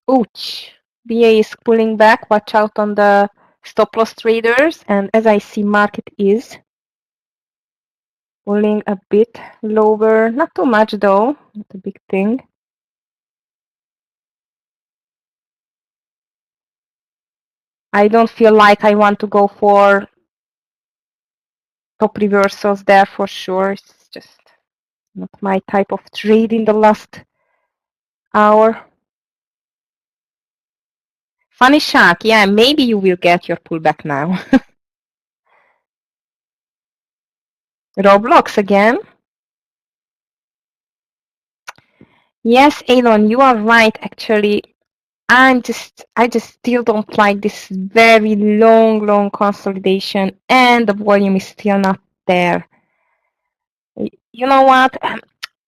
Ouch. BA is pulling back. Watch out on the stop loss traders. And as I see, market is pulling a bit lower. Not too much though. Not a big thing. I don't feel like I want to go for top reversals there for sure. It's just not my type of trade in the last hour. Funny Shark, yeah, maybe you will get your pullback now. Roblox again. Yes, Elon, you are right. Actually, I just still don't like this very long consolidation, and the volume is still not there. You know what?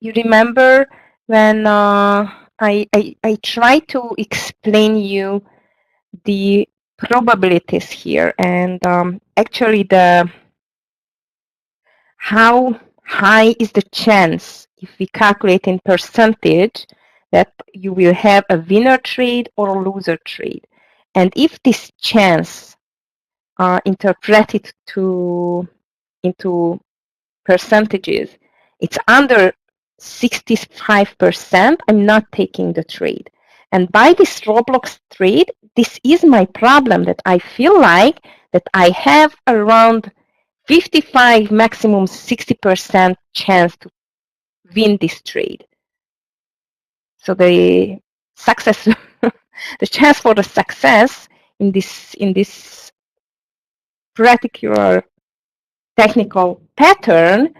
You remember when I tried to explain you the probabilities here, and actually how high is the chance, if we calculate in percentage, that you will have a winner trade or a loser trade. And if this chance interpreted into percentages, it's under 65%, I'm not taking the trade. And by this Roblox trade, this is my problem, that I feel like that I have around 55, maximum 60% chance to win this trade. So the success, the chance for the success in this particular technical pattern,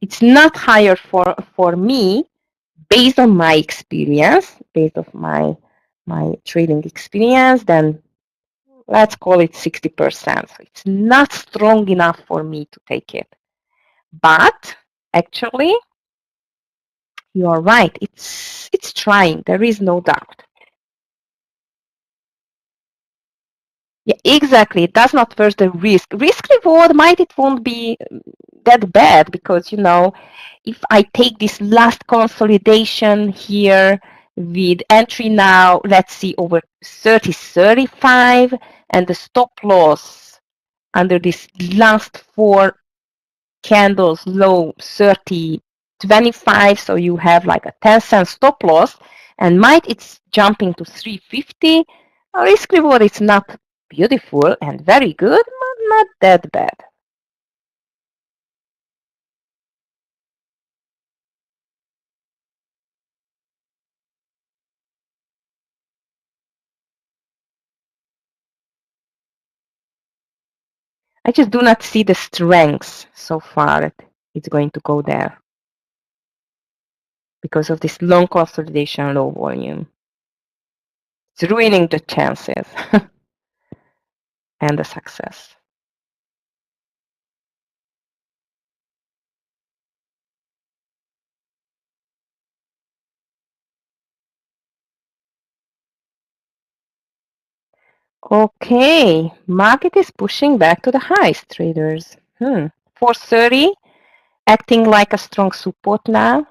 it's not higher for me based on my experience, based on my trading experience, then let's call it 60%. So it's not strong enough for me to take it. But actually, you are right. It's trying. There is no doubt. Yeah, exactly. It does not first the risk. Risk reward it won't be that bad, because if I take this last consolidation here with entry now, let's see, over 30.35, and the stop loss under this last 4 candles low 30.25, so you have like a 10-cent stop loss, and it's jumping to 3.50. Risk reward is not beautiful and very good, but not that bad. I just do not see the strengths so far that it's going to go there because of this long consolidation, low volume. It's ruining the chances and the success. Okay, market is pushing back to the highs, traders. 430, acting like a strong support now.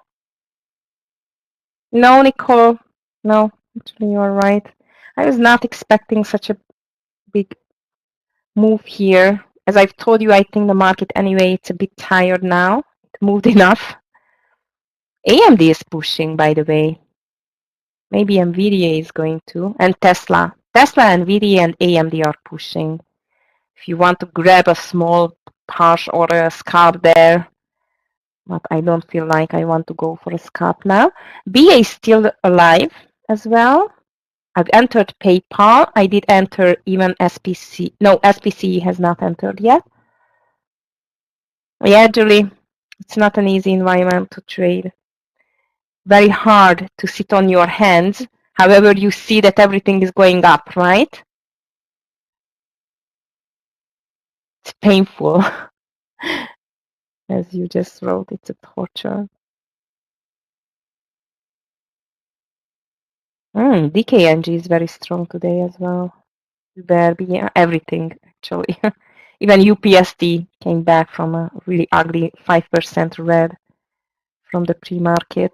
No, Nicole. No, actually you are right. I was not expecting such a big move here. As I've told you, I think the market anyway, it's a bit tired now. It moved enough. AMD is pushing, by the way. Maybe NVIDIA is going to. And Tesla. Tesla, NVIDIA, and AMD are pushing. If you want to grab a small push or a scalp there, but I don't feel like I want to go for a scalp now. BA is still alive as well. I've entered PayPal. I did enter even SPC. No, SPC has not entered yet. Yeah, Julie, it's not an easy environment to trade. Very hard to sit on your hands. However, you see that everything is going up, right? It's painful. As you just wrote, it's a torture. DKNG is very strong today as well. There, everything actually. Even UPST came back from a really ugly 5% red from the pre-market.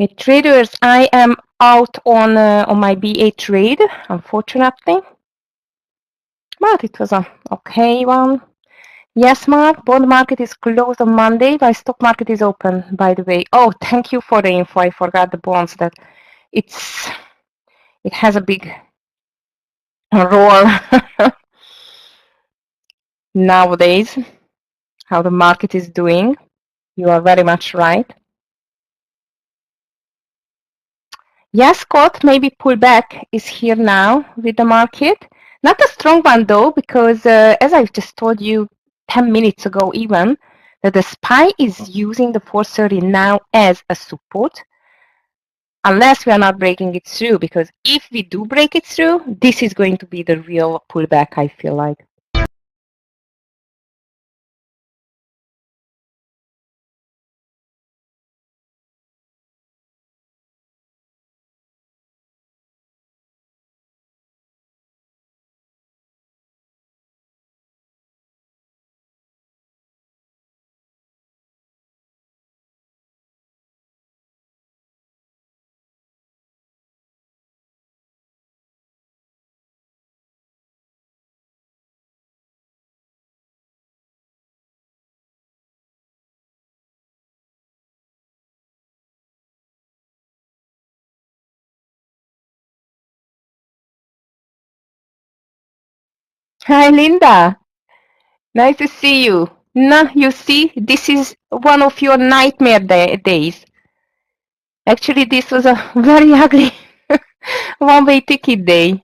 Okay, traders, I am out on my BA trade, unfortunately, but it was a okay one. Yes, Mark, bond market is closed on Monday, but stock market is open, by the way. Oh, thank you for the info. I forgot the bonds that it has a big roar nowadays, how the market is doing. You are very much right. Yes, Scott, maybe pullback is here now with the market. Not a strong one though, because as I just told you 10 minutes ago even, that the SPY is using the 430 now as a support, unless we are not breaking it through, because if we do break it through, this is going to be the real pullback, I feel like. Hi, Linda. Nice to see you. No, you see, this is one of your nightmare days. Actually, this was a very ugly one-way ticket day.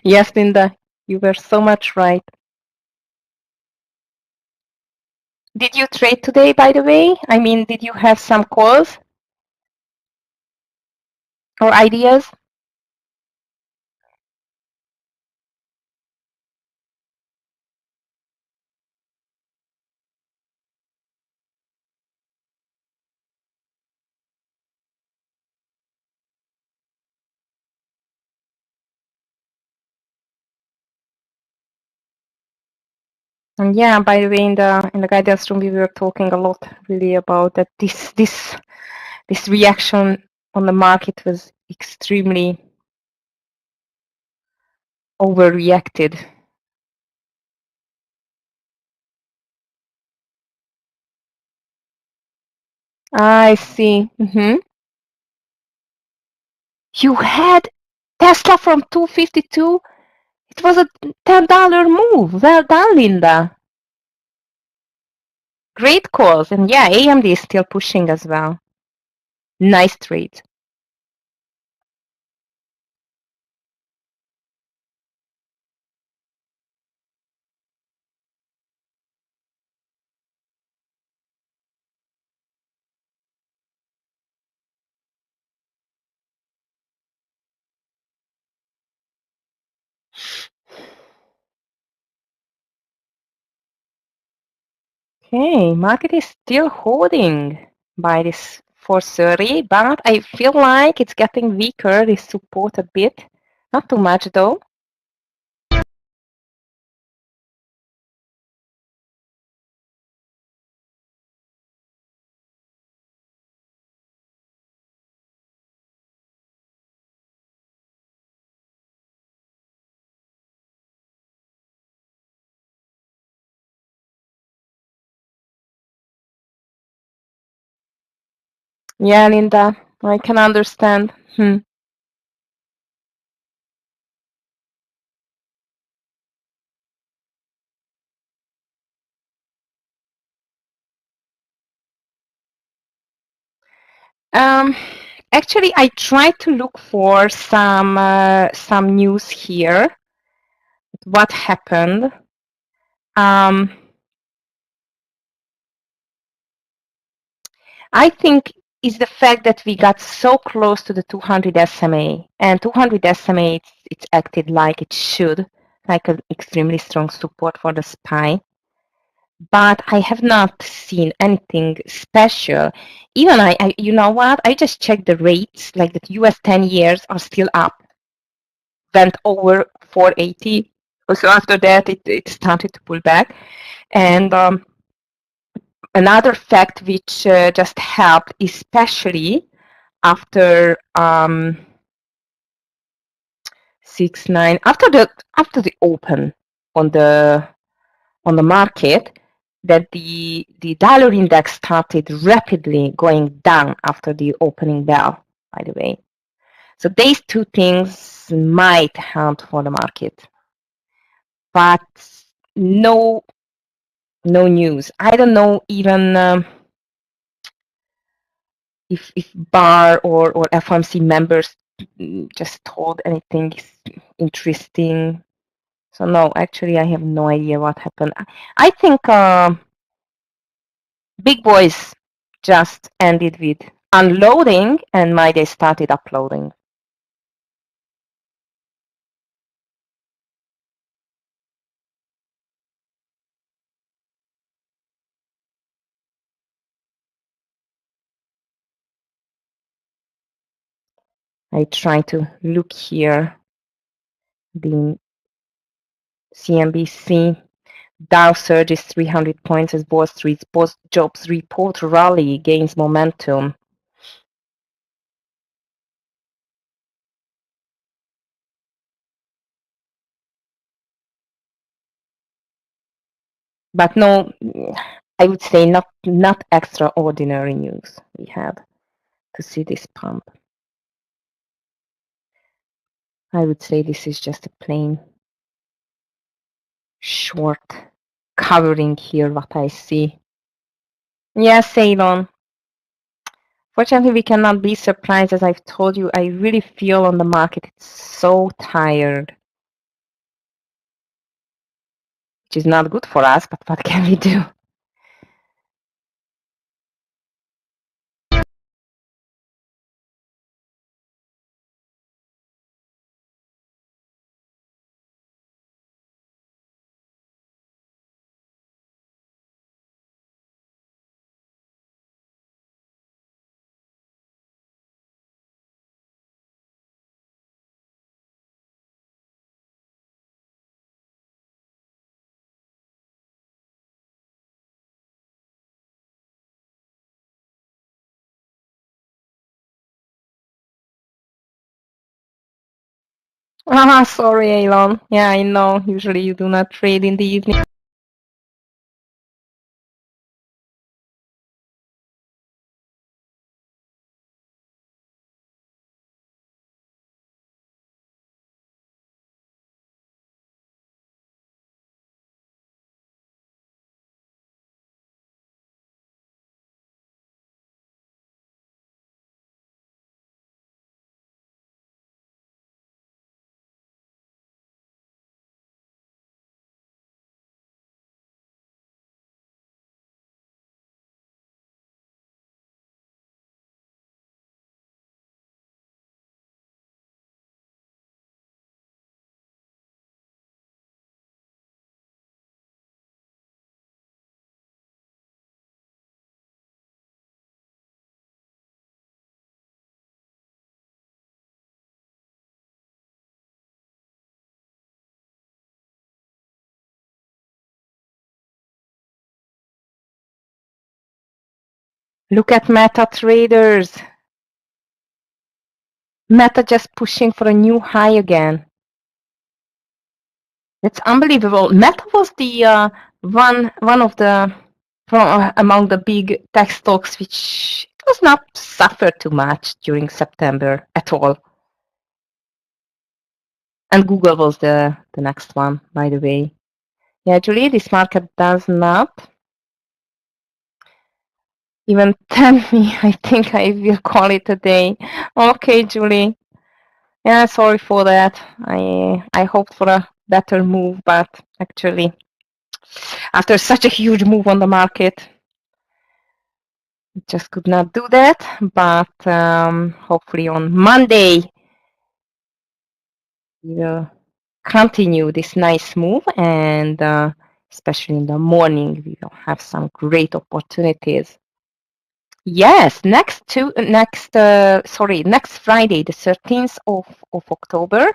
Yes, Linda, you were so much right. Did you trade today, by the way? I mean, did you have some calls or ideas? And yeah, by the way, in the guidance room, we were talking a lot really about that. This reaction on the market was extremely overreacted. I see. You had Tesla from 252. It was a $10 move. Well done, Linda. Great calls. And yeah, AMD is still pushing as well. Nice trade. Okay, market is still holding by this 430, but I feel like it's getting weaker, this support a bit. Not too much though. Yeah, Linda, I can understand. Actually, I tried to look for some news here. What happened? I think is the fact that we got so close to the 200 SMA, and 200 SMA it's acted like it should, like an extremely strong support for the SPY. But I have not seen anything special. Even you know what? I just checked the rates, like the US 10 years are still up, went over 480. So after that, it started to pull back. And another fact which just helped, especially after 6-9, after the open on the market, that the dollar index started rapidly going down after the opening bell, by the way. So these two things might help for the market, but no news. I don't know even if BAR or FOMC members just told anything interesting. So no, actually I have no idea what happened. I think big boys just ended with unloading and my day started uploading. I try to look here, the CNBC. Dow surges 300 points as Wall Street's post-jobs report rally gains momentum. But no, I would say not extraordinary news we had to see this pump. I would say this is just a plain short covering here what I see. Yes, Ceylon. Fortunately, we cannot be surprised. As I've told you, I really feel on the market it's so tired, which is not good for us, but what can we do? Ah, sorry, Elon. Yeah, I know. Usually you do not trade in the evening. Look at Meta traders. Meta just pushing for a new high again. It's unbelievable. Meta was the one of the from among the big tech stocks which does not suffer too much during September at all. And Google was the next one, by the way. Yeah, actually, this market does not even tell me. I think I will call it a day. Okay, Julie. Yeah, sorry for that. I hoped for a better move, but actually, after such a huge move on the market, just could not do that. But hopefully on Monday we will continue this nice move, and especially in the morning we will have some great opportunities. Yes, next Friday, the 13th of October,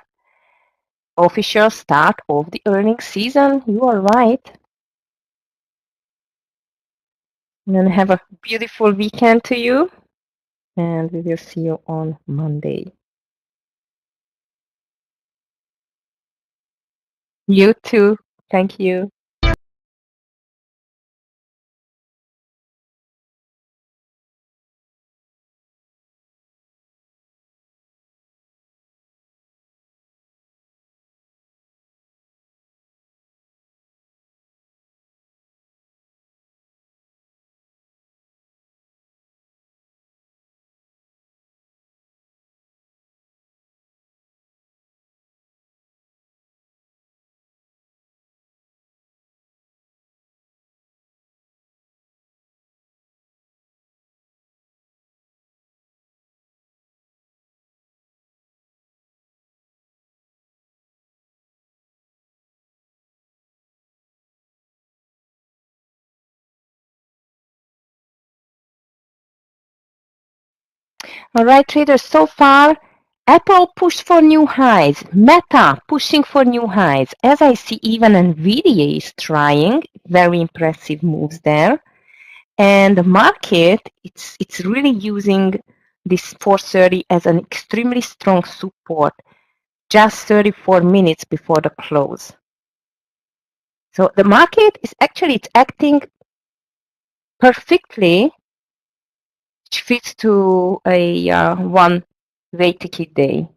official start of the earnings season. You are right. And then have a beautiful weekend to you, and we will see you on Monday. You too. Thank you. All right, traders, so far, Apple pushed for new highs, Meta pushing for new highs. As I see, even NVIDIA is trying, very impressive moves there. And the market, it's really using this 430 as an extremely strong support, just 34 minutes before the close. So the market is actually, it's acting perfectly, which fits to a one-way ticket day.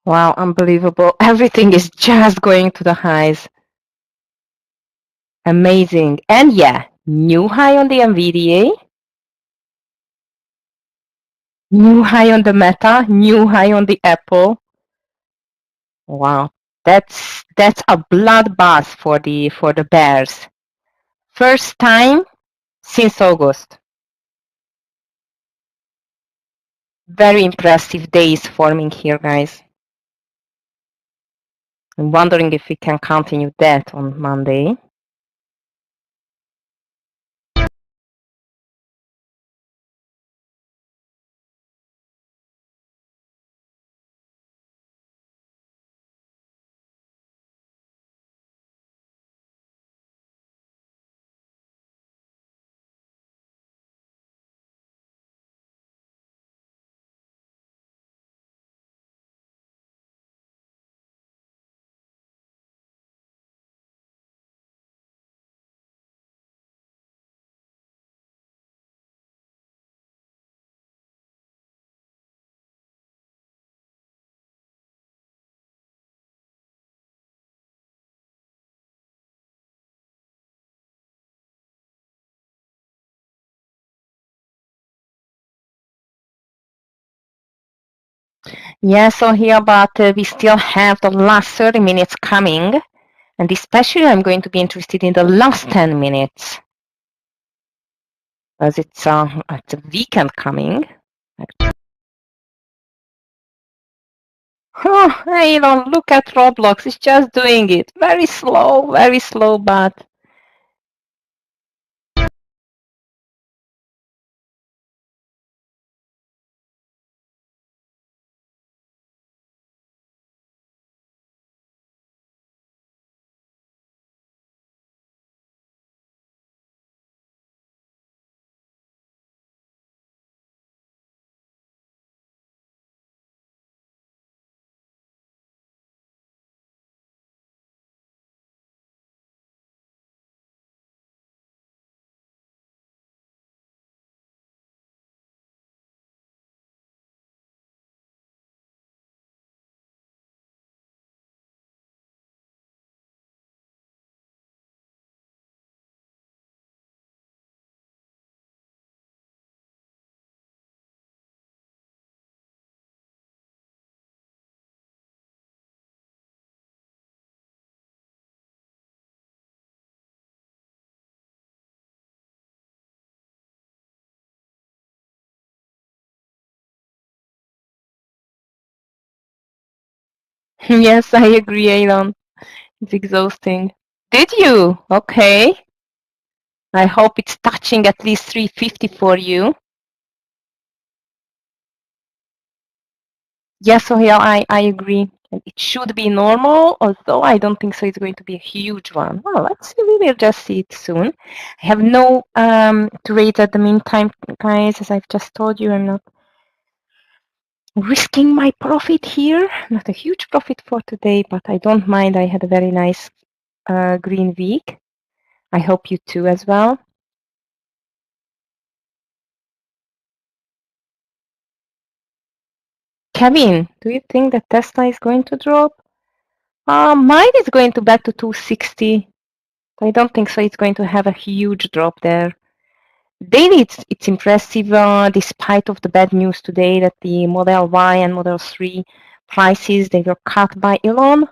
Wow, unbelievable. Everything is just going to the highs. Amazing. And yeah, new high on the NVDA, new high on the Meta, new high on the Apple. Wow, that's a bloodbath for the bears. First time since August. Very impressive days forming here, guys. I'm wondering if we can continue that on Monday. Yeah, so here, but we still have the last 30 minutes coming. And especially I'm going to be interested in the last 10 minutes. As it's a weekend coming. Oh, Elon, look at Roblox. It's just doing it. Very slow, but yes, I agree, Elon. It's exhausting. Did you? Okay. I hope it's touching at least 350 for you. Yes, so yeah, I agree. And it should be normal, although I don't think so it's going to be a huge one. Well, let's see. We will just see it soon. I have no trades at the meantime, guys. As I've just told you, I'm not risking my profit here. Not a huge profit for today, but I don't mind. I had a very nice green week. I hope you too as well. Kevin, do you think that Tesla is going to drop? Mine is going to back to 260. I don't think so. It's going to have a huge drop there. Daily, it's impressive despite of the bad news today that the Model Y and Model 3 prices, they were cut by Elon.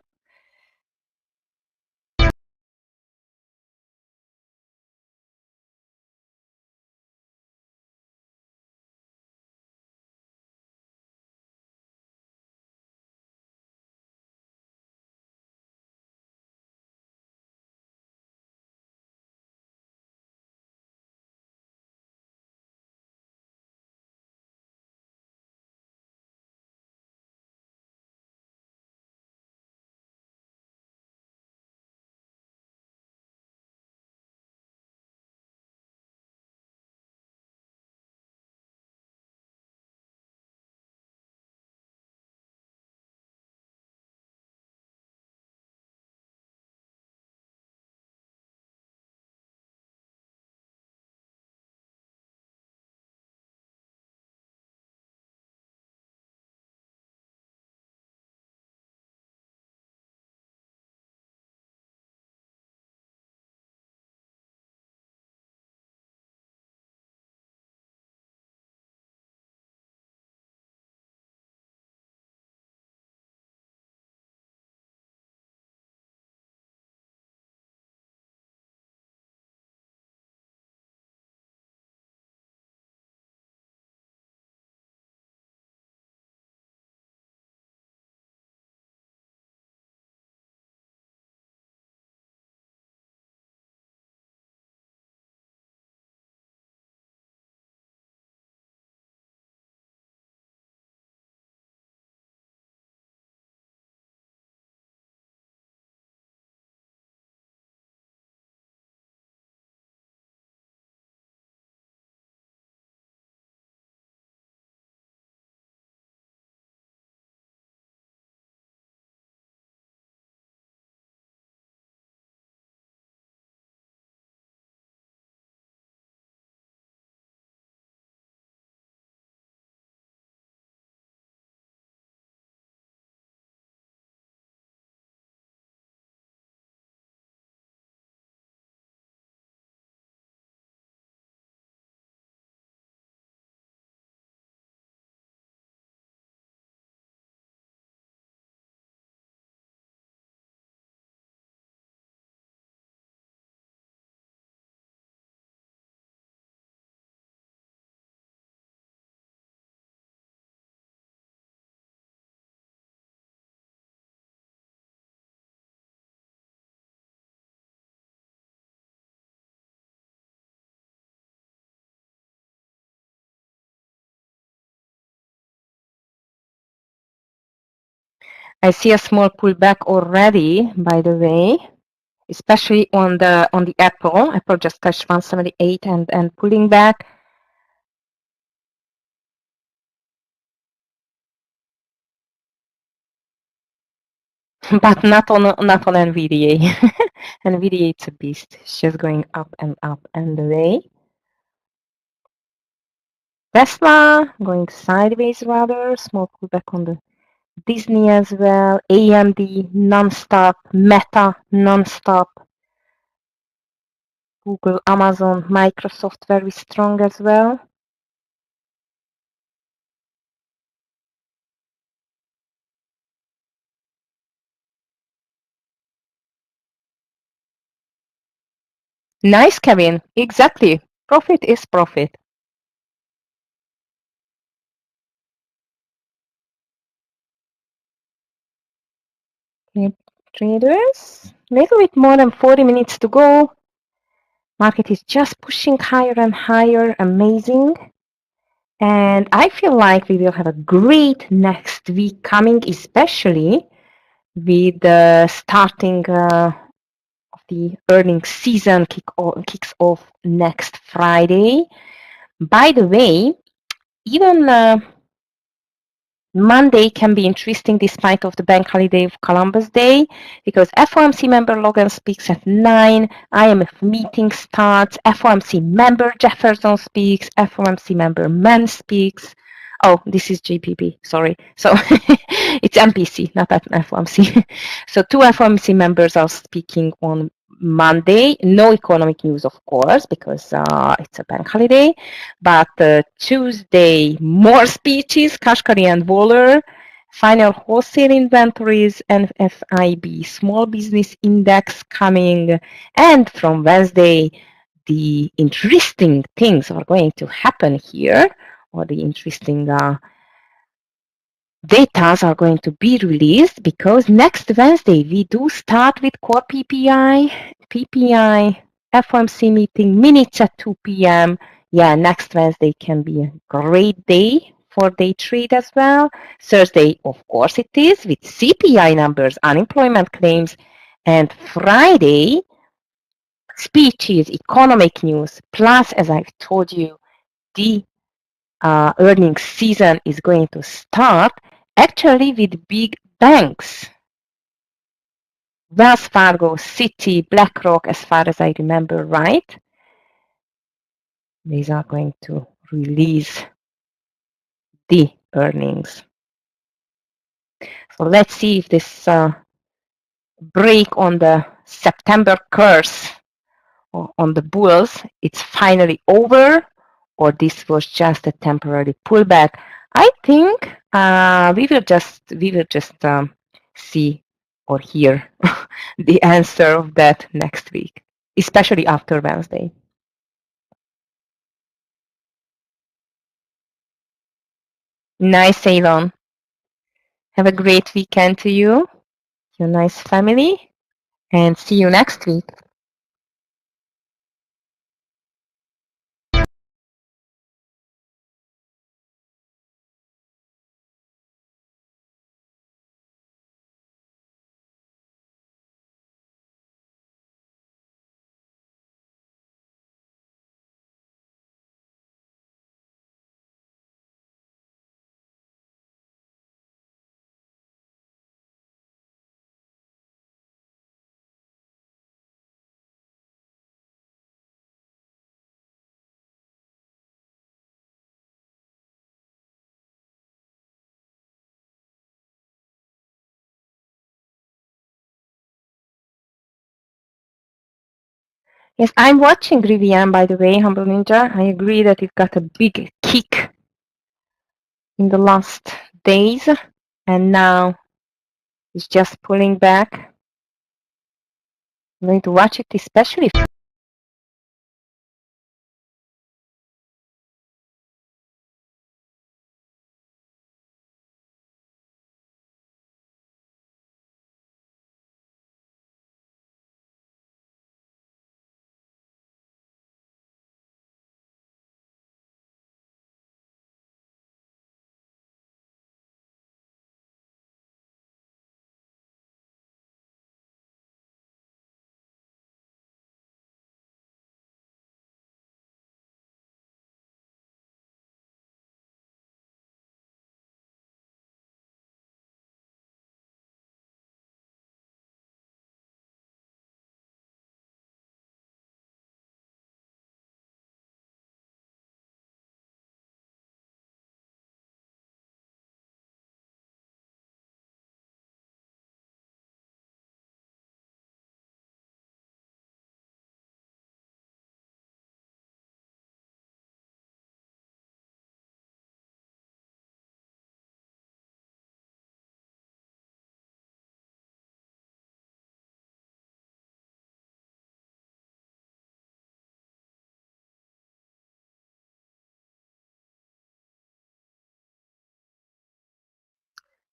I see a small pullback already, by the way, especially on the Apple. Apple just touched 178 and pulling back. But not on NVDA. NVDA, it's a beast. It's just going up and away. Tesla going sideways rather. Small pullback on the Disney as well. AMD non-stop. Meta non-stop. Google, Amazon, Microsoft very strong as well. Nice, Kevin. Exactly. Profit is profit. Okay, traders. Little bit more than 40 minutes to go. Market is just pushing higher and higher. Amazing. And I feel like we will have a great next week coming, especially with the starting of the earnings season kicks off next Friday. By the way, even Monday can be interesting despite of the bank holiday of Columbus Day, because FOMC member Logan speaks at 9, IMF meeting starts, FOMC member Jefferson speaks, FOMC member Mann speaks. Oh, this is JPP, sorry. So it's MPC, not at FOMC. So 2 FOMC members are speaking on Monday. No economic news, of course, because it's a bank holiday. But Tuesday, more speeches, Kashkari and Waller, final wholesale inventories, and FIB small business index coming. And from Wednesday, the interesting things are going to happen here, or the interesting data are going to be released, because next Wednesday we do start with core PPI, FOMC meeting, minutes at 2 p.m. Yeah, next Wednesday can be a great day for day trade as well. Thursday, of course it is, with CPI numbers, unemployment claims, and Friday, speeches, economic news, plus, as I've told you, the earnings season is going to start actually with big banks. Wells Fargo, Citi, BlackRock, as far as I remember right. These are going to release the earnings. So let's see if this break on the September curse on the bulls, it's finally over, or this was just a temporary pullback. I think we will just see or hear the answer of that next week, especially after Wednesday. Nice, Ceylon. Have a great weekend to you, your nice family, and see you next week. Yes, I'm watching Rivian, by the way, Humble Ninja. I agree that it got a big kick in the last days, and now it's just pulling back. I'm going to watch it, especially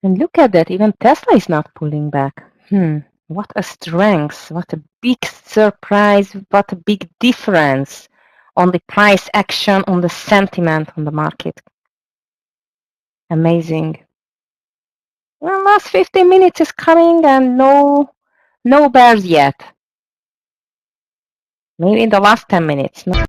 And look at that, even Tesla is not pulling back. What a strength, what a big surprise, what a big difference on the price action, on the sentiment on the market. Amazing. Well, last 15 minutes is coming and no bears yet. Maybe in the last 10 minutes. No.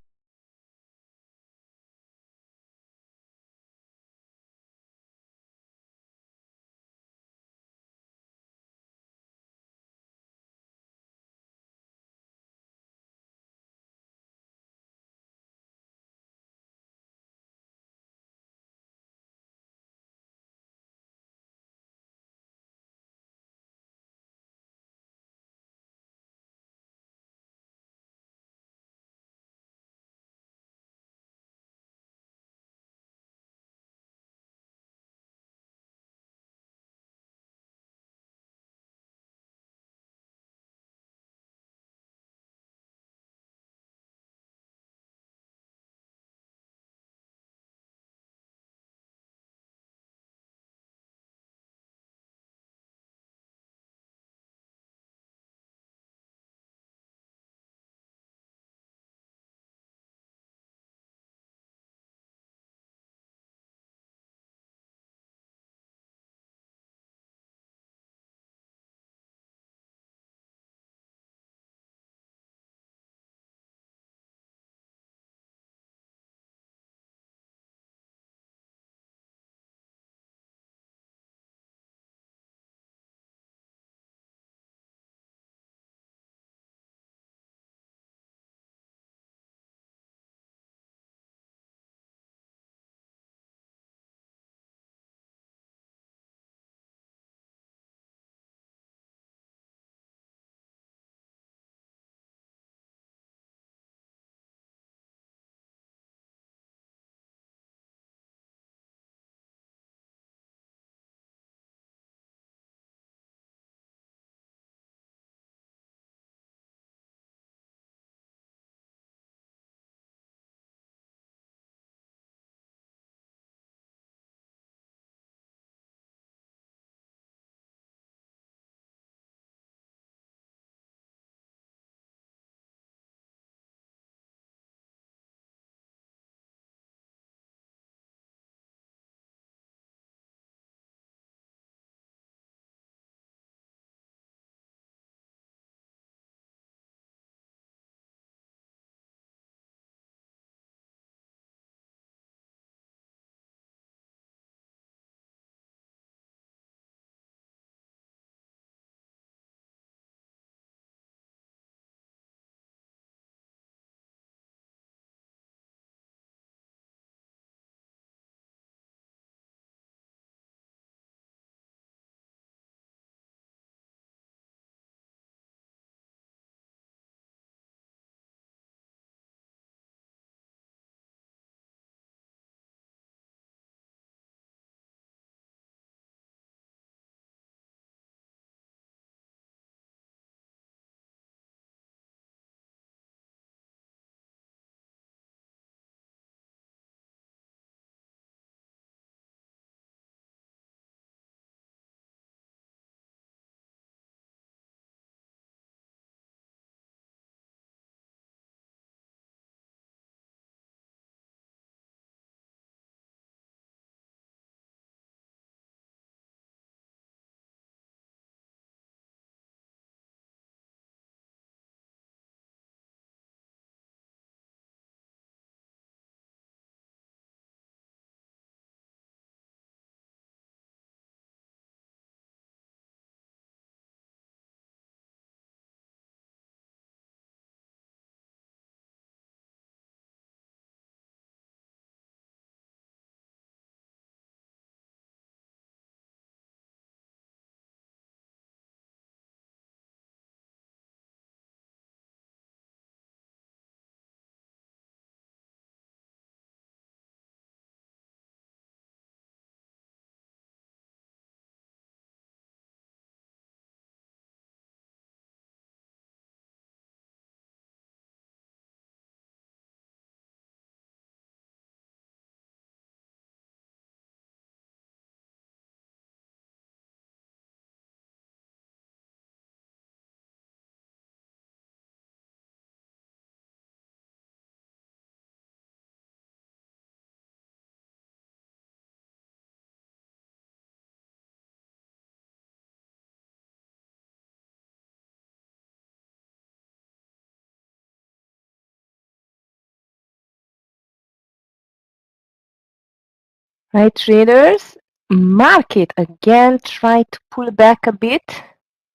Right, traders? Market again tried to pull back a bit,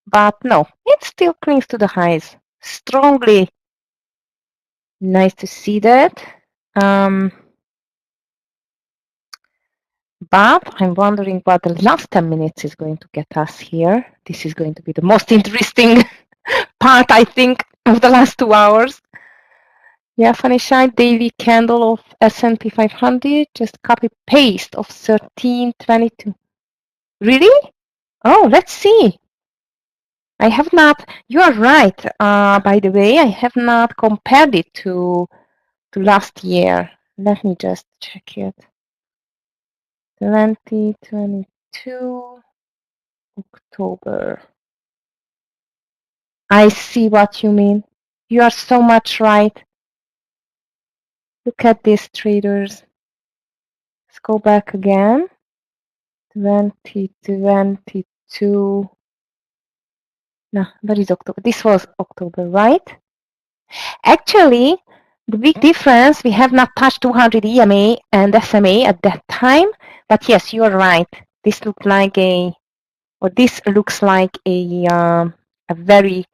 but no, it still clings to the highs strongly. Nice to see that. But I'm wondering what the last 10 minutes is going to get us here. This is going to be the most interesting part, I think, of the last 2 hours. Yeah, funny side, daily candle of S&P 500, just copy paste of 1322. Really? Oh, let's see. I have not, you are right, by the way, I have not compared it to last year. Let me just check it. 2022 October. I see what you mean. You are so much right. Look at these traders. Let's go back again. 2022. No, where is October? This was October, right? Actually, the big difference, we have not touched 200 EMA and SMA at that time. But yes, you are right. This looks like a very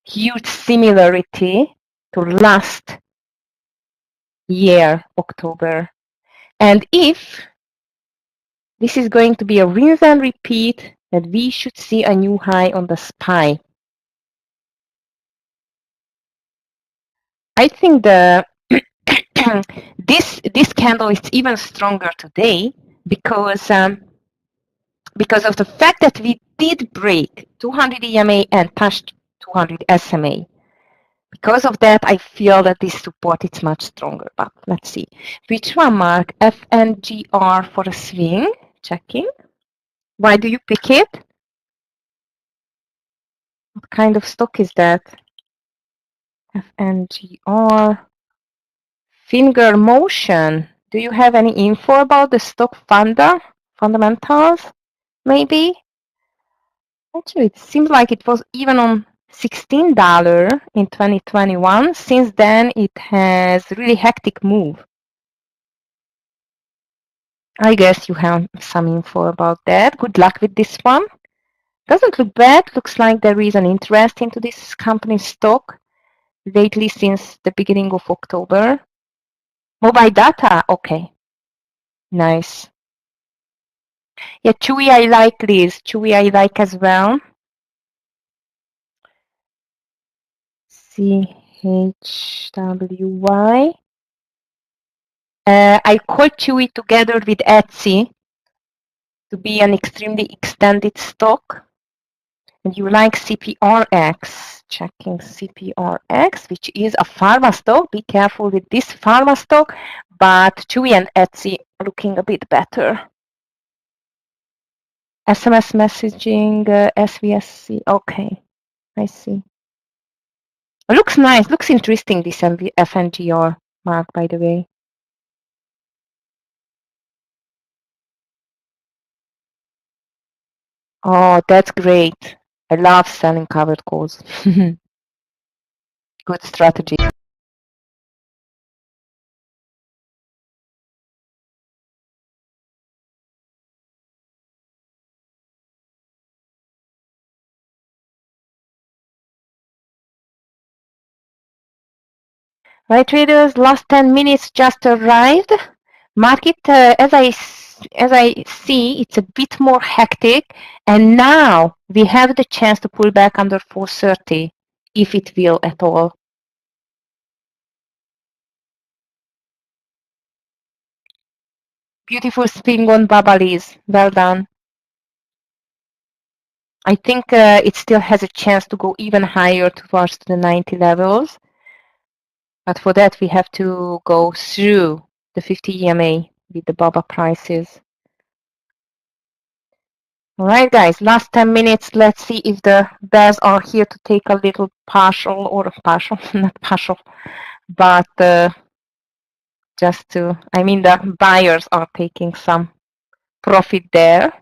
huge similarity to last year, October. And if this is going to be a rinse and repeat, that we should see a new high on the SPY. I think the this candle is even stronger today because of the fact that we did break 200 EMA and touched 200 SMA. Because of that, I feel that this support is much stronger. But let's see. Which one, Mark? FNGR for a swing. Checking. Why do you pick it? What kind of stock is that? FNGR. Finger motion. Do you have any info about the stock fundamentals? Maybe? Actually, it seems like it was even on $16 in 2021. Since then, it has really hectic move. I guess you have some info about that. Good luck with this one. Doesn't look bad. Looks like there is an interest into this company's stock lately since the beginning of October. Mobile data, okay. Nice. Yeah, Chewy I like this. Chewy I like as well. CHWY. I called Chewy together with Etsy to be an extremely extended stock. And you like CPRX. Checking CPRX, which is a pharma stock. Be careful with this pharma stock. But Chewy and Etsy are looking a bit better. SMS messaging, SVSC. Okay, I see. Looks nice. Looks interesting, this FNGR, Mark, by the way. Oh, that's great. I love selling covered calls. Good strategy. Right, traders, last 10 minutes just arrived. Market, as I see, it's a bit more hectic. And now we have the chance to pull back under 430, if it will at all. Beautiful spin on Babalis. Well done. I think it still has a chance to go even higher towards the 90 levels. But for that, we have to go through the 50 EMA with the BABA prices. All right, guys, last 10 minutes. Let's see if the bears are here to take a little partial, not partial, but just to, I mean, the buyers are taking some profit there.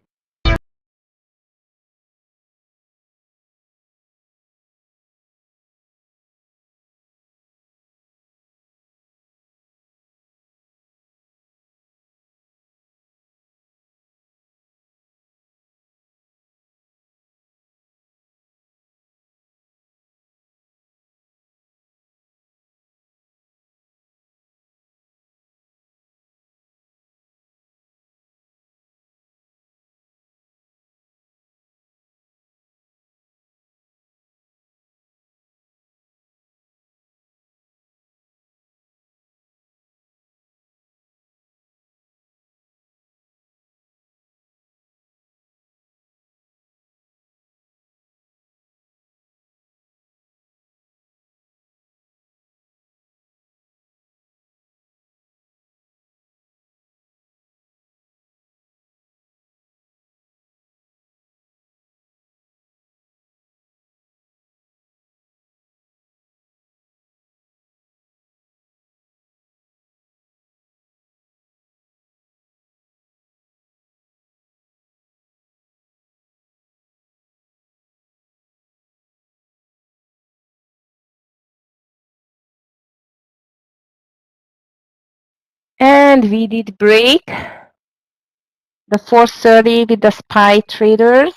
and we did break the 430 with the SPY traders.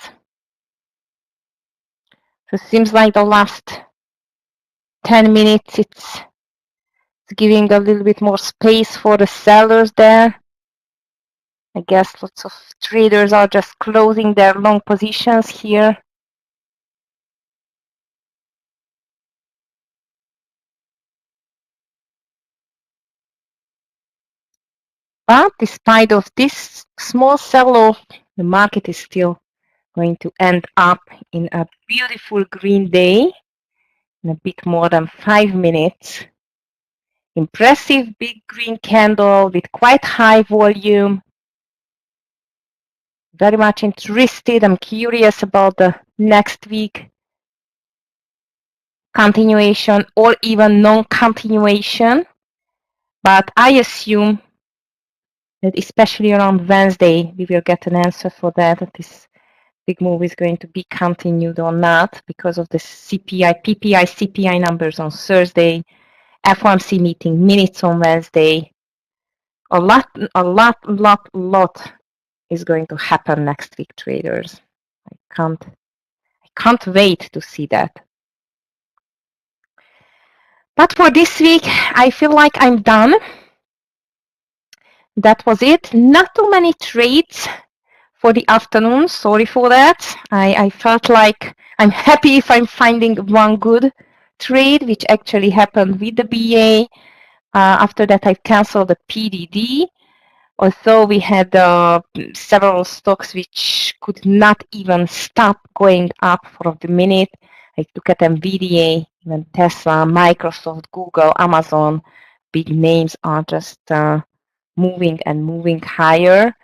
So it seems like the last 10 minutes it's giving a little bit more space for the sellers there. I guess lots of traders are just closing their long positions here. But despite of this small sell-off, the market is still going to end up in a beautiful green day in a bit more than 5 minutes. Impressive big green candle with quite high volume. Very much interested. I'm curious about the next week continuation or even non-continuation. But I assume that especially around Wednesday, we will get an answer for that this big move is going to be continued or not because of the CPI, PPI, CPI numbers on Thursday, FOMC meeting minutes on Wednesday. A lot is going to happen next week, traders. I can't wait to see that. But for this week, I feel like I'm done. That was it. Not too many trades for the afternoon. Sorry for that. I felt like I'm happy if I'm finding one good trade, which actually happened with the BA. After that, I canceled the PDD. Although we had several stocks which could not even stop going up for the minute. I look at NVIDIA, even Tesla, Microsoft, Google, Amazon. Big names are just moving and moving higher.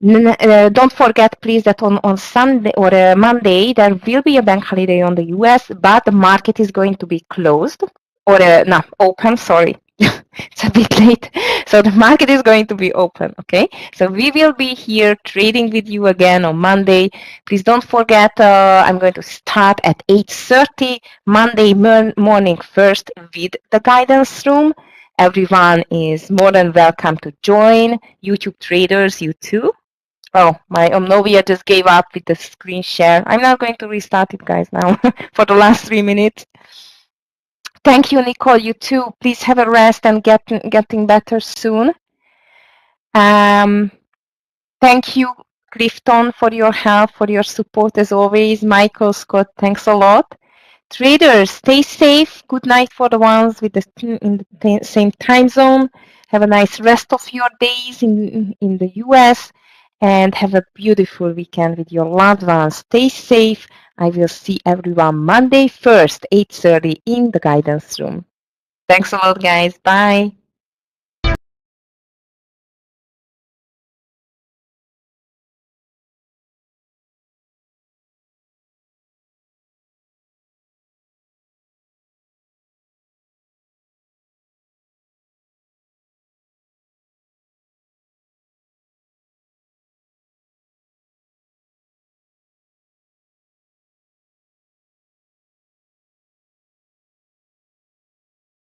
Don't forget, please, that on Sunday or Monday, there will be a bank holiday on the US, but the market is going to be closed or no, open, sorry. It's a bit late. So the market is going to be open, okay? So we will be here trading with you again on Monday. Please don't forget, I'm going to start at 8:30 Monday morning first with the guidance room. Everyone is more than welcome to join. YouTube traders, you too. Oh, my Omnovia just gave up with the screen share. I'm not going to restart it, guys, now for the last 3 minutes. Thank you, Nicole. You too. Please have a rest and getting better soon. Thank you, Clifton, for your help, for your support as always. Michael, Scott, thanks a lot. Traders, stay safe. Good night for the ones with in the same time zone. Have a nice rest of your days in the US. And have a beautiful weekend with your loved ones. Stay safe. I will see everyone Monday 1st, 8:30 in the guidance room. Thanks a lot, guys. Bye.